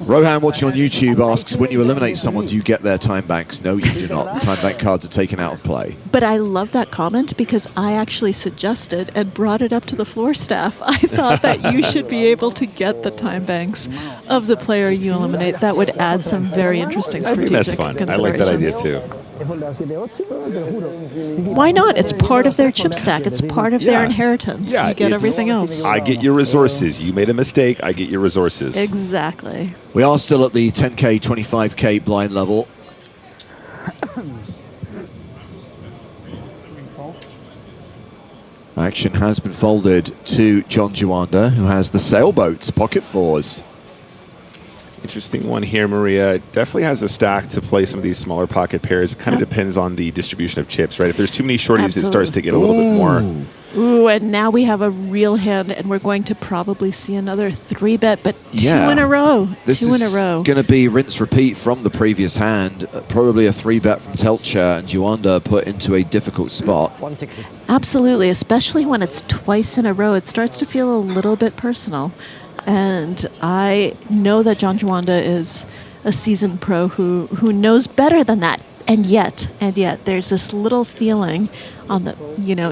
Speaker 5: Rohan watching on YouTube asks, when you eliminate someone, do you get their time banks? No, you do not. The time bank cards are taken out of play.
Speaker 21: But I love that comment because I actually suggested and brought it up to the floor staff. I thought that you should be able to get the time banks of the player you eliminate. That would add some very interesting
Speaker 10: I think
Speaker 21: strategic
Speaker 10: that's fun. I like that idea too.
Speaker 21: Why not? It's part of their chip stack. It's part of their inheritance.
Speaker 10: Yeah,
Speaker 21: you get
Speaker 10: it's-
Speaker 21: everything else.
Speaker 10: I get your resources. You made a mistake. I get your resources.
Speaker 21: Exactly.
Speaker 5: We are still at the 10K, 25K blind level. Action has been folded to John Juanda, who has the sailboats, pocket fours.
Speaker 10: Interesting one here, Maria. It definitely has a stack to play some of these smaller pocket pairs. It kind of depends on the distribution of chips, right? If there's too many shorties, it starts to get a little bit more.
Speaker 21: Ooh, and now we have a real hand, and we're going to probably see another 3-bet, but two in a row.
Speaker 5: This
Speaker 21: two in a
Speaker 5: is
Speaker 21: row.
Speaker 5: going to be rinse repeat from the previous hand. Probably a 3-bet from Telcher, and Juanda put into a difficult spot.
Speaker 13: 160.
Speaker 21: Absolutely, especially when it's twice in a row. It starts to feel a little bit personal. And I know that John Juanda is a seasoned pro who knows better than that. And yet, there's this little feeling on the,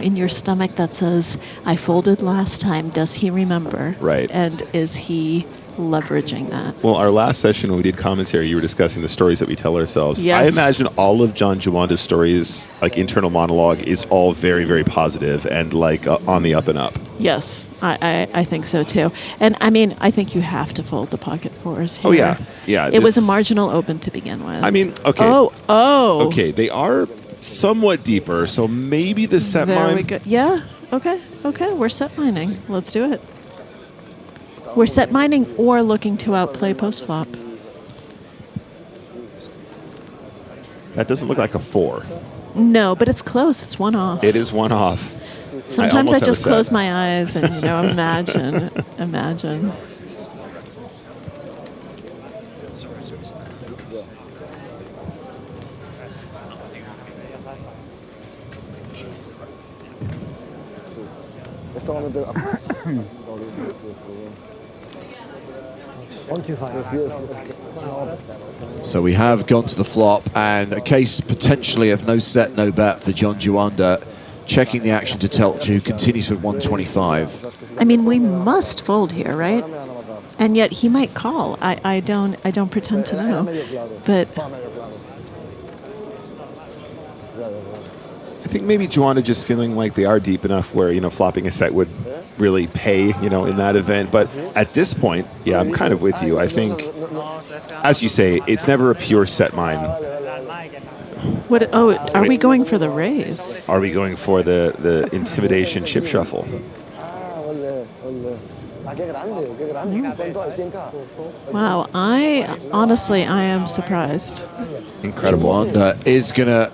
Speaker 21: in your stomach that says, I folded last time. Does he remember?
Speaker 10: Right.
Speaker 21: And is he leveraging that?
Speaker 10: Well, our last session when we did commentary, you were discussing the stories that we tell ourselves.
Speaker 21: Yes.
Speaker 10: I imagine all of John Juanda's stories, like internal monologue, is all very, very positive and like on the up and up.
Speaker 21: Yes, I think so too. And I mean, I think you have to fold the pocket fours here.
Speaker 10: Oh, yeah. Yeah.
Speaker 21: It was a marginal open to begin with.
Speaker 10: I mean, okay.
Speaker 21: Oh.
Speaker 10: Okay, they are somewhat deeper, so maybe the set
Speaker 21: There
Speaker 10: mine.
Speaker 21: we go. Yeah, okay. We're set mining. Let's do it. We're set mining or looking to outplay post-flop.
Speaker 10: That doesn't look like a 4.
Speaker 21: No, but it's close. It's one off.
Speaker 10: It is one off.
Speaker 21: Sometimes I
Speaker 10: almost have a
Speaker 21: just
Speaker 10: set.
Speaker 21: close my eyes and, imagine.
Speaker 5: So we have gone to the flop, and a case potentially of no set, no bet for John Juanda, checking the action to Telcher, who continues with 125.
Speaker 21: I mean, we must fold here, right? And yet he might call. I don't pretend to know. But
Speaker 10: I think maybe Juanda just feeling like they are deep enough where, flopping a set would really pay, in that event. But at this point, yeah, I'm kind of with you. I think, as you say, it's never a pure set mine.
Speaker 21: what? Oh, are we going for the raise?
Speaker 10: Are we going for the intimidation chip shuffle?
Speaker 21: Wow, I am surprised.
Speaker 5: Incredible. Juanda is going to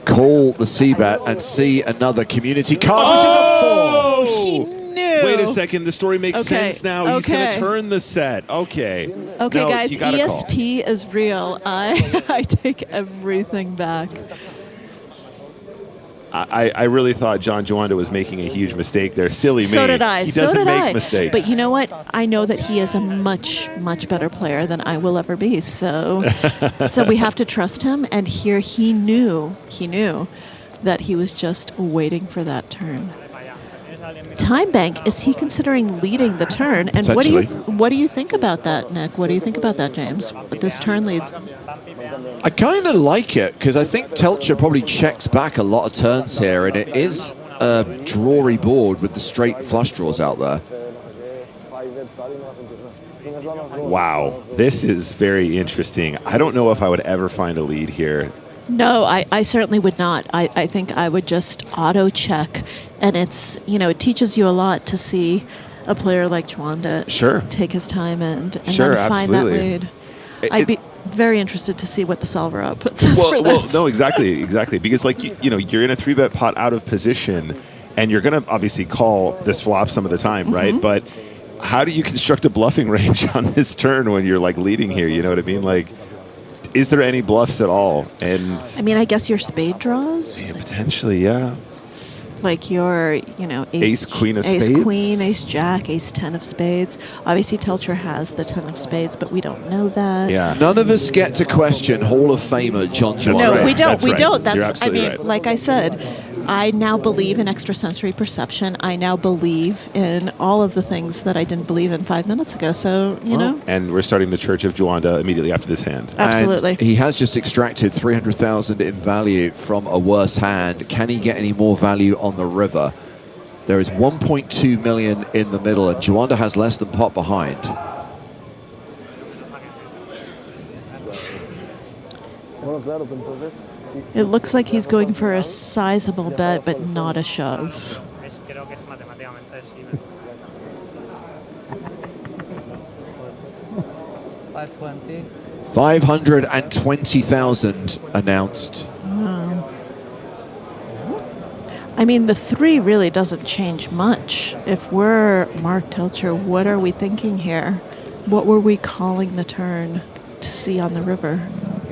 Speaker 5: call the C-bet and see another community card, which is a 4.
Speaker 21: He knew.
Speaker 10: Wait a second, the story makes
Speaker 21: Okay,
Speaker 10: sense now. He's going to
Speaker 21: okay.
Speaker 10: turn the set. Okay.
Speaker 21: Okay,
Speaker 10: No,
Speaker 21: guys,
Speaker 10: you gotta call.
Speaker 21: ESP is real. I take everything back.
Speaker 10: I really thought John Juanda was making a huge mistake there. Silly me.
Speaker 21: So did I.
Speaker 10: He doesn't
Speaker 21: so did
Speaker 10: make
Speaker 21: I.
Speaker 10: mistakes.
Speaker 21: But you know what? I know that he is a much, much better player than I will ever be. So, so we have to trust him. And here he knew that he was just waiting for that turn. Time bank, is he considering leading the turn? And what do you think about that, Nick? What do you think about that, James? This turn leads.
Speaker 5: I kind of like it because I think Telcher probably checks back a lot of turns here, and it is a drawy board with the straight flush draws out there.
Speaker 10: Wow, this is very interesting. I don't know if I would ever find a lead here.
Speaker 21: No, I certainly would not. I think I would just auto check, and it's, it teaches you a lot to see a player like Juanda take his time and then find that lead. I'd be very interested to see what the solver output says for this.
Speaker 10: Well, no, exactly, because you're in a 3-bet pot out of position, and you're going to obviously call this flop some of the time, right? But how do you construct a bluffing range on this turn when you're like leading here? You know what I mean? Like, is there any bluffs at all? And
Speaker 21: I mean, I guess your spade draws.
Speaker 10: Yeah, potentially, yeah.
Speaker 21: Like your,
Speaker 10: ace, queen of spades.
Speaker 21: Ace, queen, ace, jack, ace, 10 of spades. Obviously, Telcher has the 10 of spades, but we don't know that.
Speaker 5: Yeah. None of us get to question Hall of Famer John Juanda.
Speaker 21: No, we don't. We don't.
Speaker 10: You're absolutely right.
Speaker 21: Like I said, I now believe in extrasensory perception. I now believe in all of the things that I didn't believe in 5 minutes ago. So, you know.
Speaker 10: And we're starting the Church of Juanda immediately after this hand.
Speaker 21: Absolutely.
Speaker 5: And he has just extracted 300,000 in value from a worse hand. Can he get any more value on the river? There is 1.2 million in the middle, and Juanda has less than pot behind.
Speaker 21: It looks like he's going for a sizable bet, but not a shove.
Speaker 5: $520,000 announced.
Speaker 21: Wow. I mean, the 3 really doesn't change much. If we're Mark Telcher, what are we thinking here? What were we calling the turn to see on the river?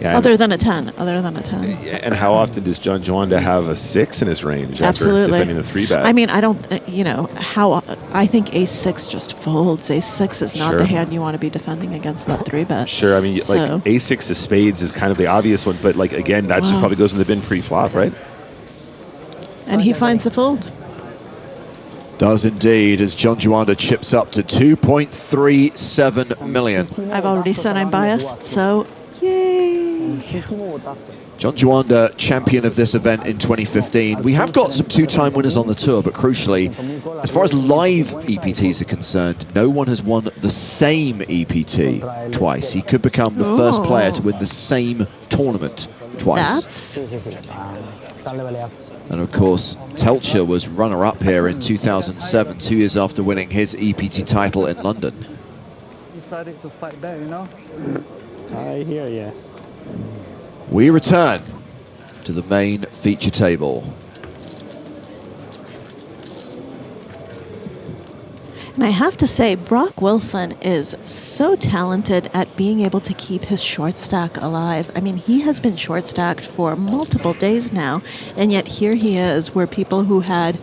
Speaker 10: Yeah,
Speaker 21: other than a 10.
Speaker 10: And how often does John Juanda have a 6 in his range
Speaker 21: Absolutely.
Speaker 10: after defending the 3-bet?
Speaker 21: I mean, I don't, I think ace 6 just folds. Ace 6 is not the hand you want to be defending against that 3-bet.
Speaker 10: Sure, I mean, like ace 6 of spades is kind of the obvious one, but like, again, that just probably goes in the bin pre-flop, right?
Speaker 21: And he finds the fold.
Speaker 5: Does indeed, as John Juanda chips up to 2.37 million.
Speaker 21: I've already said I'm biased, so yay.
Speaker 5: John Juanda, champion of this event in 2015. We have got some 2-time winners on the tour, but crucially, as far as live EPTs are concerned, no one has won the same EPT twice. He could become the first player to win the same tournament twice. And of course, Telcher was runner-up here in 2007, 2 years after winning his EPT title in London.
Speaker 9: Decided to fight back,
Speaker 2: I hear you.
Speaker 5: We return to the main feature table.
Speaker 21: And I have to say, Brock Wilson is so talented at being able to keep his short stack alive. I mean, he has been short stacked for multiple days now, and yet here he is, where people who had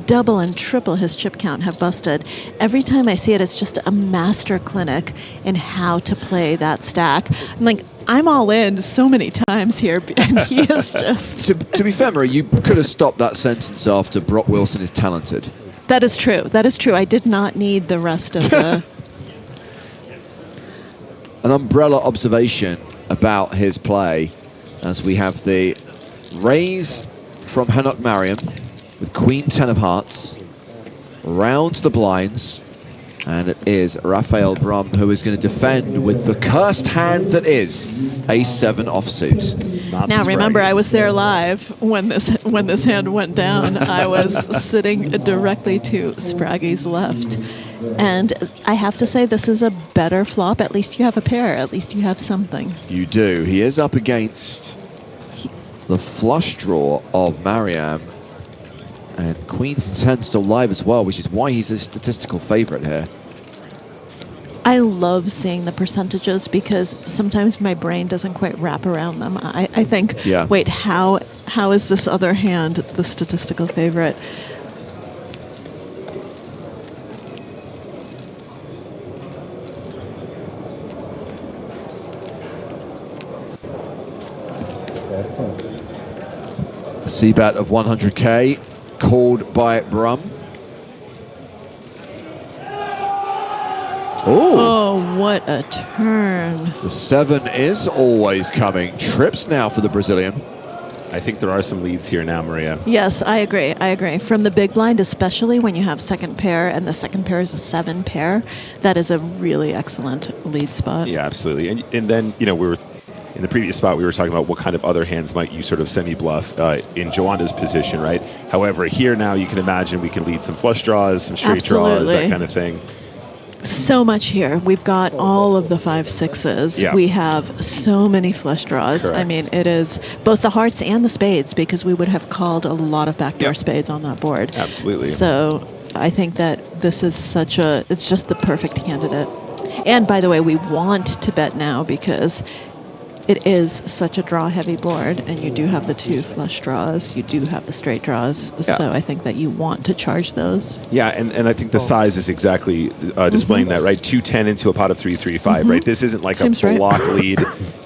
Speaker 21: double and triple his chip count have busted. Every time I see it, it's just a master clinic in how to play that stack. I'm like, I'm all in so many times here, and he is just...
Speaker 5: to be fair, Marie, you could have stopped that sentence after Brock Wilson is talented.
Speaker 21: That is true. That is true. I did not need the rest of the...
Speaker 5: An umbrella observation about his play, as we have the raise from Hanok Mariam with Queen 10 of hearts, round the blinds, and it is Raphael Brum who is going to defend with the cursed hand that is Ace-7 offsuit.
Speaker 21: Now remember, I was there live when this hand went down. I was sitting directly to Spraggy's left. And I have to say, this is a better flop. At least you have a pair. At least you have something.
Speaker 5: You do. He is up against the flush draw of Mariam. And Queens and 10 still live as well, which is why he's a statistical favorite here.
Speaker 21: I love seeing the percentages because sometimes my brain doesn't quite wrap around them. I think, wait, how is this other hand the statistical favorite.
Speaker 5: A C-bet of 100K called by Brum.
Speaker 21: Oh, what a turn.
Speaker 5: The 7 is always coming. Trips now for the Brazilian.
Speaker 10: I think there are some leads here now, Maria.
Speaker 21: Yes, I agree. I agree. From the big blind, especially when you have second pair and the second pair is a 7 pair, that is a really excellent lead spot.
Speaker 10: Yeah, absolutely. And then, you know, we were in the previous spot, we were talking about what kind of other hands might you sort of semi-bluff in Joanna's position, right? However, here now you can imagine we can lead some flush draws, some straight draws, that kind of thing.
Speaker 21: So much here. We've got all of the 5-6s.
Speaker 10: Yeah.
Speaker 21: We have so many flush draws.
Speaker 10: Correct.
Speaker 21: I mean, it is both the hearts and the spades, because we would have called a lot of backdoor spades on that board.
Speaker 10: Absolutely.
Speaker 21: So I think that this is it's just the perfect candidate. And by the way, we want to bet now because it is such a draw-heavy board, and you do have the 2 flush draws, you do have the straight draws, so I think that you want to charge those.
Speaker 10: Yeah, and I think the size is exactly displaying that, right? 2-10 into a pot of 3-3-5, right? This isn't like
Speaker 21: Seems
Speaker 10: a
Speaker 21: right.
Speaker 10: block lead.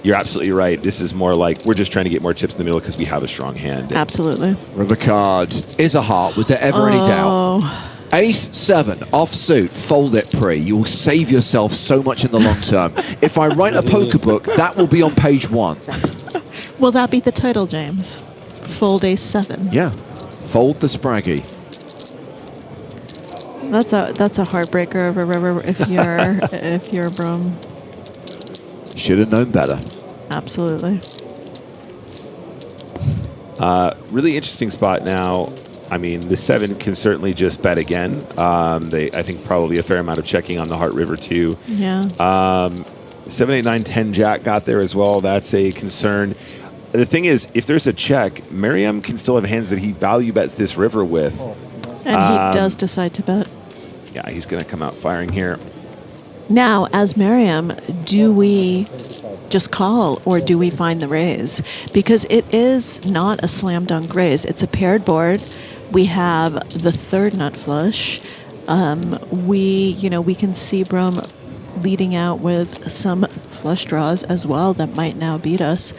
Speaker 10: You're absolutely right. This is more like we're just trying to get more chips in the middle because we have a strong hand.
Speaker 21: Absolutely.
Speaker 5: River card is a heart. Was there ever any doubt? Ace-7, offsuit, fold it pre. You will save yourself so much in the long term. If I write a poker book, that will be on page 1.
Speaker 21: Will that be the title, James? Fold Ace-7.
Speaker 5: Yeah, fold the Spraggy.
Speaker 21: That's a heartbreaker of a river if you're Brum.
Speaker 5: Should have known better.
Speaker 21: Absolutely.
Speaker 10: Really interesting spot now. I mean, the 7 can certainly just bet again. I think probably a fair amount of checking on the Heart River too.
Speaker 21: Yeah.
Speaker 10: 7, 8, 9, 10 Jack got there as well. That's a concern. The thing is, if there's a check, Miriam can still have hands that he value bets this river with.
Speaker 21: And he does decide to bet.
Speaker 10: Yeah, he's going to come out firing here.
Speaker 21: Now, as Miriam, do we just call or do we find the raise? Because it is not a slam dunk raise. It's a paired board. We have the 3rd nut flush. We can see Brum leading out with some flush draws as well that might now beat us.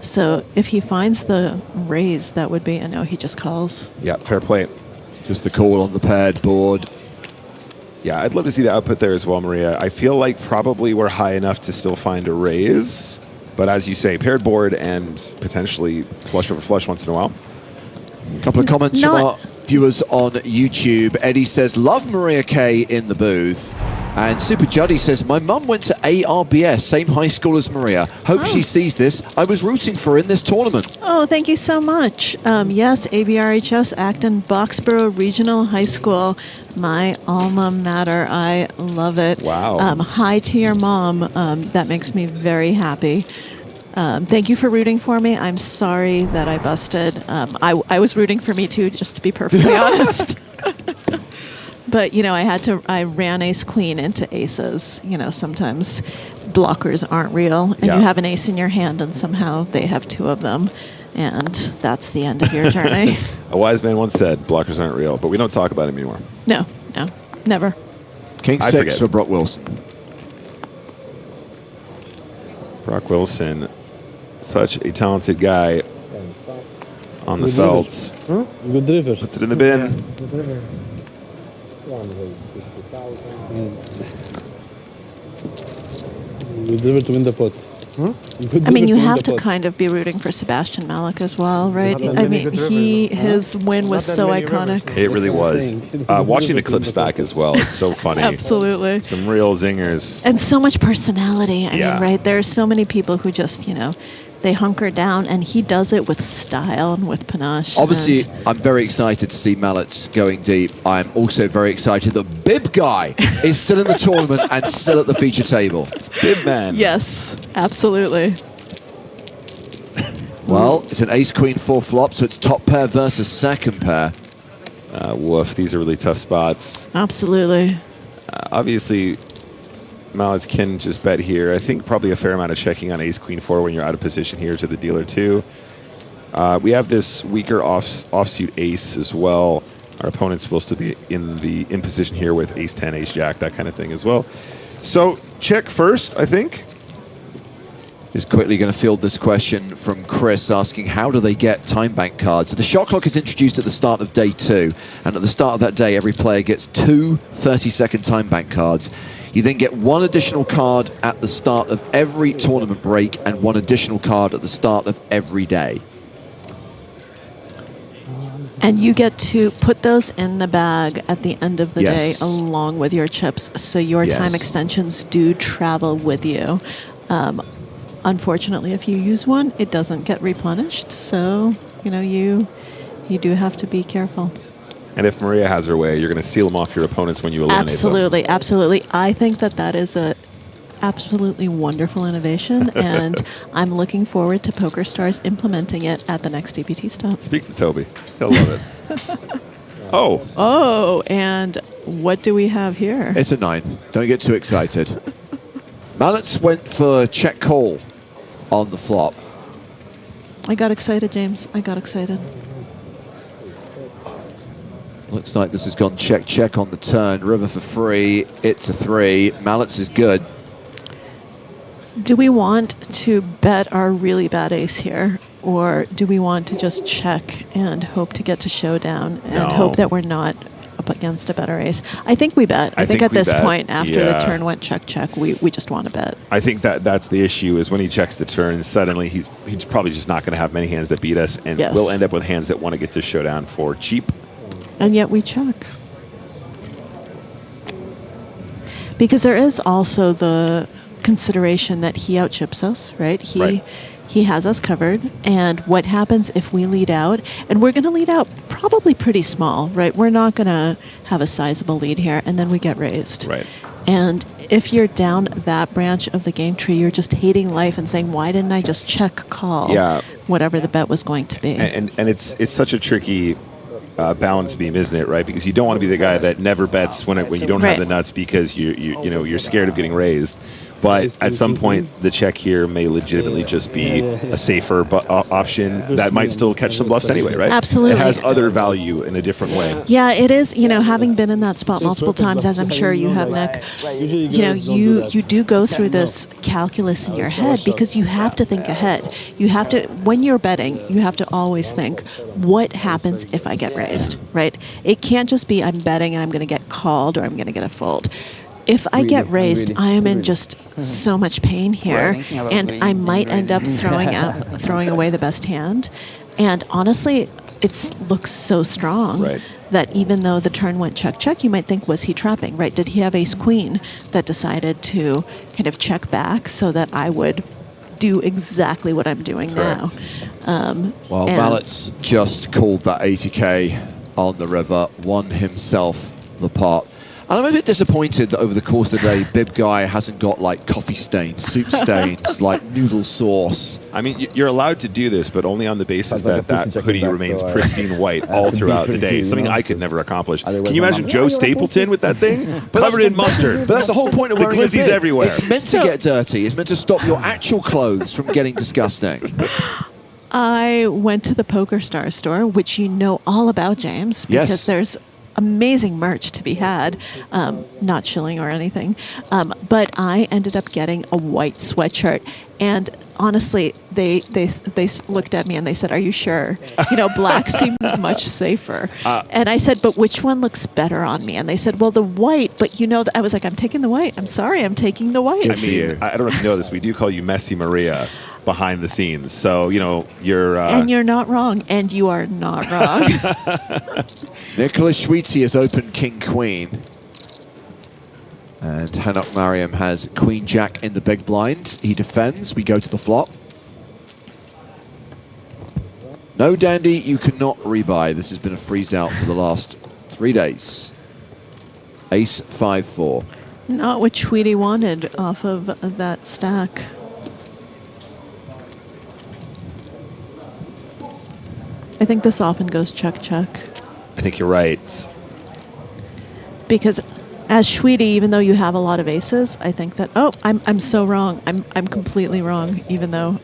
Speaker 21: So if he finds the raise, that would be a no. He just calls.
Speaker 10: Yeah, fair play.
Speaker 5: Just the call on the paired board.
Speaker 10: Yeah, I'd love to see the output there as well, Maria. I feel like probably we're high enough to still find a raise. But as you say, paired board and potentially flush over flush once in a while.
Speaker 5: A couple of comments from our viewers on YouTube. Eddie says, love Maria K in the booth. And Super Juddy says, my mum went to ARBS, same high school as Maria. Hope she sees this. I was rooting for her in this tournament.
Speaker 21: Oh, thank you so much. Yes, ABRHS, Acton, Boxborough Regional High School, my alma mater. I love it.
Speaker 10: Wow.
Speaker 21: Hi to your mom. That makes me very happy. Thank you for rooting for me. I'm sorry that I busted. I was rooting for me too, just to be perfectly honest. But, you know, I ran ace queen into aces. You know, sometimes blockers aren't real. And you have an ace in your hand and somehow they have 2 of them. And that's the end of your journey.
Speaker 10: A wise man once said, blockers aren't real, but we don't talk about it anymore.
Speaker 21: No, never.
Speaker 5: King 6 for Brock Wilson.
Speaker 10: Brock Wilson, such a talented guy on the felts.
Speaker 2: Good river.
Speaker 10: Puts it in the bin.
Speaker 2: Good river. Good river to win the pot.
Speaker 21: I mean, you have to kind of be rooting for Sebastian Malik as well, right? I mean, his win was so iconic.
Speaker 10: It really was. Watching the clips back as well, it's so funny.
Speaker 21: Absolutely.
Speaker 10: Some real zingers.
Speaker 21: And so much personality. I
Speaker 10: Yeah.
Speaker 21: mean, right? There are so many people who just, you know, they hunker down, and he does it with style and with panache.
Speaker 5: Obviously, I'm very excited to see Mallets going deep. I'm also very excited that Bib Guy is still in the tournament and still at the feature table.
Speaker 10: Bib Man.
Speaker 21: Yes, absolutely.
Speaker 5: Well, it's an ace-queen 4 flop, so it's top pair versus second pair.
Speaker 10: Woof, these are really tough spots.
Speaker 21: Absolutely.
Speaker 10: Obviously, Mallets can just bet here. I think probably a fair amount of checking on ace-queen 4 when you're out of position here to the dealer too. We have this weaker offsuit ace as well. Our opponent's supposed to be in position here with ace 10, ace jack, that kind of thing as well. So check first, I think.
Speaker 5: Just quickly going to field this question from Chris asking, how do they get time bank cards? So the shot clock is introduced at the start of day 2, and at the start of that day, every player gets 2 30-second time bank cards. You then get 1 additional card at the start of every tournament break and 1 additional card at the start of every day.
Speaker 21: And you get to put those in the bag at the end of the day along with your chips, so your time extensions do travel with you. Unfortunately, if you use one, it doesn't get replenished, so you do have to be careful.
Speaker 10: And if Maria has her way, you're going to seal them off your opponents when you eliminate them.
Speaker 21: Absolutely, absolutely. I think that is a absolutely wonderful innovation, and I'm looking forward to PokerStars implementing it at the next EPT stop.
Speaker 10: Speak to Toby. He'll love it.
Speaker 21: Oh, and what do we have here?
Speaker 5: It's a 9. Don't get too excited. Mallets went for check call on the flop.
Speaker 21: I got excited, James. I got excited.
Speaker 5: Looks like this has gone check on the turn. River for free. It's a 3. Mallets is good.
Speaker 21: Do we want to bet our really bad ace here, or do we want to just check and hope to get to showdown and hope that we're not up against a better ace? I think we bet. I think at this point, after the turn went check, we just want to bet.
Speaker 10: I think that's the issue, is when he checks the turn, suddenly he's probably just not going to have many hands that beat us, and we'll end up with hands that want to get to showdown for cheap.
Speaker 21: And yet we check. Because there is also the consideration that he outchips us, right? He has us covered, and what happens if we lead out? And we're going to lead out probably pretty small, right? We're not going to have a sizable lead here, and then we get raised.
Speaker 10: Right.
Speaker 21: And if you're down that branch of the game tree, you're just hating life and saying, why didn't I just check call whatever the bet was going to be?
Speaker 10: And it's such a tricky balance beam, isn't it? Right, because you don't want to be the guy that never bets when you don't have the nuts because you're scared of getting raised. But at some point, the check here may legitimately just be a safer option that might still catch some bluffs anyway, right?
Speaker 21: Absolutely.
Speaker 10: It has other value in a different way.
Speaker 21: Yeah, it is. Having been in that spot multiple times, as I'm sure you have, Nick, you do go through this calculus in your head because you have to think ahead. You have to, when you're betting, you have to always think, what happens if I get raised, right? It can't just be I'm betting and I'm going to get called or I'm going to get a fold. If I get raised, I am in just so much pain here, and I might end up throwing away the best hand. And honestly, it looks so strong that even though the turn went check, you might think, was he trapping, right? Did he have ace queen that decided to kind of check back so that I would do exactly what I'm doing now?
Speaker 5: Well, Mallets just called that 80K on the river, won himself the pot. And I'm a bit disappointed that over the course of the day, Bib Guy hasn't got like coffee stains, soup stains, like noodle sauce.
Speaker 10: I mean, you're allowed to do this, but only on the basis that hoodie remains pristine white all throughout the day. Something I could never accomplish. Can you imagine Joe Stapleton with that thing? Covered in mustard.
Speaker 5: But that's the whole point of wearing a bib.
Speaker 10: Everywhere.
Speaker 5: It's meant to get dirty. It's meant to stop your actual clothes from getting disgusting.
Speaker 21: I went to the PokerStars store, which you know all about, James, because there's amazing merch to be had, not shilling or anything, but I ended up getting a white sweatshirt, and honestly, they looked at me and they said, "Are you sure? Black seems much safer." And I said, "But which one looks better on me?" And they said, "Well, the white." But I was like, "I'm taking the white. I'm sorry, I'm taking the white."
Speaker 10: I mean, I don't know if you know this. We do call you Messy Maria behind the scenes, so you're.
Speaker 21: And you're not wrong, and you are not wrong.
Speaker 5: Nicholas Schweitzy has opened King Queen. And Hanok Mariam has Queen Jack in the big blind. He defends. We go to the flop. No, Dandy, you cannot rebuy. This has been a freeze out for the last 3 days. Ace 5-4.
Speaker 21: Not what Tweety wanted off of that stack. I think this often goes check.
Speaker 10: I think you're right.
Speaker 21: Because as Schweety, even though you have a lot of aces, I think that, I'm so wrong. I'm completely wrong, even though.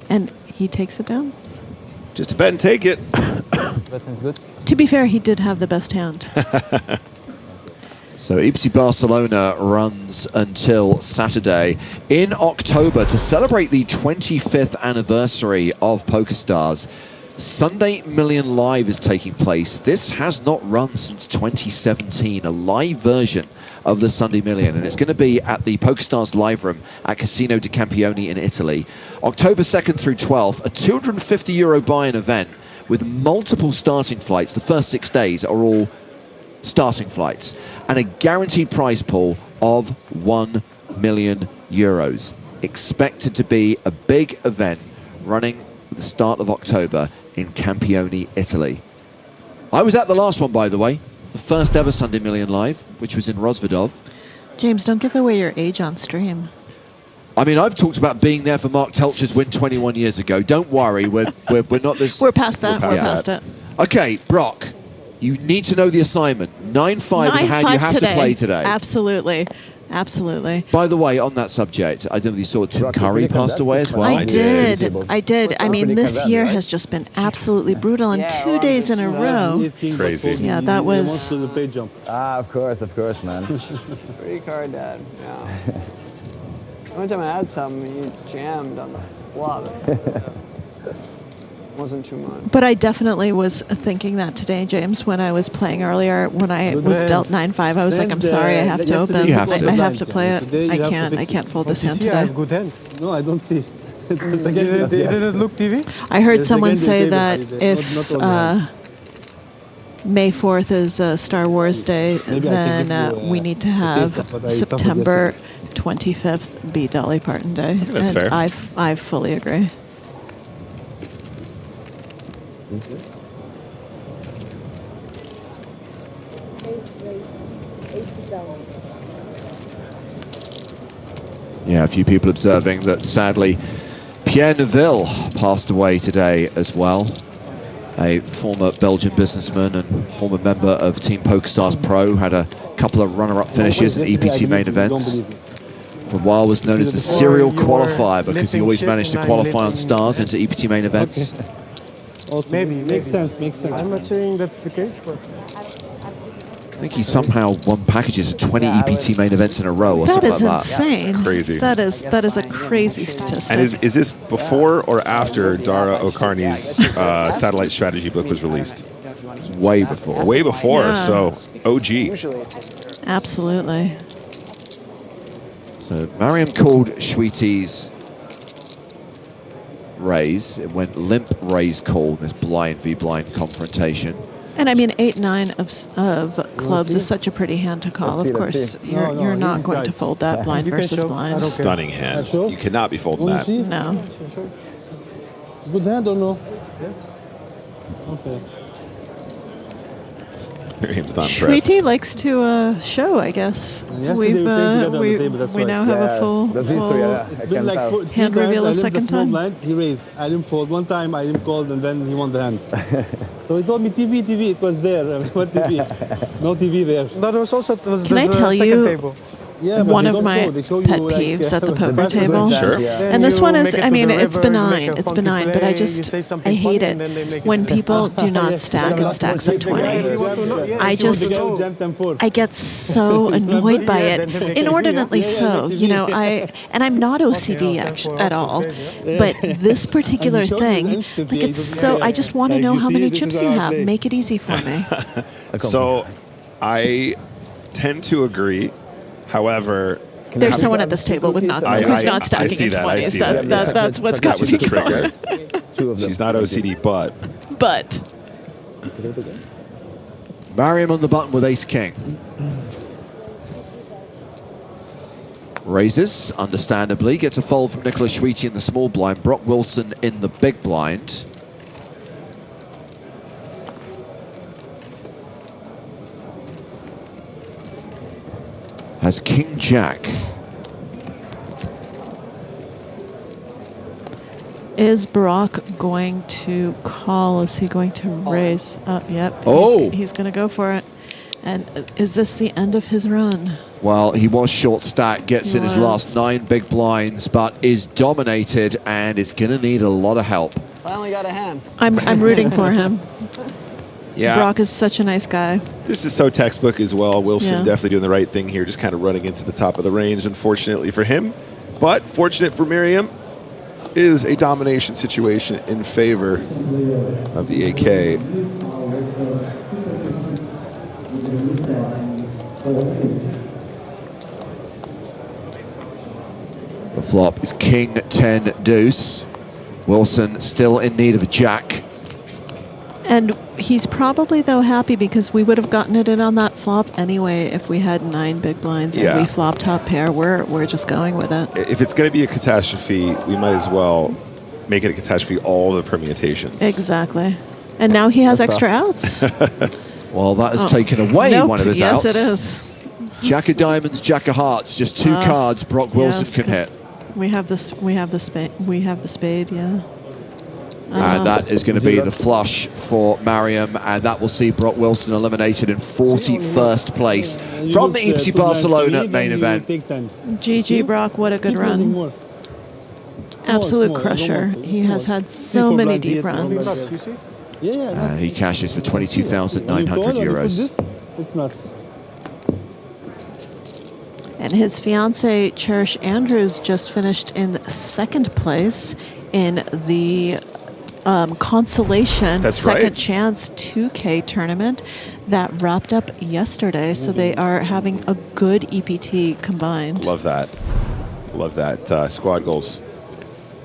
Speaker 21: And he takes it down.
Speaker 10: Just a bet and take it.
Speaker 16: Betting's good.
Speaker 21: To be fair, he did have the best hand.
Speaker 5: So EPT Barcelona runs until Saturday in October to celebrate the 25th anniversary of PokerStars. Sunday Million Live is taking place. This has not run since 2017, a live version of the Sunday Million, and it's going to be at the PokerStars live room at Casino di Campione in Italy. October 2nd through 12th, a €250 buy-in event with multiple starting flights. The first 6 days are all starting flights, and a guaranteed prize pool of €1 million. Expected to be a big event running at the start of October in Campione, Italy. I was at the last one, by the way, the first ever Sunday Million Live, which was in Rozvadov.
Speaker 21: James, don't give away your age on stream.
Speaker 5: I mean, I've talked about being there for Mark Telcher's win 21 years ago. Don't worry, we're not this...
Speaker 21: We're past that. We're past it.
Speaker 5: Okay, Brock, you need to know the assignment. 9-5 is the hand you have to play today.
Speaker 21: Absolutely. Absolutely.
Speaker 5: By the way, on that subject, I don't know if you saw Tim Curry passed away as well.
Speaker 21: I did. I mean, this year has just been absolutely brutal, and 2 days in a row.
Speaker 10: Crazy.
Speaker 21: Yeah, that was...
Speaker 12: Of course, man.
Speaker 17: Pretty card, Dad. Yeah. Every time I had something, you jammed on the flop. Wasn't too much.
Speaker 21: But I definitely was thinking that today, James, when I was playing earlier. When I was dealt 9-5, I was like, I'm sorry, I have to open. I have to play it. I can't fold this hand today.
Speaker 2: Good hand. No, I don't see. Did it look TV?
Speaker 21: I heard someone say that if May 4th is Star Wars Day, then we need to have September 25th be Dolly Parton Day.
Speaker 10: That's fair.
Speaker 21: I fully agree.
Speaker 5: Yeah, a few people observing that sadly Pierre Neville passed away today as well. A former Belgian businessman and former member of Team PokerStars Pro, had a couple of runner-up finishes in EPT Main Events. For a while was known as the serial qualifier because he always managed to qualify on stars into EPT Main Events.
Speaker 2: Also, maybe. Makes sense. I'm not saying that's the case, but...
Speaker 5: I think he somehow won packages of 20 EPT Main Events in a row or something like that.
Speaker 21: That is insane.
Speaker 10: Crazy.
Speaker 21: That is a crazy statistic.
Speaker 10: And is this before or after Dara O'Carney's satellite strategy book was released?
Speaker 5: Way before.
Speaker 10: Way before,
Speaker 21: Yeah.
Speaker 10: so OG.
Speaker 21: Absolutely.
Speaker 5: So Mariam called Schweety's raise. It went limp raise call in this blind v blind confrontation.
Speaker 21: And I mean, 8-9 of clubs is such a pretty hand to call. Of course, you're not going to fold that blind versus blind.
Speaker 10: Stunning hand. You cannot be folding that.
Speaker 21: No.
Speaker 2: Good hand or no? Okay.
Speaker 10: Miriam's not impressed.
Speaker 21: Shweety likes to show, I guess. We now have a full
Speaker 2: It's been like
Speaker 21: hand reveal a second time.
Speaker 2: Blind, he raised. I didn't fold one time, I didn't call, and then he won the hand. So he told me TV, it was there. What TV? No TV there.
Speaker 20: That was also
Speaker 21: Can I tell you
Speaker 20: table.
Speaker 2: Yeah,
Speaker 21: one of my pet peeves at the poker table?
Speaker 10: Sure.
Speaker 21: And this one is, I mean, it's benign. It's benign, but I hate it when people do not stack and stacks of 20. I get so annoyed by it, inordinately so. You know, I'm not OCD at all, but this particular thing, like it's so, I just want to know how many chips you have. Make it easy for me.
Speaker 10: So I tend to agree. However,
Speaker 21: there's someone at this table with who's not stacking in 20s. That's what's got me going.
Speaker 10: She's not OCD, but
Speaker 5: Mariam on the button with ace-king. Raises, understandably, gets a fold from Nicholas Schweety in the small blind, Brock Wilson in the big blind. Has King-Jack.
Speaker 21: Is Brock going to call? Is he going to raise? Yep.
Speaker 5: Oh!
Speaker 21: He's going to go for it. And is this the end of his run?
Speaker 5: Well, he was short stack, gets in his last 9 big blinds, but is dominated and is going to need a lot of help.
Speaker 17: Finally got a hand.
Speaker 21: I'm rooting for him.
Speaker 10: Yeah.
Speaker 21: Brock is such a nice guy.
Speaker 10: This is so textbook as well. Wilson
Speaker 21: Yeah.
Speaker 10: definitely doing the right thing here, just kind of running into the top of the range, unfortunately for him. But fortunate for Miriam, is a domination situation in favor of the AK.
Speaker 5: The flop is King 10 deuce. Wilson still in need of a jack.
Speaker 21: And he's probably, though, happy because we would have gotten it in on that flop anyway if we had 9 big blinds and
Speaker 10: Yeah.
Speaker 21: we flopped top pair. We're just going with it.
Speaker 10: If it's going to be a catastrophe, we might as well make it a catastrophe all the permutations.
Speaker 21: Exactly. And now he has extra outs.
Speaker 5: Well, that has
Speaker 21: Oh.
Speaker 5: taken away
Speaker 21: Nope.
Speaker 5: one of his
Speaker 21: yes,
Speaker 5: outs.
Speaker 21: Yes, it is.
Speaker 5: Jack of diamonds, jack of hearts, just 2 cards Brock Wilson
Speaker 21: yes,
Speaker 5: can hit.
Speaker 21: We have this. We have the spade. We have the spade. Yeah.
Speaker 5: And that is going to be the flush for Mariam, and that will see Brock Wilson eliminated in 41st place from the EPT Barcelona main event.
Speaker 21: GG Brock, what a good run. Absolute crusher. He has had so many deep runs.
Speaker 5: And he cashes for 22,900 euros.
Speaker 2: It's nuts.
Speaker 21: And his fiance Cherish Andrews just finished in 2nd place in the consolation
Speaker 10: That's
Speaker 21: second
Speaker 10: right.
Speaker 21: chance 2K tournament that wrapped up yesterday. So they are having a good EPT combined.
Speaker 10: Love that. Love that. Squad goals.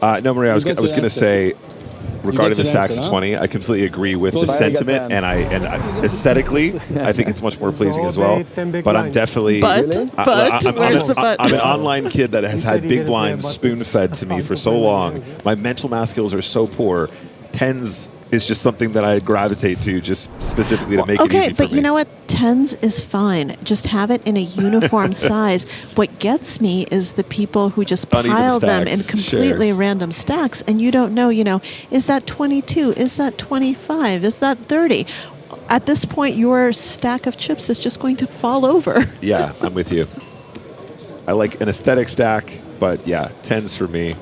Speaker 10: No, Maria, I was going to say, regarding the stacks of 20, I completely agree with the sentiment, and aesthetically, I think it's much more pleasing as well. But I'm definitely,
Speaker 21: But where's the but?
Speaker 10: I'm an online kid that has had big blinds spoon-fed to me for so long. My mental math skills are so poor. Tens is just something that I gravitate to, just specifically to make it easy
Speaker 21: Okay,
Speaker 10: for
Speaker 21: but
Speaker 10: me.
Speaker 21: you know what? 10s is fine. Just have it in a uniform size. What gets me is the people who just
Speaker 10: Uneven
Speaker 21: pile them in
Speaker 10: stacks,
Speaker 21: completely random stacks, and you don't know, is that 22? Is that 25? Is that 30? At this point, your stack of chips is just going to fall over.
Speaker 10: Yeah, I'm with you. I like an aesthetic stack, but yeah, 10s for me.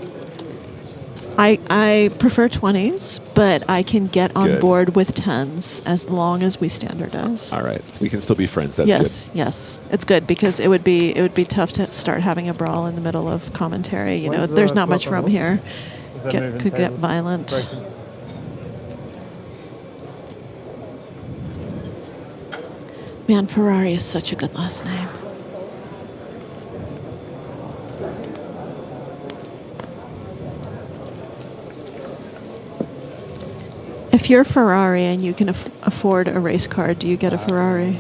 Speaker 21: I prefer 20s, but I can get on
Speaker 10: Good.
Speaker 21: board with 10s as long as we standardize.
Speaker 10: All right, we can still be friends. That's
Speaker 21: yes,
Speaker 10: good.
Speaker 21: yes, it's good because it would be tough to start having a brawl in the middle of commentary. There's not much room here. Could get violent. Man, Ferrari is such a good last name. If you're Ferrari and you can afford a race car, do you get a Ferrari?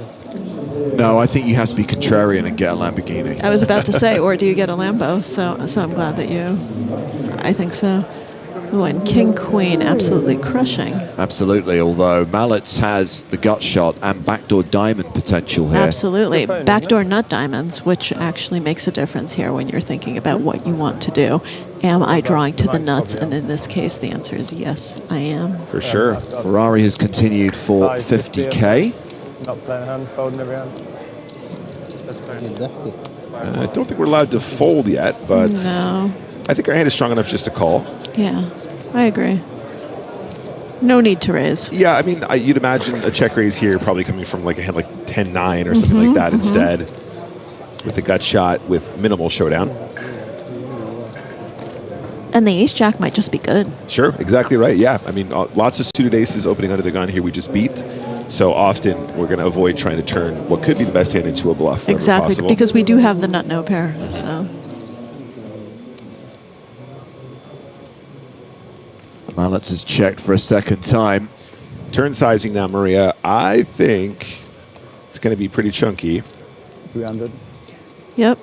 Speaker 5: No, I think you have to be contrarian and get a Lamborghini.
Speaker 21: I was about to say, or do you get a Lambo? So I'm glad that you. I think so. Ooh, and King Queen absolutely crushing.
Speaker 5: Absolutely, although Mallets has the gut shot and backdoor diamond potential here.
Speaker 21: Absolutely. Backdoor nut diamonds, which actually makes a difference here when you're thinking about what you want to do. Am I drawing to the nuts? And in this case, the answer is yes, I am.
Speaker 10: For sure.
Speaker 5: Ferrari has continued for 50K.
Speaker 19: Not playing hand, folding every hand. That's fine.
Speaker 10: I don't think we're allowed to fold yet, but
Speaker 21: No.
Speaker 10: I think our hand is strong enough just to call.
Speaker 21: Yeah, I agree. No need to raise.
Speaker 10: Yeah, I mean, you'd imagine a check raise here probably coming from like a hand like 10-9 or something like that instead, with a gut shot with minimal showdown.
Speaker 21: And the ace-jack might just be good.
Speaker 10: Sure, exactly right. Yeah, I mean, lots of suited aces opening under the gun here we just beat. So often we're going to avoid trying to turn what could be the best hand into a bluff. wherever
Speaker 21: Exactly,
Speaker 10: possible.
Speaker 21: because we do have the nut-no pair, so.
Speaker 5: Mallets has checked for a second time.
Speaker 10: Turn sizing now, Maria. I think it's going to be pretty chunky.
Speaker 12: 300.
Speaker 21: Yep,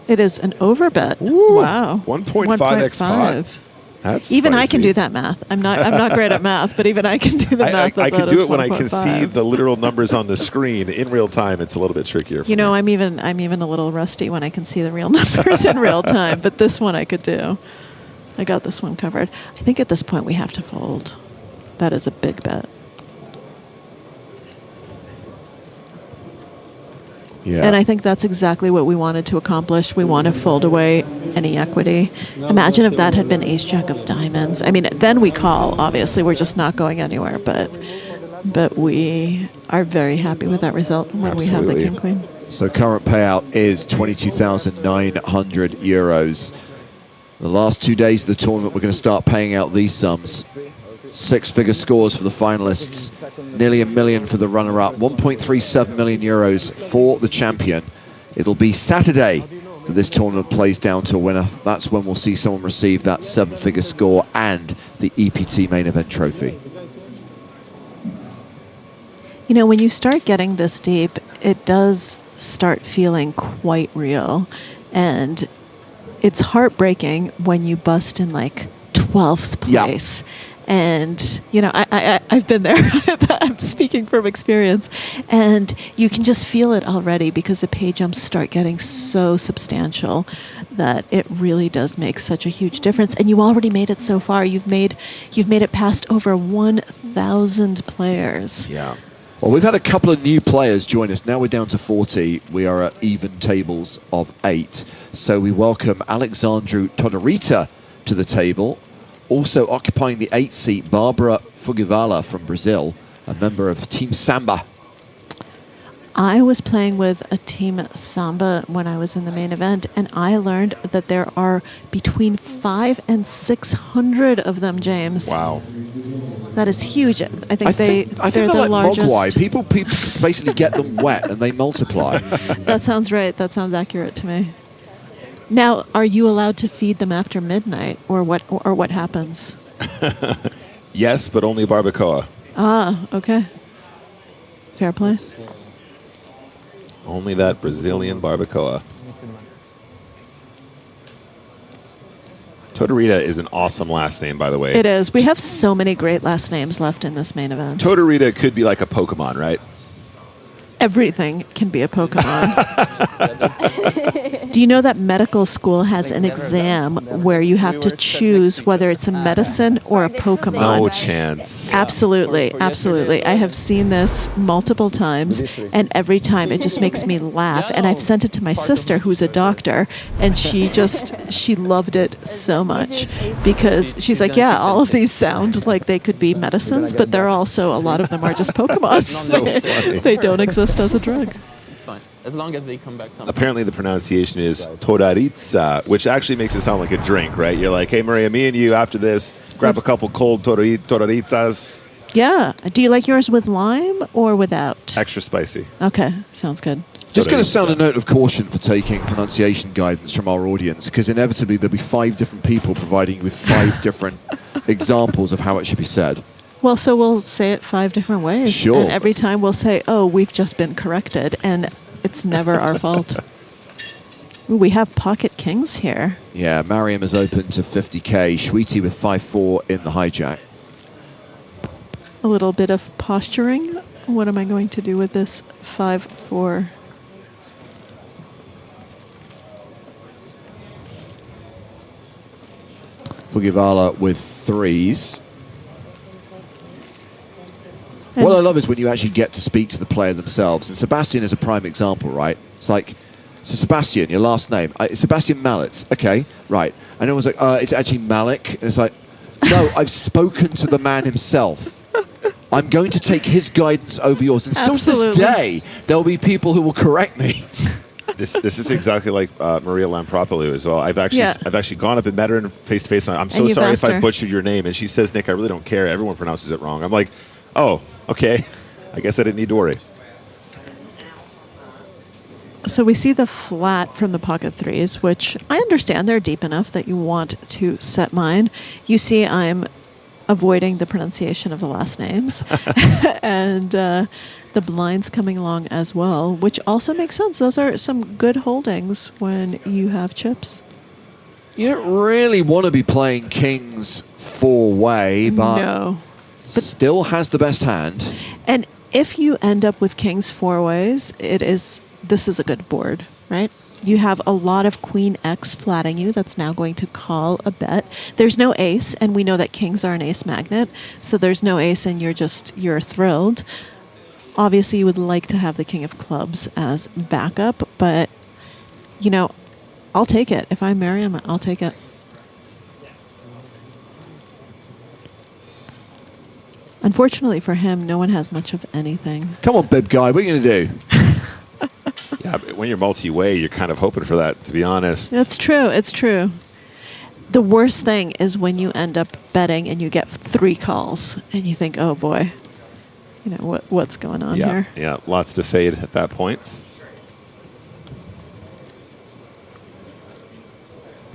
Speaker 21: it is an overbet. Wow.
Speaker 10: 1.5x pot. That's
Speaker 21: even I can
Speaker 10: spicy.
Speaker 21: do that math. I'm not great at math, but even I can do the math.
Speaker 10: I
Speaker 21: of
Speaker 10: can
Speaker 21: that
Speaker 10: do
Speaker 21: as
Speaker 10: it when I can see
Speaker 21: 1.5.
Speaker 10: the literal numbers on the screen in real time. It's a little bit trickier. For
Speaker 21: You know,
Speaker 10: me.
Speaker 21: I'm even a little rusty when I can see the real numbers in real time, but this one I could do. I got this one covered. I think at this point we have to fold. That is a big bet.
Speaker 5: Yeah.
Speaker 21: And I think that's exactly what we wanted to accomplish. We want to fold away any equity. Imagine if that had been ace jack of diamonds. I mean, then we call, obviously. We're just not going anywhere. But we are very happy with that result when we have the king queen.
Speaker 5: So current payout is 22,900 euros. The last 2 days of the tournament, we're going to start paying out these sums. 6-figure scores for the finalists, nearly $1 million for the runner-up, 1.37 million euros for the champion. It'll be Saturday that this tournament plays down to a winner. That's when we'll see someone receive that 7-figure score and the EPT main event trophy.
Speaker 21: You know, when you start getting this deep, it does start feeling quite real. And it's heartbreaking when you bust in like 12th place. Yeah. And, you know, I've been there. I'm speaking from experience. And you can just feel it already because the pay jumps start getting so substantial that it really does make such a huge difference. And you already made it so far. You've made it past over 1,000 players.
Speaker 5: Yeah. Well, we've had a couple of new players join us. Now we're down to 40. We are at even tables of 8. So we welcome Alexandru Todorita to the table. Also occupying the 8th seat, Barbara Fugivala from Brazil, a member of Team Samba.
Speaker 21: I was playing with a Team Samba when I was in the main event, and I learned that there are between 500 and 600 of them, James.
Speaker 5: Wow.
Speaker 21: That is huge. I think they're
Speaker 5: they're
Speaker 21: the
Speaker 5: like
Speaker 21: largest.
Speaker 5: mogwai. People basically get them wet and they multiply.
Speaker 21: That sounds right. That sounds accurate to me. Now, are you allowed to feed them after midnight, or what happens?
Speaker 10: Yes, but only barbacoa.
Speaker 21: Ah, okay. Fair play.
Speaker 10: Only that Brazilian barbacoa. Todorita is an awesome last name, by the way.
Speaker 21: It is. We have so many great last names left in this main event.
Speaker 10: Todorita could be like a Pokemon, right?
Speaker 21: Everything can be a Pokemon. Do you know that medical school has an exam where you have to choose whether it's a medicine or a Pokemon?
Speaker 10: No chance.
Speaker 21: Absolutely, absolutely. I have seen this multiple times, and every time it just makes me laugh. And I've sent it to my sister, who's a doctor, and she loved it so much because she's like, yeah, all of these sound like they could be medicines, but they're also, a lot of them are just Pokemon.
Speaker 10: So funny.
Speaker 21: They don't exist as a drug.
Speaker 11: Fine. As long as they come back somehow.
Speaker 10: Apparently the pronunciation is Todaritza, which actually makes it sound like a drink, right? You're like, hey, Maria, me and you, after this, grab a couple cold Todaritzas.
Speaker 21: Yeah. Do you like yours with lime or without?
Speaker 10: Extra spicy.
Speaker 21: Okay. Sounds good.
Speaker 5: Just going to sound a note of caution for taking pronunciation guidance from our audience, because inevitably there'll be 5 different people providing you with 5 different examples of how it should be said.
Speaker 21: Well, so we'll say it 5 different ways.
Speaker 5: Sure.
Speaker 21: And every time we'll say, oh, we've just been corrected, and it's never our fault. Ooh, we have pocket kings here.
Speaker 5: Yeah, Mariam is open to 50k. Shweety with 5-4 in the hijack.
Speaker 21: A little bit of posturing. What am I going to do with this 5-4?
Speaker 5: Fugivala with 3s. What I love is when you actually get to speak to the player themselves. And Sebastian is a prime example, right? It's like, so Sebastian, your last name, Sebastian Mallets. Okay, right. And everyone's like, it's actually Malik. And it's like, no, I've spoken to the man himself. I'm going to take his guidance over yours. And still to this day, there'll be people who will correct me.
Speaker 10: This is exactly like Maria Lampropoulou as well. I've actually gone up and met her face to face. I'm so sorry if I butchered your name. And she says, Nick, I really don't care. Everyone pronounces it wrong. I'm like, oh, okay. I guess I didn't need to worry.
Speaker 21: So we see the flat from the pocket 3s, which I understand they're deep enough that you want to set mine. You see I'm avoiding the pronunciation of the last names. And the blinds coming along as well, which also makes sense. Those are some good holdings when you have chips.
Speaker 5: You don't really want to be playing kings 4-way, but
Speaker 21: no.
Speaker 5: Still has the best hand.
Speaker 21: And if you end up with kings 4 ways, this is a good board, right? You have a lot of queen X flatting you. That's now going to call a bet. There's no ace, and we know that kings are an ace magnet. So there's no ace, and you're thrilled. Obviously, you would like to have the king of clubs as backup, but, you know, I'll take it. If I'm Miriam, I'll take it. Unfortunately for him, no one has much of anything.
Speaker 5: Come on, bib guy, what are you going to do?
Speaker 10: Yeah, but when you're multi-way, you're kind of hoping for that, to be honest.
Speaker 21: That's true. It's true. The worst thing is when you end up betting and you get 3 calls and you think, oh boy, you know, what's going on here?
Speaker 10: Yeah, lots to fade at that point.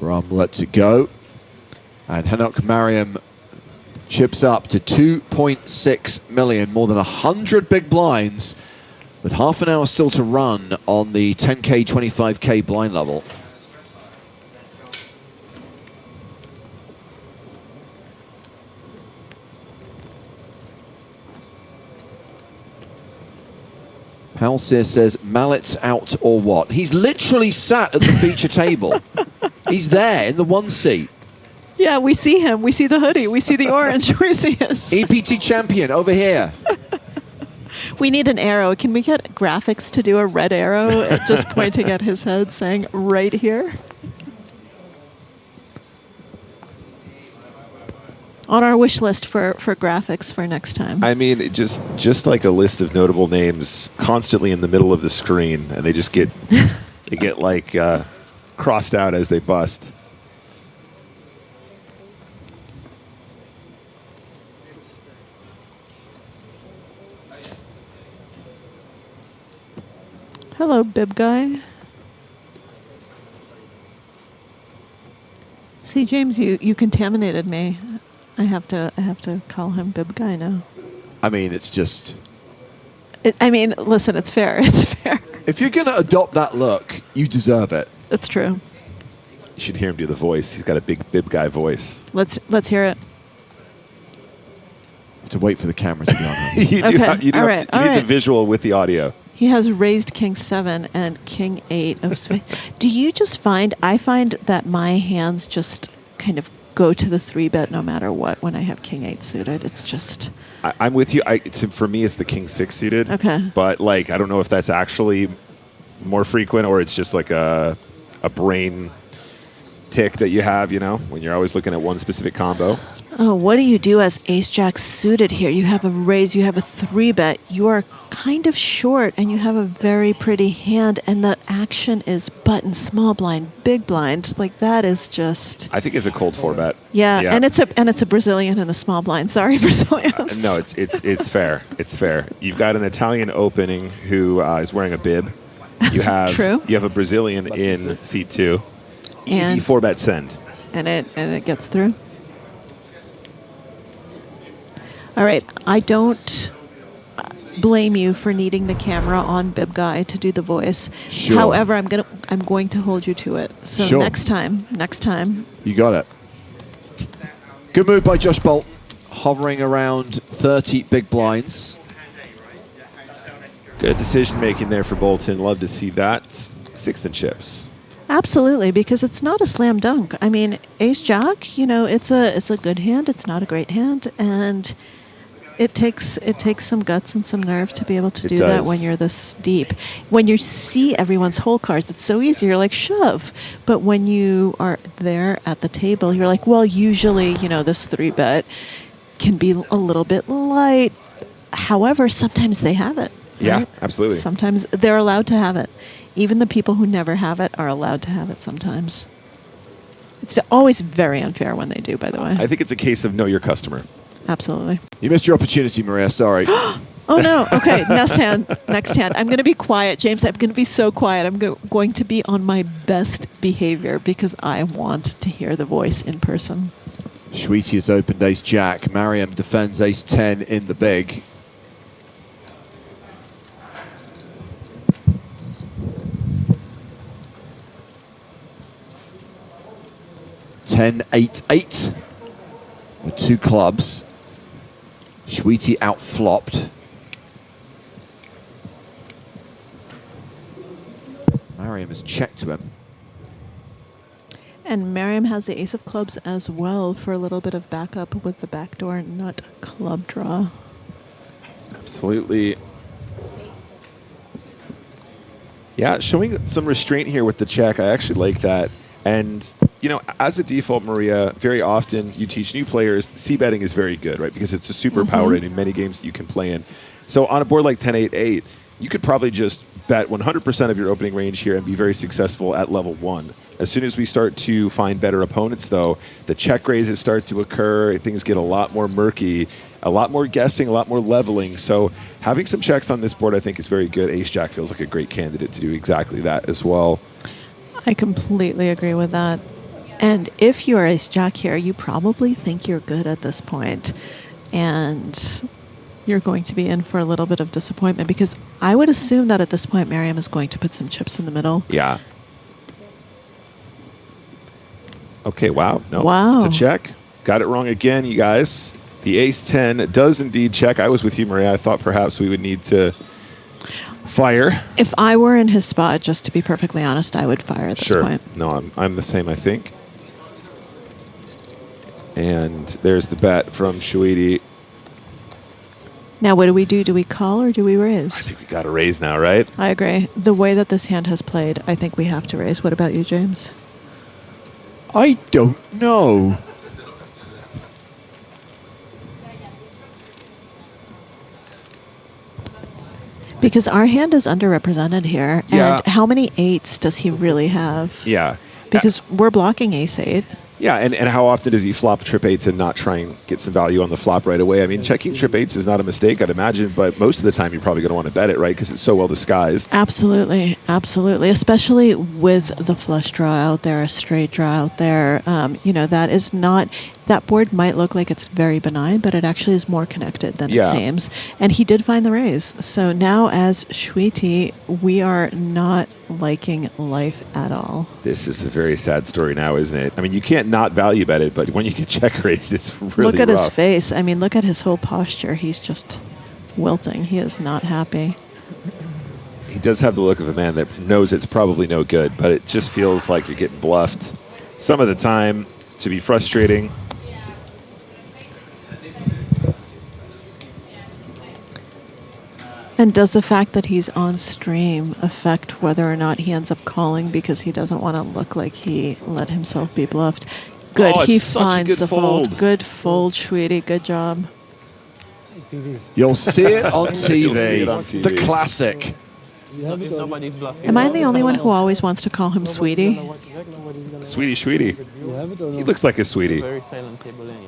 Speaker 5: Ram lets it go. And Hanok Mariam chips up to 2.6 million, more than 100 big blinds, with half an hour still to run on the 10K, 25K blind level. Halsir says, mallets out or what? He's literally sat at the feature table. He's there in the 1 seat.
Speaker 21: Yeah, we see him. We see the hoodie. We see the orange. We see his.
Speaker 5: EPT champion over here.
Speaker 21: We need an arrow. Can we get graphics to do a red arrow just pointing at his head saying right here? On our wish list for graphics for next time.
Speaker 10: I mean, just like a list of notable names constantly in the middle of the screen, and they just get they get like crossed out as they bust.
Speaker 21: Hello, bib guy. See, James, you contaminated me. I have to call him bib guy now.
Speaker 5: I mean, it's just...
Speaker 21: I mean, listen, it's fair. It's fair.
Speaker 5: If you're going to adopt that look, you deserve it.
Speaker 21: That's true.
Speaker 10: You should hear him do the voice. He's got a big bib guy voice.
Speaker 21: Let's hear it.
Speaker 5: Have to wait for the camera to be on him.
Speaker 10: You need the visual with the audio.
Speaker 21: He has raised king 7 and king 8 of spades. Do you just find, I find that my hands just kind of go to the 3-bet no matter what when I have king 8 suited. It's just...
Speaker 10: I'm with you. For me, it's the king 6 suited.
Speaker 21: Okay.
Speaker 10: But like, I don't know if that's actually more frequent or it's just like a brain tick that you have, you know, when you're always looking at one specific combo.
Speaker 21: Oh, what do you do as ace-jack suited here? You have a raise, you have a 3-bet. You are kind of short, and you have a very pretty hand, and the action is button, small blind, big blind. Like, that is just...
Speaker 10: I think it's a cold 4-bet.
Speaker 21: Yeah, and it's a Brazilian in the small blind. Sorry, Brazilians.
Speaker 10: No, it's fair. It's fair. You've got an Italian opening who is wearing a bib. You have
Speaker 21: True.
Speaker 10: You have a Brazilian in seat 2. Easy 4-bet send.
Speaker 21: And it gets through. All right, I don't blame you for needing the camera on bib guy to do the voice.
Speaker 5: Sure.
Speaker 21: However, I'm going to hold you to it. So
Speaker 5: Sure.
Speaker 21: next time.
Speaker 5: You got it. Good move by Josh Bolton, hovering around 30 big blinds.
Speaker 10: Good decision making there for Bolton. Love to see that. 6th and chips.
Speaker 21: Absolutely, because it's not a slam dunk. I mean, ace-jack, you know, it's a good hand. It's not a great hand, and it takes some guts and some nerve to be able to do that when you're this deep. When you see everyone's hole cards, it's so easy. You're like, shove. But when you are there at the table, you're like, well, usually, you know, this 3-bet can be a little bit light. However, sometimes they have it.
Speaker 10: Yeah,
Speaker 21: right?
Speaker 10: absolutely.
Speaker 21: Sometimes they're allowed to have it. Even the people who never have it are allowed to have it sometimes. It's always very unfair when they do, by the way.
Speaker 10: I think it's a case of know your customer.
Speaker 21: Absolutely.
Speaker 5: You missed your opportunity, Maria. Sorry.
Speaker 21: Oh, no. Okay, next hand. I'm going to be quiet, James. I'm going to be so quiet. I'm going to be on my best behavior because I want to hear the voice in person.
Speaker 5: Sweetie has opened ace-jack. Mariam defends ace-10 in the big. Ten, 8, 8 with 2 clubs. Sweetie out flopped. Mariam has checked to him.
Speaker 21: And Miriam has the ace of clubs as well for a little bit of backup with the backdoor nut club draw.
Speaker 10: Absolutely. Yeah, showing some restraint here with the check. I actually like that. And, you know, as a default, Maria, very often you teach new players, c-betting is very good, right? Because it's a superpower in many games that you can play in. So on a board like 10-8-8, you could probably just bet 100% of your opening range here and be very successful at level 1. As soon as we start to find better opponents, though, the check raises start to occur, things get a lot more murky, a lot more guessing, a lot more leveling. So having some checks on this board, I think, is very good. Ace-Jack feels like a great candidate to do exactly that as well.
Speaker 21: I completely agree with that. And if you're Ace-Jack here, you probably think you're good at this point. And you're going to be in for a little bit of disappointment, because I would assume that at this point, Miriam is going to put some chips in the middle.
Speaker 10: Yeah. Okay, wow. No,
Speaker 21: wow.
Speaker 10: It's a check. Got it wrong again, you guys. The ace-10 does indeed check. I was with you, Maria. I thought perhaps we would need to fire.
Speaker 21: If I were in his spot, just to be perfectly honest, I would fire at this point.
Speaker 10: No, I'm the same, I think. And there's the bet from Shuidi.
Speaker 21: Now, what do we do? Do we call or do we raise?
Speaker 10: I think we got to raise now, right?
Speaker 21: I agree. The way that this hand has played, I think we have to raise. What about you, James?
Speaker 5: I don't know.
Speaker 21: Because our hand is underrepresented here.
Speaker 10: Yeah.
Speaker 21: And how many eights does he really have?
Speaker 10: Yeah.
Speaker 21: Because we're blocking ace-8.
Speaker 10: Yeah, and how often does he flop trip eights and not try and get some value on the flop right away? I mean, checking trip eights is not a mistake, I'd imagine, but most of the time you're probably going to want to bet it, right? Because it's so well disguised.
Speaker 21: Absolutely, absolutely. Especially with the flush draw out there, a straight draw out there. You know, that is not, that board might look like it's very benign, but it actually is more connected than it seems. And he did find the raise. So now as Shuiti, we are not liking life at all.
Speaker 10: This is a very sad story now, isn't it? I mean, you can't not value bet it, but when you get check raised, it's really
Speaker 21: Look at
Speaker 10: rough.
Speaker 21: his face. I mean, look at his whole posture. He's just wilting. He is not happy.
Speaker 10: He does have the look of a man that knows it's probably no good, but it just feels like you're getting bluffed some of the time. To be frustrating.
Speaker 21: And does the fact that he's on stream affect whether or not he ends up calling because he doesn't want to look like he let himself be bluffed? Good, he finds the fold. Good fold, Shuiti. Good job.
Speaker 5: You'll see it on TV.
Speaker 10: You'll see it on TV.
Speaker 5: The classic.
Speaker 21: Am I the only one who always wants to call him Sweetie?
Speaker 10: Sweetie. He looks like a sweetie.
Speaker 19: Very silent table anyway.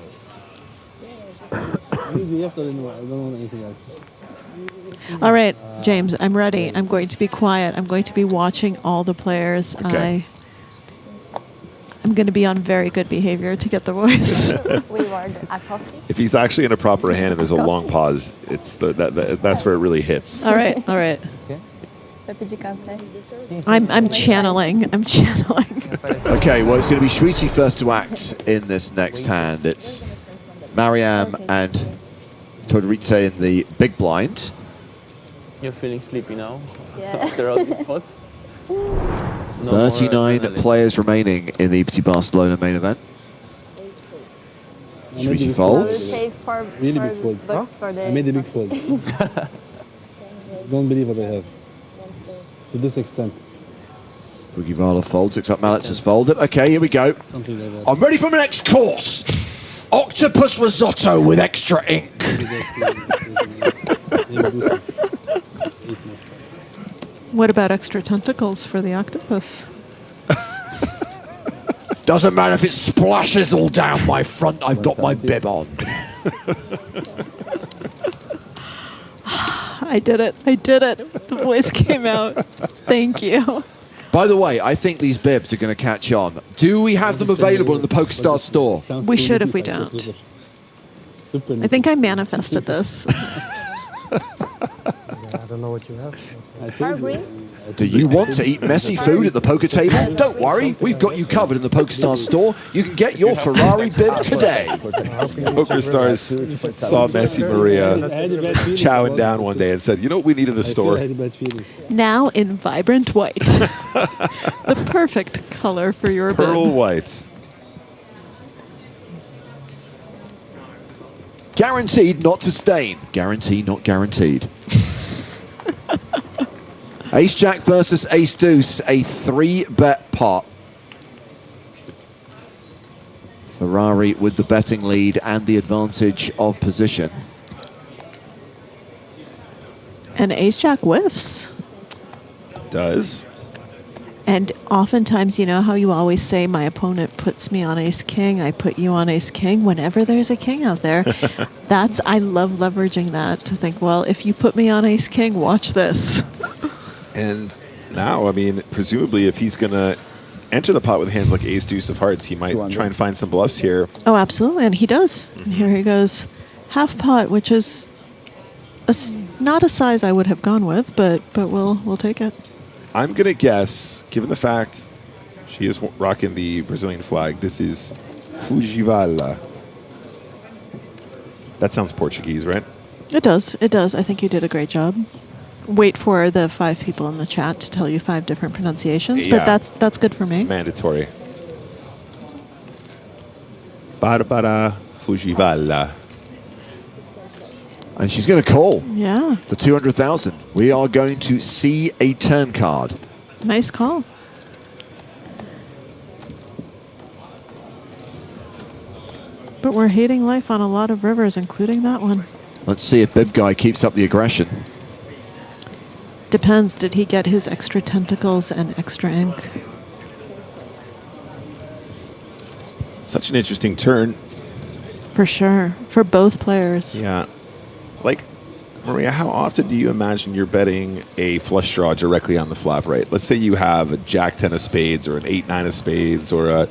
Speaker 21: All right, James, I'm ready. I'm going to be quiet. I'm going to be watching all the players.
Speaker 10: Okay.
Speaker 21: I'm going to be on very good behavior to get the voice.
Speaker 10: If he's actually in a proper hand and there's a long pause, it's that's where it really hits.
Speaker 21: All right, all right. I'm channeling. I'm channeling.
Speaker 5: Okay, well, it's going to be Shuiti first to act in this next hand. It's Mariam and Todorice in the big blind.
Speaker 19: You're feeling sleepy now? Yeah. After all these pots?
Speaker 5: 39 players remaining in the EPT Barcelona main event. Shuiti folds.
Speaker 7: Really big fold. Huh? I made a big fold. Don't believe what I have. To this extent.
Speaker 5: Fugivala folds, looks like Mallets has folded. Okay, here we go.
Speaker 7: Something like that.
Speaker 5: I'm ready for my next course. Octopus risotto with extra ink.
Speaker 21: What about extra tentacles for the octopus?
Speaker 5: Doesn't matter if it splashes all down my front, I've got my bib on.
Speaker 21: I did it. I did it. The voice came out. Thank you.
Speaker 5: By the way, I think these bibs are going to catch on. Do we have them available in the PokerStars store?
Speaker 21: We should if we don't. I think I manifested this.
Speaker 7: I don't know what you have.
Speaker 5: Do you want to eat messy food at the poker table? Don't worry, we've got you covered in the PokerStars store. You can get your Ferrari bib today.
Speaker 10: PokerStars saw Messi Maria chowing down one day and said, you know what we need in the store?
Speaker 21: Now in vibrant white. The perfect color for your
Speaker 10: Pearl
Speaker 21: bib.
Speaker 10: white.
Speaker 5: Guaranteed not to stain. Guaranteed, not guaranteed. Ace Jack versus Ace Deuce, a 3-bet pot. Ferrari with the betting lead and the advantage of position.
Speaker 21: And Ace Jack whiffs.
Speaker 10: Does.
Speaker 21: And oftentimes, you know how you always say, my opponent puts me on Ace King, I put you on Ace King. Whenever there's a king out there, I love leveraging that to think, well, if you put me on Ace King, watch this.
Speaker 10: And now, I mean, presumably if he's going to enter the pot with hands like Ace Deuce of Hearts, he might try and find some bluffs here.
Speaker 21: Oh, absolutely. And he does. And here he goes. Half pot, which is not a size I would have gone with, but we'll take it.
Speaker 10: I'm going to guess, given the fact she is rocking the Brazilian flag, this is Fujivala. That sounds Portuguese, right?
Speaker 21: It does. It does. I think you did a great job. Wait for the 5 people in the chat to tell you 5 different pronunciations,
Speaker 10: Yeah.
Speaker 21: but that's good for me.
Speaker 10: Mandatory. Barbara Fujivala.
Speaker 5: And she's going to call.
Speaker 21: Yeah.
Speaker 5: The 200,000. We are going to see a turn card.
Speaker 21: Nice call. But we're hating life on a lot of rivers, including that one.
Speaker 5: Let's see if Bib Guy keeps up the aggression.
Speaker 21: Depends. Did he get his extra tentacles and extra ink?
Speaker 10: Such an interesting turn.
Speaker 21: For sure. For both players.
Speaker 10: Yeah. Like, Maria, how often do you imagine you're betting a flush draw directly on the flop, right? Let's say you have a Jack-10 of spades or an 8-9 of spades or a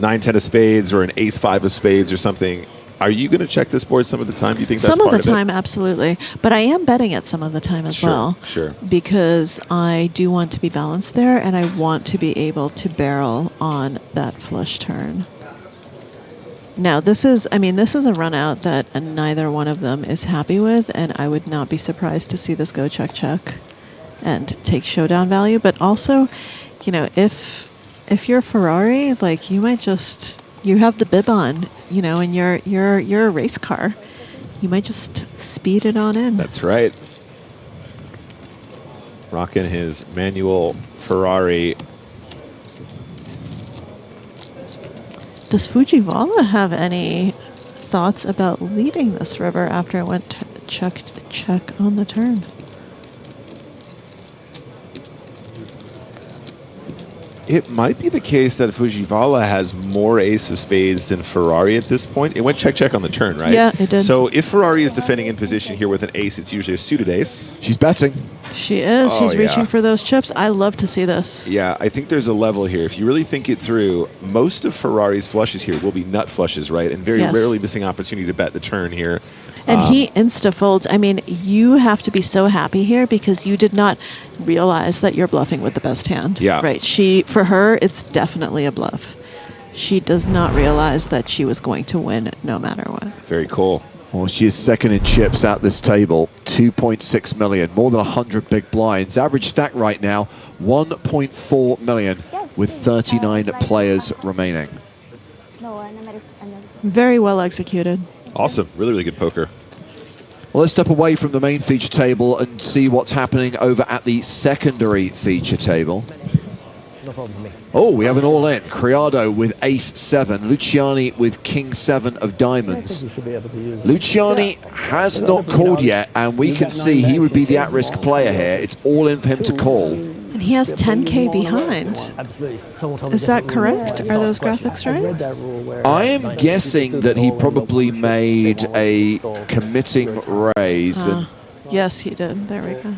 Speaker 10: 9-10 of spades or an Ace-5 of spades or something. Are you going to check this board some of the time? Do you think that's
Speaker 21: some of
Speaker 10: part
Speaker 21: the
Speaker 10: of
Speaker 21: time, absolutely. But I am betting it some of the time as well.
Speaker 10: Sure.
Speaker 21: Because I do want to be balanced there, and I want to be able to barrel on that flush turn. Now, this is a run out that neither one of them is happy with, and I would not be surprised to see this go check and take showdown value. But also, you know, if you're Ferrari, like, you might just, you have the bib on, you know, and you're a race car. You might just speed it on in.
Speaker 10: That's right. Rocking his manual Ferrari.
Speaker 21: Does Fujivala have any thoughts about leading this river after it went check on the turn?
Speaker 10: It might be the case that Fujivala has more ace of spades than Ferrari at this point. It went check on the turn, right?
Speaker 21: Yeah, it did.
Speaker 10: So if Ferrari is defending in position here with an ace, it's usually a suited ace.
Speaker 5: She's betting.
Speaker 21: She is.
Speaker 10: Oh,
Speaker 21: She's reaching
Speaker 10: yeah.
Speaker 21: for those chips. I love to see this.
Speaker 10: Yeah, I think there's a level here. If you really think it through, most of Ferrari's flushes here will be nut flushes, right? And very
Speaker 21: Yes.
Speaker 10: rarely missing opportunity to bet the turn here.
Speaker 21: And he insta-folds. I mean, you have to be so happy here because you did not realize that you're bluffing with the best hand.
Speaker 10: Yeah.
Speaker 21: Right. For her, it's definitely a bluff. She does not realize that she was going to win no matter what.
Speaker 10: Very cool.
Speaker 5: Well, she is second in chips at this table. 2.6 million, more than 100 big blinds. Average stack right now, 1.4 million with 39 players remaining.
Speaker 21: Very well executed.
Speaker 10: Awesome. Really, really good poker.
Speaker 5: Well, let's step away from the main feature table and see what's happening over at the secondary feature table.
Speaker 13: No problem for me.
Speaker 5: Oh, we have an all-in. Criado with ace-7. Luciani with king-7 of diamonds. Luciani has not called yet, and we can see he would be the at-risk player here. It's all in for him to call.
Speaker 21: And he has 10K behind. Is that correct? Are those graphics right?
Speaker 5: I am guessing that he probably made a committing raise. And
Speaker 21: Yes, he did. There we go.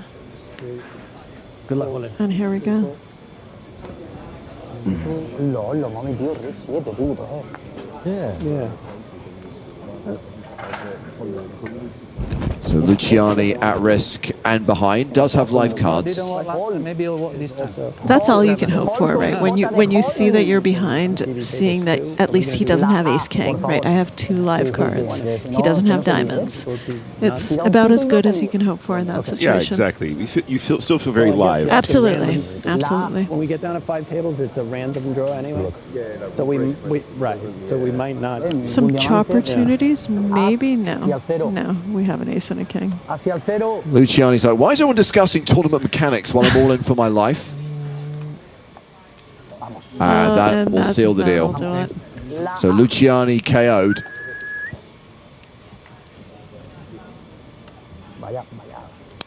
Speaker 13: Good luck, Willie.
Speaker 21: And here we go.
Speaker 13: Yeah.
Speaker 5: so Luciani at risk and behind, does have live cards.
Speaker 21: That's all you can hope for, right? When you see that you're behind, seeing that at least he doesn't have ace king, right? I have 2 live cards. He doesn't have diamonds. It's about as good as you can hope for in that situation.
Speaker 10: Yeah, exactly. You still feel very live.
Speaker 21: Absolutely, absolutely.
Speaker 19: When we get down to 5 tables, it's a random draw anyway. So we might not.
Speaker 21: Some chop opportunities? Maybe no. No, we have an ace and queen of king.
Speaker 5: Luciani's like, why is everyone discussing tournament mechanics while I'm all in for my life? And that will seal the deal. So Luciani KO'd.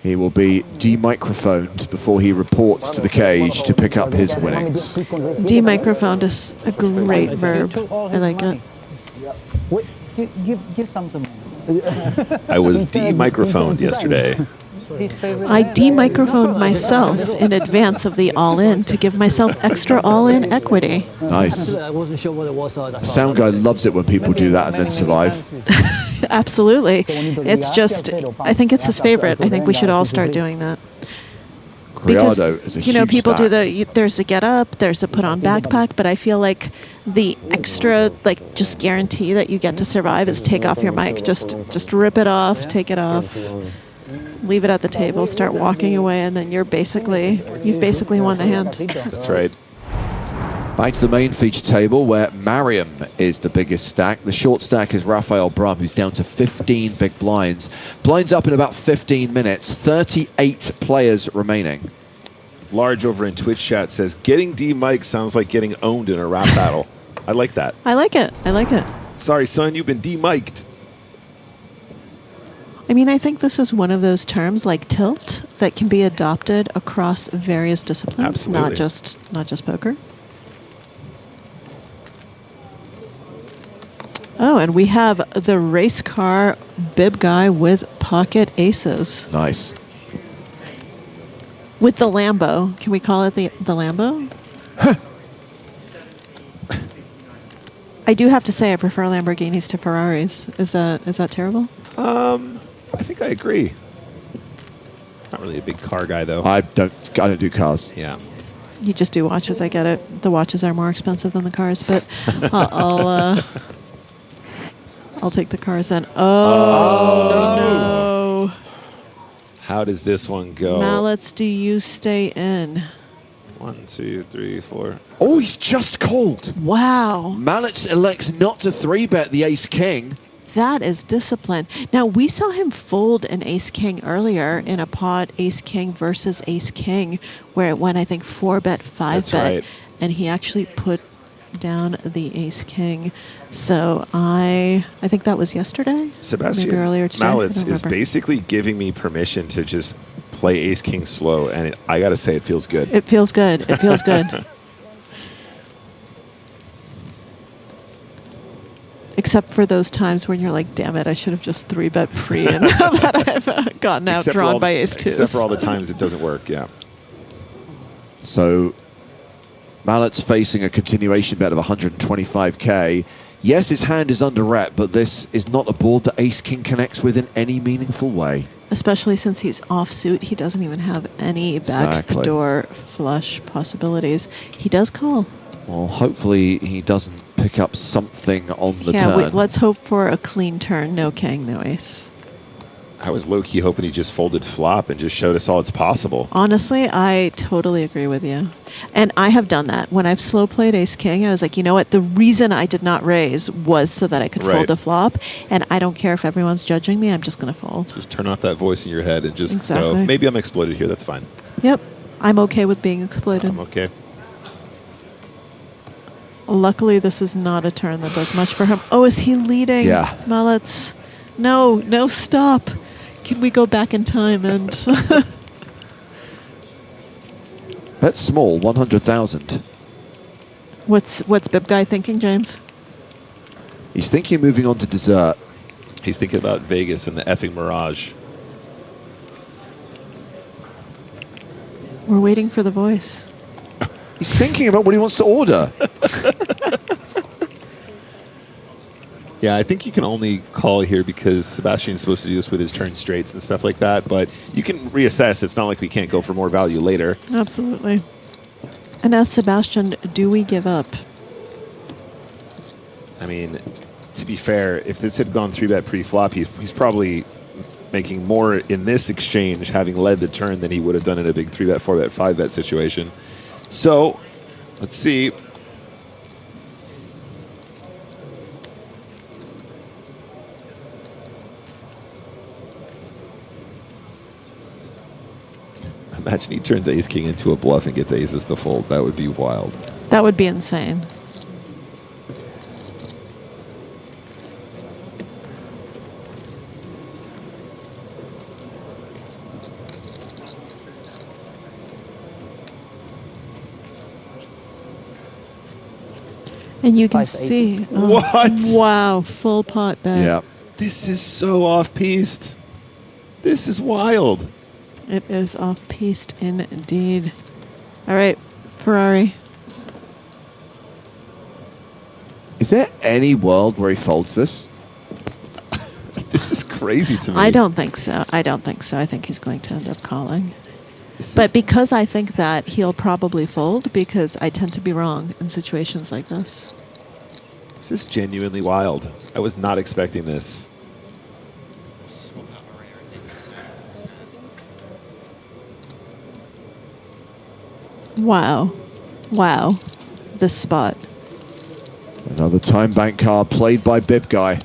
Speaker 5: He will be demicrophoned before he reports to the cage to pick up his winnings.
Speaker 21: Demicrophoned is a great verb. I like it.
Speaker 18: Wait, give some to me.
Speaker 10: I was demicrophoned yesterday.
Speaker 21: I demicrophoned myself in advance of the all-in to give myself extra all-in equity.
Speaker 5: Nice.
Speaker 13: I wasn't sure what it was.
Speaker 5: The sound guy loves it when people do that and then survive.
Speaker 21: Absolutely. It's just, I think it's his favorite. I think we should all start doing that. Because,
Speaker 5: is a
Speaker 21: you know,
Speaker 5: huge
Speaker 21: people
Speaker 5: stat.
Speaker 21: do there's a get up, there's a put on backpack, but I feel like the extra, like, just guarantee that you get to survive is take off your mic. Just rip it off, take it off, leave it at the table, start walking away, and then you've basically won the hand.
Speaker 10: That's right.
Speaker 5: Back to the main feature table where Mariam is the biggest stack. The short stack is Raphael Brum, who's down to 15 big blinds. Blinds up in about 15 minutes. 38 players remaining.
Speaker 10: Large over in Twitch chat says, getting D-Mike sounds like getting owned in a rap battle. I like that.
Speaker 21: I like it. I like it.
Speaker 10: Sorry, son, you've been D-Miked.
Speaker 21: I mean, I think this is one of those terms like tilt that can be adopted across various disciplines,
Speaker 10: Absolutely.
Speaker 21: not just poker. Oh, and we have the race car bib guy with pocket aces.
Speaker 5: Nice.
Speaker 21: With the Lambo. Can we call it the Lambo? I do have to say I prefer Lamborghinis to Ferraris. Is that terrible?
Speaker 10: I think I agree. Not really a big car guy, though.
Speaker 5: I don't do cars.
Speaker 10: Yeah.
Speaker 21: You just do watches. I get it. The watches are more expensive than the cars, but I'll take the cars then. Oh, no.
Speaker 10: How does this one go?
Speaker 21: Mallets, do you stay in?
Speaker 10: 1, 2, 3, 4.
Speaker 5: Oh, he's just called.
Speaker 21: Wow.
Speaker 5: Mallets elects not to 3-bet the ace-king.
Speaker 21: That is discipline. Now, we saw him fold an ace-king earlier in a pot, ace-king versus ace-king, where it went, I think, 4-bet, 5-bet.
Speaker 10: right.
Speaker 21: And he actually put down the ace-king. So I think that was yesterday?
Speaker 10: Sebastian
Speaker 21: Maybe earlier today?
Speaker 10: Mallets
Speaker 21: I don't
Speaker 10: is
Speaker 21: remember.
Speaker 10: basically giving me permission to just play ace-king slow, and I got to say, it feels good.
Speaker 21: It feels good. It feels good. Except for those times when you're like, damn it, I should have just 3-bet pre and now that I've gotten outdrawn by ace-2s.
Speaker 10: Except for all the times it doesn't work, yeah.
Speaker 5: So Mallet's facing a continuation bet of 125k. Yes, his hand is under rep, but this is not a board that ace-king connects with in any meaningful way.
Speaker 21: Especially since he's offsuit, he doesn't even have any backdoor flush possibilities. He does call.
Speaker 5: Well, hopefully he doesn't pick up something on the turn.
Speaker 21: Let's hope for a clean turn. No king, no ace.
Speaker 10: I was low-key hoping he just folded flop and just showed us all it's possible.
Speaker 21: Honestly, I totally agree with you. And I have done that. When I've slow played ace-king, I was like, you know what? The reason I did not raise was so that I could fold a flop. And I don't care if everyone's judging me. I'm just going to fold.
Speaker 10: Just turn off that voice in your head and just
Speaker 21: Exactly.
Speaker 10: go, maybe I'm exploited here. That's fine.
Speaker 21: Yep. I'm okay with being exploited.
Speaker 10: I'm okay.
Speaker 21: Luckily, this is not a turn that does much for him. Oh, is he leading?
Speaker 5: Yeah.
Speaker 21: Mallets. No, stop. Can we go back in time and...
Speaker 5: Bet small, 100,000.
Speaker 21: What's Bib Guy thinking, James?
Speaker 5: He's thinking of moving on to dessert.
Speaker 10: He's thinking about Vegas and the effing Mirage.
Speaker 21: We're waiting for the voice.
Speaker 5: He's thinking about what he wants to order.
Speaker 10: Yeah, I think you can only call here because Sebastian's supposed to do this with his turn straights and stuff like that, but you can reassess. It's not like we can't go for more value later.
Speaker 21: Absolutely. And as Sebastian, do we give up?
Speaker 10: I mean, to be fair, if this had gone 3-bet pre-flop, he's probably making more in this exchange having led the turn than he would have done in a big 3-bet, 4-bet, 5-bet situation. So, let's see. Imagine he turns ace king into a bluff and gets aces to fold. That would be wild.
Speaker 21: That would be insane. And you can see.
Speaker 10: What?
Speaker 21: Wow, full pot bet.
Speaker 10: Yeah. This is so off-piste. This is wild.
Speaker 21: It is off-piste indeed. All right, Ferrari.
Speaker 5: Is there any world where he folds this?
Speaker 10: This is crazy to me.
Speaker 21: I don't think so. I don't think so. I think he's going to end up calling. But because I think that he'll probably fold, because I tend to be wrong in situations like this.
Speaker 10: This is genuinely wild. I was not expecting this.
Speaker 21: Wow. Wow. This spot.
Speaker 5: Another time bank card played by Bib Guy.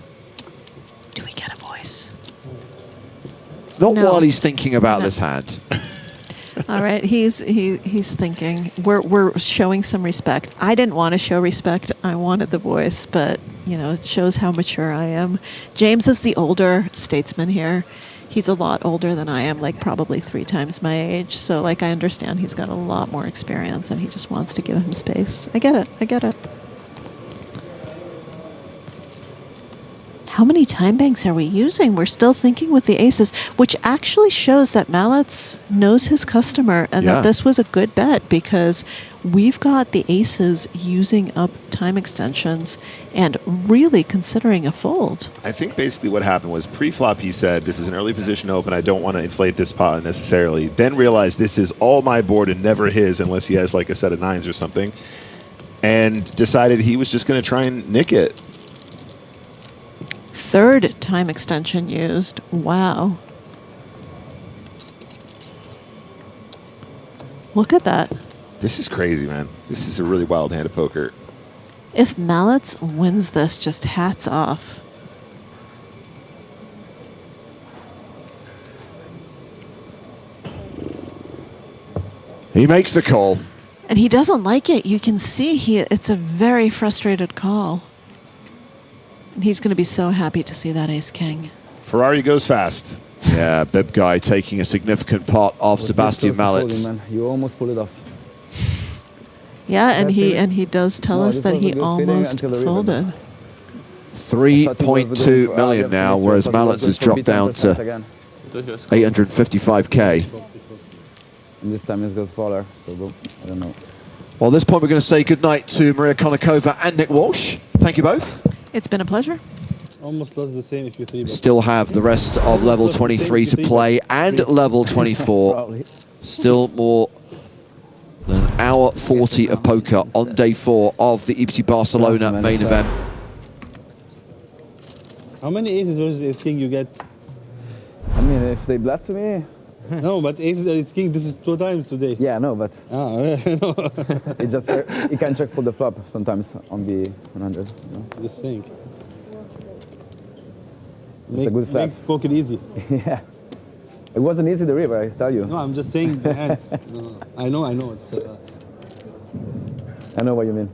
Speaker 21: Do we get a voice?
Speaker 5: Not
Speaker 21: No.
Speaker 5: while he's thinking about this hand.
Speaker 21: All right, he's thinking. We're showing some respect. I didn't want to show respect. I wanted the voice, but you know, it shows how mature I am. James is the older statesman here. He's a lot older than I am, like probably 3 times my age. So like I understand he's got a lot more experience and he just wants to give him space. I get it. I get it. How many time banks are we using? We're still thinking with the aces, which actually shows that Mallets knows his customer and that this was a good bet, because we've got the aces using up time extensions and really considering a fold.
Speaker 10: I think basically what happened was pre-flop he said, this is an early position open, I don't want to inflate this pot unnecessarily. Then realized this is all my board and never his unless he has like a set of 9s or something. And decided he was just going to try and nick it.
Speaker 21: 3rd time extension used. Wow. Look at that.
Speaker 10: This is crazy, man. This is a really wild hand of poker.
Speaker 21: If Mallets wins this, just hats off.
Speaker 5: He makes the call.
Speaker 21: And he doesn't like it. You can see it's a very frustrated call. And he's going to be so happy to see that ace king.
Speaker 10: Ferrari goes fast.
Speaker 5: Yeah, Bib Guy taking a significant part of Sebastian Mallets.
Speaker 12: You almost pulled it off.
Speaker 21: Yeah, and he does tell us that he almost folded.
Speaker 5: 3.2 million now, whereas Mallets has dropped down to 855k.
Speaker 12: And this time it goes smaller, so I don't know.
Speaker 5: Well, at this point, we're going to say goodnight to Maria Konnikova and Nick Walsh. Thank you both.
Speaker 21: It's been a pleasure.
Speaker 20: Almost lost the same if you 3-bet.
Speaker 5: Still have the rest of level 23 to play and level 24. Still more than an hour 40 of poker on day 4 of the EPT Barcelona main event.
Speaker 20: How many aces versus ace king you get?
Speaker 12: I mean, if they bluff to me.
Speaker 20: No, but aces ace king, this is 2 times today.
Speaker 12: Yeah, no, but
Speaker 20: it
Speaker 12: just you can check for the flop sometimes on the 100. You know?
Speaker 20: Just saying.
Speaker 12: It's a good flop.
Speaker 20: Makes poker easy.
Speaker 12: Yeah. It wasn't easy the river, I tell you.
Speaker 20: No, I'm just saying the hands. I know. It's.
Speaker 12: I know what you mean.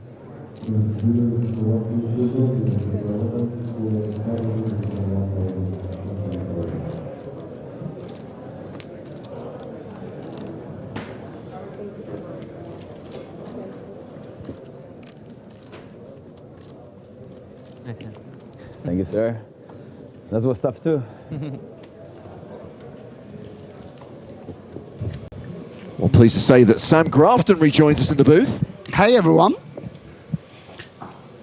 Speaker 12: Thank you, sir. That was tough too.
Speaker 5: Well, pleased to say that Sam Grafton rejoins us in the booth.
Speaker 14: Hey, everyone.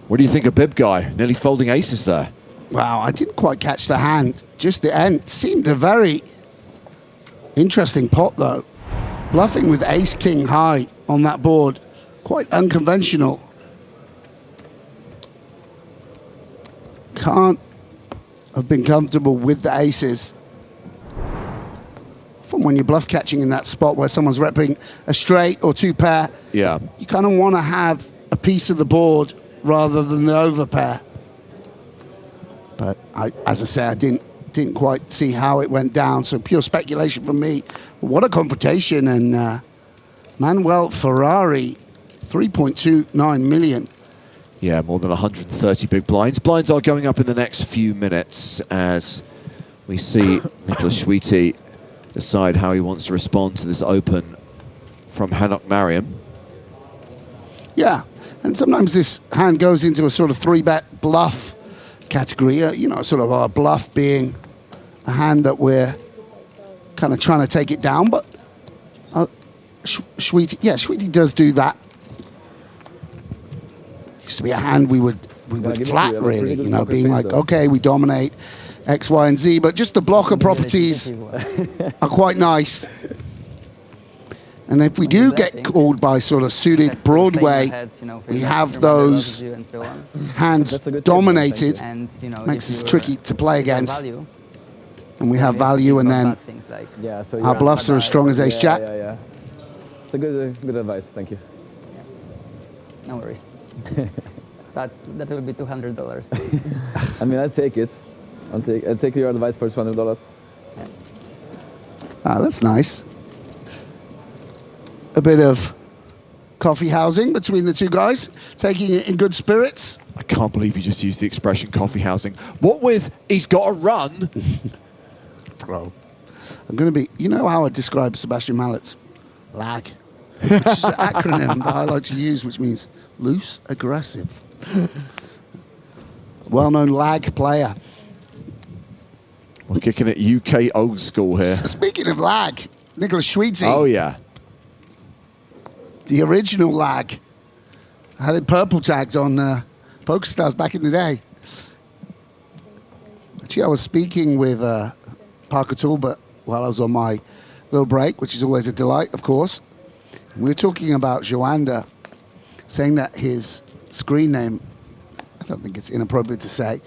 Speaker 5: What do you think of Bib Guy? Nearly folding aces there.
Speaker 14: Wow, I didn't quite catch the hand. Just the end. Seemed a very interesting pot, though. Bluffing with ace-king high on that board. Quite unconventional. Can't have been comfortable with the aces. From when you're bluff catching in that spot where someone's repping a straight or 2 pair,
Speaker 5: yeah,
Speaker 14: you kind of want to have a piece of the board rather than the overpair. But as I say, I didn't quite see how it went down, so pure speculation from me. What a confrontation. And Manuel Ferrari, 3.29 million.
Speaker 5: Yeah, more than 130 big blinds. Blinds are going up in the next few minutes as we see Nicholas Schwiti decide how he wants to respond to this open from Hanok Mariam.
Speaker 14: Yeah, and sometimes this hand goes into a sort of 3-bet bluff category. You know, sort of our bluff being a hand that we're kind of trying to take it down. But Schwiti does do that. Used to be a hand we would flat, really, you know, being like, okay, we dominate X, Y, and Z, but just the blocker properties are quite nice. And if we do get called by sort of suited Broadway, we have those hands dominated, makes us tricky to play against. And we have value, and then our bluffs are as strong as Ace-Jack.
Speaker 12: Yeah. It's a good advice, thank you.
Speaker 18: No worries. That will be $200.
Speaker 12: I mean, I'll take it. I'll take your advice for $200.
Speaker 18: Yeah.
Speaker 14: Ah, that's nice. A bit of coffee housing between the two guys, taking it in good spirits.
Speaker 5: I can't believe you just used the expression coffee housing. What with he's got to run?
Speaker 14: Bro, I'm going to be, you know how I describe Sebastian Mallet's lag? Which is an acronym that I like to use, which means loose, aggressive. Well-known lag player.
Speaker 5: We're kicking it UK old school here.
Speaker 14: Speaking of lag, Nicholas Schwiti.
Speaker 5: Oh, yeah.
Speaker 14: The original lag. I had it purple tagged on PokerStars back in the day. Actually, I was speaking with Parker Talbot while I was on my little break, which is always a delight, of course. We were talking about Joanda, saying that his screen name, I don't think it's inappropriate to say,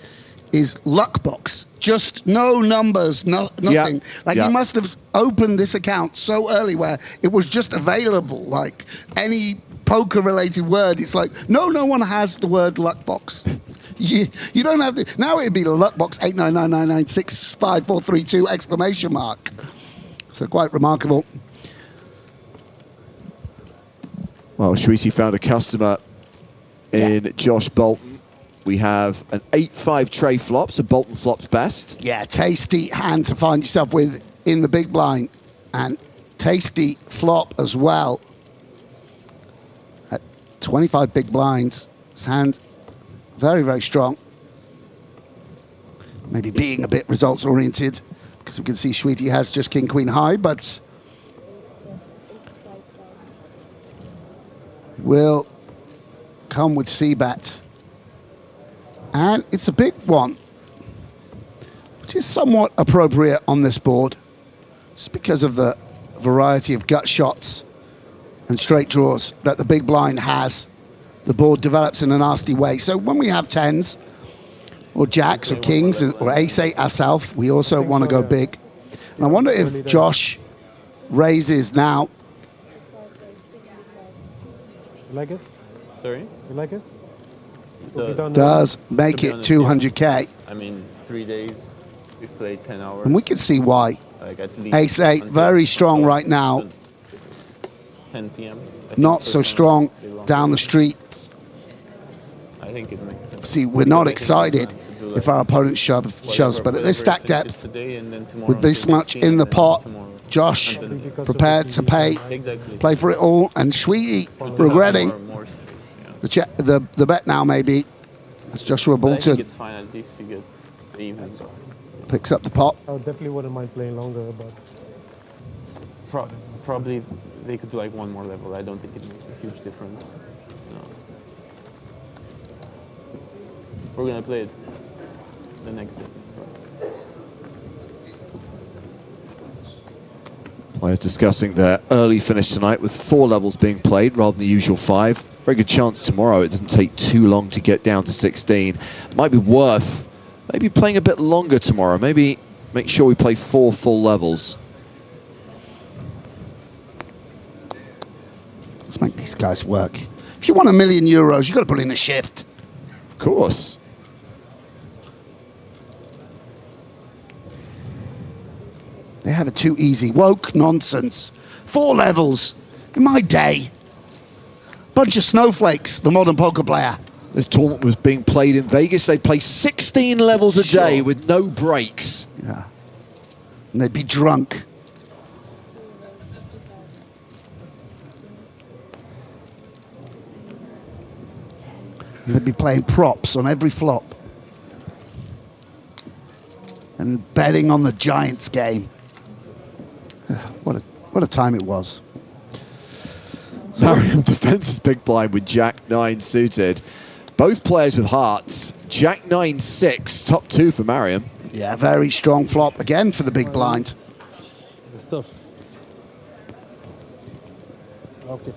Speaker 14: is Luckbox. Just no numbers, nothing.
Speaker 5: Yeah.
Speaker 14: He must have opened this account so early where it was just available. Like any poker-related word, it's like, no one has the word Luckbox. You don't have to. Now it'd be the Luckbox 89999654332 exclamation mark. So quite remarkable.
Speaker 5: Well, Schwiti found a customer in Josh Bolton. We have an 8-5 tray flop, so Bolton flops best.
Speaker 14: Yeah, tasty hand to find yourself with in the big blind. And tasty flop as well. At 25 big blinds, his hand very, very strong. Maybe being a bit results-oriented, because we can see Schwiti has just king, queen high, but will come with C-bet. And it's a big one, which is somewhat appropriate on this board, just because of the variety of gut shots and straight draws that the big blind has. The board develops in a nasty way. So when we have tens, or jacks, or kings, or ace-8 ourselves, we also want to go big. And I wonder if Josh raises now.
Speaker 11: You like it? Sorry? You like it?
Speaker 14: Does make it 200K.
Speaker 11: I mean, 3 days, we've played 10 hours.
Speaker 14: And we can see why.
Speaker 11: Like at least
Speaker 14: Ace-8, very strong right now.
Speaker 11: 10 p.m.
Speaker 14: Not so strong down the streets.
Speaker 11: I think it makes sense.
Speaker 14: See, we're not excited if our opponent shoves, but at this stack depth, with this much in the pot, Josh prepared to play for it all, and Schwiti regretting the bet now maybe, as Joshua Bolton
Speaker 11: I think it's fine, at least you get even.
Speaker 14: picks up the pot.
Speaker 11: I definitely wouldn't mind playing longer, but probably they could do like one more level. I don't think it makes a huge difference. No. We're gonna play it the next day.
Speaker 5: Players discussing their early finish tonight with 4 levels being played rather than the usual 5. Very good chance tomorrow it doesn't take too long to get down to 16. Might be worth maybe playing a bit longer tomorrow. Maybe make sure we play 4 full levels.
Speaker 14: Let's make these guys work. If you want €1 million, you've got to put in a shift.
Speaker 5: Of course.
Speaker 14: They have it too easy. Woke nonsense. 4 levels. In my day. Bunch of snowflakes, the modern poker player.
Speaker 5: This tournament was being played in Vegas. They play 16 levels a day with no breaks.
Speaker 14: Yeah. And they'd be drunk. And they'd be playing props on every flop. And betting on the Giants game. What a time it was.
Speaker 5: Mariam defenses big blind with Jack-9 suited. Both players with hearts. Jack-9-6, top 2 for Mariam.
Speaker 14: Yeah, very strong flop again for the big blind.
Speaker 20: It's tough. Okay.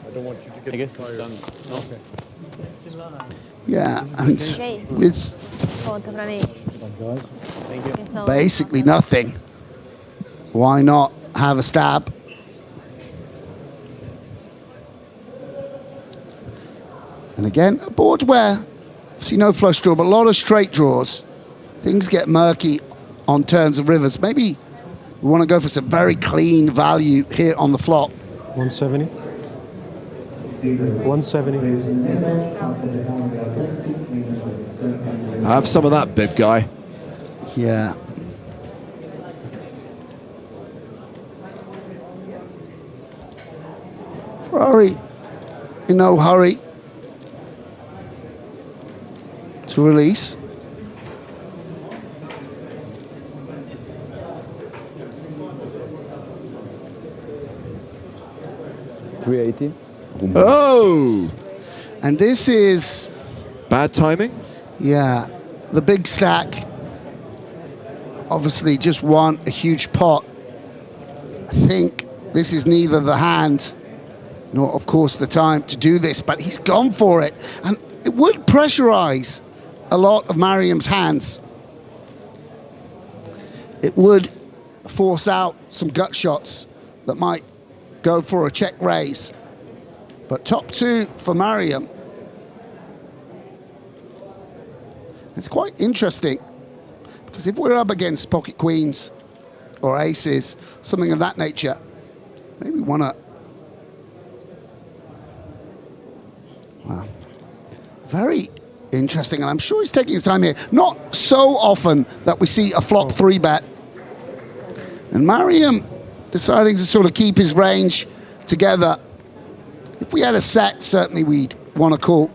Speaker 11: I don't want you to get fired. Okay.
Speaker 14: Yeah, and with basically nothing, why not have a stab? And again, a board where, see no flush draw, but a lot of straight draws. Things get murky on turns of rivers. Maybe we want to go for some very clean value here on the flop.
Speaker 2: 170. 170.
Speaker 5: Have some of that, bib guy.
Speaker 14: Yeah. Ferrari in no hurry to release.
Speaker 12: $380.
Speaker 5: Oh!
Speaker 14: And this is...
Speaker 5: Bad timing?
Speaker 14: Yeah. The big stack obviously just won a huge pot. I think this is neither the hand nor, of course, the time to do this, but he's gone for it. And it would pressurize a lot of Mariam's hands. It would force out some gut shots that might go for a check raise. But top 2 for Mariam. It's quite interesting, because if we're up against pocket queens or aces, something of that nature, maybe we want to... Wow. Very interesting, and I'm sure he's taking his time here. Not so often that we see a flop 3-bet. And Mariam deciding to sort of keep his range together. If we had a set, certainly we'd want to call.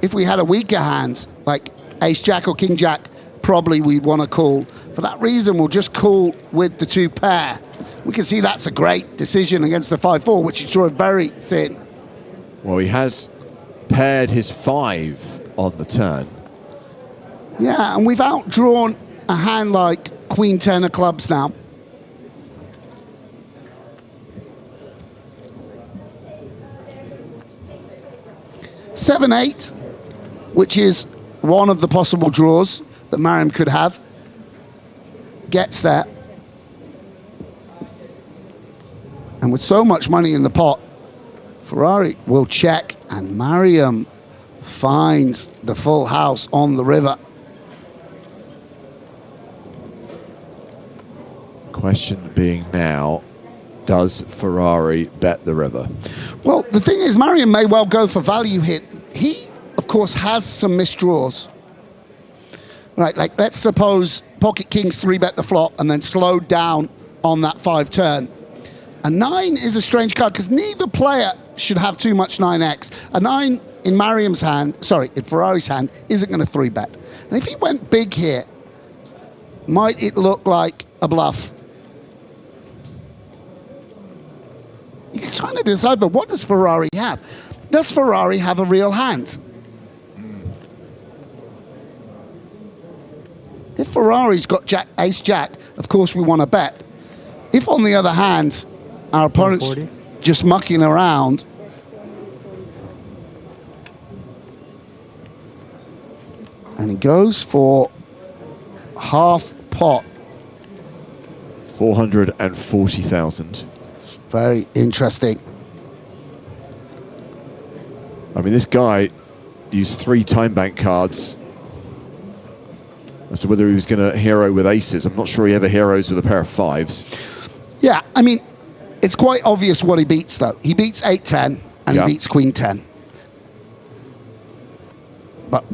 Speaker 14: If we had a weaker hand, like ace-jack or king-jack, probably we'd want to call. For that reason, we'll just call with the 2 pair. We can see that's a great decision against the 5-4, which is sort of very thin.
Speaker 5: Well, he has paired his 5 on the turn.
Speaker 14: Yeah, and we've outdrawn a hand like Queen-10 of clubs now. Seven, 8, which is one of the possible draws that Mariam could have, gets there. And with so much money in the pot, Ferrari will check, and Mariam finds the full house on the river.
Speaker 5: Question being now, does Ferrari bet the river?
Speaker 14: Well, the thing is, Mariam may well go for value here. He, of course, has some misdraws. Right, like let's suppose pocket kings 3-bet the flop and then slowed down on that 5 turn. A 9 is a strange card because neither player should have too much 9x. A 9 in Mariam's hand, sorry, in Ferrari's hand, isn't going to 3-bet. And if he went big here, might it look like a bluff? He's trying to decide, but what does Ferrari have? Does Ferrari have a real hand? If Ferrari's got jack, ace-jack, of course we want to bet. If, on the other hand, our opponent's just mucking around, and he goes for half pot.
Speaker 5: 440,000.
Speaker 14: It's very interesting.
Speaker 5: I mean, this guy used 3 time bank cards as to whether he was going to hero with aces. I'm not sure he ever heroes with a pair of 5s.
Speaker 14: Yeah, I mean, it's quite obvious what he beats, though. He beats 8-10, and he beats Queen 10. But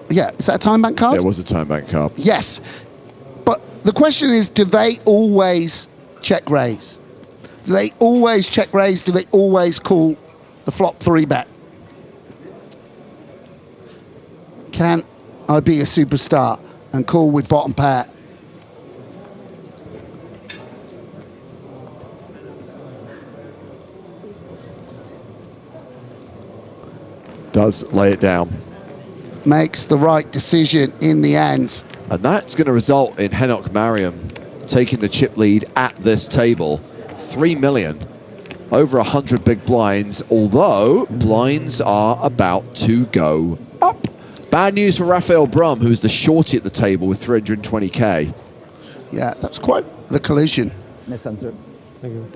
Speaker 14: yeah, is that a time bank card?
Speaker 5: There was a time bank card.
Speaker 14: Yes. But the question is, do they always check raise? Do they always check raise? Do they always call the flop 3-bet? Can I be a superstar and call with bottom pair?
Speaker 5: Does lay it down.
Speaker 14: Makes the right decision in the end.
Speaker 5: And that's going to result in Henok Mariam taking the chip lead at this table. 3 million, over 100 big blinds, although blinds are about to go up. Bad news for Rafael Brum, who's the shorty at the table with 320k.
Speaker 14: Yeah, that's quite the collision.
Speaker 12: Nice answer.
Speaker 2: Thank you.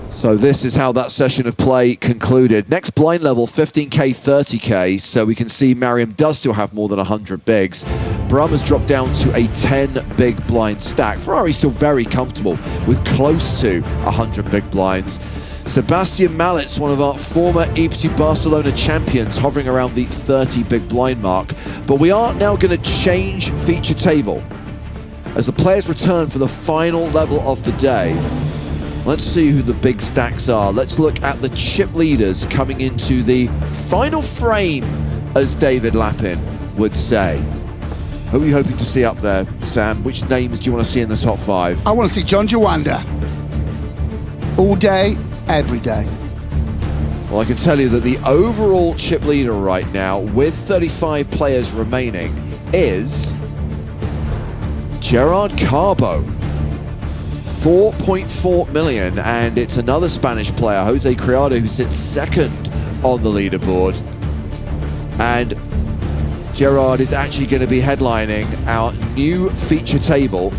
Speaker 5: So this is how that session of play concluded. Next blind level, 15k, 30k, so we can see Mariam does still have more than 100 bigs. Brum has dropped down to a 10 big blind stack. Ferrari's still very comfortable with close to 100 big blinds. Sebastian Malitz, one of our former EPT Barcelona champions, hovering around the 30 big blind mark. But we are now going to change feature table as the players return for the final level of the day. Let's see who the big stacks are. Let's look at the chip leaders coming into the final frame, as David Lappin would say. Who are you hoping to see up there, Sam? Which names do you want to see in the top 5?
Speaker 14: I want to see John Jawanda. All day, every day.
Speaker 5: Well, I can tell you that the overall chip leader right now, with 35 players remaining, is Gerard Carbo. 4.4 million, and it's another Spanish player, Jose Criado, who sits second on the leaderboard. And Gerard is actually going to be headlining our new feature table.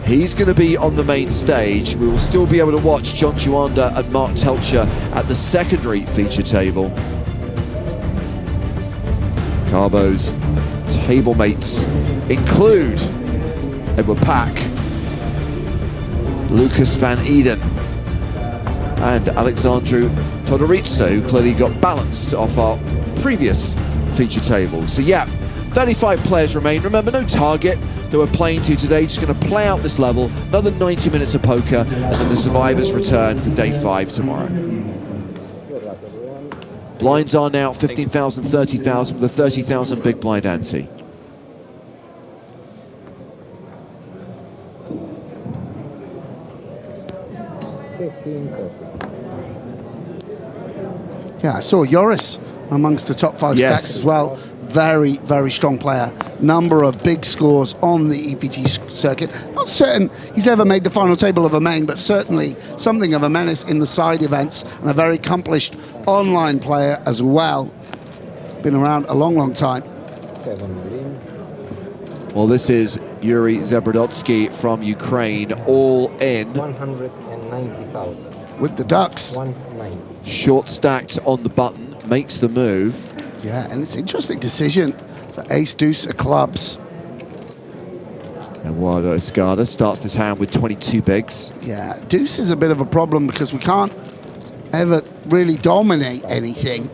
Speaker 5: He's going to be on the main stage. We will still be able to watch John Juanda and Mark Telcher at the secondary feature table. Carbo's table mates include Edward Pack, Lucas Van Eden, and Alexandru Todorica, who clearly got balanced off our previous feature table. So yeah, 35 players remain. Remember, no target that we're playing to today, just going to play out this level, another 90 minutes of poker, and then the survivors return for day 5 tomorrow. Blinds are now 15,000, 30,000 with a 30,000 big blind ante.
Speaker 14: Yeah, I saw Joris amongst the top 5 stacks as well. Very, very strong player. Number of big scores on the EPT circuit. Not certain he's ever made the final table of a main, but certainly something of a menace in the side events, and a very accomplished online player as well. Been around a long, long time.
Speaker 5: Well, this is Yuri Zabrodotsky from Ukraine, all in.
Speaker 12: 190,000.
Speaker 14: With the ducks.
Speaker 12: 190.
Speaker 5: Short stacked on the button, makes the move.
Speaker 14: Yeah, and it's an interesting decision for ace deuce of clubs.
Speaker 5: Eduardo Escada starts this hand with 22 bigs.
Speaker 14: Yeah, deuce is a bit of a problem because we can't ever really dominate anything.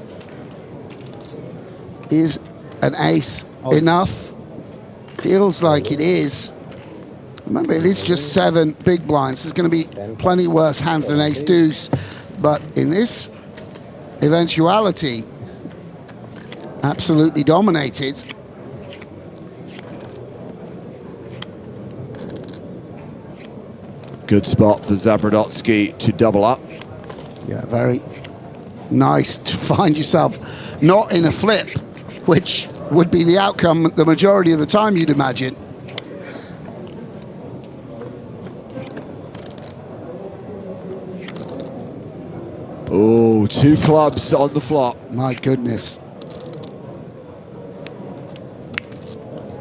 Speaker 14: Is an ace enough? Feels like it is. Remember, it is just 7 big blinds. There's going to be plenty worse hands than ace deuce. But in this eventuality, absolutely dominated.
Speaker 5: Good spot for Zabrodotsky to double up.
Speaker 14: Yeah, very nice to find yourself not in a flip, which would be the outcome the majority of the time, you'd imagine.
Speaker 5: Oh, 2 clubs on the flop.
Speaker 14: My goodness.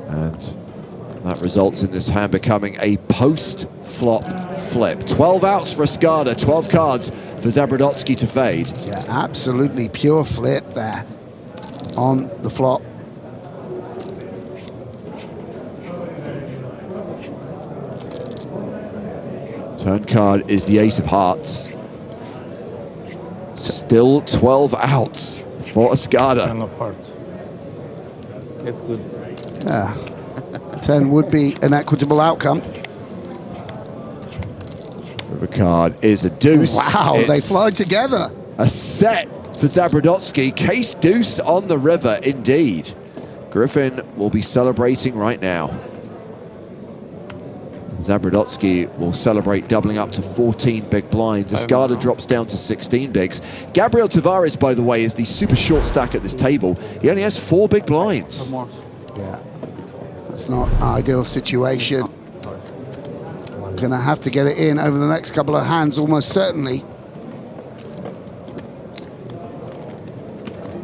Speaker 5: And that results in this hand becoming a post-flop flip. 12 outs for Escada, 12 cards for Zabrodotsky to fade.
Speaker 14: Yeah, absolutely pure flip there. on the flop.
Speaker 5: Turn card is the ace of hearts. Still 12 outs for Escada.
Speaker 11: 10 of hearts. It's good.
Speaker 14: Yeah. 10 would be an equitable outcome.
Speaker 5: River card is a deuce.
Speaker 14: Wow,
Speaker 5: It's
Speaker 14: they fly together.
Speaker 5: a set for Zabrodotsky. Case deuce on the river, indeed. Griffin will be celebrating right now. Zabrodotsky will celebrate doubling up to 14 big blinds. Escada drops down to 16 bigs. Gabriel Tavares, by the way, is the super short stack at this table. He only has 4 big blinds.
Speaker 14: Yeah, it's not an ideal situation. Gonna have to get it in over the next couple of hands, almost certainly.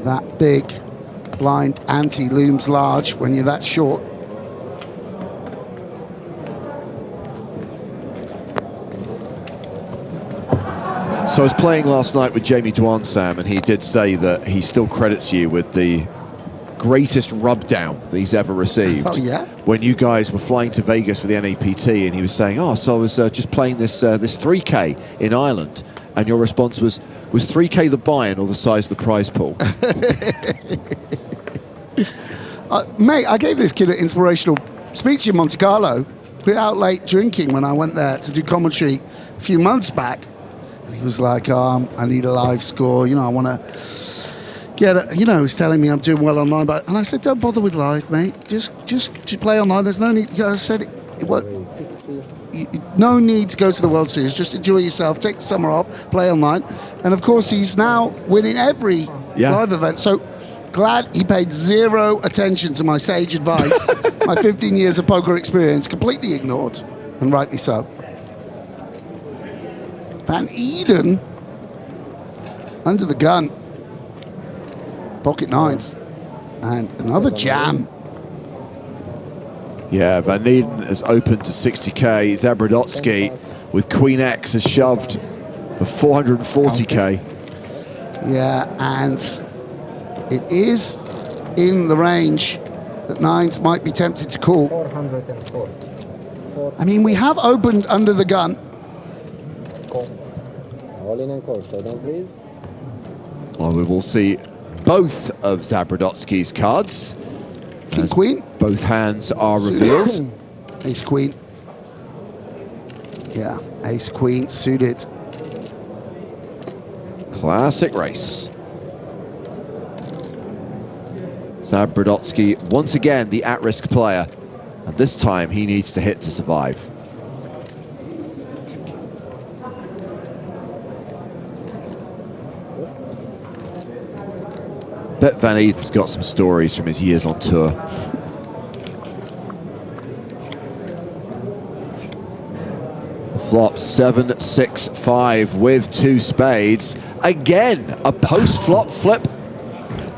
Speaker 14: That big blind ante looms large when you're that short.
Speaker 5: So I was playing last night with Jamie Dwan, Sam, and he did say that he still credits you with the greatest rub down that he's ever received.
Speaker 14: Oh, yeah?
Speaker 5: When you guys were flying to Vegas for the NAPT, and he was saying, oh, so I was just playing this 3K in Ireland, and your response was 3K the buy-in or the size of the prize pool?
Speaker 14: Mate, I gave this kid an inspirational speech in Monte Carlo. We were out late drinking when I went there to do commentary a few months back. And he was like, I need a live score. You know, I want to get it. You know, he's telling me I'm doing well online. And I said, don't bother with live, mate. Just play online. There's no need. I said, no need to go to the World Series. Just enjoy yourself. Take the summer off. Play online. And, of course, he's now winning every live event. So glad he paid zero attention to my sage advice. My 15 years of poker experience completely ignored, and rightly so. Van Eden under the gun. Pocket nines. And another jam.
Speaker 5: Yeah, Van Eden has opened to 60k. Zabrodotsky with Queen X has shoved for 440k.
Speaker 14: Yeah, and it is in the range that nines might be tempted to call.
Speaker 19: 404.
Speaker 14: I mean, we have opened under the gun.
Speaker 19: All in and call, so don't please.
Speaker 5: Well, we will see both of Zabrodotsky's cards.
Speaker 14: King, queen.
Speaker 5: Both hands are revealed.
Speaker 14: Ace, queen. Yeah, ace, queen, suited.
Speaker 5: Classic race. Zabrodotsky, once again, the at-risk player. And this time, he needs to hit to survive. Bet Van Eden's got some stories from his years on tour. The flop 7-6-5 with 2 spades. Again, a post-flop flip.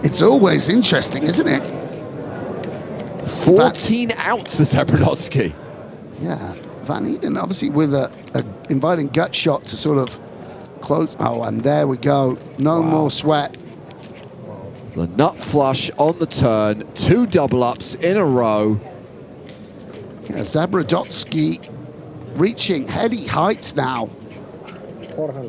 Speaker 14: It's always interesting, isn't it?
Speaker 5: 14 outs for Zabrodotsky.
Speaker 14: Yeah, Van Eden obviously with a inviting gut shot to sort of close. Oh, and there we go. No more sweat.
Speaker 5: The nut flush on the turn, 2 double ups in a row.
Speaker 14: Yeah, Zabrodotsky reaching heady heights now.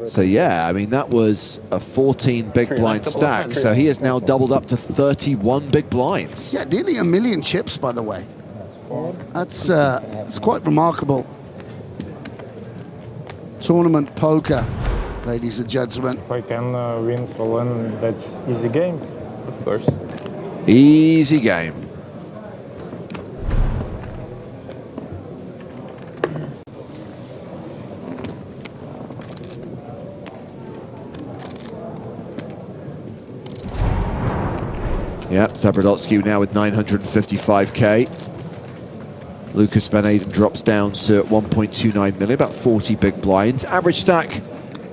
Speaker 5: So yeah, I mean, that was a 14 big blind stack. So he has now doubled up to 31 big blinds.
Speaker 14: Yeah, nearly 1 million chips, by the way. That's quite remarkable. Tournament poker, ladies and gentlemen.
Speaker 11: If I can win Solon, that's easy game. Of course.
Speaker 5: Easy game. Yep, Zabrodotsky now with 955k. Lucas Van Eden drops down to 1.29 million, about 40 big blinds. Average stack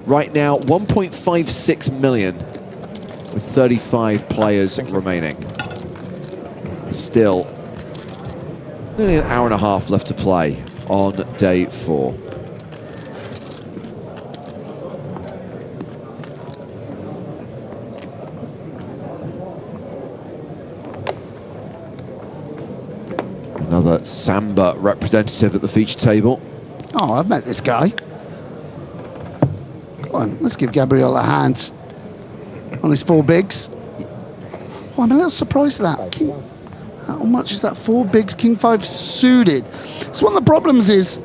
Speaker 5: right now, 1.56 million. With 35 players remaining. Still, nearly an hour and a half left to play on day 4. Another Samba representative at the feature table.
Speaker 14: Oh, I've met this guy. Come on, let's give Gabriel a hand on his 4 bigs. Oh, I'm a little surprised at that. How much is that? 4 bigs, king 5 suited. So one of the problems is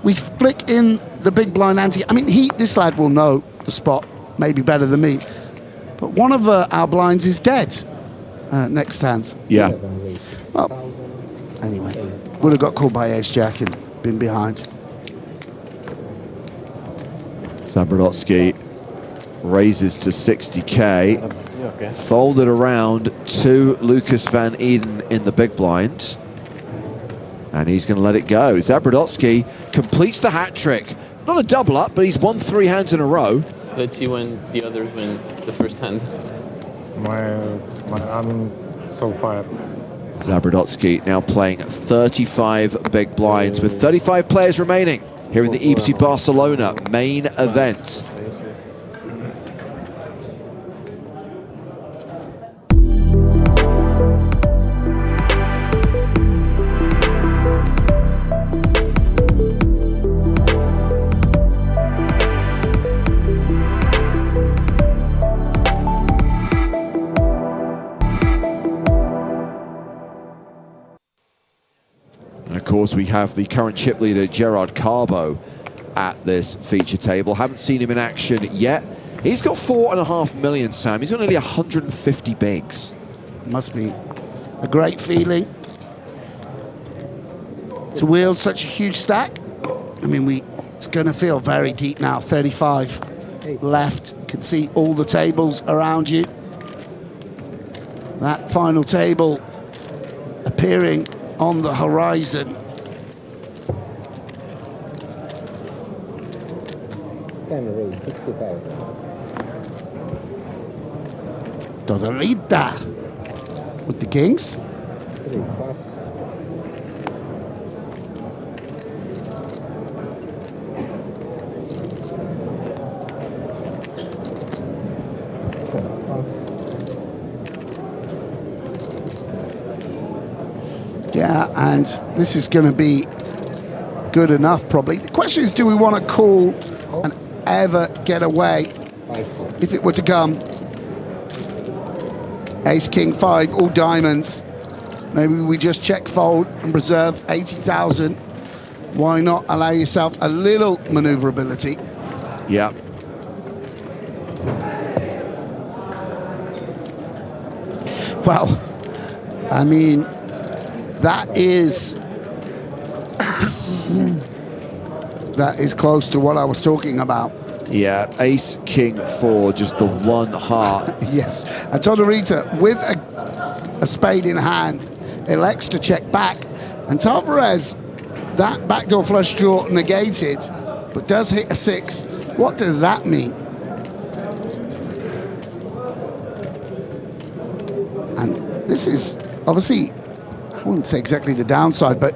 Speaker 14: we flick in the big blind ante. I mean, this lad will know the spot maybe better than me. But one of our blinds is dead next hands.
Speaker 5: Yeah.
Speaker 14: Well, anyway, would have got called by Ace Jack and been behind.
Speaker 5: Zabrodotsky raises to 60k. Folded around to Lucas Van Eden in the big blind. And he's going to let it go. Zabrodotsky completes the hat trick. Not a double up, but he's won 3 hands in a row.
Speaker 11: Let's see when the others win the first hand.
Speaker 20: I'm so fired.
Speaker 5: Zabrodotsky now playing 35 big blinds with 35 players remaining here in the EPT Barcelona main event. Of course, we have the current chip leader, Gerard Carbo, at this feature table. Haven't seen him in action yet. He's got 4.5 million, Sam. He's got nearly 150 bigs.
Speaker 14: Must be a great feeling to wield such a huge stack. I mean, it's going to feel very deep now. 35 left. You can see all the tables around you. That final table appearing on the horizon. Dorita with the kings. Yeah, and this is going to be good enough, probably. The question is, do we want to call and ever get away if it were to come? Ace, king, 5, all diamonds. Maybe we just check fold and preserve 80,000. Why not allow yourself a little maneuverability?
Speaker 5: Yeah.
Speaker 14: Well, I mean, that is close to what I was talking about.
Speaker 5: Yeah, ace, king, 4, just the one heart.
Speaker 14: Yes, and Todorita with a spade in hand elects to check back, and Tavares, that backdoor flush draw negated, but does hit a 6. What does that mean? And this is obviously, I wouldn't say exactly the downside, but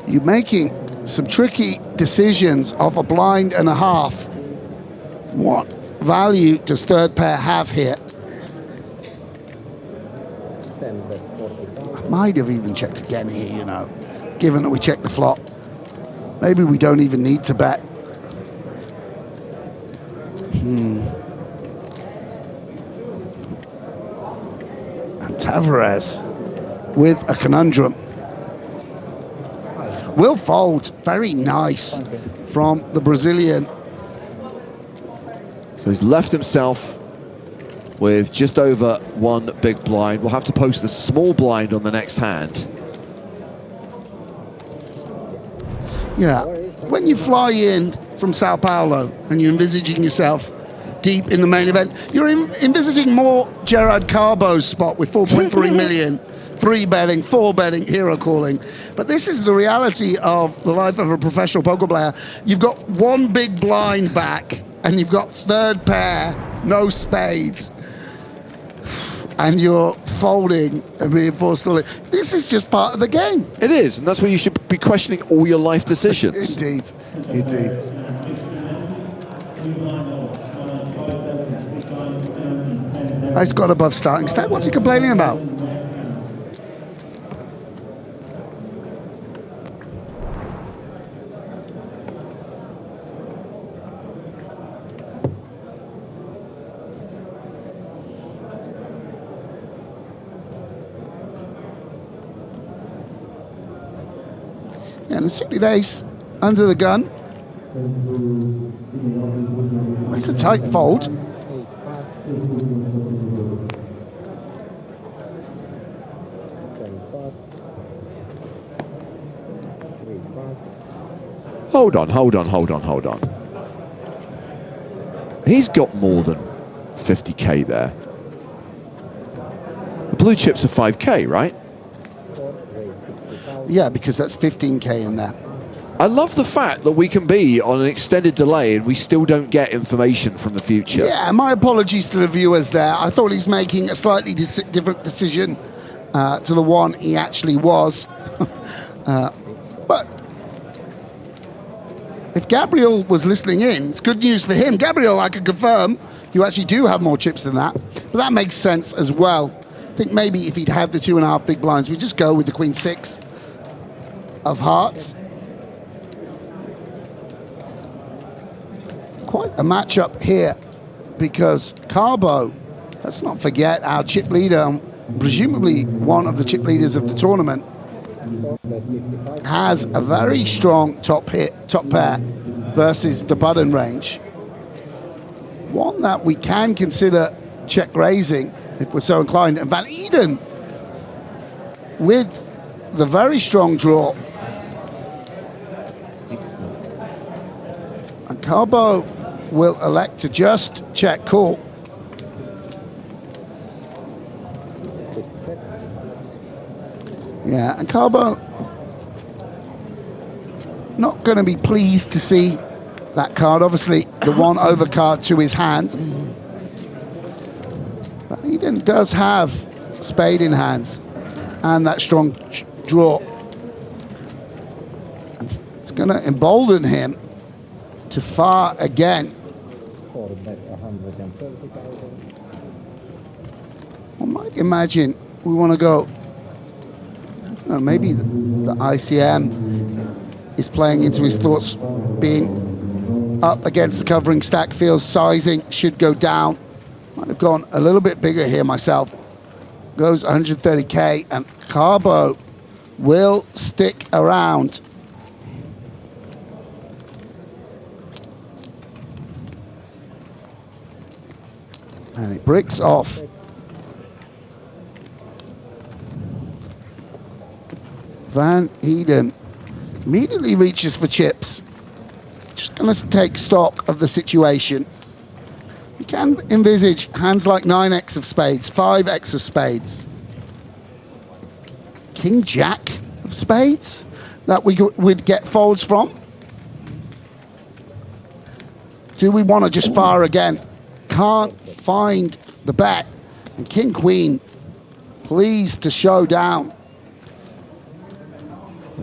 Speaker 14: you're making some tricky decisions off a blind and a half. What value does third pair have here? I might have even checked again here, you know, given that we checked the flop. Maybe we don't even need to bet. And Tavares with a conundrum. Will fold. Very nice from the Brazilian.
Speaker 5: So he's left himself with just over 1 big blind. We'll have to post the small blind on the next hand.
Speaker 14: Yeah, when you fly in from Sao Paulo and you're envisaging yourself deep in the main event, you're envisaging more Gerard Carbo's spot with 4.3 million, 3 betting, 4 betting, hero calling. But this is the reality of the life of a professional poker player. You've got 1 big blind back, and you've got third pair, no spades, and you're folding and being forced to live. This is just part of the game.
Speaker 5: It is, and that's where you should be questioning all your life decisions.
Speaker 14: Indeed, indeed. He's got above starting stack. What's he complaining about? And the suited ace under the gun. It's a tight fold.
Speaker 5: Hold on. He's got more than 50k there. The blue chips are 5k, right?
Speaker 14: Yeah, because that's 15k in there.
Speaker 5: I love the fact that we can be on an extended delay and we still don't get information from the future.
Speaker 14: Yeah, my apologies to the viewers there. I thought he's making a slightly different decision to the one he actually was. But if Gabriel was listening in, it's good news for him. Gabriel, I can confirm you actually do have more chips than that. But that makes sense as well. I think maybe if he'd had the 2.5 big blinds, we'd just go with the Queen 6 of hearts. Quite a matchup here because Carbo, let's not forget our chip leader, presumably one of the chip leaders of the tournament, has a very strong top pair versus the button range. One that we can consider check raising if we're so inclined. And Van Eden with the very strong draw. And Carbo will elect to just check call. Yeah, and Carbo not going to be pleased to see that card. Obviously, the one over card to his hand. But Eden does have spade in hands and that strong draw. And it's going to embolden him to fire again. I might imagine we want to go, I don't know, maybe the ICM is playing into his thoughts, being up against the covering stack, feels sizing should go down. Might have gone a little bit bigger here myself. Goes 130k, and Carbo will stick around. And it bricks off. Van Eden immediately reaches for chips. Just going to take stock of the situation. You can envisage hands like 9x of spades, 5x of spades, King Jack of spades that we would get folds from. Do we want to just fire again? Can't find the bet. And King Queen, pleased to show down.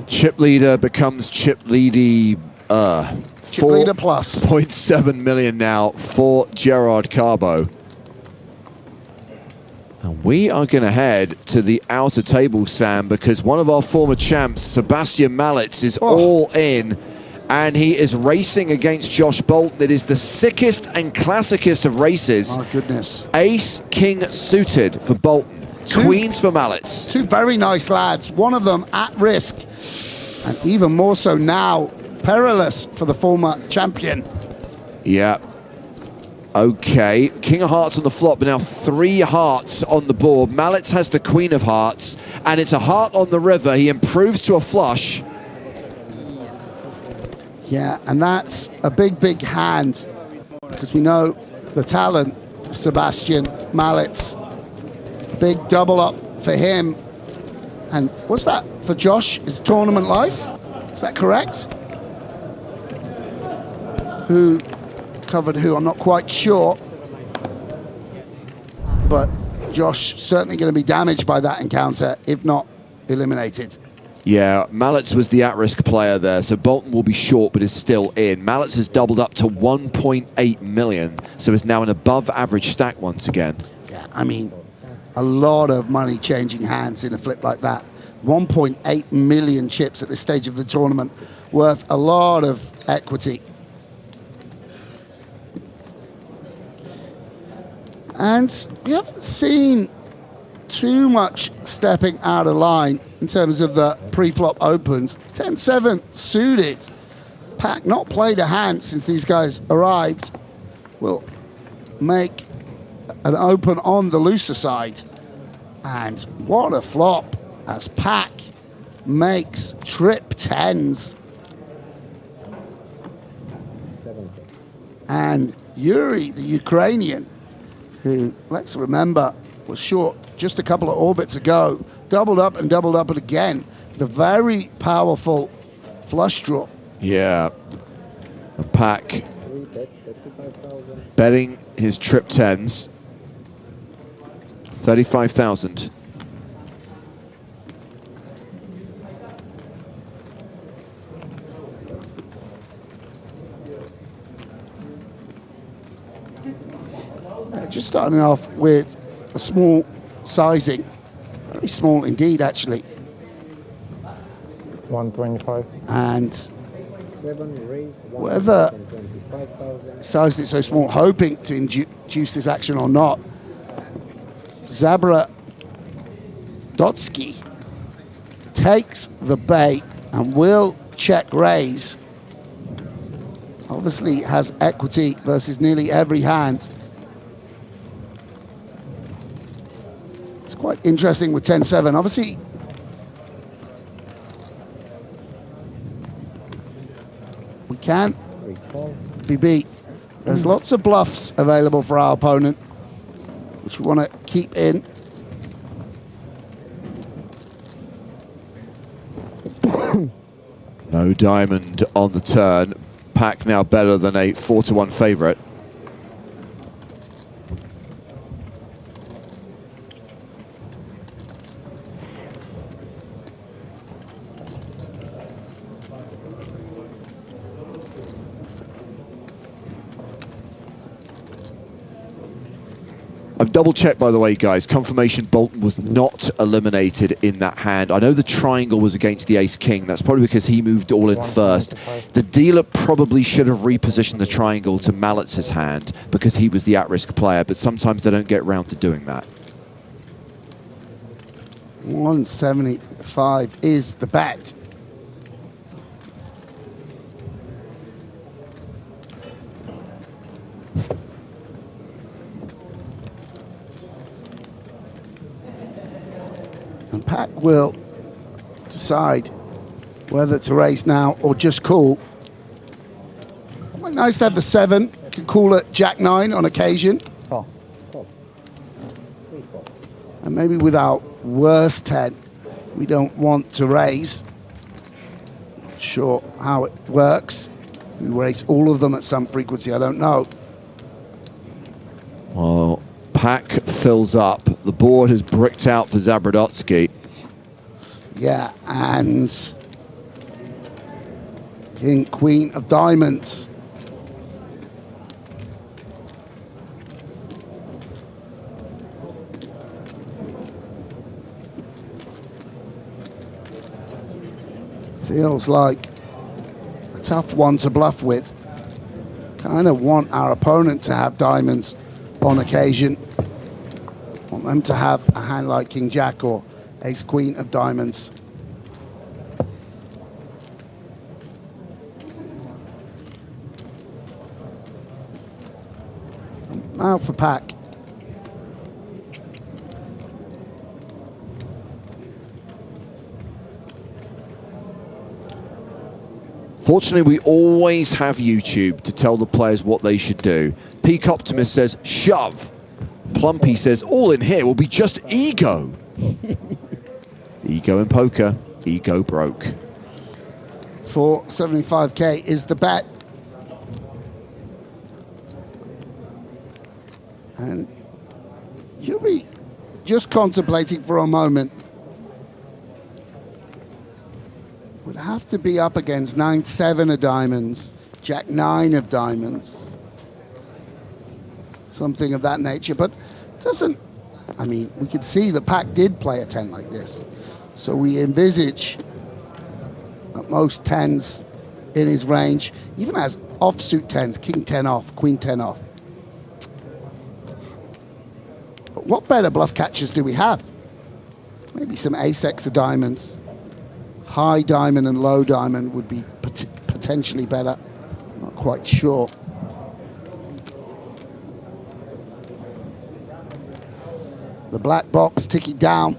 Speaker 5: Chip leader becomes chip leader
Speaker 14: Chip leader plus
Speaker 5: 0.7 million now for Gerard Carbo. And we are going to head to the outer table, Sam, because one of our former champs, Sebastian Malitz, is all in, and he is racing against Josh Bolton. It is the sickest and classicest of races.
Speaker 14: Oh, goodness.
Speaker 5: Ace, king suited for Bolton. Queens for Malitz.
Speaker 14: Two very nice lads, one of them at risk, and even more so now, perilous for the former champion.
Speaker 5: Yeah. Okay, King of Hearts on the flop, but now 3 hearts on the board. Malitz has the Queen of Hearts, and it's a heart on the river. He improves to a flush.
Speaker 14: Yeah, and that's a big, big hand, because we know the talent of Sebastian Malitz. Big double up for him. And what's that for Josh? Is tournament life? Is that correct? Who covered who? I'm not quite sure. But Josh certainly going to be damaged by that encounter, if not eliminated.
Speaker 5: Yeah, Malitz was the at-risk player there, so Bolton will be short but is still in. Malitz has doubled up to 1.8 million, so is now an above-average stack once again.
Speaker 14: Yeah, I mean, a lot of money changing hands in a flip like that. 1.8 million chips at this stage of the tournament, worth a lot of equity. And we haven't seen too much stepping out of line in terms of the pre-flop opens. 10-7 suited. Pack not played a hand since these guys arrived. Will make an open on the looser side. And what a flop as Pack makes trip 10s. And Yuri, the Ukrainian, who, let's remember, was short just a couple of orbits ago, doubled up and doubled up again. The very powerful flush draw.
Speaker 5: Yeah. And Pack betting his trip 10s. 35,000.
Speaker 14: Just starting off with a small sizing. Very small indeed, actually.
Speaker 20: 125.
Speaker 14: And whether sized it so small, hoping to induce this action or not, Zabradotsky takes the bait and will check raise. Obviously has equity versus nearly every hand. It's quite interesting with 10-7. Obviously, we can be beat. There's lots of bluffs available for our opponent, which we want to keep in.
Speaker 5: No diamond on the turn. Pack now better than a 4-1 favourite. I've double-checked, by the way, guys. Confirmation Bolton was not eliminated in that hand. I know the triangle was against the ace-king. That's probably because he moved all in first. The dealer probably should have repositioned the triangle to Malitz's hand because he was the at-risk player, but sometimes they don't get around to doing that.
Speaker 14: 175 is the bet. And Pack will decide whether to raise now or just call. Quite nice to have the 7. Can call at Jack-9 on occasion. And maybe with our worst 10, we don't want to raise. Not sure how it works. We raise all of them at some frequency, I don't know.
Speaker 5: Well, Pack fills up. The board has bricked out for Zabradotsky.
Speaker 14: Yeah, and King, Queen of Diamonds. Feels like a tough one to bluff with. Kind of want our opponent to have diamonds on occasion. Want them to have a hand like King Jack or Ace Queen of Diamonds. Now for Pack.
Speaker 5: Fortunately, we always have YouTube to tell the players what they should do. Peak Optimist says, shove. Plumpy says, all in here will be just ego. Ego in poker, ego broke.
Speaker 14: 475k is the bet. And you'll be just contemplating for a moment. Would have to be up against 9-7 of diamonds, Jack-9 of diamonds. Something of that nature, but doesn't, I mean, we could see the Pack did play a 10 like this. So we envisage at most 10s in his range, even has offsuit 10s, King 10 off, Queen 10 off. But what better bluff catchers do we have? Maybe some ace-X of diamonds. High diamond and low diamond would be potentially better. Not quite sure. The black box ticking down.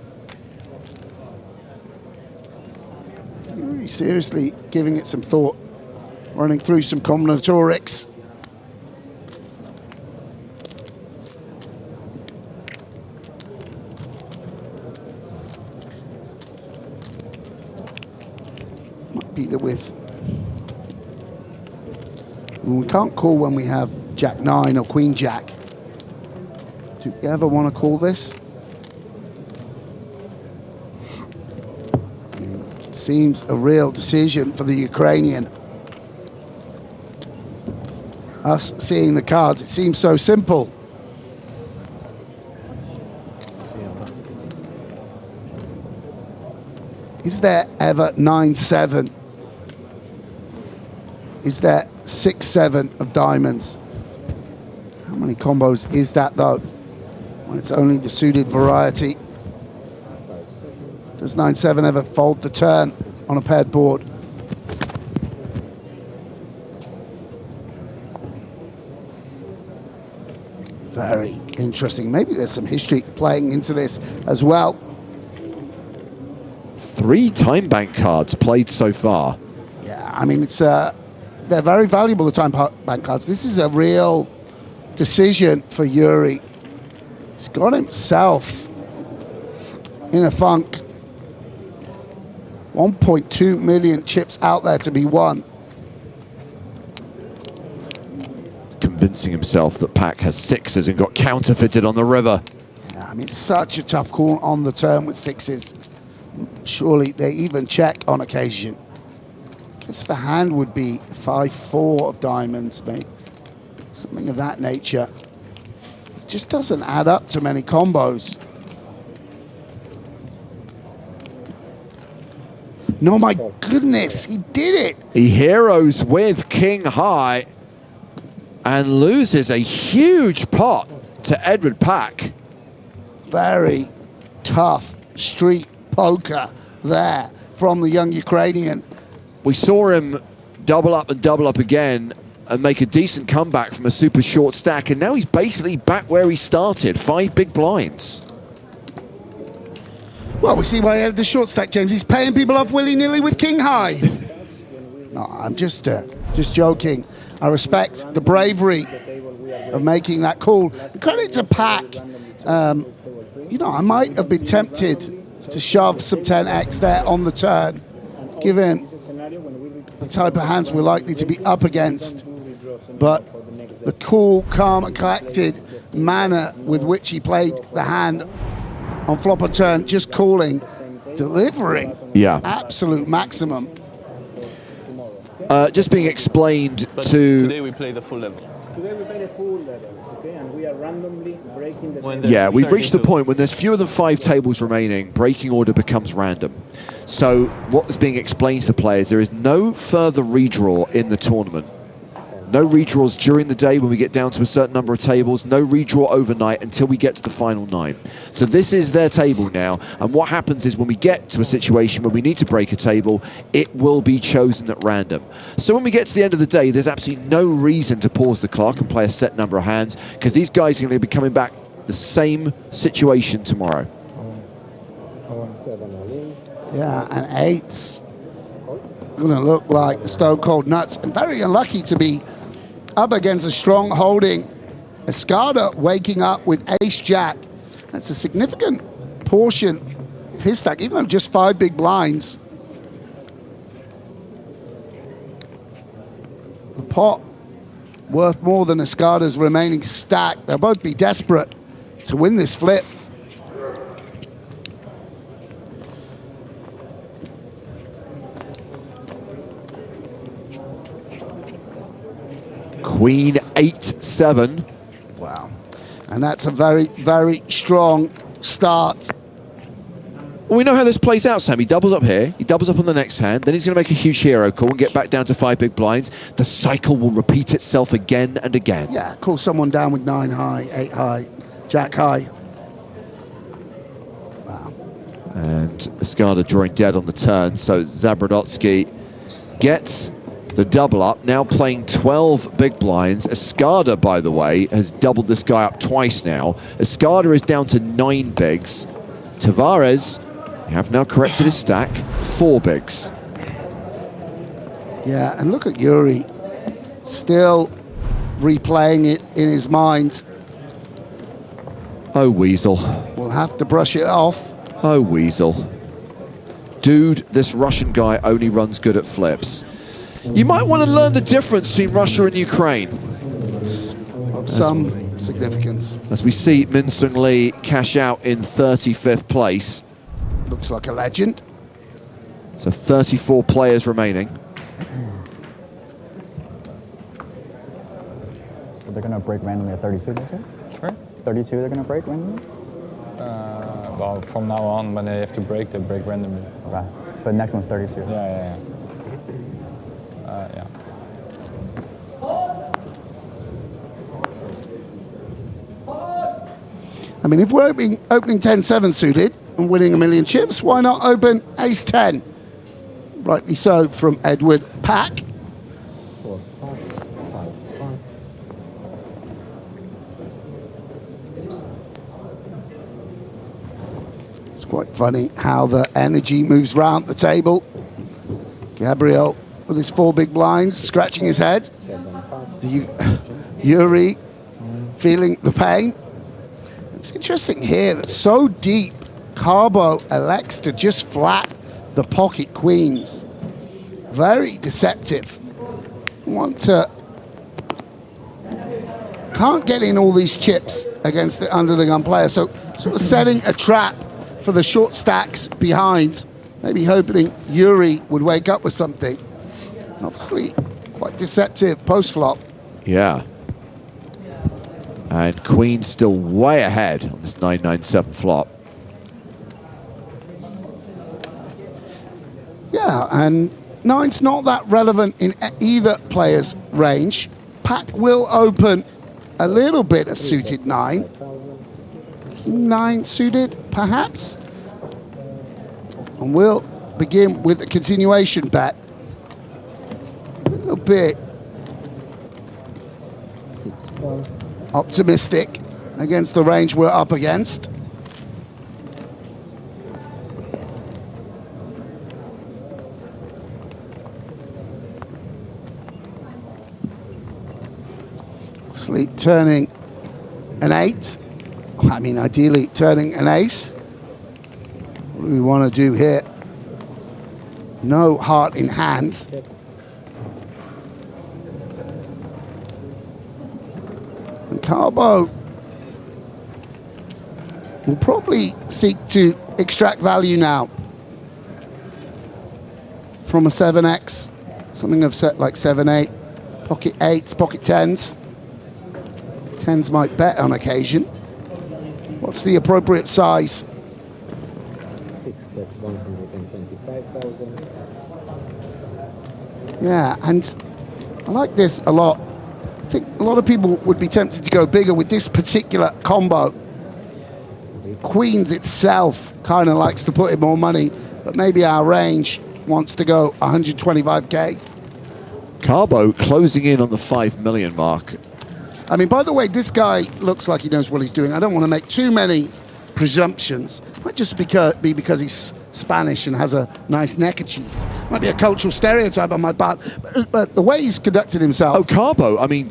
Speaker 14: Really seriously giving it some thought. Running through some combinatorics. Might be the width. And we can't call when we have Jack 9 or Queen Jack. Do you ever want to call this? Seems a real decision for the Ukrainian. Us seeing the cards, it seems so simple. Is there ever 9-7? Is there 6-7 of diamonds? How many combos is that though? When it's only the suited variety. Does 9-7 ever fold the turn on a paired board? Very interesting. Maybe there's some history playing into this as well.
Speaker 5: 3 time bank cards played so far.
Speaker 14: Yeah, I mean, it's they're very valuable, the time bank cards. This is a real decision for Yuri. He's got himself in a funk. 1.2 million chips out there to be won.
Speaker 5: Convincing himself that Pac has 6s and got counterfeited on the river.
Speaker 14: Yeah, I mean, such a tough call on the turn with 6s. Surely they even check on occasion. Guess the hand would be 5-4 of diamonds, maybe. Something of that nature. It just doesn't add up to many combos. No, my goodness, he did it.
Speaker 5: He heroes with King High and loses a huge pot to Edward Pack.
Speaker 14: Very tough street poker there from the young Ukrainian.
Speaker 5: We saw him double up and double up again and make a decent comeback from a super short stack, and now he's basically back where he started, 5 big blinds.
Speaker 14: Well, we see why he had the short stack, James. He's paying people off willy-nilly with King High. No, I'm just joking. I respect the bravery of making that call. And credit to Pac. You know, I might have been tempted to shove some 10x there on the turn, given the type of hands we're likely to be up against. But the cool, calm, and collected manner with which he played the hand on flop or turn, just calling, delivering, absolute maximum.
Speaker 5: Just being explained
Speaker 11: But
Speaker 5: to...
Speaker 11: Today we play the full level.
Speaker 1: Today we play the full level, okay? And we are randomly breaking the...
Speaker 5: Yeah, we've reached the point when there's fewer than 5 tables remaining, breaking order becomes random. So what is being explained to the players, there is no further redraw in the tournament. No redraws during the day when we get down to a certain number of tables, no redraw overnight until we get to the final 9. So this is their table now, and what happens is when we get to a situation where we need to break a table, it will be chosen at random. So when we get to the end of the day, there's absolutely no reason to pause the clock and play a set number of hands, because these guys are going to be coming back the same situation tomorrow.
Speaker 14: Yeah, and 8s going to look like the stone cold nuts, and very unlucky to be up against a strong holding Escada, waking up with ace-jack. That's a significant portion of his stack, even though just 5 big blinds. The pot worth more than Escada's remaining stack. They'll both be desperate to win this flip.
Speaker 5: Queen 8-7.
Speaker 14: Wow. And that's a very, very strong start.
Speaker 5: Well, we know how this plays out, Sam. He doubles up here, he doubles up on the next hand, then he's going to make a huge hero call and get back down to 5 big blinds. The cycle will repeat itself again and again.
Speaker 14: Yeah, call someone down with 9 high, 8 high, Jack high. Wow.
Speaker 5: And Escada drawing dead on the turn, so Zabrodotsky gets the double up, now playing 12 big blinds. Escada, by the way, has doubled this guy up twice now. Escada is down to 9 bigs. Tavares have now corrected his stack, 4 bigs.
Speaker 14: Yeah, and look at Yuri, still replaying it in his mind.
Speaker 5: Oh, Weasel.
Speaker 14: We'll have to brush it off.
Speaker 5: Oh, Weasel. Dude, this Russian guy only runs good at flips. You might want to learn the difference between Russia and Ukraine.
Speaker 14: Of some significance.
Speaker 5: As we see Min Sung Lee cash out in 35th place.
Speaker 14: Looks like a legend.
Speaker 5: So 34 players remaining.
Speaker 12: So they're going to break randomly at 32, they say?
Speaker 8: Sure.
Speaker 12: 32 they're going to break randomly?
Speaker 8: Well, from now on, when they have to break, they break randomly.
Speaker 12: Okay. But next one's 32.
Speaker 8: Yeah.
Speaker 14: I mean, if we're opening 10-7 suited and winning $1 million chips, why not open ace-10? Rightly so from Edward Pack.
Speaker 2: 4 plus, 5 plus.
Speaker 14: It's quite funny how the energy moves round the table. Gabriel with his 4 big blinds, scratching his head. Yuri feeling the pain. It's interesting here that so deep, Carbo elects to just flat the pocket queens. Very deceptive. Can't get in all these chips against the under the gun player, so sort of setting a trap for the short stacks behind, maybe hoping Yuri would wake up with something. Obviously, quite deceptive post flop.
Speaker 5: Yeah. And Queen still way ahead on this 9-9-7 flop.
Speaker 14: Yeah, and 9's not that relevant in either player's range. Pack will open a little bit of suited 9. King 9 suited, perhaps. And we'll begin with a continuation bet. A little bit optimistic against the range we're up against. Obviously turning an 8. I mean, ideally turning an ace. What do we want to do here? No heart in hand. And Carbo will probably seek to extract value now from a 7x, something of set like 7-8, pocket 8s, pocket 10s. 10s might bet on occasion. What's the appropriate size?
Speaker 2: 6 bet 125,000.
Speaker 14: Yeah, and I like this a lot. I think a lot of people would be tempted to go bigger with this particular combo. Queens itself kind of likes to put in more money, but maybe our range wants to go 125k.
Speaker 5: Carbo closing in on the 5 million mark.
Speaker 14: I mean, by the way, this guy looks like he knows what he's doing. I don't want to make too many presumptions. Might just be because he's Spanish and has a nice neckerchief. Might be a cultural stereotype on my part, but the way he's conducted himself.
Speaker 5: Oh, Carbo. I mean,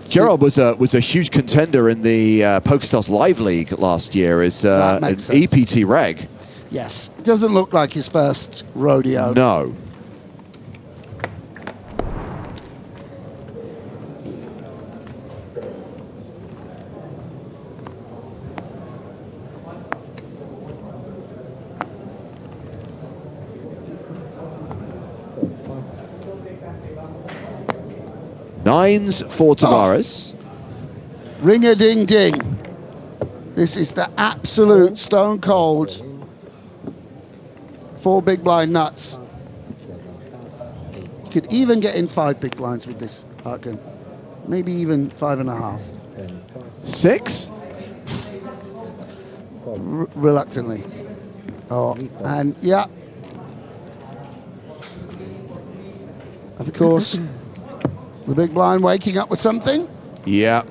Speaker 5: Gerard was a huge contender in the PokerStars Live League last year as an EPT reg.
Speaker 14: Yes, it doesn't look like his first rodeo.
Speaker 5: No. Nines for Tavares.
Speaker 14: Ring-a-ding-ding. This is the absolute stone cold 4 big blind nuts. You could even get in 5 big blinds with this Harkin. Maybe even 5.5.
Speaker 5: 6?
Speaker 14: Reluctantly. Oh, and yeah. Of course, the big blind waking up with something.
Speaker 5: Yeah,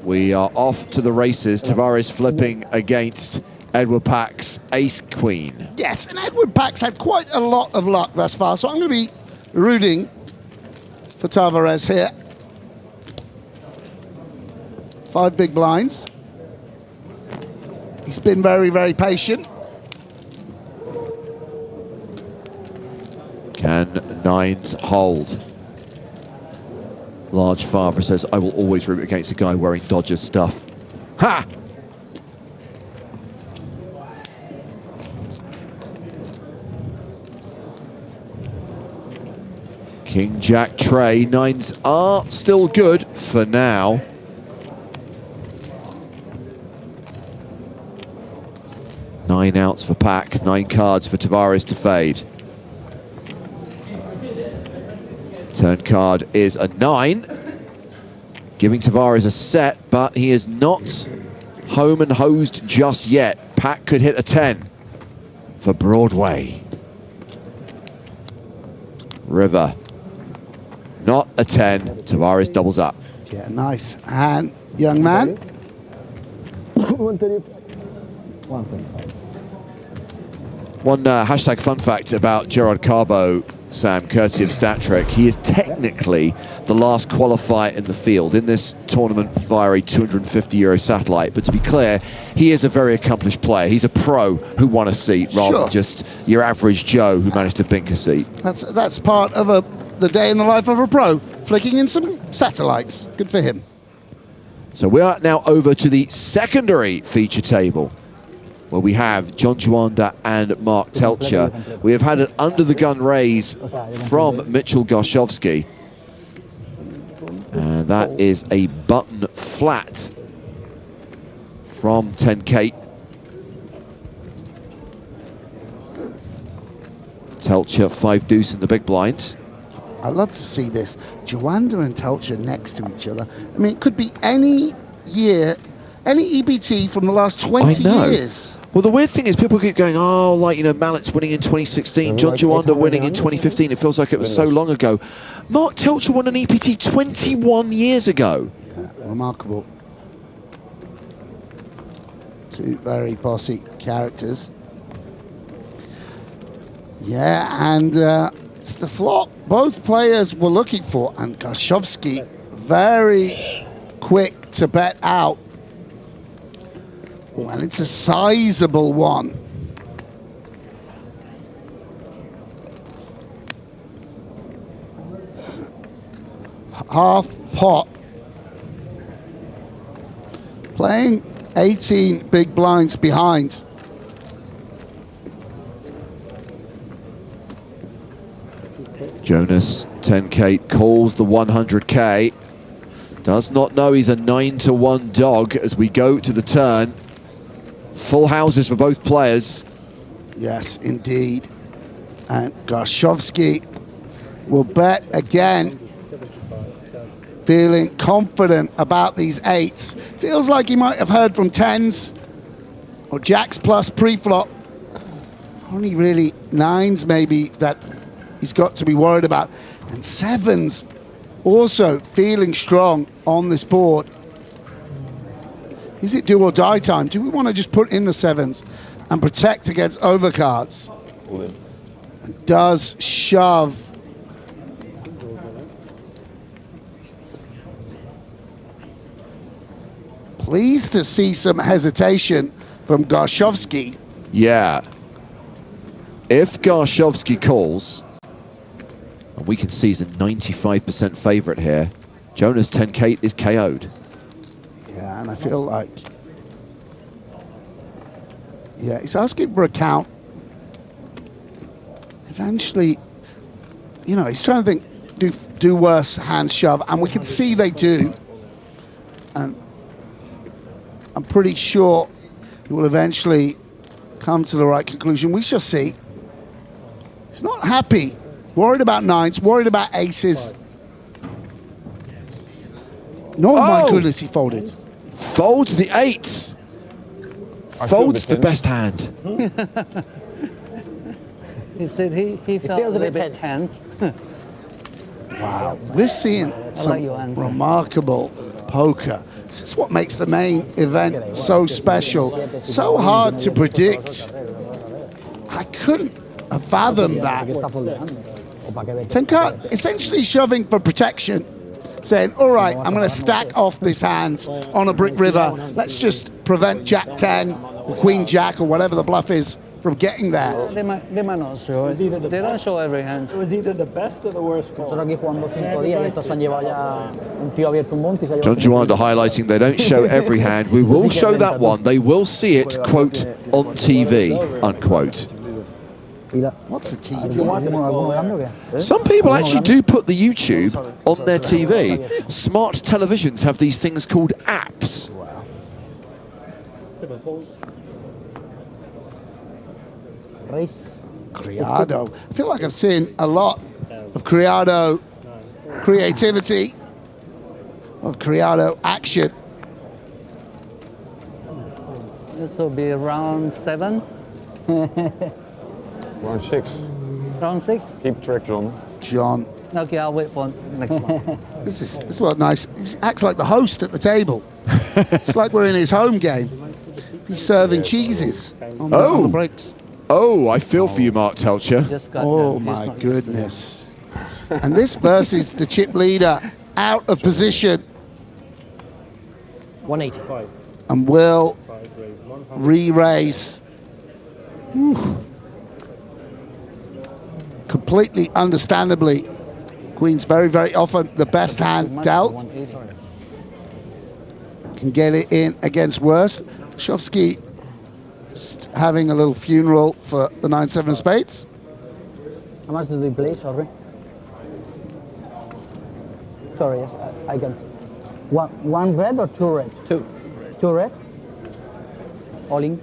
Speaker 5: we are off to the races. Tavares flipping against Edward Pack's ace queen.
Speaker 14: Yes, and Edward Pack's had quite a lot of luck thus far, so I'm going to be rooting for Tavares here. 5 big blinds. He's been very, very patient.
Speaker 5: Can nines hold? Large Farber says, I will always root against a guy wearing Dodgers stuff. Ha! King, Jack, Trey. Nines are still good for now. Nine outs for Pack, 9 cards for Tavares to fade. Turn card is a 9, giving Tavares a set, but he is not home and hosed just yet. Pack could hit a 10 for Broadway. River, not a 10. Tavares doubles up.
Speaker 14: Yeah, nice. And young man.
Speaker 12: 135.
Speaker 5: One hashtag fun fact about Gerard Carbo, Sam, courtesy of StatTrick. He is technically the last qualifier in the field in this tournament via a €250 satellite. But to be clear, he is a very accomplished player. He's a pro who won a seat rather than just your average Joe who managed to bink a seat.
Speaker 14: That's part of the day in the life of a pro, flicking in some satellites. Good for him.
Speaker 5: So we are now over to the secondary feature table, where we have John Juanda and Mark Telcher. We have had an under-the-gun raise from Mitchell Goshowski. And that is a button flat from 10K. Telcher 5 deuce in the big blind.
Speaker 14: I love to see this. Juanda and Telcher next to each other. I mean, it could be any year, any EPT from the last 20 years.
Speaker 5: Well, the weird thing is people keep going, oh, like, you know, Mallett's winning in 2016, John Juanda winning in 2015. It feels like it was so long ago. Mark Telcher won an EPT 21 years ago.
Speaker 14: Yeah, remarkable. 2 very bossy characters. Yeah, and it's the flop both players were looking for, and Goshowski very quick to bet out. Oh, and it's a sizable one. Half pot. Playing 18 big blinds behind.
Speaker 5: Jonas 10K calls the 100K. Does not know he's a 9-1 dog as we go to the turn. Full houses for both players.
Speaker 14: Yes, indeed. And Goshowski will bet again. Feeling confident about these 8s. Feels like he might have heard from 10s or jacks plus pre-flop. Only really 9s maybe that he's got to be worried about. And 7s also feeling strong on this board. Is it do or die time? Do we want to just put in the 7s and protect against overcards? Does shove. Pleased to see some hesitation from Goshowski.
Speaker 5: Yeah. If Goshowski calls, and we can see he's a 95% favorite here, Jonas 10K is KO'd.
Speaker 14: Yeah, and I feel like, yeah, he's asking for a count. Eventually, you know, he's trying to think, do worse hand shove, and we can see they do. And I'm pretty sure he will eventually come to the right conclusion. We shall see. He's not happy. Worried about 9s, worried about aces. No, my goodness, he folded.
Speaker 5: Folds the 8s. Folds the best hand.
Speaker 17: He said he felt
Speaker 13: feels
Speaker 17: a little bit tense.
Speaker 14: Wow, we're seeing some remarkable poker. This is what makes the main event so special, so hard to predict. I couldn't have fathomed that. Tenkart essentially shoving for protection, saying, all right, I'm going to stack off this hand on a brick river. Let's just prevent Jack 10 or Queen Jack or whatever the bluff is from getting there.
Speaker 17: They might not show it. They don't show every hand.
Speaker 1: It was either the best or the worst fold.
Speaker 13: Nosotros aquí jugando 5 días y estos se han llevado ya un tío abierto un monte y se ha llevado
Speaker 5: John Juanda highlighting they don't show every hand. We will show that one. They will see it, quote, on TV, unquote.
Speaker 14: What's the TV?
Speaker 5: Some people actually do put the YouTube on their TV. Smart televisions have these things called apps.
Speaker 14: Criado. I feel like I've seen a lot of Criado creativity, of Criado action.
Speaker 17: This will be round 7.
Speaker 7: Round 6.
Speaker 17: Round 6?
Speaker 7: Keep track, John.
Speaker 14: John.
Speaker 17: Okay, I'll wait for next one.
Speaker 14: This is what nice. He acts like the host at the table. It's like we're in his home game. He's serving cheeses on the breaks.
Speaker 5: Oh, I feel for you, Mark Telcher.
Speaker 14: Oh my goodness. And this versus the chip leader out of position.
Speaker 13: 180.
Speaker 14: And will re-raise. Completely understandably, Queen's very, very often the best hand dealt. Can get it in against worse. Shovsky just having a little funeral for the 9-7 of spades.
Speaker 13: How much do they play? Sorry. Sorry, yes, I can. One red or 2 red? 2. 2 red? All in.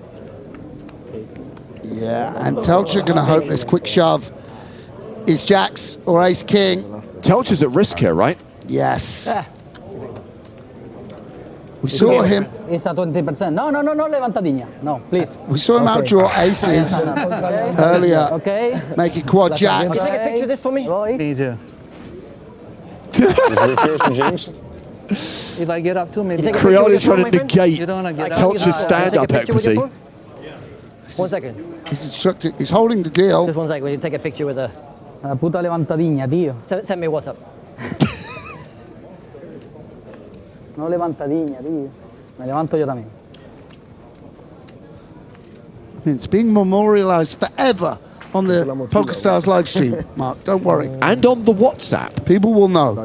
Speaker 14: Yeah, and Telcher gonna hope this quick shove is jacks or ace king.
Speaker 5: Telcher's at risk here, right?
Speaker 14: Yes. We saw him.
Speaker 13: It's a 20%. No, levantadinha. No, please.
Speaker 14: We saw him outdraw aces earlier, making quad jacks.
Speaker 13: Can you take a picture of this for me?
Speaker 17: Me too.
Speaker 7: James?
Speaker 17: If I get up too, maybe.
Speaker 5: Criado trying to negate Telcher's stand-up equity.
Speaker 13: 1 second.
Speaker 14: He's instructed. He's holding the deal.
Speaker 13: Just 1 second. Will you take a picture with a puta levantadinha, tío? Send me WhatsApp. No levantadinha, tío. Me levanto yo también.
Speaker 14: It's being memorialized forever on the PokerStars live stream, Mark. Don't worry.
Speaker 5: And on the WhatsApp.
Speaker 14: People will know.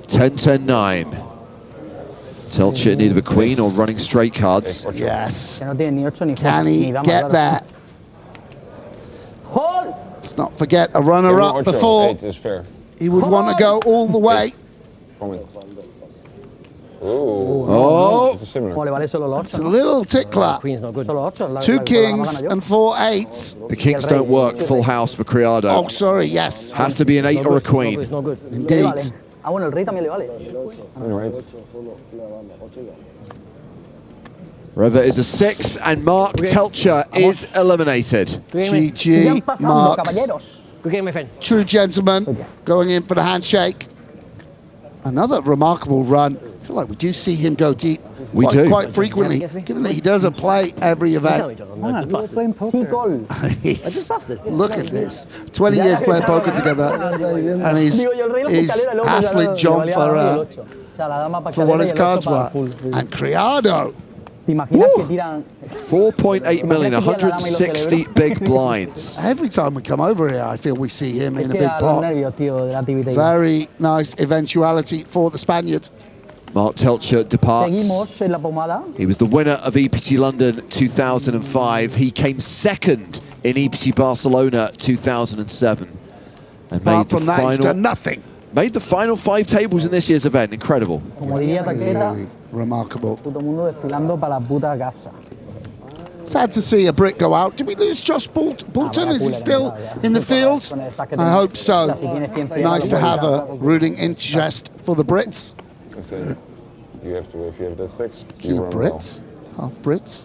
Speaker 5: 10-10-9. Telcher in need of a queen or running straight cards.
Speaker 14: Yes.
Speaker 13: Que no tiene ni 8 ni 4.
Speaker 14: Can he get that?
Speaker 13: Hold!
Speaker 14: Let's not forget a runner-up before. He would want to go all the way.
Speaker 5: Oh!
Speaker 14: It's a little tickler.
Speaker 13: Queen's not good.
Speaker 14: 2 kings and 4 8s.
Speaker 5: The kings don't work full house for Criado.
Speaker 14: Oh, sorry, yes.
Speaker 5: Has to be an 8 or a queen.
Speaker 13: It's not good.
Speaker 14: Indeed.
Speaker 13: Ah, bueno, el rey también le vale.
Speaker 5: River is a 6 and Mark Telcher is eliminated.
Speaker 14: GG, Mark.
Speaker 13: Good game, my friend.
Speaker 14: True gentleman going in for the handshake. Another remarkable run. I feel like we do see him go deep quite frequently, given that he doesn't play every event. Look at this. 20 years playing poker together, and he's hassling John for what his cards were. And Criado.
Speaker 5: 4.8 million, 160 big blinds.
Speaker 14: Every time we come over here, I feel we see him in a big pot. Very nice eventuality for the Spaniard.
Speaker 5: Mark Telcher departs. He was the winner of EPT London 2005. He came second in EPT Barcelona 2007. And made the final,
Speaker 14: nothing.
Speaker 5: Made the final 5 tables in this year's event. Incredible.
Speaker 14: Really remarkable. Sad to see a brick go out. Did we lose Josh Bolton? Is he still in the field? I hope so. Nice to have a rooting interest for the Brits.
Speaker 7: You have to, if you have the 6,
Speaker 14: Brits, half Brits.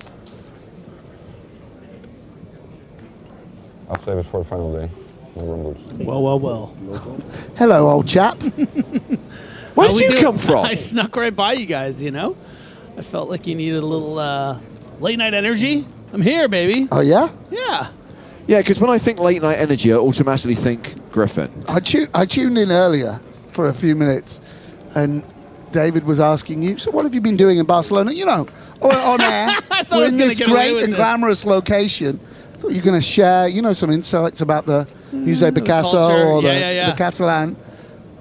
Speaker 3: I'll save it for the final day. No run boost.
Speaker 6: Well, well, well.
Speaker 14: Hello, old chap.
Speaker 6: Where did you come from? I snuck right by you guys, you know? I felt like you needed a little late night energy. I'm here, baby.
Speaker 14: Oh, yeah?
Speaker 6: Yeah.
Speaker 5: Yeah, because when I think late night energy, I automatically think Griffin.
Speaker 14: I tuned in earlier for a few minutes, and David was asking you, so what have you been doing in Barcelona? You know, on air.
Speaker 6: I thought
Speaker 14: We're
Speaker 6: I was
Speaker 14: in
Speaker 6: gonna
Speaker 14: this
Speaker 6: get away
Speaker 14: great
Speaker 6: with
Speaker 14: and
Speaker 6: this.
Speaker 14: glamorous location. I thought you were going to share, you know, some insights about the Musée Picasso
Speaker 6: culture.
Speaker 14: or
Speaker 6: Yeah.
Speaker 14: the Catalan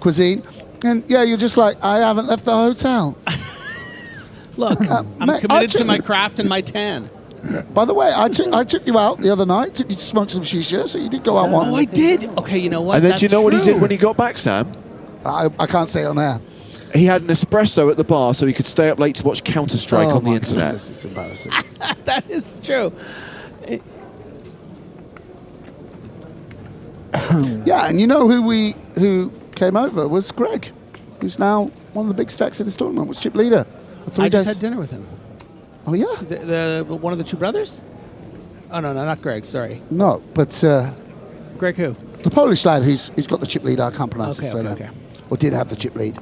Speaker 14: cuisine. And yeah, you're just like, I haven't left the hotel.
Speaker 6: Look, I'm
Speaker 14: mate,
Speaker 6: committed to my craft and my tan.
Speaker 14: By the way, I took you out the other night, took you to smoke some shisha, so you did go out one.
Speaker 6: Oh, I did? Okay, you know what?
Speaker 5: And then do you know what he
Speaker 6: true.
Speaker 5: did when he got back, Sam?
Speaker 14: I can't say it on air.
Speaker 5: He had an espresso at the bar so he could stay up late to watch Counter-Strike on the internet.
Speaker 14: This is embarrassing.
Speaker 6: That is true.
Speaker 14: Yeah, and you know who came over was Greg, who's now one of the big stacks in this tournament, was chip leader. For 3
Speaker 6: I
Speaker 14: days.
Speaker 6: just had dinner with him.
Speaker 14: Oh, yeah?
Speaker 6: The one of the two brothers? Oh, no, not Greg, sorry.
Speaker 14: No, but
Speaker 6: Greg who?
Speaker 14: the Polish lad who's got the chip lead, I can't pronounce his surname.
Speaker 6: Okay.
Speaker 14: Or did have the chip lead.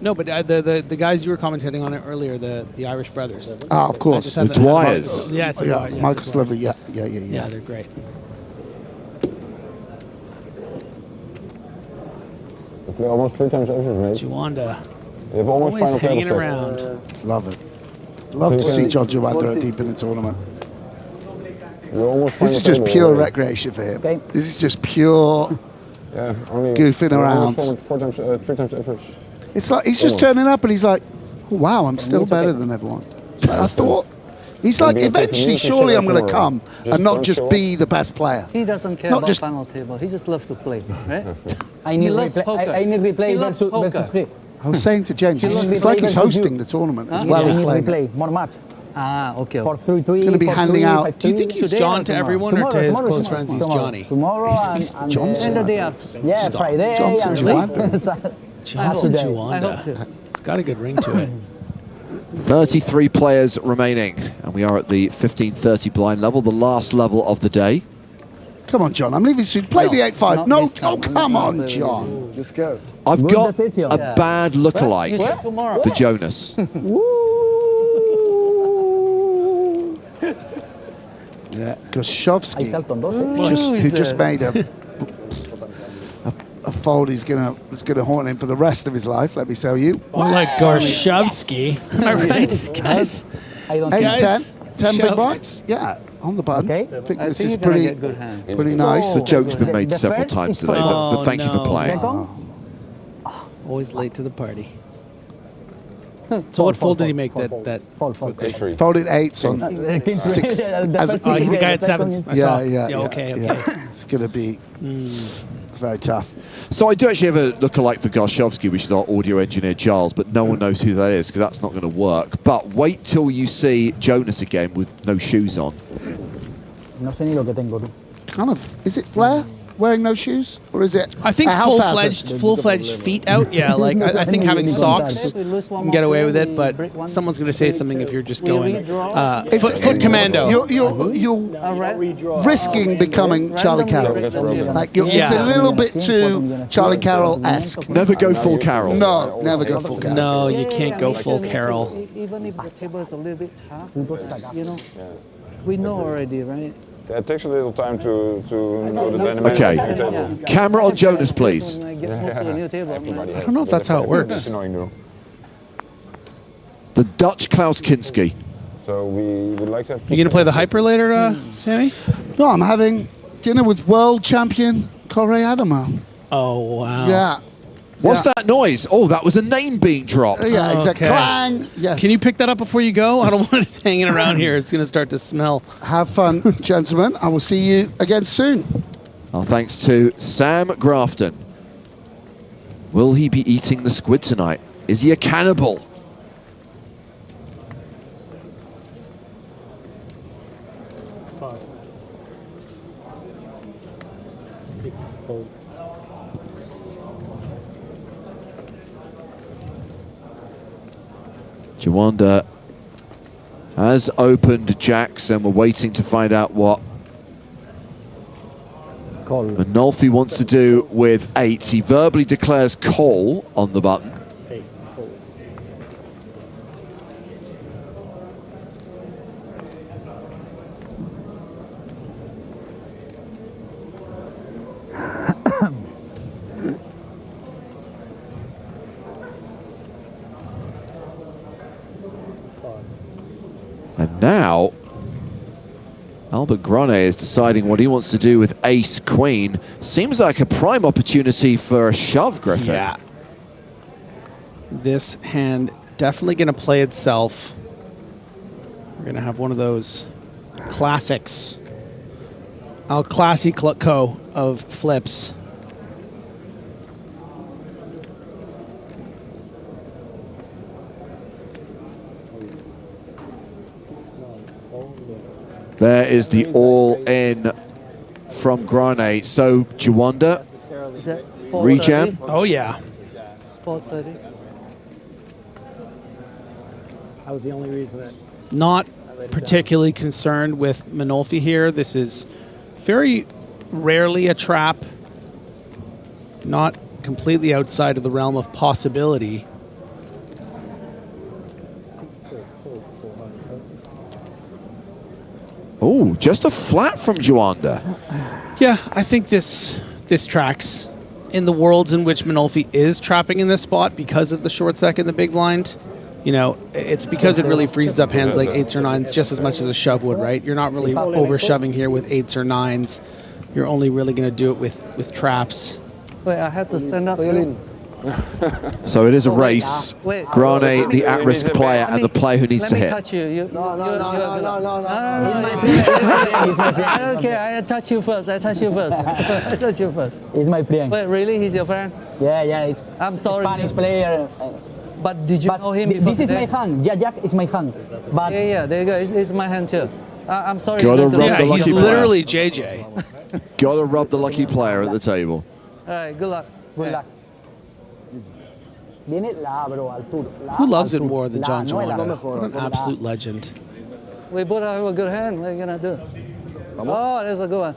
Speaker 6: No, but the guys you were commentating on it earlier, the Irish brothers.
Speaker 14: Ah, of course.
Speaker 6: The
Speaker 5: Dwyers.
Speaker 6: Yeah, it's the
Speaker 14: Yeah,
Speaker 6: Dwyer, yeah,
Speaker 14: Michael's
Speaker 6: of course.
Speaker 14: lovely. Yeah, yeah.
Speaker 6: Yeah, they're great.
Speaker 3: You play almost 3 times average, mate.
Speaker 6: Juanda.
Speaker 3: You have almost
Speaker 6: Always
Speaker 3: final table
Speaker 6: hanging
Speaker 3: stack.
Speaker 6: around.
Speaker 14: Love it. Love to see John Juanda deep in the tournament.
Speaker 3: You're almost
Speaker 14: This is
Speaker 3: final
Speaker 14: just
Speaker 3: table
Speaker 14: pure
Speaker 3: already.
Speaker 14: recreation for him. This is just pure
Speaker 3: Yeah, only
Speaker 14: goofing
Speaker 3: you're
Speaker 14: around.
Speaker 3: almost 3 times average.
Speaker 14: It's like he's just turning up and he's like, oh, wow, I'm still better than everyone. It's like, I thought. He's like, eventually, surely I'm going to come and not just be the best player.
Speaker 13: He doesn't care
Speaker 14: Not
Speaker 13: about
Speaker 14: just-
Speaker 13: final table. He just loves to play, right?
Speaker 16: I need
Speaker 13: He loves
Speaker 16: replay.
Speaker 13: poker.
Speaker 16: I need replay
Speaker 13: He loves
Speaker 16: versus
Speaker 13: poker.
Speaker 16: three.
Speaker 14: I was saying to James,
Speaker 16: He loves
Speaker 14: it's
Speaker 16: replay
Speaker 14: like he's
Speaker 16: versus
Speaker 14: hosting
Speaker 16: you.
Speaker 14: the tournament as
Speaker 16: Huh?
Speaker 14: well
Speaker 16: I
Speaker 14: as
Speaker 16: need
Speaker 14: playing.
Speaker 16: replay, more match.
Speaker 13: Ah, okay.
Speaker 16: For 3-3.
Speaker 14: Gonna be
Speaker 16: for
Speaker 14: handing
Speaker 16: 3,
Speaker 14: out-
Speaker 16: 5-2.
Speaker 6: Do you think he's
Speaker 13: Today
Speaker 6: John
Speaker 13: or
Speaker 6: to everyone or to his close friends he's Johnny?
Speaker 16: Tomorrow
Speaker 14: He's
Speaker 16: and
Speaker 14: Johnson.
Speaker 13: And the day after.
Speaker 16: yeah,
Speaker 6: Stop.
Speaker 16: Friday
Speaker 14: Johnson
Speaker 16: and
Speaker 14: Juanda.
Speaker 6: Johnson
Speaker 16: Saturday.
Speaker 13: I hope
Speaker 6: Juanda.
Speaker 13: to.
Speaker 6: It's got a good ring to it.
Speaker 5: 33 players remaining, and we are at the 15:30 blind level, the last level of the day.
Speaker 14: Come on, John, I'm leaving soon. Play the 8-5.
Speaker 13: not
Speaker 14: No,
Speaker 13: this time.
Speaker 14: oh, come on,
Speaker 13: Not
Speaker 14: John.
Speaker 7: Let's go.
Speaker 5: I've
Speaker 16: Good,
Speaker 5: got
Speaker 16: that's it, John.
Speaker 5: a bad lookalike
Speaker 13: Yes, tomorrow.
Speaker 5: for Jonas.
Speaker 14: Yeah, Goshovsky,
Speaker 16: I felt on those.
Speaker 14: who just made a fold he's gonna haunt him for the rest of his life. Let me tell you.
Speaker 6: More like Gorshovsky. Am I right, guys?
Speaker 16: I don't
Speaker 14: Ace
Speaker 6: Guys,
Speaker 14: 10 big
Speaker 6: shoved.
Speaker 14: bites. Yeah, on the button.
Speaker 16: Okay.
Speaker 14: I think
Speaker 13: I
Speaker 14: this
Speaker 13: think
Speaker 14: is
Speaker 13: you're gonna
Speaker 14: pretty
Speaker 13: get good hand.
Speaker 14: pretty nice.
Speaker 5: The joke's been made
Speaker 16: The
Speaker 5: several
Speaker 16: first
Speaker 5: times
Speaker 16: is
Speaker 5: today, but
Speaker 6: Oh,
Speaker 5: thank you for
Speaker 6: no.
Speaker 5: playing.
Speaker 16: Second.
Speaker 6: Always late to the party. So what fold did he make that?
Speaker 16: Fold.
Speaker 14: Folded eights on six.
Speaker 6: Oh, the guy at sevens. I saw.
Speaker 14: Yeah.
Speaker 6: Okay.
Speaker 14: It's gonna be it's very tough.
Speaker 5: So I do actually have a lookalike for Gorshovsky, which is our audio engineer Giles, but no one knows who that is because that's not going to work. But wait till you see Jonas again with no shoes on.
Speaker 16: No sé ni lo que tengo tú.
Speaker 14: Kind of. Is it Flair wearing no shoes, or is it?
Speaker 6: I think
Speaker 14: a health hazard?
Speaker 6: full-fledged feet out. Yeah, like I think having socks you can get away with it, but someo's going to say something if you're just going foot commando.
Speaker 14: You're risking becoming Charlie Carroll. Like it's a little bit too Charlie Carroll-esque.
Speaker 5: Never go full Carroll.
Speaker 14: No, never go full Carroll.
Speaker 6: No, you can't go full Carroll.
Speaker 13: Even if the table is a little bit tough, you know, we know already, right?
Speaker 3: Yeah, it takes a little time to know the dynamics
Speaker 5: Okay.
Speaker 3: of the table.
Speaker 5: Camera on Jonas, please.
Speaker 13: When I get moved to a new table,
Speaker 6: I don't know if that's how it works.
Speaker 3: It's annoying though.
Speaker 5: The Dutch Klaus Kinski.
Speaker 3: So we would like to have.
Speaker 6: You going to play the hyper later, Sammy?
Speaker 14: No, I'm having dinner with world champion Corey Adamo.
Speaker 6: Oh, wow.
Speaker 14: Yeah.
Speaker 5: What's that noise? Oh, that was a name being dropped.
Speaker 14: Yeah, exactly.
Speaker 6: Okay.
Speaker 14: Clang. Yes.
Speaker 6: Can you pick that up before you go? I don't want it hanging around here. It's going to start to smell.
Speaker 14: Have fun, gentlemen. I will see you again soon.
Speaker 5: Our thanks to Sam Grafton. Will he be eating the squid tonight? Is he a cannibal? Juanda has opened jacks and we're waiting to find out what Manolfi wants to do with 8. He verbally declares call on the button. And now, Albert Grane is deciding what he wants to do with ace-queen. Seems like a prime opportunity for a shove, Griffin.
Speaker 6: Yeah. This hand definitely going to play itself. We're going to have one of those classics. El Clasico of flips.
Speaker 5: There is the all-in from Grane. So, Juwanda, rejam.
Speaker 6: Oh, yeah.
Speaker 13: 430.
Speaker 1: That was the only reason that...
Speaker 6: Not particularly concerned with Manolfi here. This is very rarely a trap. Not completely outside of the realm of possibility.
Speaker 5: Oh, just a flat from Juwanda.
Speaker 6: Yeah, I think this tracks in the worlds in which Manolfi is trapping in this spot because of the short stack in the big blind. You know, it's because it really freezes up hands like 8s or 9s just as much as a shove would, right? You're not really over shoving here with 8s or 9s. You're only really going to do it with traps.
Speaker 13: Wait, I have to stand up.
Speaker 5: So it is a race. Grane, the at-risk player, and the player who needs to hit.
Speaker 13: Let me touch you. No. I don't care. I touch you first. I touch you first.
Speaker 16: He's my friend.
Speaker 13: Wait, really? He's your friend?
Speaker 16: Yeah.
Speaker 13: I'm sorry.
Speaker 16: Spanish player.
Speaker 13: But did you know him before
Speaker 16: This is my hand. Jack is my hand. But
Speaker 13: yeah, there you go. It's my hand too. I'm sorry.
Speaker 5: Gotta rub the lucky
Speaker 6: he's
Speaker 5: player.
Speaker 6: literally JJ.
Speaker 5: Gotta rub the lucky player at the table.
Speaker 13: All right, good luck.
Speaker 16: Good luck.
Speaker 6: Who loves it more than John Juwanda? What an absolute legend.
Speaker 13: We both have a good hand. What are you going to do? Oh, there's a good one.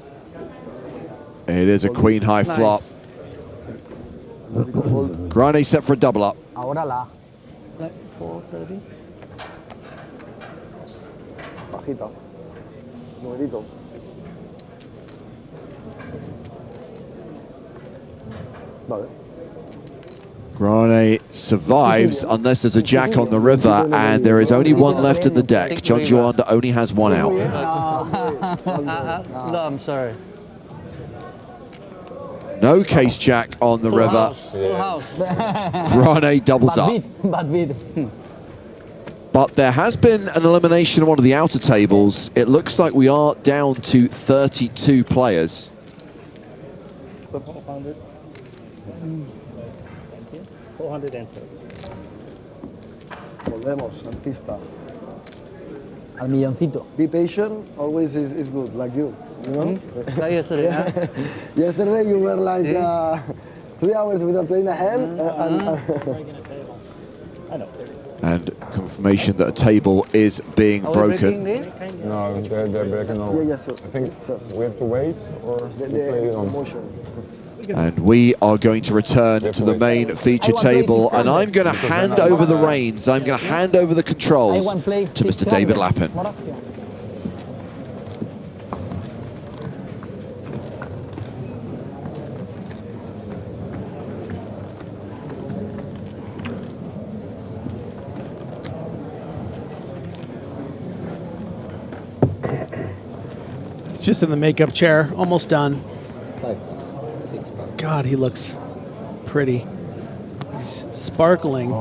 Speaker 5: It is a queen high flop. Grane set for a double up.
Speaker 13: Like 430.
Speaker 9: Bajito. Numerito. Vale.
Speaker 5: Grane survives unless there's a jack on the river, and there is only one left in the deck. John Juwanda only has one out.
Speaker 13: No, I'm sorry.
Speaker 5: No case jack on the river.
Speaker 13: Full house.
Speaker 5: Grane doubles up. But there has been an elimination on one of the outer tables. It looks like we are down to 32 players.
Speaker 1: 430.
Speaker 9: Volvemos, artista.
Speaker 16: Al milloncito.
Speaker 9: Be patient, always is good, like you know?
Speaker 13: Like yesterday,
Speaker 9: Yesterday you were like 3 hours without playing a hand.
Speaker 5: And confirmation that a table is being broken.
Speaker 3: No, they're breaking over.
Speaker 9: Yeah,
Speaker 3: I think we have to wait or we play it on.
Speaker 5: And we are going to return to the main feature table, and I'm going to hand over the reins. I'm going to hand over the controls to Mr. David Lappin.
Speaker 6: It's just in the makeup chair, almost done. God, he looks pretty. He's sparkling.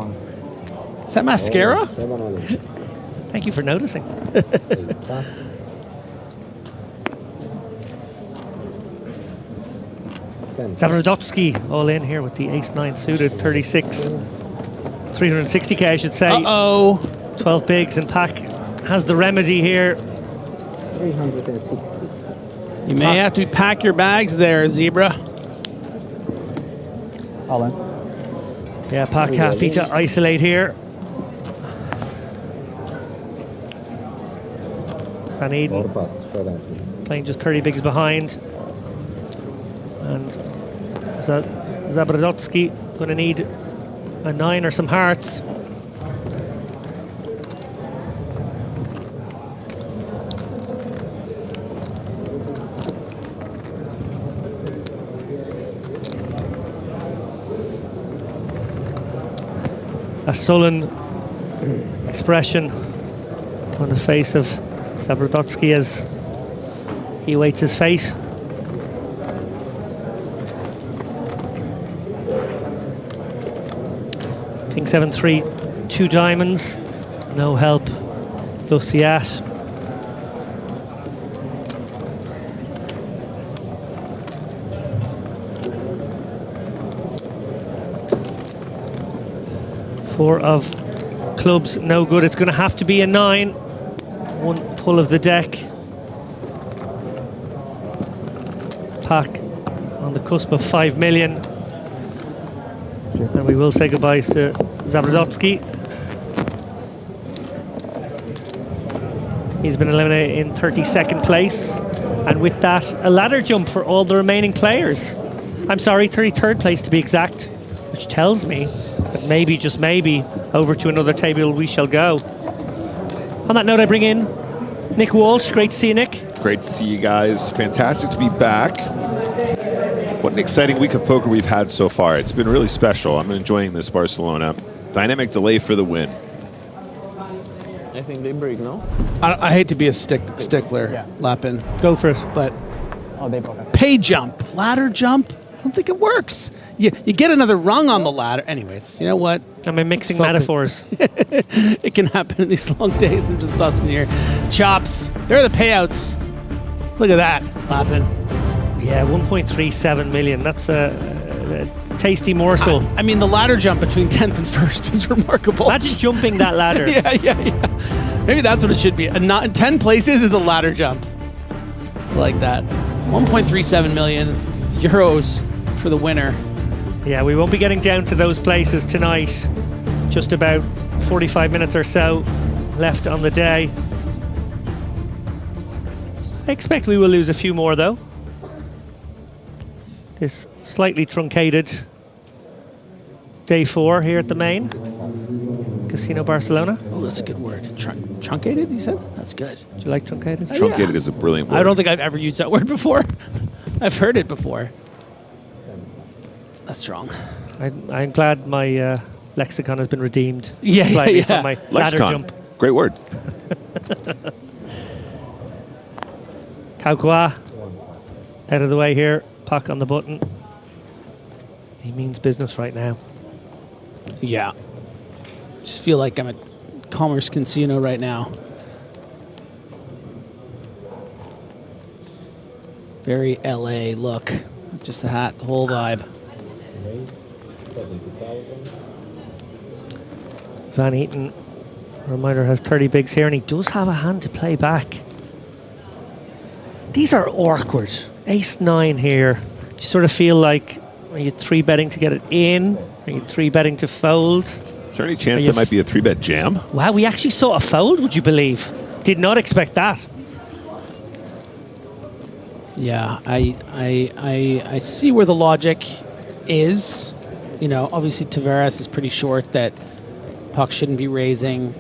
Speaker 6: Is that mascara?
Speaker 15: Thank you for noticing. Zawodowski all in here with the ace-9 suited, 36. 360k, I should say.
Speaker 6: Uh-oh.
Speaker 15: 12 bigs, and Pac has the remedy here.
Speaker 12: 360.
Speaker 6: You may have to pack your bags there, Zebra.
Speaker 16: All in.
Speaker 15: Yeah, Pac happy to isolate here. Van Eden playing just 30 bigs behind. And Zabrodotsky going to need a 9 or some hearts. A sullen expression on the face of Zabrodotsky as he awaits his fate. King 7-3, 2 diamonds, no help thus yet. Four of clubs, no good. It's going to have to be a 9. One pull of the deck. Pack on the cusp of 5 million. And we will say goodbyes to Zabrodotsky. He's been eliminated in 32nd place. And with that, a ladder jump for all the remaining players. I'm sorry, 33rd place to be exact, which tells me that maybe, just maybe, over to another table we shall go. On that note, I bring in Nick Walsh. Great to see you, Nick.
Speaker 10: Great to see you guys. Fantastic to be back. What an exciting week of poker we've had so far. It's been really special. I'm enjoying this Barcelona. Dynamic delay for the win.
Speaker 11: I think they break, no?
Speaker 6: I hate to be a stickler, Lapin.
Speaker 15: Go for it.
Speaker 6: But pay jump, ladder jump, I don't think it works. You get another rung on the ladder. Anyways, you know what?
Speaker 15: I'm mixing metaphors.
Speaker 6: It can happen in these long days. I'm just busting here. Chops. There are the payouts. Look at that, Lapin.
Speaker 15: Yeah, 1.37 million. That's a tasty morsel.
Speaker 6: I mean, the ladder jump between 10th and 1st is remarkable.
Speaker 15: Imagine jumping that ladder.
Speaker 6: Yeah. Maybe that's what it should be. 10 places is a ladder jump. I like that. 1.37 million euros for the winner.
Speaker 15: Yeah, we won't be getting down to those places tonight. Just about 45 minutes or so left on the day. I expect we will lose a few more, though. This slightly truncated day 4 here at the main Casino Barcelona.
Speaker 6: Oh, that's a good word. Truncated, you said? That's good.
Speaker 15: Do you like truncated?
Speaker 10: Truncated is a brilliant word.
Speaker 6: I don't think I've ever used that word before. I've heard it before. That's strong.
Speaker 15: I'm glad my lexicon has been redeemed.
Speaker 6: Yeah.
Speaker 15: From my ladder jump.
Speaker 10: Great word.
Speaker 15: Kaukwa out of the way here. Puck on the button. He means business right now.
Speaker 6: Yeah. Just feel like I'm at Commerce Casino right now. Very LA look. Just the hat, the whole vibe.
Speaker 15: Van Eaton, reminder, has 30 bigs here, and he does have a hand to play back. These are awkward. Ace-9 here. You sort of feel like, are you 3-betting to get it in? Are you 3-betting to fold?
Speaker 10: Is there any chance that might be a 3-bet jam?
Speaker 15: Wow, we actually saw a fold, would you believe? Did not expect that.
Speaker 6: Yeah, I see where the logic is. You know, obviously Tavares is pretty short, that puck shouldn't be raising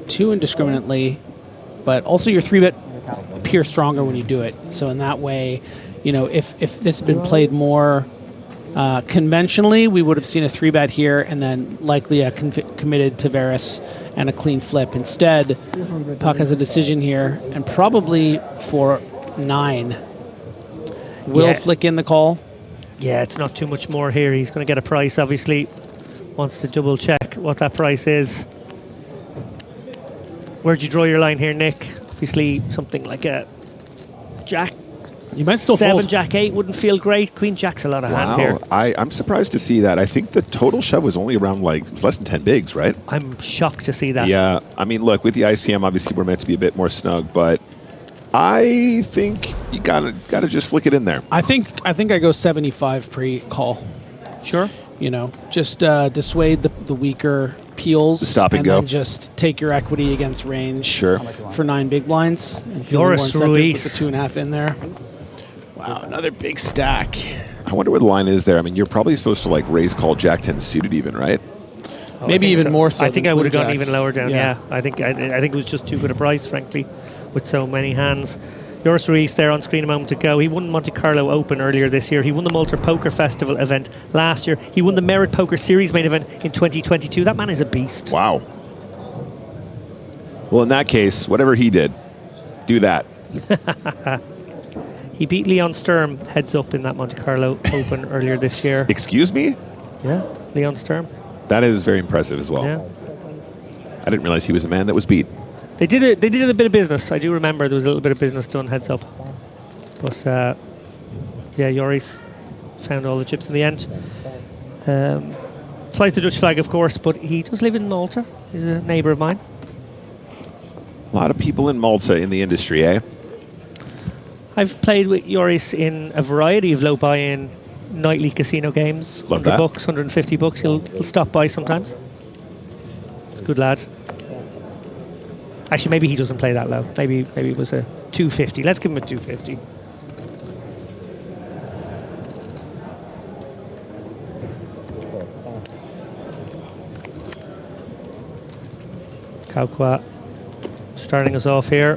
Speaker 6: too indiscriminately, but also your 3-bet appears stronger when you do it. So in that way, you know, if this had been played more conventionally, we would have seen a 3-bet here and then likely a committed Tavares and a clean flip. Instead, puck has a decision here and probably for 9. Will flick in the call.
Speaker 15: Yeah, it's not too much more here. He's going to get a price, obviously. Wants to double check what that price is. Where'd you draw your line here, Nick? Obviously, something like a Jack.
Speaker 6: You might still
Speaker 15: 7,
Speaker 6: fold.
Speaker 15: Jack 8 wouldn't feel great. Queen Jack's a lot of hand here.
Speaker 10: I'm surprised to see that. I think the total shove was only around less than 10 bigs, right?
Speaker 15: I'm shocked to see that.
Speaker 10: Yeah, I mean, look, with the ICM, obviously we're meant to be a bit more snug, but I think you gotta just flick it in there.
Speaker 6: I think I go 75 pre-call.
Speaker 15: Sure.
Speaker 6: You know, just dissuade the weaker peels.
Speaker 10: The stop and go.
Speaker 6: Then just take your equity against range.
Speaker 10: Sure.
Speaker 6: For 9 big blinds. And feel more
Speaker 15: Joris
Speaker 6: incentive
Speaker 15: Ruiz.
Speaker 6: with the 2.5 in there. Wow, another big stack.
Speaker 10: I wonder what the line is there. I mean, you're probably supposed to like raise call Jack 10 suited even, right?
Speaker 15: Oh,
Speaker 6: Maybe even more so.
Speaker 15: I think I would have gone
Speaker 6: Jack.
Speaker 15: even lower down. Yeah, I think it was just too good a price, frankly, with so many hands. Joris Ruiz there on screen a moment ago. He won Monte Carlo Open earlier this year. He won the Malta Poker Festival event last year. He won the Merit Poker Series main event in 2022. That man is a beast.
Speaker 10: Wow. Well, in that case, whatever he did, do that.
Speaker 15: He beat Leon Sturm heads up in that Monte Carlo Open earlier this year.
Speaker 10: Excuse me?
Speaker 15: Yeah, Leon Sturm.
Speaker 10: That is very impressive as well.
Speaker 15: Yeah.
Speaker 10: I didn't realize he was a man that was beat.
Speaker 15: They did a bit of business. I do remember there was a little bit of business done heads up. But yeah, Joris found all the chips in the end. Flies the Dutch flag, of course, but he does live in Malta. He's a neighbour of mine.
Speaker 10: A lot of people in Malta in the industry, eh?
Speaker 15: I've played with Joris in a variety of low buy-in nightly casino games.
Speaker 10: Love
Speaker 15: 100
Speaker 10: that.
Speaker 15: bucks, 150 bucks. He'll stop by sometimes. He's a good lad. Actually, maybe he doesn't play that low. Maybe it was a 250. Let's give him a 250. Kaukwa starting us off here.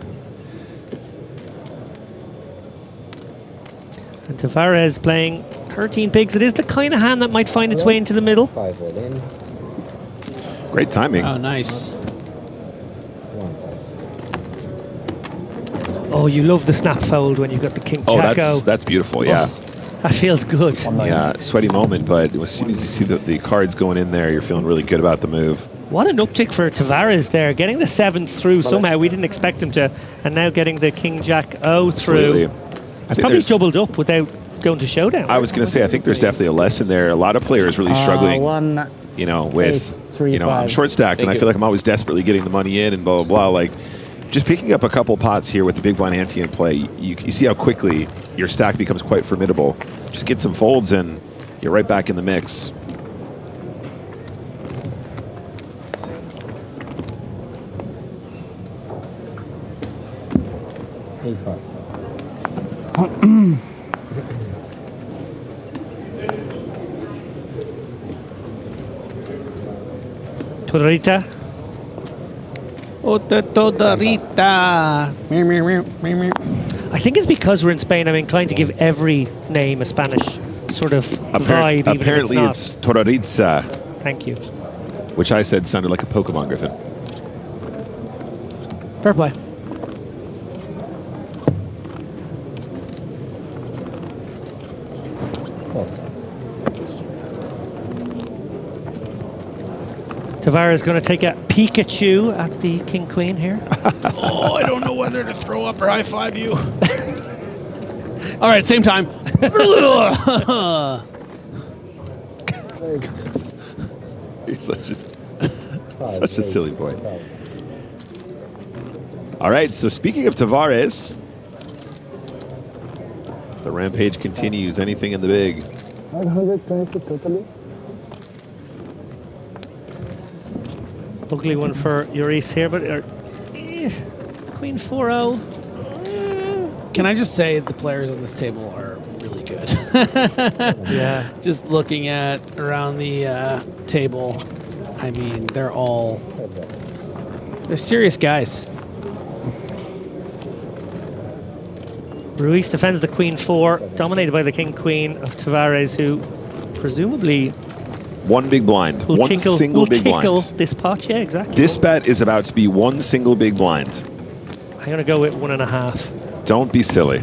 Speaker 15: And Tavares playing 13 pigs. It is the kind of hand that might find its way into the middle.
Speaker 10: Great timing.
Speaker 6: Oh, nice.
Speaker 15: Oh, you love the snap fold when you've got the king
Speaker 10: Oh,
Speaker 15: jack
Speaker 10: that's beautiful, yeah.
Speaker 15: That feels good.
Speaker 10: Yeah, sweaty moment, but as soon as you see the cards going in there, you're feeling really good about the move.
Speaker 15: What an uptick for Tavares there. Getting the 7th through somehow. We didn't expect him to. And now getting the king jack O through.
Speaker 10: Absolutely.
Speaker 15: It's probably doubled up without going to showdown.
Speaker 10: I was going to say, I think there's definitely a lesson there. A lot of players really struggling, with, I'm short stacked, and I feel like I'm always desperately getting the money in and blah, blah, blah. Like, just picking up a couple pots here with the big blind ante in play, you see how quickly your stack becomes quite formidable. Just get some folds and you're right back in the mix.
Speaker 15: Torita. I think it's because we're in Spain, I'm inclined to give every name a Spanish sort of vibe. Even
Speaker 10: Apparently
Speaker 15: if
Speaker 10: it's Torariza.
Speaker 15: Thank you.
Speaker 10: Which I said sounded like a Pokemon Griffin.
Speaker 6: Fair play.
Speaker 15: Tavares going to take a Pikachu at the King Queen here.
Speaker 6: Oh, I don't know whether to throw up or high five you. All right, same time.
Speaker 10: You're such a silly boy. All right, so speaking of Tavares, the rampage continues. Anything in the big?
Speaker 2: 120 totally.
Speaker 15: Ugly one for Joris here, but Queen 4-0.
Speaker 6: Can I just say the players on this table are really good.
Speaker 15: Yeah.
Speaker 6: Just looking at around the table, I mean, they're serious guys.
Speaker 15: Ruiz defends the Queen 4, dominated by the King Queen of Tavares, who presumably
Speaker 10: One big blind.
Speaker 15: will
Speaker 10: One
Speaker 15: tickle,
Speaker 10: single
Speaker 15: will
Speaker 10: big
Speaker 15: tickle
Speaker 10: blind.
Speaker 15: this pot. Yeah, exactly.
Speaker 10: This bet is about to be one single big blind.
Speaker 15: I'm going to go with 1.5.
Speaker 10: Don't be silly.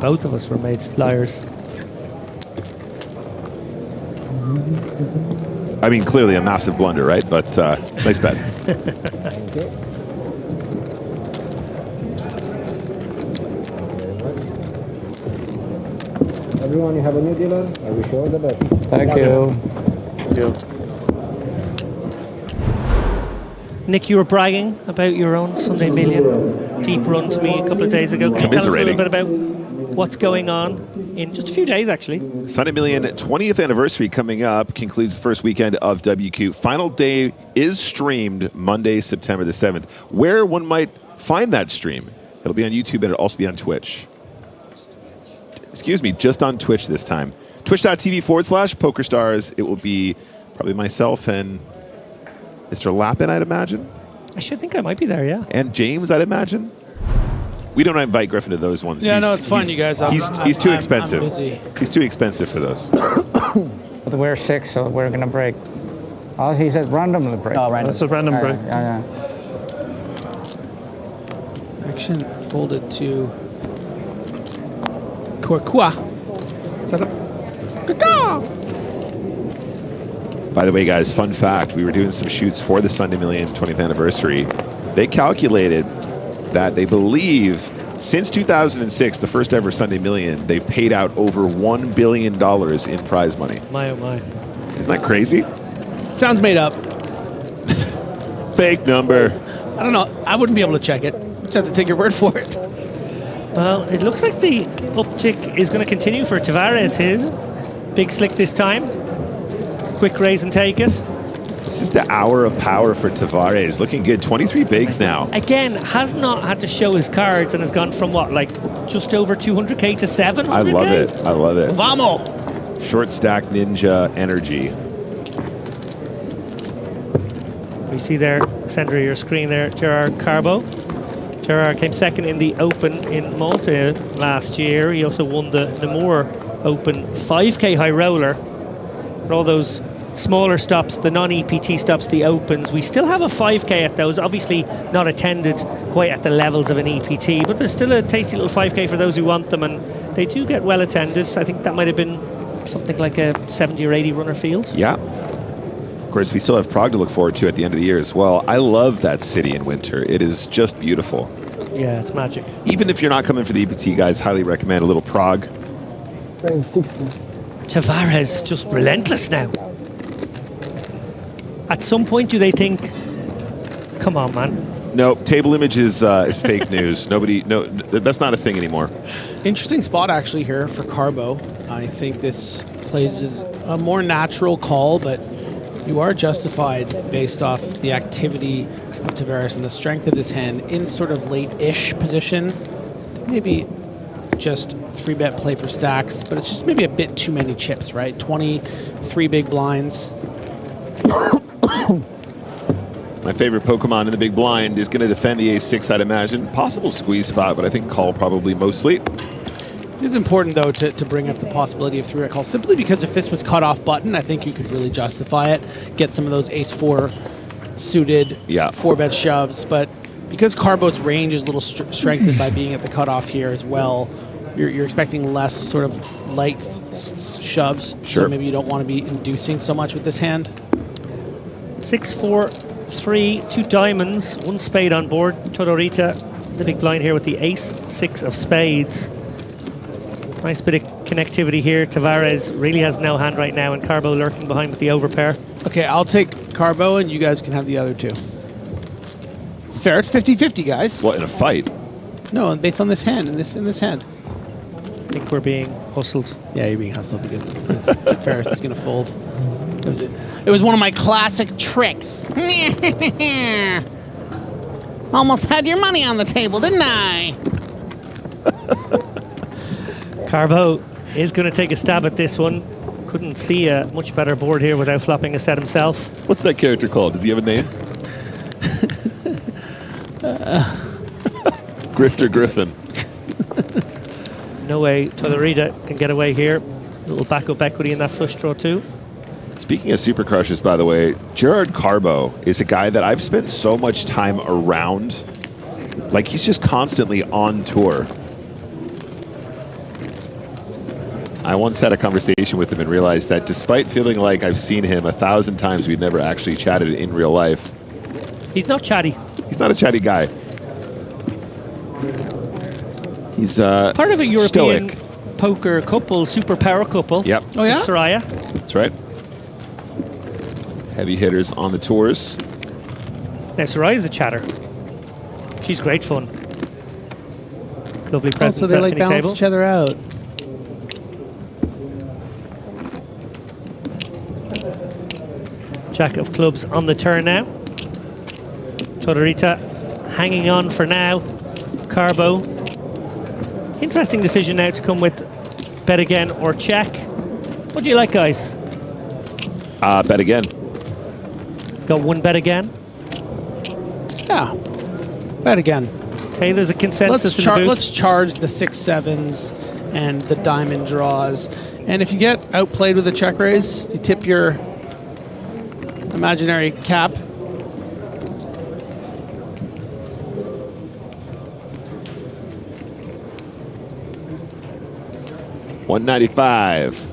Speaker 15: Both of us were made liars.
Speaker 10: I mean, clearly a massive blunder, right? But nice bet.
Speaker 2: Everyone, you have a new dealer. I wish you all the best.
Speaker 12: Thank you.
Speaker 15: Nick, you were bragging about your own Sunday Million deep run to me a couple of days ago. Can you tell us a little bit about what's going on in just a few days, actually?
Speaker 10: Sunday Million 20th anniversary coming up, concludes the first weekend of WQ. Final day is streamed Monday, September the 7th. Where one might find that stream It'll be on YouTube and it'll also be on Twitch. Excuse me, just on Twitch this time. Twitch.tv/PokerStars. It will be probably myself and Mr. Lappin, I'd imagine.
Speaker 15: I should think I might be there, yeah.
Speaker 10: And James, I'd imagine. We don't invite Griffin to those ones.
Speaker 6: Yeah, no, it's fun, you guys.
Speaker 10: He's too expensive.
Speaker 6: I'm busy.
Speaker 10: He's too expensive for those.
Speaker 13: But we're 6, so we're gonna break. Oh, he said randomly break.
Speaker 15: Oh, random. That's a random break.
Speaker 13: Yeah.
Speaker 6: Action folded to Korkua. Is that
Speaker 10: By the way, guys, fun fact, we were doing some shoots for the Sunday Million 20th anniversary. They calculated that they believe since 2006, the first ever Sunday Million, they've paid out over $1 billion in prize money.
Speaker 15: My, oh my.
Speaker 10: Isn't that crazy?
Speaker 6: Sounds made up.
Speaker 10: Fake number.
Speaker 6: I don't know. I wouldn't be able to check it. Just have to take your word for it.
Speaker 15: Well, it looks like the uptick is going to continue for Tavares. His big slick this time. Quick raise and take it.
Speaker 10: This is the hour of power for Tavares. Looking good. 23 bigs now.
Speaker 15: Again, has not had to show his cards and has gone from what, like just over 200k to 700k?
Speaker 10: I love it. I love it.
Speaker 15: Vamos!
Speaker 10: Short stack ninja energy.
Speaker 15: We see there, center of your screen there, Gerard Carbo. Gerard came second in the Open in Malta last year. He also won the Namur Open 5k high roller. For all those smaller stops, the non-EPT stops, the Opens, we still have a 5k at those. Obviously not attended quite at the levels of an EPT, but there's still a tasty little 5k for those who want them, and they do get well attended. I think that might have been something like a 70 or 80 runner field.
Speaker 10: Yeah. Of course, we still have Prague to look forward to at the end of the year as well. I love that city in winter. It is just beautiful.
Speaker 15: Yeah, it's magic.
Speaker 10: Even if you're not coming for the EPT, guys, highly recommend a little Prague.
Speaker 13: 60.
Speaker 15: Tavares just relentless now. At some point, do they think, come on, man?
Speaker 10: No, table image is fake news. Nobody, no, that's not a thing anymore.
Speaker 6: Interesting spot actually here for Carbo. I think this plays as a more natural call, but you are justified based off the activity of Tavares and the strength of his hand in sort of late-ish position. Maybe just 3-bet play for stacks, but it's just maybe a bit too many chips, right? 23 big blinds.
Speaker 10: My favorite Pokemon in the big blind is going to defend the ace-6, I'd imagine. Possible squeeze spot, but I think call probably mostly.
Speaker 6: It is important, though, to bring up the possibility of 3-bet call, simply because if this was cut off button, I think you could really justify it, get some of those ace-4 suited 4-bet shoves, but because Carbo's range is a little strengthened by being at the cutoff here as well, you're expecting less sort of light shoves,
Speaker 10: Sure.
Speaker 6: so maybe you don't want to be inducing so much with this hand.
Speaker 15: 6, 4, 3, 2 diamonds, 1 spade on board. Todorita, the big blind here with the ace-6 of spades. Nice bit of connectivity here. Tavares really has no hand right now, and Carbo lurking behind with the overpair.
Speaker 6: Okay, I'll take Carbo, and you guys can have the other two. It's fair. It's 50-50, guys.
Speaker 10: What, in a fight?
Speaker 6: No, based on this hand, in this hand.
Speaker 15: I think we're being hustled.
Speaker 6: Yeah, you're being hustled because Ferris is going to fold. It was one of my classic tricks. Almost had your money on the table, didn't I?
Speaker 15: Carbo is going to take a stab at this one. Couldn't see a much better board here without flopping a set himself.
Speaker 10: What's that character called? Does he have a name? Grifter Griffin.
Speaker 15: No way Todorita can get away here. A little backup equity in that flush draw too.
Speaker 10: Speaking of super crushes, by the way, Gerard Carbo is a guy that I've spent so much time around. Like, he's just constantly on tour. I once had a conversation with him and realized that despite feeling like I've seen him 1,000 times, we've never actually chatted in real life.
Speaker 15: He's not chatty.
Speaker 10: He's not a chatty guy. He's
Speaker 15: part of a European
Speaker 10: stoic.
Speaker 15: poker couple, super power couple.
Speaker 10: Yep.
Speaker 6: Oh, yeah?
Speaker 15: Soraya.
Speaker 10: That's right. Heavy hitters on the tours.
Speaker 15: Now, Soraya's a chatter. She's great fun. Lovely presence
Speaker 6: so they
Speaker 15: at
Speaker 6: like
Speaker 15: any
Speaker 6: balance
Speaker 15: table.
Speaker 6: each other out.
Speaker 15: Jack of clubs on the turn now. Todorita hanging on for now. Carbo. Interesting decision now to come with bet again or check. What do you like, guys?
Speaker 10: Bet again.
Speaker 15: Got one bet again?
Speaker 6: Yeah, bet again.
Speaker 15: Okay, there's a consensus in the booth.
Speaker 6: Let's charge the 6-7s and the diamond draws. And if you get outplayed with a check raise, you tip your imaginary cap.
Speaker 10: $195.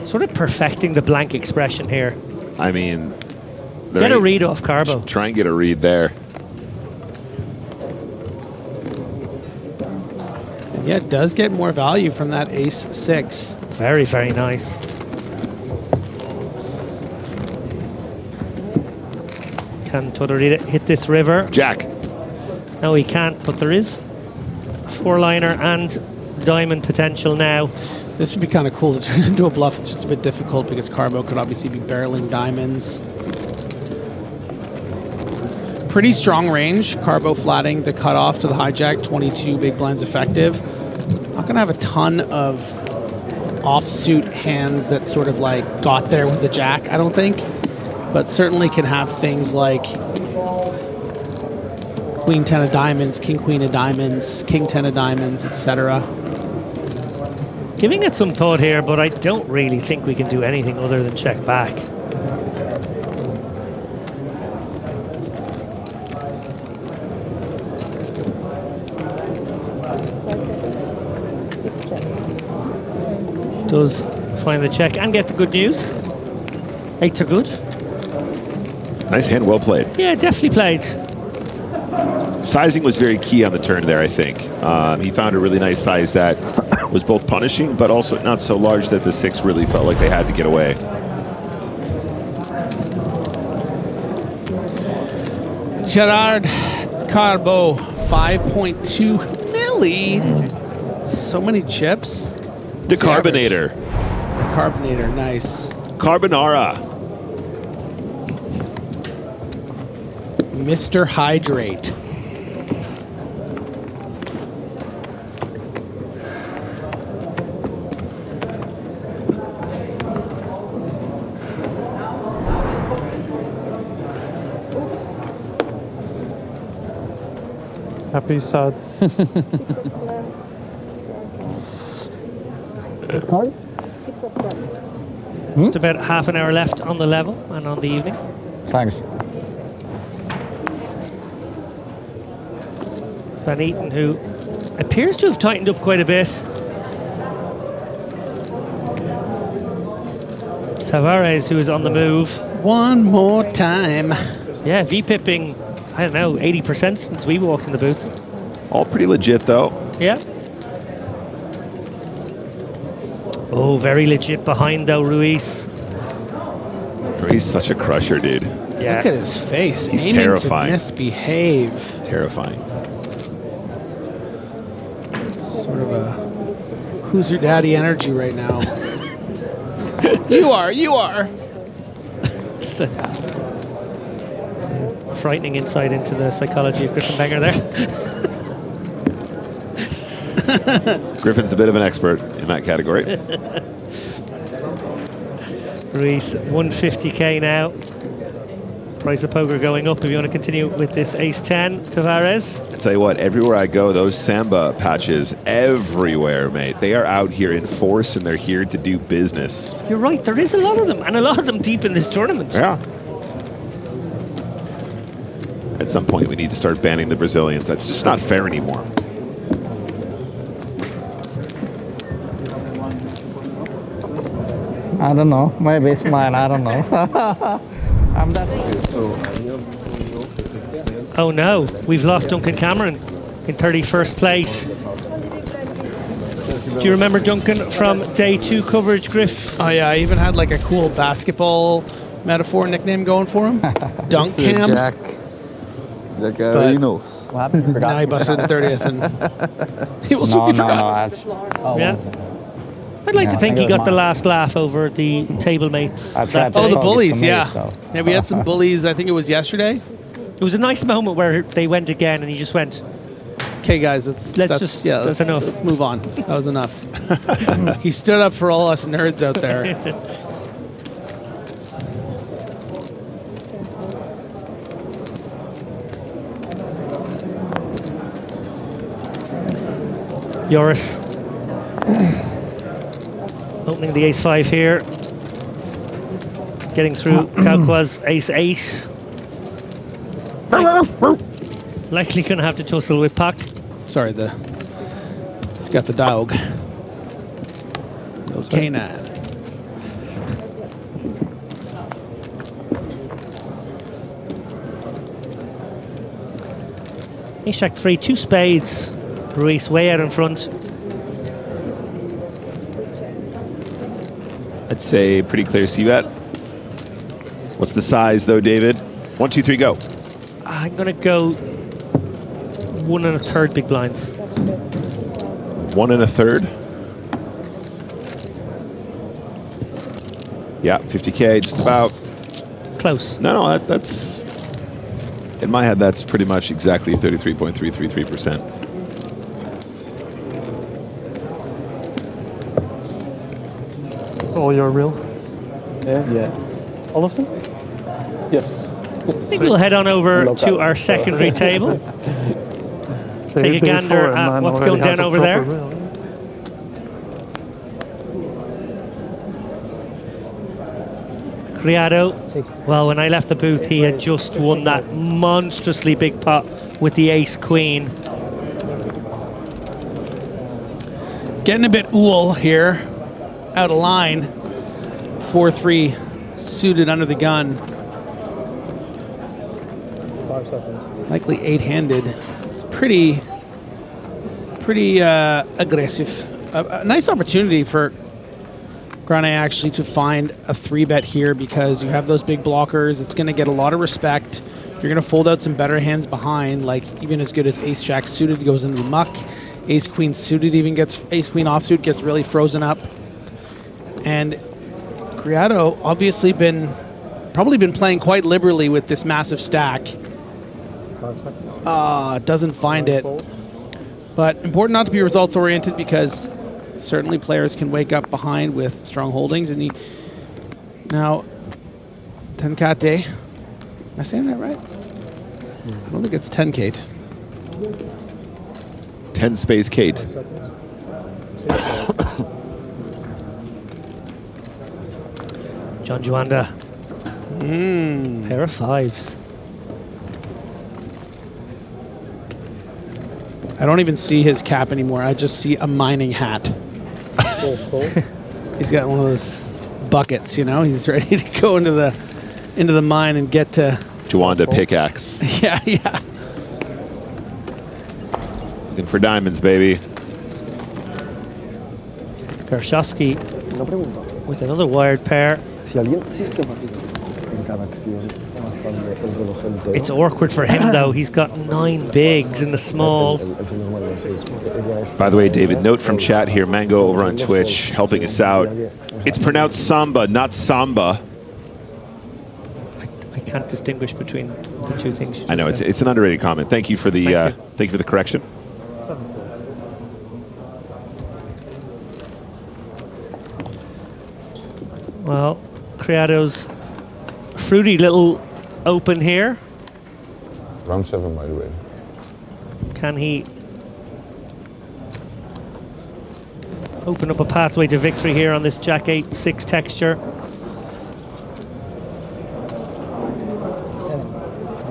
Speaker 15: Sort of perfecting the blank expression here.
Speaker 10: I mean,
Speaker 15: get a read off Carbo.
Speaker 10: Try and get a read there.
Speaker 6: Yeah, it does get more value from that ace-6.
Speaker 15: Very, very nice. Can Todorita hit this river?
Speaker 10: Jack.
Speaker 15: No, he can't, but there is a 4-liner and diamond potential now.
Speaker 6: This would be kind of cool to turn into a bluff. It's just a bit difficult because Carbo could obviously be barreling diamonds. Pretty strong range. Carbo flatting the cutoff to the hijack, 22 big blinds effective. Not going to have a ton of offsuit hands that sort of like got there with the jack, I don't think. But certainly can have things like Queen 10 of diamonds, King Queen of diamonds, King 10 of diamonds, etc.
Speaker 15: Giving it some thought here, but I don't really think we can do anything other than check back. Does find the check and get the good news. 8s are good.
Speaker 10: Nice hand, well played.
Speaker 15: Yeah, definitely played.
Speaker 10: Sizing was very key on the turn there, I think. He found a really nice size that was both punishing, but also not so large that the 6 really felt like they had to get away.
Speaker 6: Gerard Carbo, 5.2 milli. So many chips.
Speaker 10: The Carbonator.
Speaker 6: Carbonator, nice.
Speaker 10: Carbonara.
Speaker 6: Mr. Hydrate.
Speaker 19: Happy, sad.
Speaker 13: Card?
Speaker 15: Just about half an hour left on the level and on the evening.
Speaker 13: Thanks.
Speaker 15: Van Eaton, who appears to have tightened up quite a bit. Tavares, who is on the move.
Speaker 6: One more time.
Speaker 15: Yeah, V-pipping, I don't know, 80% since we walked in the booth.
Speaker 10: All pretty legit, though.
Speaker 15: Yeah. Oh, very legit behind, though, Ruiz.
Speaker 10: He's such a crusher, dude.
Speaker 15: Yeah.
Speaker 6: Look at his face.
Speaker 10: He's
Speaker 6: aiming
Speaker 10: terrifying.
Speaker 6: to misbehave.
Speaker 10: Terrifying.
Speaker 6: Sort of a who's your daddy energy right now. You are.
Speaker 15: Frightening insight into the psychology of Griffin Banger there.
Speaker 10: Griffin's a bit of an expert in that category.
Speaker 15: Ruiz, 150k now. Price of poker going up if you want to continue with this ace-10, Tavares.
Speaker 10: I tell you what, everywhere I go, those Samba patches everywhere, mate. They are out here in force and they're here to do business.
Speaker 15: You're right, there is a lot of them, and a lot of them deep in this tournament.
Speaker 10: Yeah. At some point, we need to start banning the Brazilians. That's just not fair anymore.
Speaker 13: I don't know. Maybe it's mine. I don't know. I'm that.
Speaker 15: Oh no, we've lost Duncan Cameron in 31st place. Do you remember Duncan from day 2 coverage, Griff?
Speaker 6: Oh yeah, I even had like a cool basketball metaphor nickname going for him. Dunk Cam.
Speaker 12: Jack knows.
Speaker 13: What happened?
Speaker 6: Now he busted the 30th and he will soon be forgotten.
Speaker 15: Yeah. I'd like to think he got the last laugh over the table mates.
Speaker 6: Oh, the bullies, yeah. Yeah, we had some bullies, I think it was yesterday.
Speaker 15: It was a nice moment where they went again, and he just went,
Speaker 6: okay, guys, that's enough. Let's move on. That was enough. He stood up for all us nerds out there.
Speaker 15: Joris opening the ace-5 here. Getting through Kauqua's ace-8. Likely going to have to tussle with Pak.
Speaker 6: Sorry, it's got the dog. Those canine.
Speaker 15: Ace-Jack 3, 2 spades. Ruiz way out in front.
Speaker 10: I'd say pretty clear C-bet. What's the size though, David? 1, 2, 3, go.
Speaker 15: I'm going to go 1 1/3 big blinds.
Speaker 10: 1 1/3. Yeah, 50K, just about.
Speaker 15: Close.
Speaker 10: No, that's... In my head, that's pretty much exactly 33.333%.
Speaker 19: It's all your real? Yeah. All of them? Yes.
Speaker 15: I think we'll head on over to our secondary table. Take a gander at what's going down over there. Criado, well, when I left the booth, he had just won that monstrously big pot with the ace-queen.
Speaker 6: Getting a bit ool here, out of line. 4-3 suited under the gun.
Speaker 19: 5 seconds.
Speaker 6: Likely 8-handed. It's pretty aggressive. A nice opportunity for Grane actually to find a 3-bet here because you have those big blockers. It's going to get a lot of respect. You're going to fold out some better hands behind, like even as good as Ace-Jack suited goes into the muck. Ace-Queen suited even gets, Ace-Queen offsuit gets really frozen up. And Criado obviously probably been playing quite liberally with this massive stack. Doesn't find it. But important not to be results oriented because certainly players can wake up behind with strong holdings. And now, Tenkate, am I saying that right? I don't think it's 10 Kate.
Speaker 10: 10 space Kate.
Speaker 15: John Juanda. Pair of 5s.
Speaker 6: I don't even see his cap anymore. I just see a mining hat. He's got one of those buckets, you know. He's ready to go into the mine and get to
Speaker 10: Juanda pickaxe.
Speaker 6: Yeah.
Speaker 10: Looking for diamonds, baby.
Speaker 15: Kershowski with another wired pair. It's awkward for him though. He's got 9 bigs in the small.
Speaker 10: By the way, David, note from chat here, Mango over on Twitch helping us out. It's pronounced Samba, not Samba.
Speaker 15: I can't distinguish between the two things.
Speaker 10: I know it's an underrated comment. Thank you for the thank you for the correction.
Speaker 15: Well, Criado's fruity little open here.
Speaker 3: Round 7, by the way.
Speaker 15: Can he open up a pathway to victory here on this Jack 8-6 texture?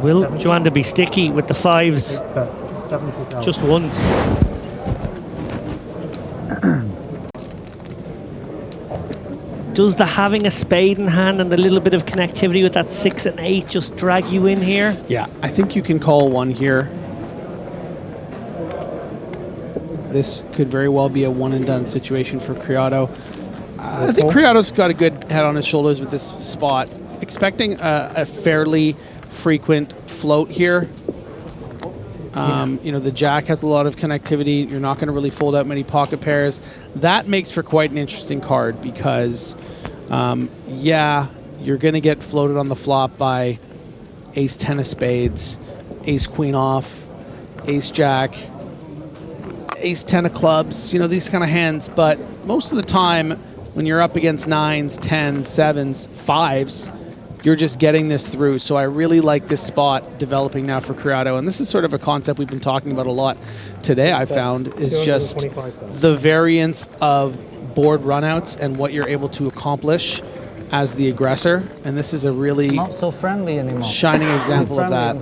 Speaker 15: Will Juanda be sticky with the 5s just once? Does the having a spade in hand and the little bit of connectivity with that 6 and 8 just drag you in here?
Speaker 6: Yeah, I think you can call one here. This could very well be a one-and-done situation for Criado. I think Criado's got a good head on his shoulders with this spot. Expecting a fairly frequent float here. You know, the Jack has a lot of connectivity. You're not going to really fold out many pocket pairs. That makes for quite an interesting card because, yeah, you're going to get floated on the flop by ace 10 of spades, ace queen off, ace jack, ace 10 of clubs, you know, these kind of hands. But most of the time when you're up against 9s, 10s, 7s, 5s, you're just getting this through. So I really like this spot developing now for Criado. And this is sort of a concept we've been talking about a lot today, I found, is just the variance of board runouts and what you're able to accomplish as the aggressor. And this is a really
Speaker 13: not so friendly anymore.
Speaker 6: Shining example of that.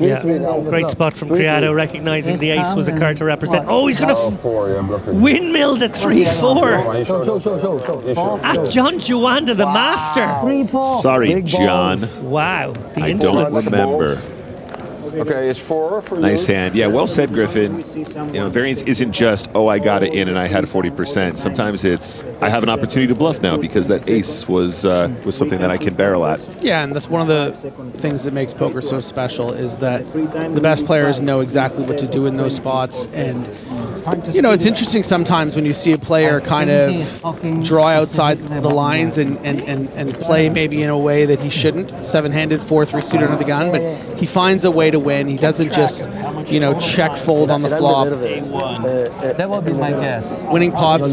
Speaker 15: Yeah, great spot from Criado, recognizing the ace was a card to represent. Oh, he's going to windmill the 3-4 at John Juanda, the master.
Speaker 13: 3-4.
Speaker 10: Sorry, John.
Speaker 15: Wow, the
Speaker 10: I
Speaker 15: insolence.
Speaker 10: don't remember.
Speaker 3: Okay, it's 4 for you.
Speaker 10: Nice hand. Yeah, well said, Griffin. You know, variance isn't just, oh, I got it in and I had 40%. Sometimes it's, I have an opportunity to bluff now because that ace was something that I can barrel at.
Speaker 6: Yeah, and that's one of the things that makes poker so special is that the best players know exactly what to do in those spots. And, you know, it's interesting sometimes when you see a player kind of draw outside the lines and play maybe in a way that he shouldn't. 7-handed, 4-3 suited under the gun, but he finds a way to win. He doesn't just, you know, check fold on the flop.
Speaker 13: That would be my guess.
Speaker 6: Winning pots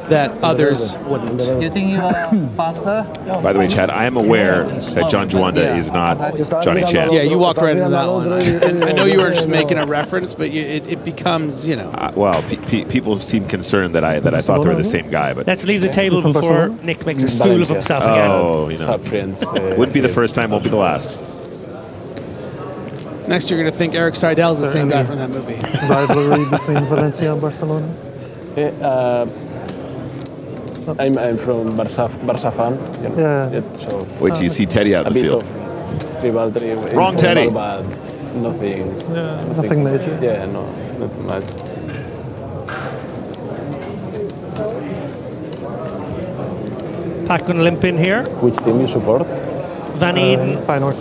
Speaker 6: that others wouldn't.
Speaker 13: Do you think you are faster?
Speaker 10: By the way, Chad, I am aware that John Juanda is not Johnny Chan.
Speaker 6: Yeah, you walked right into that one. And I know you were just making a reference, but it becomes, you know.
Speaker 10: Well, people seem concerned that I thought they were the same guy, but
Speaker 15: Let's leave the table before Nick makes a fool of himself again.
Speaker 10: oh, you know, wouldn't be the first time, won't be the last.
Speaker 6: Next, you're going to think Eric Seidel's the same guy from that movie.
Speaker 4: Rivalry between Valencia and Barcelona?
Speaker 11: I'm from Barca fan. You know?
Speaker 4: Yeah.
Speaker 11: So
Speaker 10: Wait till you see Teddy out in the field.
Speaker 11: Rivalry.
Speaker 10: Wrong Teddy.
Speaker 11: But nothing.
Speaker 4: Nothing major.
Speaker 11: Yeah, no, not too much.
Speaker 15: Pat going to limp in here.
Speaker 11: Which team you support?
Speaker 15: Van Eden.
Speaker 4: Feyenoord.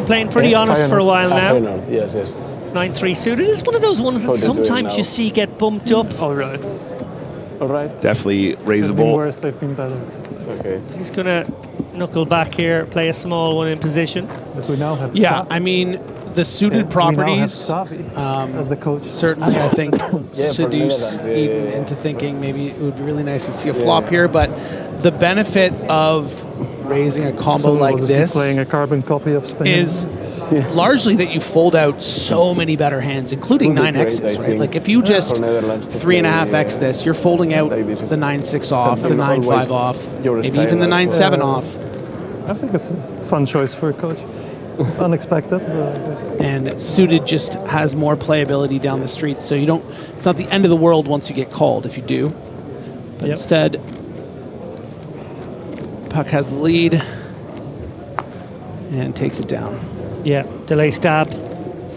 Speaker 15: Playing pretty honest for a while now.
Speaker 11: Yes, yes.
Speaker 15: 9-3 suited. It's one of those ones that
Speaker 11: How they doing
Speaker 15: sometimes
Speaker 11: now?
Speaker 15: you see get bumped up.
Speaker 4: All right.
Speaker 11: All right.
Speaker 10: Definitely
Speaker 4: They've been
Speaker 10: raisable.
Speaker 4: worse, they've been better.
Speaker 11: Okay.
Speaker 15: He's going to knuckle back here, play a small one in position.
Speaker 4: But we now have
Speaker 6: Yeah,
Speaker 4: Savi.
Speaker 6: I mean, the suited properties
Speaker 4: We now have Savi as the coach.
Speaker 6: certainly, I think, seduce
Speaker 11: Netherlands,
Speaker 6: Eden into thinking maybe it would be really nice to see a flop here. But the benefit of raising a combo
Speaker 4: Someone
Speaker 6: like
Speaker 4: will just be
Speaker 6: this
Speaker 4: playing a carbon copy of Spain.
Speaker 6: is largely that you fold out so many better hands, including
Speaker 11: Would be
Speaker 6: 9x's,
Speaker 11: great, I
Speaker 6: right?
Speaker 11: think,
Speaker 6: Like if you just
Speaker 11: for Netherlands to
Speaker 6: 3.5x
Speaker 11: play,
Speaker 6: this, you're folding out
Speaker 11: like this
Speaker 6: the
Speaker 11: is
Speaker 6: 9-6 off, the
Speaker 11: something
Speaker 6: 9-5
Speaker 11: always
Speaker 6: off,
Speaker 11: your
Speaker 6: maybe
Speaker 11: style
Speaker 6: even the
Speaker 11: also.
Speaker 6: 9-7 off.
Speaker 4: I think it's a fun choice for a coach. It's unexpected.
Speaker 6: And suited just has more playability down the street, so you don't. It's not the end of the world once you get called if you do. But instead, Puck has the lead and takes it down.
Speaker 15: Yeah, delay stab.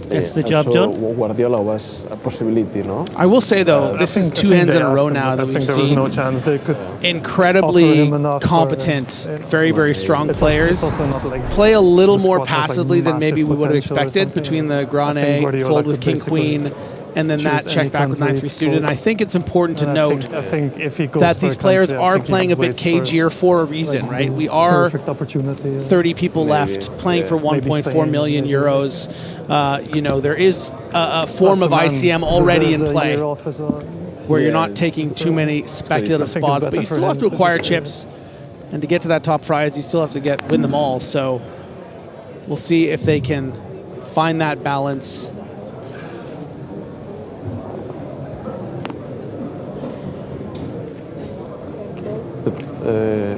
Speaker 15: Gets the job
Speaker 11: also,
Speaker 15: done.
Speaker 11: Guardiola was a possibility, no?
Speaker 6: I will say though, this is two hands in a row now that
Speaker 4: I
Speaker 6: we've
Speaker 4: think there was
Speaker 6: seen
Speaker 4: no chance they could
Speaker 6: incredibly
Speaker 4: offer him enough
Speaker 6: competent, very, very strong
Speaker 4: It's
Speaker 6: players
Speaker 4: also not like
Speaker 6: play a little
Speaker 4: the
Speaker 6: more
Speaker 4: squad has, like,
Speaker 6: passively than maybe we
Speaker 4: massive
Speaker 6: would have
Speaker 4: potential or
Speaker 6: expected
Speaker 4: something.
Speaker 6: between the
Speaker 4: I
Speaker 6: Grane
Speaker 4: think Guardiola
Speaker 6: fold with
Speaker 4: could
Speaker 6: King
Speaker 4: basically
Speaker 6: Queen and then that
Speaker 4: choose
Speaker 6: check
Speaker 4: any
Speaker 6: back with
Speaker 4: country
Speaker 6: 9-3 suited. And I think it's important to
Speaker 4: And
Speaker 6: note
Speaker 4: I think if he goes
Speaker 6: that
Speaker 4: for
Speaker 6: these
Speaker 4: a
Speaker 6: players
Speaker 4: country, I
Speaker 6: are
Speaker 4: think he
Speaker 6: playing a
Speaker 4: just
Speaker 6: bit
Speaker 4: waits
Speaker 6: cagier for a reason,
Speaker 4: like,
Speaker 6: right?
Speaker 4: the
Speaker 6: We are
Speaker 4: perfect opportunity,
Speaker 6: 30 people left playing for
Speaker 4: Maybe
Speaker 6: 1.4
Speaker 4: Spain,
Speaker 6: million
Speaker 4: maybe.
Speaker 6: euros. You know, there is a form of ICM already in play where you're not taking too many speculative spots, but you still have to acquire chips. And to get to that top prize, you still have to win them all. So we'll see if they can find that balance.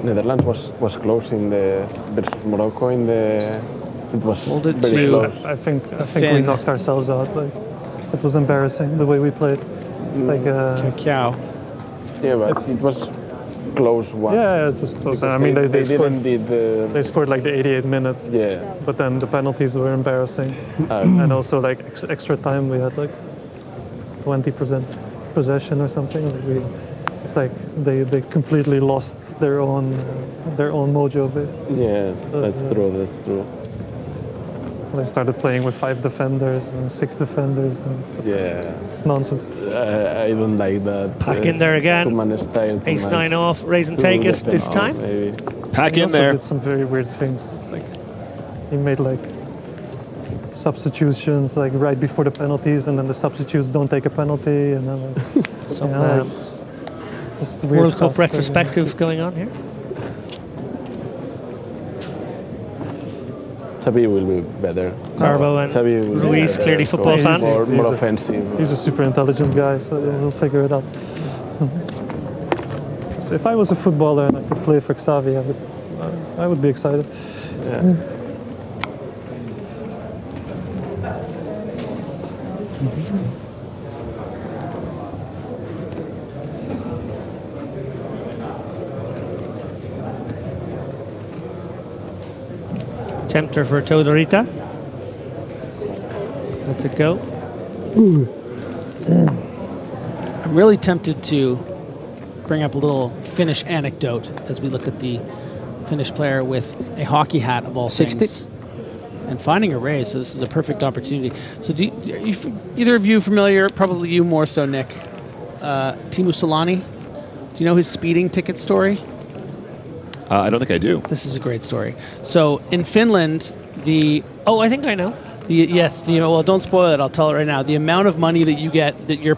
Speaker 11: Netherlands was close in the versus Morocco in the. It was very close.
Speaker 4: I think we knocked ourselves out. Like it was embarrassing the way we played. It's like
Speaker 6: Cow.
Speaker 11: Yeah, but it was close one.
Speaker 4: Yeah, it was close. I mean, they scored. They scored like the 88th minute.
Speaker 11: Yeah.
Speaker 4: But then the penalties were embarrassing, and also like extra time we had like 20% possession or something. Like it's like they completely lost their own mojo a bit.
Speaker 11: Yeah, that's true. That's true.
Speaker 4: They started playing with 5 defenders and 6 defenders. And
Speaker 11: Yeah.
Speaker 4: it's nonsense.
Speaker 11: I don't like that.
Speaker 15: Pack in there again.
Speaker 11: Two-man style,
Speaker 15: Ace
Speaker 11: two-man
Speaker 15: 9 off, raise and take it this time.
Speaker 10: Pack
Speaker 4: He
Speaker 10: in
Speaker 4: also
Speaker 10: there.
Speaker 4: did some very weird things. It's like he made like substitutions like right before the penalties, and then the substitutes don't take a penalty, and then like, just weird
Speaker 15: World
Speaker 4: stuff.
Speaker 15: Cup retrospective going on here.
Speaker 11: Xavi will be better.
Speaker 15: Carbo and
Speaker 11: Xavi will be
Speaker 15: Ruiz,
Speaker 11: better,
Speaker 15: clearly football
Speaker 11: so
Speaker 15: fans.
Speaker 11: More offensive.
Speaker 4: He's a super intelligent guy, so he'll figure it out. So if I was a footballer and I could play for Xavi, I would be excited.
Speaker 11: Yeah.
Speaker 15: Tempter for Todorita. Let's it go.
Speaker 6: I'm really tempted to bring up a little Finnish anecdote as we look at the Finnish player with a hockey hat of all
Speaker 16: 60.
Speaker 6: things and finding a raise. So this is a perfect opportunity. So are you, either of you familiar, probably you more so, Nick, Teemu Solani? Do you know his speeding ticket story?
Speaker 10: I don't think I do.
Speaker 6: This is a great story. So in Finland,
Speaker 15: I think I know.
Speaker 6: Well, don't spoil it. I'll tell it right now. The amount of money that you get, that your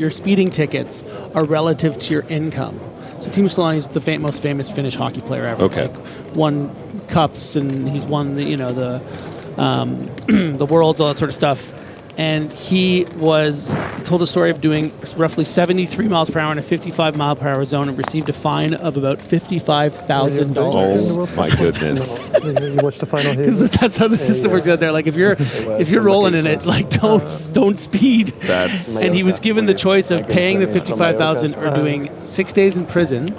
Speaker 6: speeding tickets are relative to your income. So Teemu Solani is the most famous Finnish hockey player ever.
Speaker 10: Okay.
Speaker 6: Like, won cups and he's won the the worlds, all that sort of stuff. And he told a story of doing roughly 73 miles per hour in a 55 mile per hour zone and received a fine of about $55,000.
Speaker 10: Oh my goodness!
Speaker 4: You watched the final here.
Speaker 6: Because that's how the system works out there. Like if you're rolling in it, like don't speed. And he was given the choice of paying the $55,000 or doing 6 days in prison.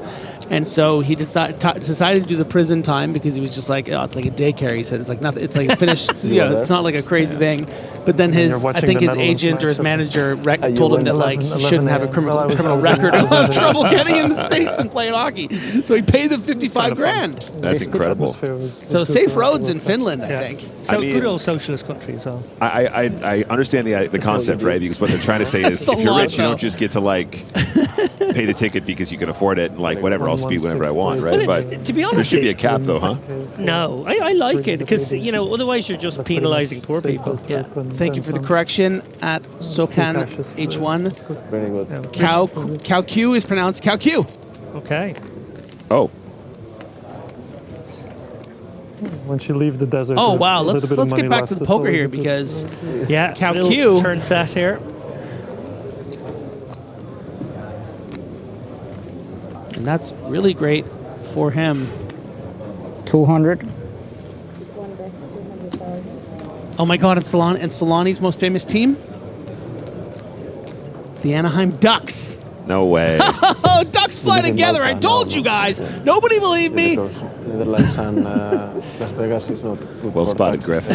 Speaker 6: And so he decided to do the prison time because he was just like, oh, it's like a daycare. He said it's like nothing. It's like finished. It's not like a crazy thing. But then his agent or his manager told him that like he shouldn't have a criminal record. He'll have trouble getting in the States and playing hockey. So he paid the $55,000.
Speaker 10: That's incredible.
Speaker 6: So safe roads in Finland, I think.
Speaker 15: So good old socialist country as well.
Speaker 10: I understand the concept, right? Because what they're trying to say is if you're rich, you don't just get to like pay the ticket because you can afford it and like whatever, I'll speed whenever I want, right? But
Speaker 15: to be honest,
Speaker 10: there should be a cap though, huh?
Speaker 15: No, I like it because otherwise you're just penalising poor people.
Speaker 6: Yeah. Thank you for the correction at Sokan H1.
Speaker 11: Very good.
Speaker 6: Cow Q is pronounced Cow Q.
Speaker 15: Okay.
Speaker 10: Oh.
Speaker 4: Once you leave the desert.
Speaker 6: Oh wow, let's get back to the poker here because Cow Q
Speaker 15: turn sass here.
Speaker 6: And that's really great for him.
Speaker 16: 200.
Speaker 6: Oh my God! And Solani's most famous team, the Anaheim Ducks.
Speaker 10: No way.
Speaker 6: Oh, Ducks fly together! I told you guys. Nobody believed me.
Speaker 11: Netherlands and Las Vegas is not good.
Speaker 10: Well spotted, Griffin.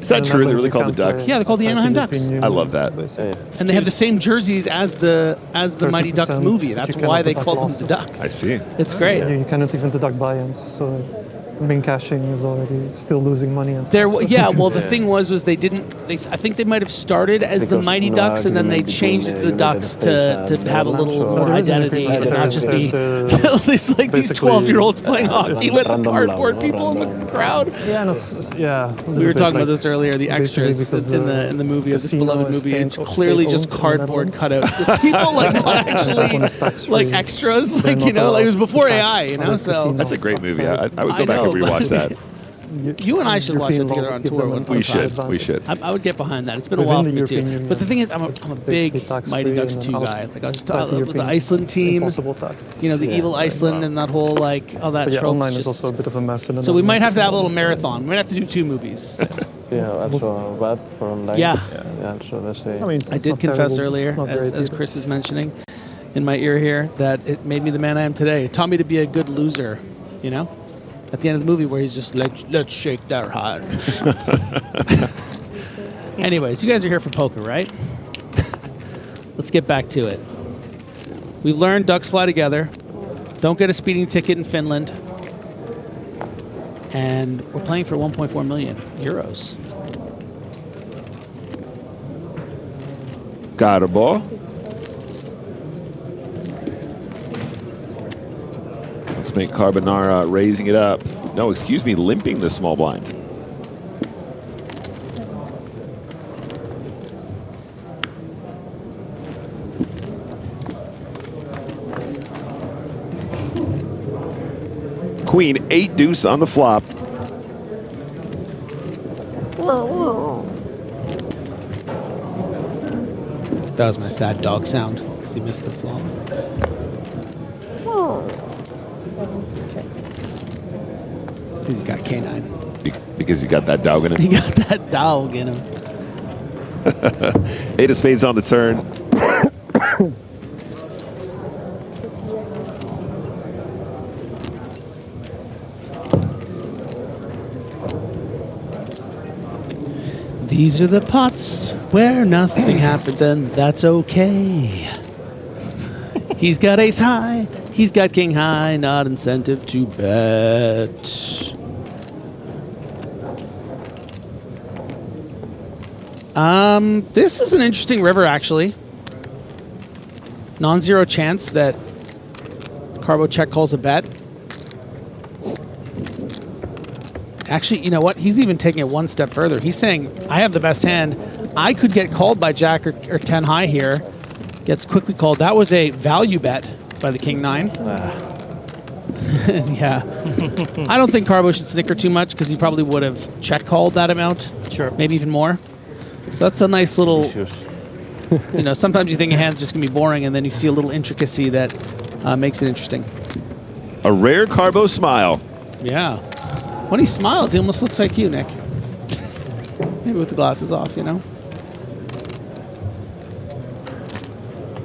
Speaker 10: Is that true? They're really called the Ducks?
Speaker 6: Yeah, they're called the Anaheim Ducks.
Speaker 10: I love that.
Speaker 6: And they have the same jerseys as the Mighty Ducks movie. That's why they call them the Ducks.
Speaker 10: I see.
Speaker 6: It's great.
Speaker 4: You cannot even deduct buy-ins, so main cashing is already still losing money. And
Speaker 6: Well, the thing was they didn't. I think they might have started as the Mighty Ducks, and then they changed it to the Ducks to have a little more identity and not just be these 12-year-olds playing hockey with the cardboard people in the crowd. We were talking about this earlier. The extras in the movie, of this beloved movie, it's clearly just cardboard cutouts of people, like not actually like extras. Like it was before AI. So
Speaker 10: that's a great movie. I would go back and rewatch that.
Speaker 6: You and I should watch it together on tour.
Speaker 10: We should.
Speaker 6: I would get behind that. It's been a while for me too. But the thing is, I'm a big Mighty Ducks 2 guy. Like I was with the Iceland team, the evil Iceland and that whole all that trope.
Speaker 4: Online is also a bit of a mess.
Speaker 6: So we might have to have a little marathon. We might have to do 2 movies.
Speaker 11: Yeah, also bad for online.
Speaker 6: Yeah.
Speaker 11: So let's say.
Speaker 6: I did confess earlier, as Chris is mentioning in my ear here, that it made me the man I am today. It taught me to be a good loser, At the end of the movie where he's just like, let's shake that hard. Anyways, you guys are here for poker, right? Let's get back to it. We've learned ducks fly together. Don't get a speeding ticket in Finland. And we're playing for 1.4 million euros.
Speaker 10: Got a ball. Let's make Carbonara raising it up. No, excuse me, limping the small blind. Queen, 8 deuce on the flop.
Speaker 6: That was my sad dog sound because he missed the flop. He's got K9.
Speaker 10: Because he got that dog in him.
Speaker 6: He got that dog in him.
Speaker 10: 8 of spades on the turn.
Speaker 6: These are the pots where nothing happens, and that's okay. He's got ace high, he's got king high, not incentive to bet. This is an interesting river, actually. Non-zero chance that Carbo check calls a bet. Actually, you know what? He's even taking it one step further. He's saying, I have the best hand. I could get called by Jack or 10 high here. Gets quickly called. That was a value bet by the King 9. Yeah. I don't think Carbo should snicker too much because he probably would have check called that amount.
Speaker 15: Sure.
Speaker 6: Maybe even more. So that's a nice little, you know, sometimes you think a hand's just going to be boring and then you see a little intricacy that makes it interesting.
Speaker 10: A rare Carbo smile.
Speaker 6: Yeah. When he smiles, he almost looks like you, Nick. Maybe with the glasses off, you know?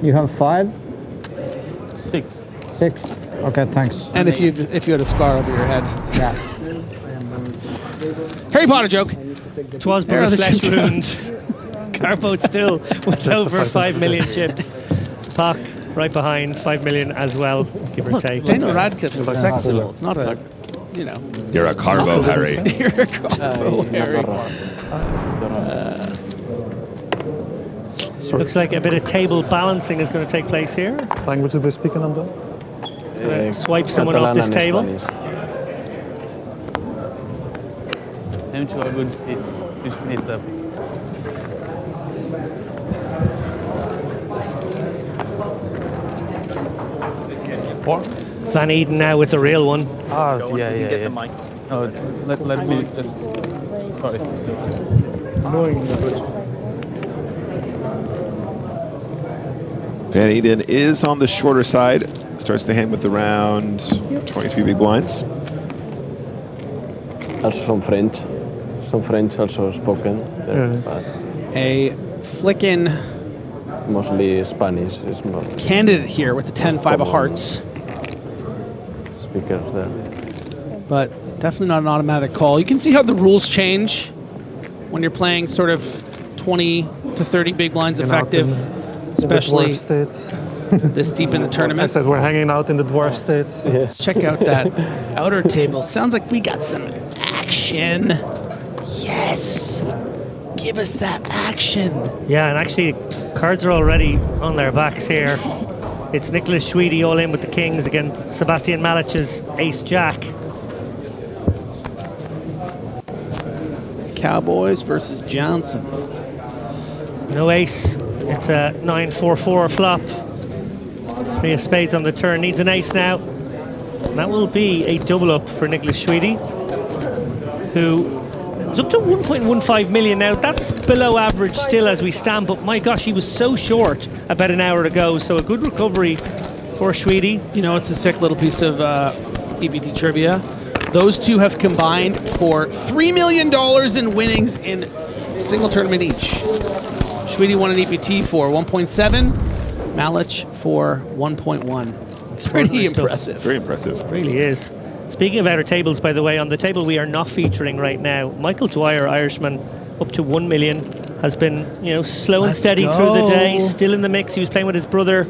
Speaker 16: You have 5?
Speaker 19: 6.
Speaker 16: 6. Okay, thanks.
Speaker 6: And if you had a scar over your head.
Speaker 16: Yeah.
Speaker 6: Harry Potter joke.
Speaker 15: It was bare flesh wounds. Carbo still with over 5 million chips. Pac right behind, 5 million as well, give or take.
Speaker 6: Daniel Radcliffe is a sex symbol. It's not a, you know.
Speaker 10: You're a Carbo, Harry.
Speaker 6: You're a Carbo, Harry.
Speaker 15: Looks like a bit of table balancing is going to take place here.
Speaker 4: Language do they speak in Andorra?
Speaker 15: Swipe someone off this table.
Speaker 19: Aim to a good seat. You should need them.
Speaker 15: Plan Eden now with the real one.
Speaker 19: Ah, yeah. No, let me just. Sorry.
Speaker 10: Van Eden is on the shorter side. Starts the hand with around 23 big blinds.
Speaker 11: Also some French also spoken there, but
Speaker 6: a flickin'
Speaker 11: mostly Spanish is more
Speaker 6: candidate here with the 10-5 of hearts.
Speaker 11: Speakers there.
Speaker 6: But definitely not an automatic call. You can see how the rules change when you're playing sort of 20 to 30 big blinds effective, especially
Speaker 4: the dwarf states.
Speaker 6: This deep in the tournament.
Speaker 4: I said we're hanging out in the dwarf states.
Speaker 6: Let's check out that outer table. Sounds like we got some action. Yes. Give us that action.
Speaker 15: Yeah, and actually, cards are already on their backs here. It's Nicholas Schweedy all in with the kings against Sebastian Malic's ace-jack.
Speaker 6: Cowboys versus Johnson.
Speaker 15: No ace. It's a 9-4-4 flop. 3 of spades on the turn. Needs an ace now. And that will be a double up for Nicholas Schweedy, who is up to 1.15 million now. That's below average still as we stand, but my gosh, he was so short about an hour ago. So a good recovery for Schweedy.
Speaker 6: You know, it's a sick little piece of EPT trivia. Those two have combined for $3 million in winnings in a single tournament each. Schweedy won an EPT for 1.7, Malic for 1.1. Pretty impressive.
Speaker 10: Very impressive.
Speaker 15: It really is. Speaking of outer tables, by the way, on the table we are not featuring right now, Michael Dwyer, Irishman, up to 1 million, has been, you know, slow and steady through the day, still in the mix. He was playing with his brother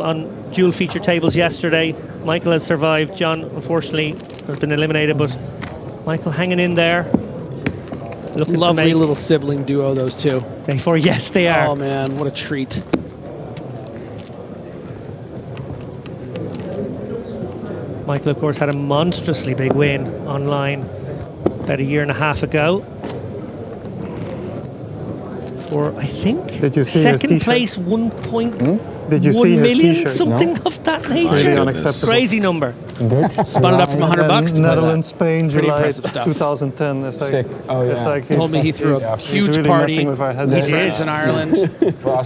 Speaker 15: on dual feature tables yesterday. Michael has survived. John, unfortunately, has been eliminated, but Michael hanging in there.
Speaker 6: Lovely little sibling duo, those two.
Speaker 15: Day 4, yes, they are.
Speaker 6: Oh man, what a treat.
Speaker 15: Michael, of course, had a monstrously big win online about a year and a half ago. For, I think,
Speaker 4: Did you see
Speaker 15: second
Speaker 4: his
Speaker 15: place 1.1
Speaker 4: Did you see his
Speaker 15: million,
Speaker 4: t-shirt?
Speaker 15: something of that nature.
Speaker 4: Really unacceptable.
Speaker 15: Crazy number.
Speaker 6: Spun it up from $100 to
Speaker 4: Netherlands, Spain,
Speaker 6: Pretty
Speaker 4: July
Speaker 6: impressive stuff.
Speaker 4: 2010. It's like,
Speaker 19: Sick. Oh,
Speaker 4: it's
Speaker 19: yeah.
Speaker 4: like
Speaker 6: Told me he threw a huge
Speaker 4: really
Speaker 6: party.
Speaker 4: messing with our heads.
Speaker 6: He did in Ireland.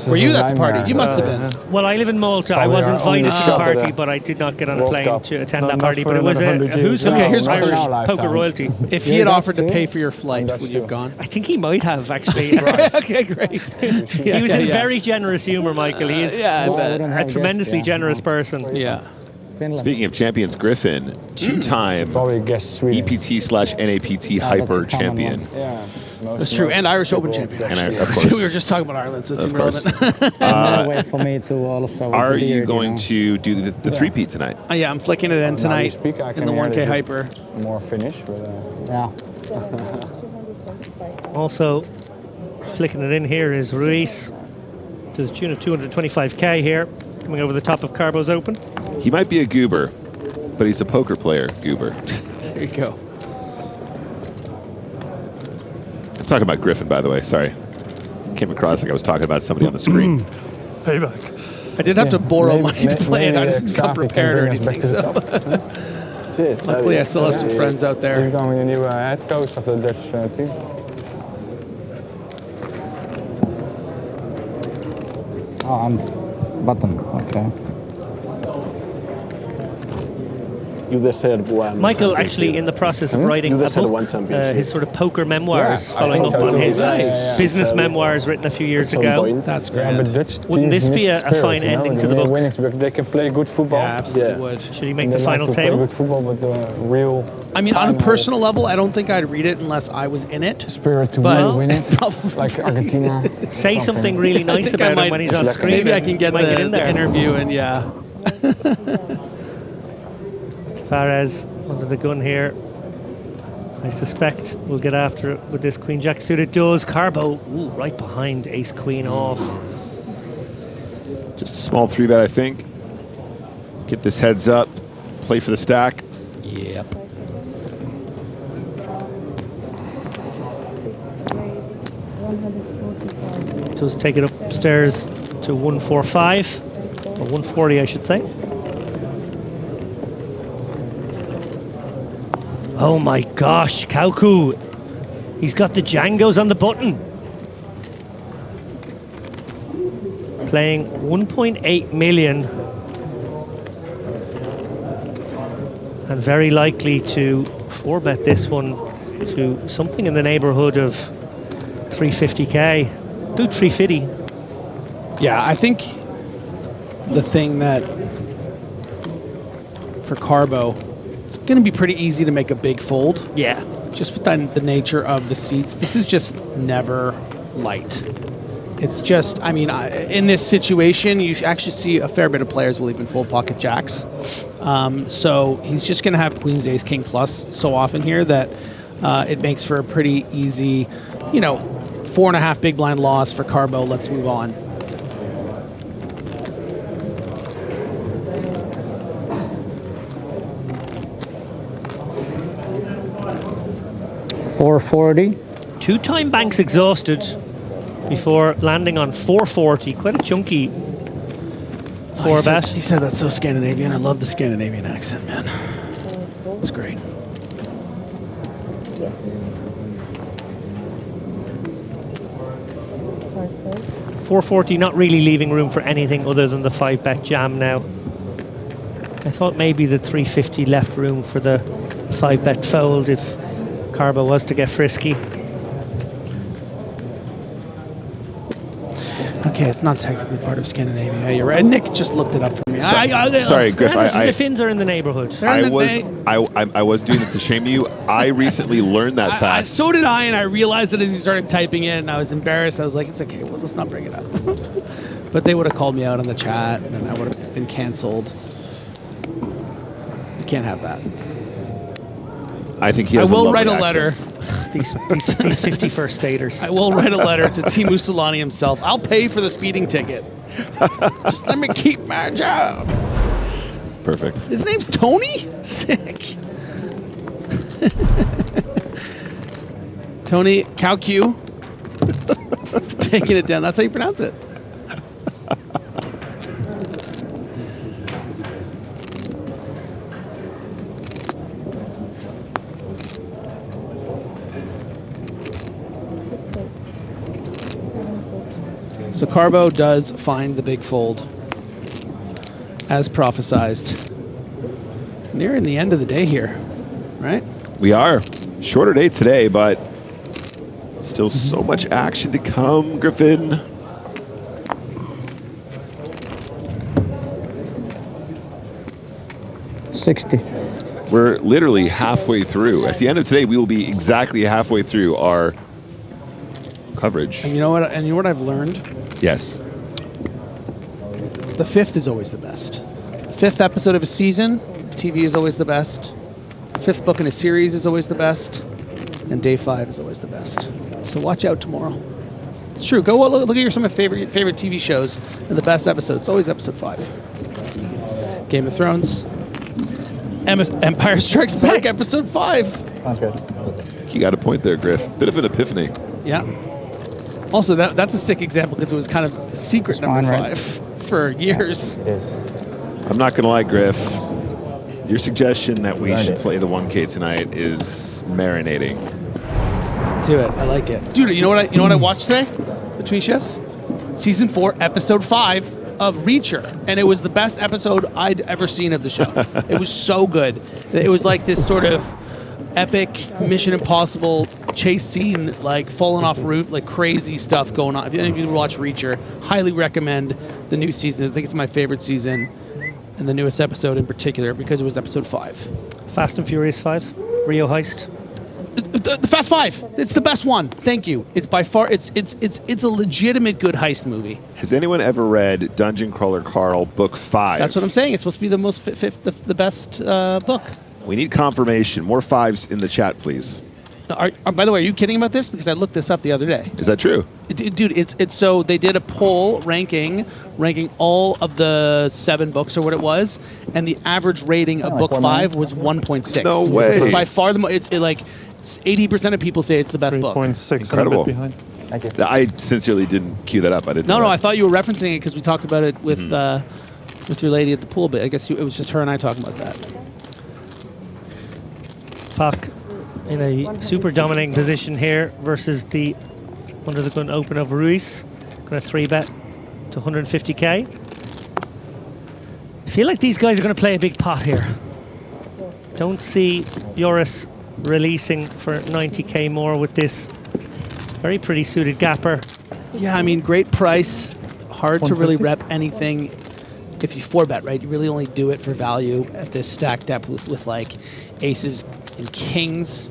Speaker 6: Were you at the party? You must have been.
Speaker 15: Well, I live in Malta. I
Speaker 19: we
Speaker 15: was
Speaker 19: are
Speaker 15: invited
Speaker 19: only
Speaker 15: to the
Speaker 19: shot at
Speaker 15: party,
Speaker 19: a
Speaker 15: but I did not get on a
Speaker 19: World
Speaker 15: plane
Speaker 19: Cup.
Speaker 15: to attend
Speaker 4: No,
Speaker 15: that
Speaker 4: not
Speaker 15: party.
Speaker 4: for
Speaker 15: But it was a
Speaker 4: 100 years.
Speaker 15: who's
Speaker 6: Okay,
Speaker 15: who
Speaker 6: here's
Speaker 15: of
Speaker 6: my
Speaker 15: Irish
Speaker 6: question.
Speaker 15: poker royalty.
Speaker 6: If he had offered to pay for your flight, would you have gone?
Speaker 15: I think he might have, actually.
Speaker 6: Okay, great.
Speaker 15: He was in very generous humour, Michael. He is
Speaker 6: Yeah, I bet.
Speaker 15: a tremendously generous person.
Speaker 6: Yeah.
Speaker 10: Speaking of champions, Griffin, two-time EPT/NAPT Hyper champion.
Speaker 6: That's true, and Irish Open champion.
Speaker 10: And of course.
Speaker 6: We were just talking about Ireland, so it seemed
Speaker 10: Of course.
Speaker 6: relevant.
Speaker 16: No way for me to also.
Speaker 10: Are you going to do the three-peat tonight?
Speaker 6: Yeah, I'm flicking it in tonight in the 1K Hyper.
Speaker 19: More finish, but
Speaker 16: Yeah.
Speaker 15: Also, flicking it in here is Ruiz to the tune of 225k here, coming over the top of Carbo's Open.
Speaker 10: He might be a goober, but he's a poker player, goober.
Speaker 6: There you go.
Speaker 10: I'm talking about Griffin, by the way. Sorry. Came across like I was talking about somebody on the screen.
Speaker 4: Payback.
Speaker 6: I did have to borrow money to play it. I didn't come prepared or anything, so. Luckily, I still have some friends out there.
Speaker 19: You're going a new head coach of the Dutch team.
Speaker 16: Oh, I'm button. Okay.
Speaker 11: You just said one.
Speaker 15: Michael actually in the process of writing
Speaker 11: You
Speaker 15: a
Speaker 11: just had
Speaker 15: book,
Speaker 11: one championship.
Speaker 15: his sort of poker memoirs,
Speaker 19: Yeah, I
Speaker 15: following
Speaker 19: think
Speaker 15: up
Speaker 19: so
Speaker 15: on
Speaker 19: too.
Speaker 15: his
Speaker 6: Nice.
Speaker 15: business memoirs written a few years ago.
Speaker 6: That's
Speaker 19: Yeah,
Speaker 6: great.
Speaker 19: but Dutch
Speaker 15: Wouldn't
Speaker 19: teams
Speaker 15: this be
Speaker 19: miss
Speaker 15: a
Speaker 19: spirit,
Speaker 15: fine
Speaker 19: you know,
Speaker 15: ending
Speaker 19: they
Speaker 15: to the
Speaker 19: may
Speaker 15: book?
Speaker 19: win it, but they can play good football.
Speaker 6: Yeah, absolutely would.
Speaker 15: Should he make
Speaker 19: They
Speaker 15: the
Speaker 19: like
Speaker 15: final
Speaker 19: to play
Speaker 15: table?
Speaker 19: good football, but the real
Speaker 6: I mean, on a
Speaker 19: final
Speaker 6: personal level, I don't think I'd read it unless I was in it.
Speaker 19: spirit to
Speaker 6: But
Speaker 19: really win it,
Speaker 6: probably
Speaker 19: like Argentina.
Speaker 15: Say something really nice
Speaker 6: think I
Speaker 15: about
Speaker 6: might-
Speaker 15: him when he's on screen.
Speaker 6: Maybe I
Speaker 15: and
Speaker 6: can get
Speaker 15: might get
Speaker 6: the
Speaker 15: in there.
Speaker 6: interview and yeah.
Speaker 15: Fares under the gun here. I suspect we'll get after it with this Queen Jack suited. Does Carbo right behind Ace Queen off.
Speaker 10: Just a small 3-bet, I think. Get this heads up. Play for the stack.
Speaker 6: Yep.
Speaker 15: Does take it upstairs to 145 or 140, I should say. Oh my gosh, Kauku. He's got the Django's on the button. Playing 1.8 million. And very likely to 4-bet this one to something in the neighborhood of 350k. Who 350?
Speaker 6: Yeah, I think the thing that for Carbo, it's going to be pretty easy to make a big fold.
Speaker 15: Yeah.
Speaker 6: Just with the nature of the seats. This is just never light. It's just, I mean, in this situation, you actually see a fair bit of players will even fold pocket jacks. So he's just going to have queens, ace, king plus so often here that it makes for a pretty easy, 4.5 big blind loss for Carbo. Let's move on.
Speaker 16: $440.
Speaker 15: Two-time banks exhausted before landing on 440. Quite a chunky four-bet.
Speaker 6: He said that's so Scandinavian. I love the Scandinavian accent, man. It's great.
Speaker 15: $440, not really leaving room for anything other than the 5-bet jam now. I thought maybe the 350 left room for the 5-bet fold if Carbo was to get frisky.
Speaker 6: Okay, it's not technically part of Scandinavia. Yeah, you're right. Nick just looked it up for me.
Speaker 10: Sorry, Griff.
Speaker 15: The Finns are in the neighborhood.
Speaker 10: I was doing it to shame you. I recently learned that fact.
Speaker 6: So did I, and I realized it as you started typing in, and I was embarrassed. I was like, it's okay, well, let's not bring it up. But they would have called me out on the chat, and then I would have been canceled. You can't have that.
Speaker 10: I think he has
Speaker 6: I will
Speaker 10: a
Speaker 6: write a
Speaker 10: lovely
Speaker 6: letter.
Speaker 10: accent.
Speaker 15: These 51st staters.
Speaker 6: I will write a letter to T. Mussolani himself. I'll pay for the speeding ticket. Just let me keep my job.
Speaker 10: Perfect.
Speaker 6: His name's Tony? Sick. Tony Kauq. Taking it down. That's how you pronounce it. So Carbo does find the big fold, as prophesized. Nearing the end of the day here, right?
Speaker 10: We are. Shorter day today, but still so much action to come, Griffin.
Speaker 16: $60.
Speaker 10: We're literally halfway through. At the end of today, we will be exactly halfway through our coverage.
Speaker 6: And you know what? And you know what I've learned?
Speaker 10: Yes.
Speaker 6: The fifth is always the best. Fifth episode of a season, TV is always the best. Fifth book in a series is always the best. And day 5 is always the best. So watch out tomorrow. It's true. Go look at some of your favorite TV shows and the best episodes. It's always episode 5. Game of Thrones. Empire Strikes Back, episode 5.
Speaker 16: Okay.
Speaker 10: You got a point there, Griff. Bit of an epiphany.
Speaker 6: Yeah. Also, that's a sick example because it was kind of secret number 5 for years.
Speaker 10: I'm not going to lie, Griff. Your suggestion that we should play the 1K tonight is marinating.
Speaker 6: Do it. I like it. Dude, you know what I watched today? Between shifts? Season 4, episode 5 of Reacher. And it was the best episode I'd ever seen of the show. It was so good. It was like this sort of epic Mission Impossible chase scene, like falling off route, like crazy stuff going on. If any of you watch Reacher, highly recommend the new season. I think it's my favorite season, and the newest episode in particular because it was episode 5.
Speaker 15: Fast and Furious 5, Rio Heist.
Speaker 6: The Fast 5. It's the best one. Thank you. It's by far. It's a legitimate good heist movie.
Speaker 10: Has anyone ever read Dungeon Crawler Carl Book 5?
Speaker 6: That's what I'm saying. It's supposed to be the most the best book.
Speaker 10: We need confirmation. More 5s in the chat, please.
Speaker 6: By the way, are you kidding about this? Because I looked this up the other day.
Speaker 10: Is that true?
Speaker 6: Dude, it's so they did a poll ranking all of the 7 books or what it was, and the average rating of book 5 was 1.6.
Speaker 10: No way.
Speaker 6: It's by far the most. It's 80% of people say it's the best book.
Speaker 4: 3.6.
Speaker 10: Incredible.
Speaker 4: Behind.
Speaker 10: Thank you. I sincerely didn't cue that up. I didn't.
Speaker 6: No, I thought you were referencing it because we talked about it with your lady at the pool. But I guess it was just her and I talking about that.
Speaker 15: Puck in a super dominating position here versus the under the gun open of Ruiz. Going to 3-bet to 150k. I feel like these guys are going to play a big pot here. Don't see Joris releasing for 90k more with this very pretty suited gapper.
Speaker 6: Yeah, I mean, great price. Hard to really rep anything if you 4-bet, right? You really only do it for value at this stack depth with like aces and kings.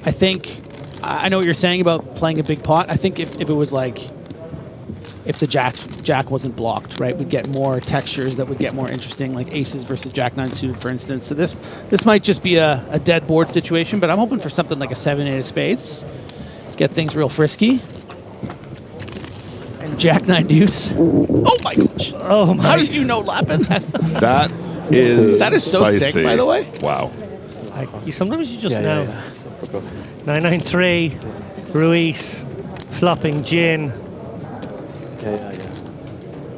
Speaker 6: I think, I know what you're saying about playing a big pot. I think if it was like, if the jack wasn't blocked, right, we'd get more textures that would get more interesting, like aces versus jack 9 suited, for instance. So this might just be a dead board situation, but I'm hoping for something like a 7-8 of spades. Get things real frisky. And jack 9 deuce. Oh my gosh.
Speaker 15: Oh my.
Speaker 6: How did you know Lapin?
Speaker 10: That is
Speaker 6: so
Speaker 10: spicy.
Speaker 6: sick, by the way.
Speaker 10: Wow.
Speaker 15: Sometimes you just know. 993, Ruiz, flopping gin.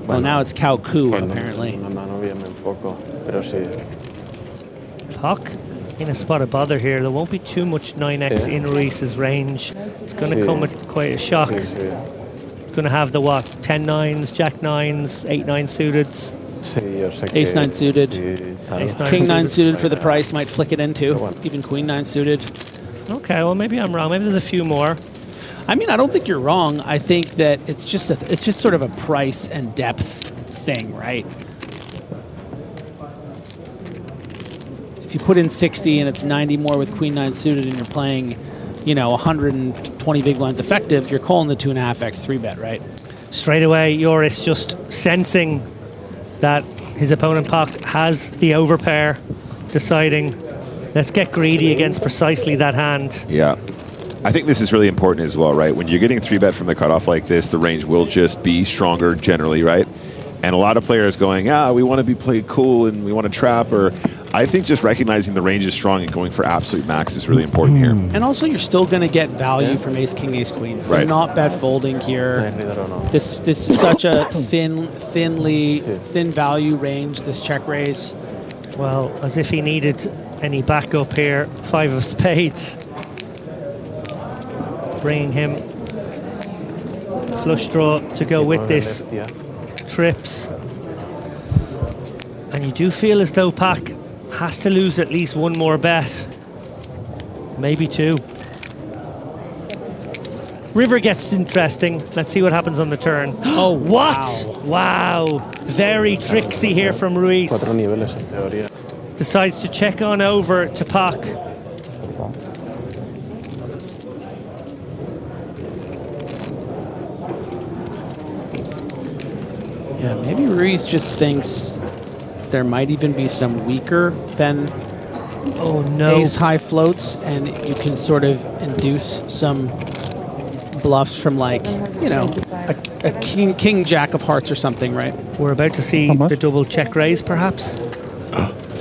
Speaker 6: Well, now it's Kauq, apparently.
Speaker 15: Puck in a spot of bother here. There won't be too much 9x in Ruiz's range. It's going to come with quite a shock. It's going to have the what? 10 9s, jack 9s, 8 9 suiteds.
Speaker 6: Ace 9 suited. King 9 suited for the price might flick it into. Even queen 9 suited.
Speaker 15: Okay, well maybe I'm wrong. Maybe there's a few more.
Speaker 6: I mean, I don't think you're wrong. I think that it's just sort of a price and depth thing, right? If you put in 60 and it's 90 more with queen 9 suited and you're playing, 120 big blinds effective, you're calling the 2.5x 3-bet, right?
Speaker 15: Straight away, Joris just sensing that his opponent Puck has the overpair, deciding, let's get greedy against precisely that hand.
Speaker 10: Yeah. I think this is really important as well, right? When you're getting 3-bet from the cutoff like this, the range will just be stronger generally, right? And a lot of players going, we want to be played cool and we want to trap, or I think just recognizing the range is strong and going for absolute max is really important here.
Speaker 6: And also, you're still going to get value from Ace King Ace Queen. So
Speaker 10: Right.
Speaker 6: not bet folding here. This is such a thin value range. This check raise.
Speaker 15: Well, as if he needed any backup here. 5 of spades. Bringing him flush draw to go with this. Trips. And you do feel as though Pac has to lose at least one more bet. Maybe 2. River gets interesting. Let's see what happens on the turn.
Speaker 6: Oh,
Speaker 15: what? Wow. Very tricksy here from Ruiz. Decides to check on over to Pac.
Speaker 6: Yeah, maybe Ruiz just thinks there might even be some weaker than ace high floats, and you can sort of induce some bluffs from, like, you know, a king jack of hearts or something, right?
Speaker 15: We're about to see the double check raise, perhaps.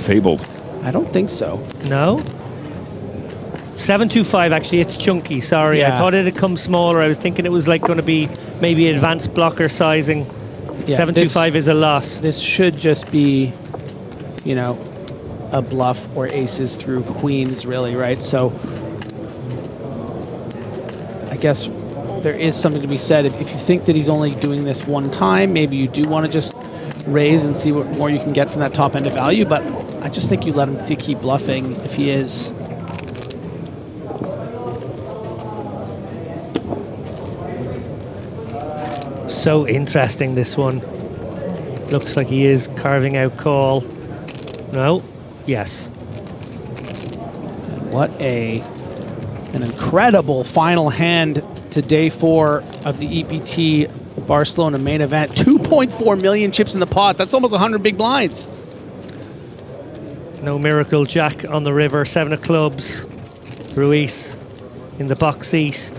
Speaker 10: Fabled.
Speaker 6: I don't think so.
Speaker 15: No? 725, actually, it's chunky, sorry.
Speaker 6: Yeah.
Speaker 15: I thought it had come smaller. I was thinking it was like going to be maybe advanced blocker sizing.
Speaker 6: Yeah,
Speaker 15: 725 is a lot.
Speaker 6: This should just be, you know, a bluff or aces through queens, really, right? So I guess there is something to be said. If you think that he's only doing this one time, maybe you do want to just raise and see what more you can get from that top end of value, but I just think you let him keep bluffing if he is.
Speaker 15: So interesting, this one. Looks like he is carving out call. No? Yes.
Speaker 6: And what an incredible final hand to day 4 of the EPT Barcelona Main Event. 2.4 million chips in the pot. That's almost 100 big blinds.
Speaker 15: No miracle jack on the river. 7 of clubs. Ruiz in the box seat.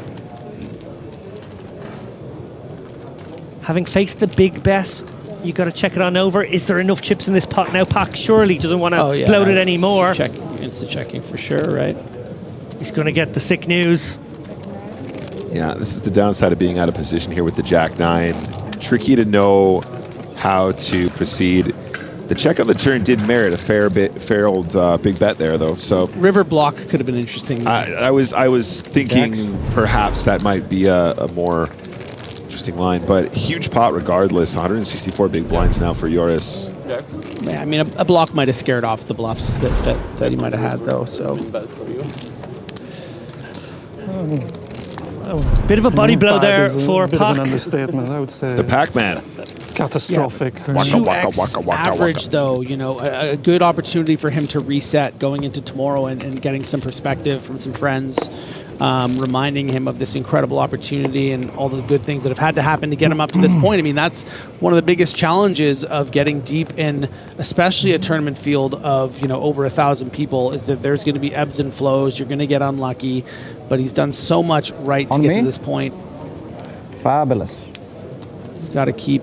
Speaker 15: Having faced the big bet, you got to check it on over. Is there enough chips in this pot now? Pac surely doesn't want to bloat it anymore.
Speaker 6: Instant checking for sure, right?
Speaker 15: He's going to get the sick news.
Speaker 10: Yeah, this is the downside of being out of position here with the Jack-9. Tricky to know how to proceed. The check on the turn did merit a fair old big bet there, though. So
Speaker 6: river block could have been interesting.
Speaker 10: I was thinking perhaps that might be a more interesting line, but huge pot regardless. 164 big blinds now for Joris.
Speaker 6: Yeah, I mean, a block might have scared off the bluffs that he might have had, though. So.
Speaker 15: Bit of a body blow there for
Speaker 4: Pac. Bit of an understatement, I would say.
Speaker 10: The Pac-Man.
Speaker 4: Catastrophic.
Speaker 6: Yeah. 2x average, though, you know, a good opportunity for him to reset going into tomorrow and getting some perspective from some friends, reminding him of this incredible opportunity and all the good things that have had to happen to get him up to this point. I mean, that's one of the biggest challenges of getting deep in, especially a tournament field of, you know, over 1,000 people, is that there's going to be ebbs and flows. You're going to get unlucky, but he's done so much right to get to this point.
Speaker 12: Fabulous.
Speaker 6: He's got to keep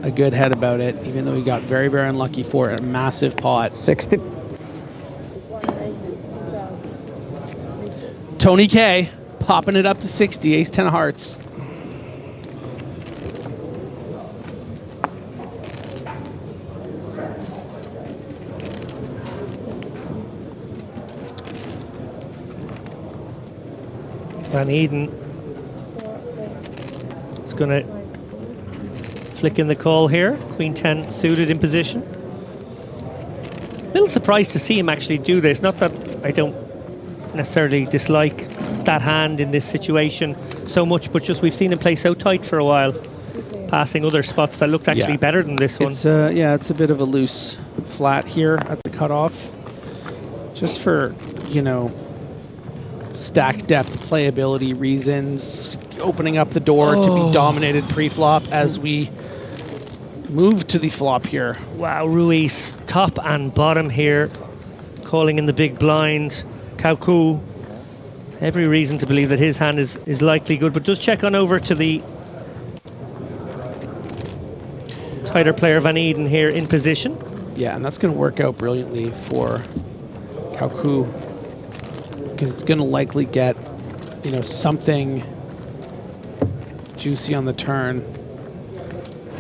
Speaker 6: a good head about it, even though he got very, very unlucky for a massive pot.
Speaker 12: 60.
Speaker 6: Tony K popping it up to 60, ace 10 of hearts.
Speaker 15: Van Eden is going to flick in the call here. Queen 10 suited in position. A little surprised to see him actually do this. Not that I don't necessarily dislike that hand in this situation so much, but just we've seen him play so tight for a while, passing other spots that looked actually better than this one.
Speaker 6: It's it's a bit of a loose flat here at the cutoff, just for, you know, stack depth playability reasons, opening up the door to be dominated pre-flop as we move to the flop here.
Speaker 15: Wow, Ruiz top and bottom here, calling in the big blind. Kauku, every reason to believe that his hand is likely good, but does check on over to the tighter player Van Eden here in position.
Speaker 6: Yeah, and that's going to work out brilliantly for Kauku, because it's going to likely get, you know, something juicy on the turn.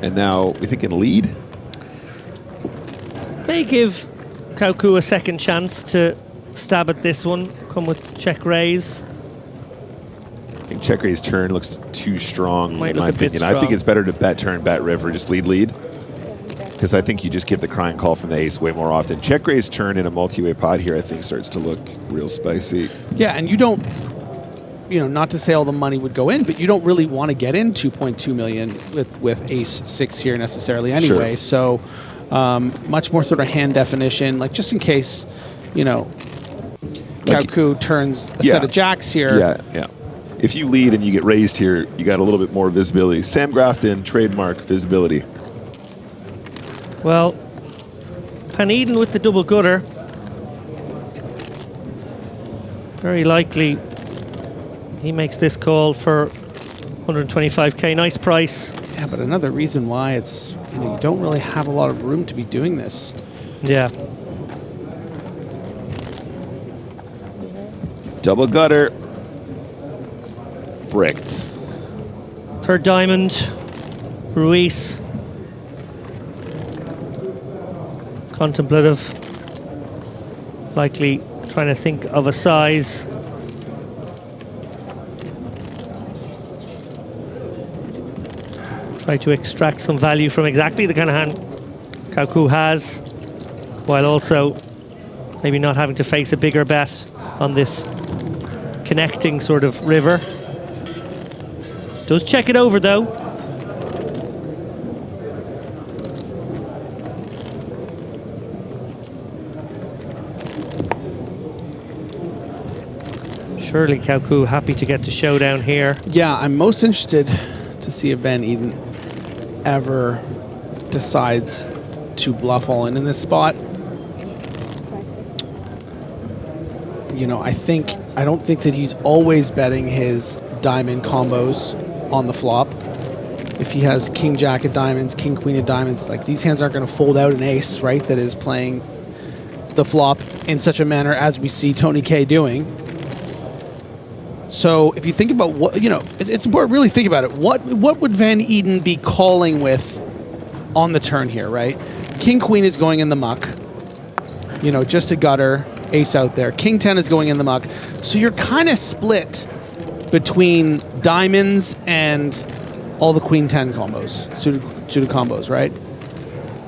Speaker 10: And now we think in lead.
Speaker 15: May give Kauku a second chance to stab at this one. Come with check raise.
Speaker 10: I think check raise turn looks too strong
Speaker 15: Might
Speaker 10: in
Speaker 15: look
Speaker 10: my
Speaker 15: a bit
Speaker 10: opinion. I think
Speaker 15: strong.
Speaker 10: it's better to bet turn, bet river, just lead. Because I think you just get the crying call from the ace way more often. Check raise turn in a multi-way pot here, I think, starts to look real spicy.
Speaker 6: Yeah, and you don't, you know, not to say all the money would go in, but you don't really want to get in 2.2 million with ace 6 here necessarily anyway.
Speaker 10: Sure.
Speaker 6: So much more sort of hand definition, like just in case, you know, Kauku turns a set of jacks here.
Speaker 10: Yeah. If you lead and you get raised here, you got a little bit more visibility. Sam Grafton, trademark visibility.
Speaker 15: Well, Van Eden with the double gutter. Very likely he makes this call for 125k. Nice price.
Speaker 6: Yeah, but another reason why it's, you know, you don't really have a lot of room to be doing this.
Speaker 15: Yeah.
Speaker 10: Double gutter. Bricked.
Speaker 15: Third diamond. Ruiz. Contemplative. Likely trying to think of a size. Try to extract some value from exactly the kind of hand Kauku has, while also maybe not having to face a bigger bet on this connecting sort of river. Does check it over though. Surely Kauku happy to get to showdown here.
Speaker 6: Yeah, I'm most interested to see if Van Eden ever decides to bluff all in this spot. You know, I don't think that he's always betting his diamond combos on the flop. If he has king jack of diamonds, king queen of diamonds, like these hands aren't going to fold out an ace, right? That is playing the flop in such a manner as we see Tony K doing. So if you think about what, you know, it's important, really think about it. What would Van Eden be calling with on the turn here, right? King queen is going in the muck. You know, just a gutter, ace out there. King 10 is going in the muck. So you're kind of split between diamonds and all the queen 10 combos, suited combos, right?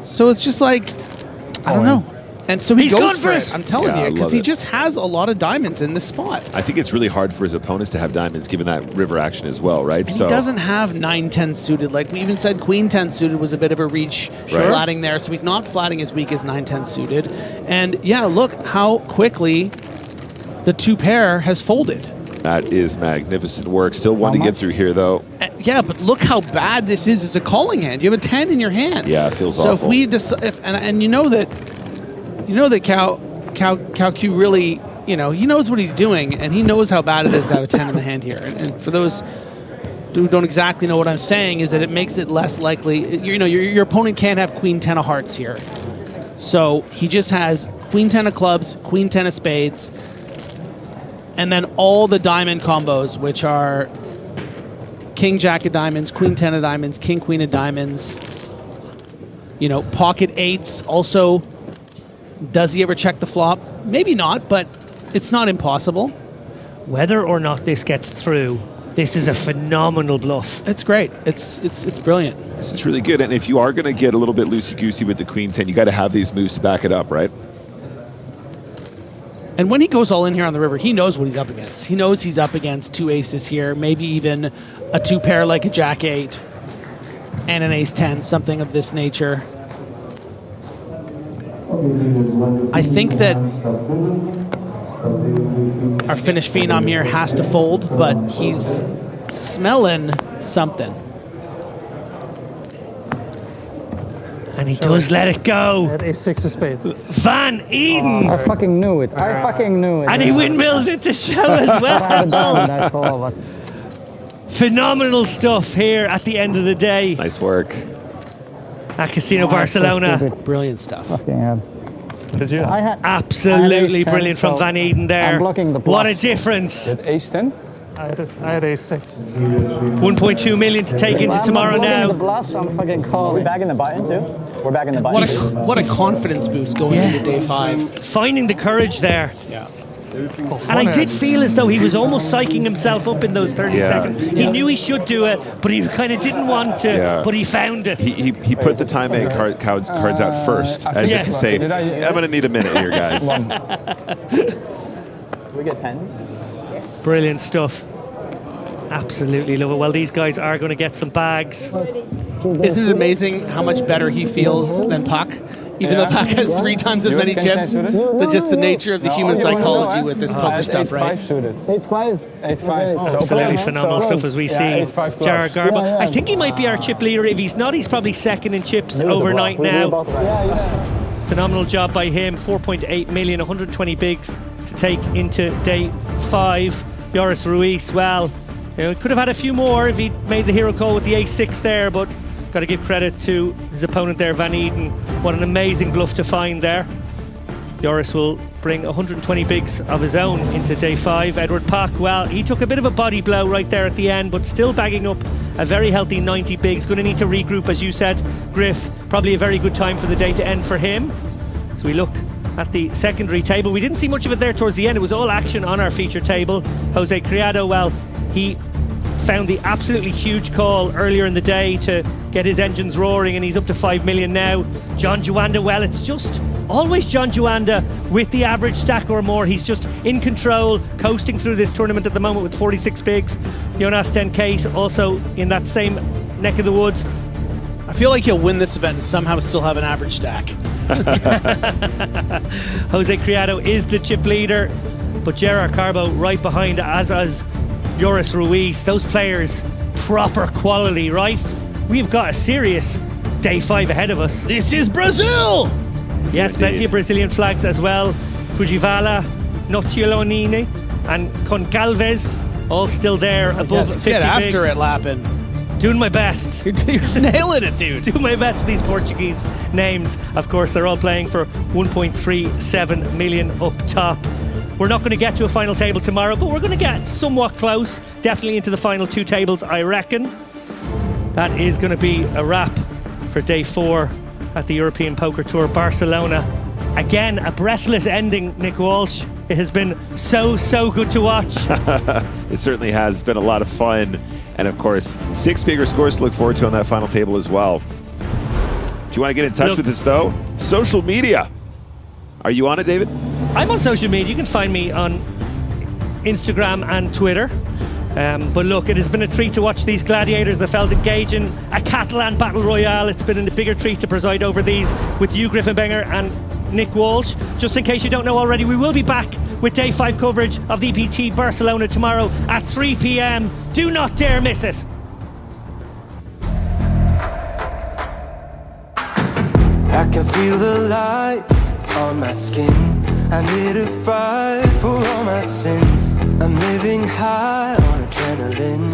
Speaker 6: So it's just like, I don't know. And so he goes for it. I'm telling you, because he just has a lot of diamonds in this spot.
Speaker 10: I think it's really hard for his opponents to have diamonds given that river action as well, right?
Speaker 6: And he doesn't have 9-10 suited. Like we even said, queen 10 suited was a bit of a reach flatting there. So he's not flatting as weak as 9-10 suited. And yeah, look how quickly the two pair has folded.
Speaker 10: That is magnificent work. Still one to get through here, though.
Speaker 6: Yeah, but look how bad this is as a calling hand. You have a 10 in your hand.
Speaker 10: Yeah, it feels
Speaker 6: awful.
Speaker 10: awful.
Speaker 6: So if we decide, and you know that Kauku really, you know, he knows what he's doing, and he knows how bad it is to have a 10 in the hand here. And for those who don't exactly know what I'm saying, is that it makes it less likely. You know, your opponent can't have queen 10 of hearts here. So he just has queen 10 of clubs, queen 10 of spades, and then all the diamond combos, which are king jack of diamonds, queen 10 of diamonds, king queen of diamonds. You know, pocket eights also. Does he ever check the flop? Maybe not, but it's not impossible.
Speaker 15: Whether or not this gets through, this is a phenomenal bluff.
Speaker 6: It's great. It's brilliant.
Speaker 10: This is really good. And if you are going to get a little bit loosey-goosey with the queen 10, you got to have these moves to back it up, right?
Speaker 6: And when he goes all in here on the river, he knows what he's up against. He knows he's up against two aces here, maybe even a two pair like a jack 8 and an ace 10, something of this nature. I think that our Finnish phenom here has to fold, but he's smelling something.
Speaker 15: And he does let it go.
Speaker 4: At ace 6 of spades.
Speaker 15: Van Eden!
Speaker 13: I fucking knew it. I fucking knew it.
Speaker 15: And he windmills it to show as well. Phenomenal stuff here at the end of the day.
Speaker 10: Nice work.
Speaker 15: at Casino Barcelona.
Speaker 6: Brilliant stuff.
Speaker 15: Did you?
Speaker 13: I had
Speaker 15: Absolutely
Speaker 13: ace-10,
Speaker 15: brilliant from
Speaker 13: so
Speaker 15: Van Eden there.
Speaker 13: I'm blocking the
Speaker 15: What a
Speaker 13: bluff.
Speaker 15: difference.
Speaker 19: At ace-10?
Speaker 4: I had ace-6.
Speaker 15: 1.2 million to take into tomorrow
Speaker 13: I'm
Speaker 15: now.
Speaker 13: the bluff, I'm fucking calling.
Speaker 18: We're back in the button too? We're back in the button.
Speaker 6: What a confidence boost going into day 5.
Speaker 15: Finding the courage there.
Speaker 6: Yeah.
Speaker 15: And I did feel as though he was almost psyching himself up in those 30 seconds. He knew he should do it, but he kind of didn't want to, but he found it.
Speaker 10: He put the time bank cards out first, as if to say, I'm going to need a minute here, guys.
Speaker 18: We get 10.
Speaker 15: Brilliant stuff. Absolutely love it. Well, these guys are going to get some bags.
Speaker 6: Isn't it amazing how much better he feels than Puck? Even though Puck has 3 times as many chips, but just the nature of the human psychology with this poker stuff, right?
Speaker 19: 8-5 suited.
Speaker 9: 8-5.
Speaker 19: 8-5.
Speaker 15: Absolutely phenomenal stuff as we see.
Speaker 19: 8-5
Speaker 15: Jared
Speaker 19: clubs.
Speaker 15: Garbo. I think he might be our chip leader. If he's not, he's probably second in chips overnight now. Phenomenal job by him. 4.8 million, 120 bigs to take into day 5. Joris Ruiz, well, you know, could have had a few more if he'd made the hero call with the ace-6 there, but got to give credit to his opponent there, Van Eden. What an amazing bluff to find there. Joris will bring 120 bigs of his own into day 5. Edward Pak, well, he took a bit of a body blow right there at the end, but still bagging up a very healthy 90 bigs. Going to need to regroup, as you said, Griff. Probably a very good time for the day to end for him. So we look at the secondary table. We didn't see much of it there towards the end. It was all action on our feature table. Jose Criado, well, he found the absolutely huge call earlier in the day to get his engines roaring, and he's up to 5 million now. John Juanda, well, it's just always John Juanda with the average stack or more. He's just in control, coasting through this tournament at the moment with 46 bigs. Jonas 10K also in that same neck of the woods.
Speaker 6: I feel like he'll win this event and somehow still have an average stack.
Speaker 15: Jose Criado is the chip leader, but Gerard Carbo right behind, as Joris Ruiz. Those players, proper quality, right? We've got a serious day 5 ahead of us.
Speaker 6: This is Brazil!
Speaker 15: Yes, plenty of Brazilian flags as well. Fujivala, Nociolonini, and Concalves, all still there above 50
Speaker 6: Get after
Speaker 15: bigs.
Speaker 6: it, Lappin.
Speaker 15: Doing my best.
Speaker 6: You're nailing it, dude.
Speaker 15: Doing my best with these Portuguese names. Of course, they're all playing for 1.37 million up top. We're not going to get to a final table tomorrow, but we're going to get somewhat close. Definitely into the final 2 tables, I reckon. That is going to be a wrap for day 4 at the European Poker Tour Barcelona. Again, a breathless ending, Nick Walsh. It has been so good to watch.
Speaker 10: It certainly has been a lot of fun. And of course, 6-figure scores to look forward to on that final table as well. If you want to get in touch with us, though, social media. Are you on it, David?
Speaker 15: I'm on social media. You can find me on Instagram and Twitter. But look, it has been a treat to watch these gladiators that felt engaging. A Catalan Battle Royale. It's been a bigger treat to preside over these with you, Griffin Benger, and Nick Walsh. Just in case you don't know already, we will be back with day 5 coverage of the EPT Barcelona tomorrow at 3 p.m. Do not dare miss it.
Speaker 21: I can feel the lights on my skin. I'm here to fight for all my sins. I'm living high on adrenaline.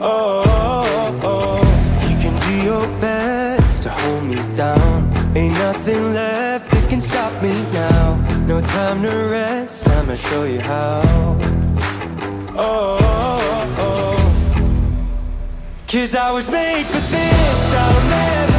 Speaker 21: Oh, you can do your best to hold me down. Ain't nothing left that can stop me now. No time to rest, I'ma show you how. Oh, 'cause I was made for this, I'll never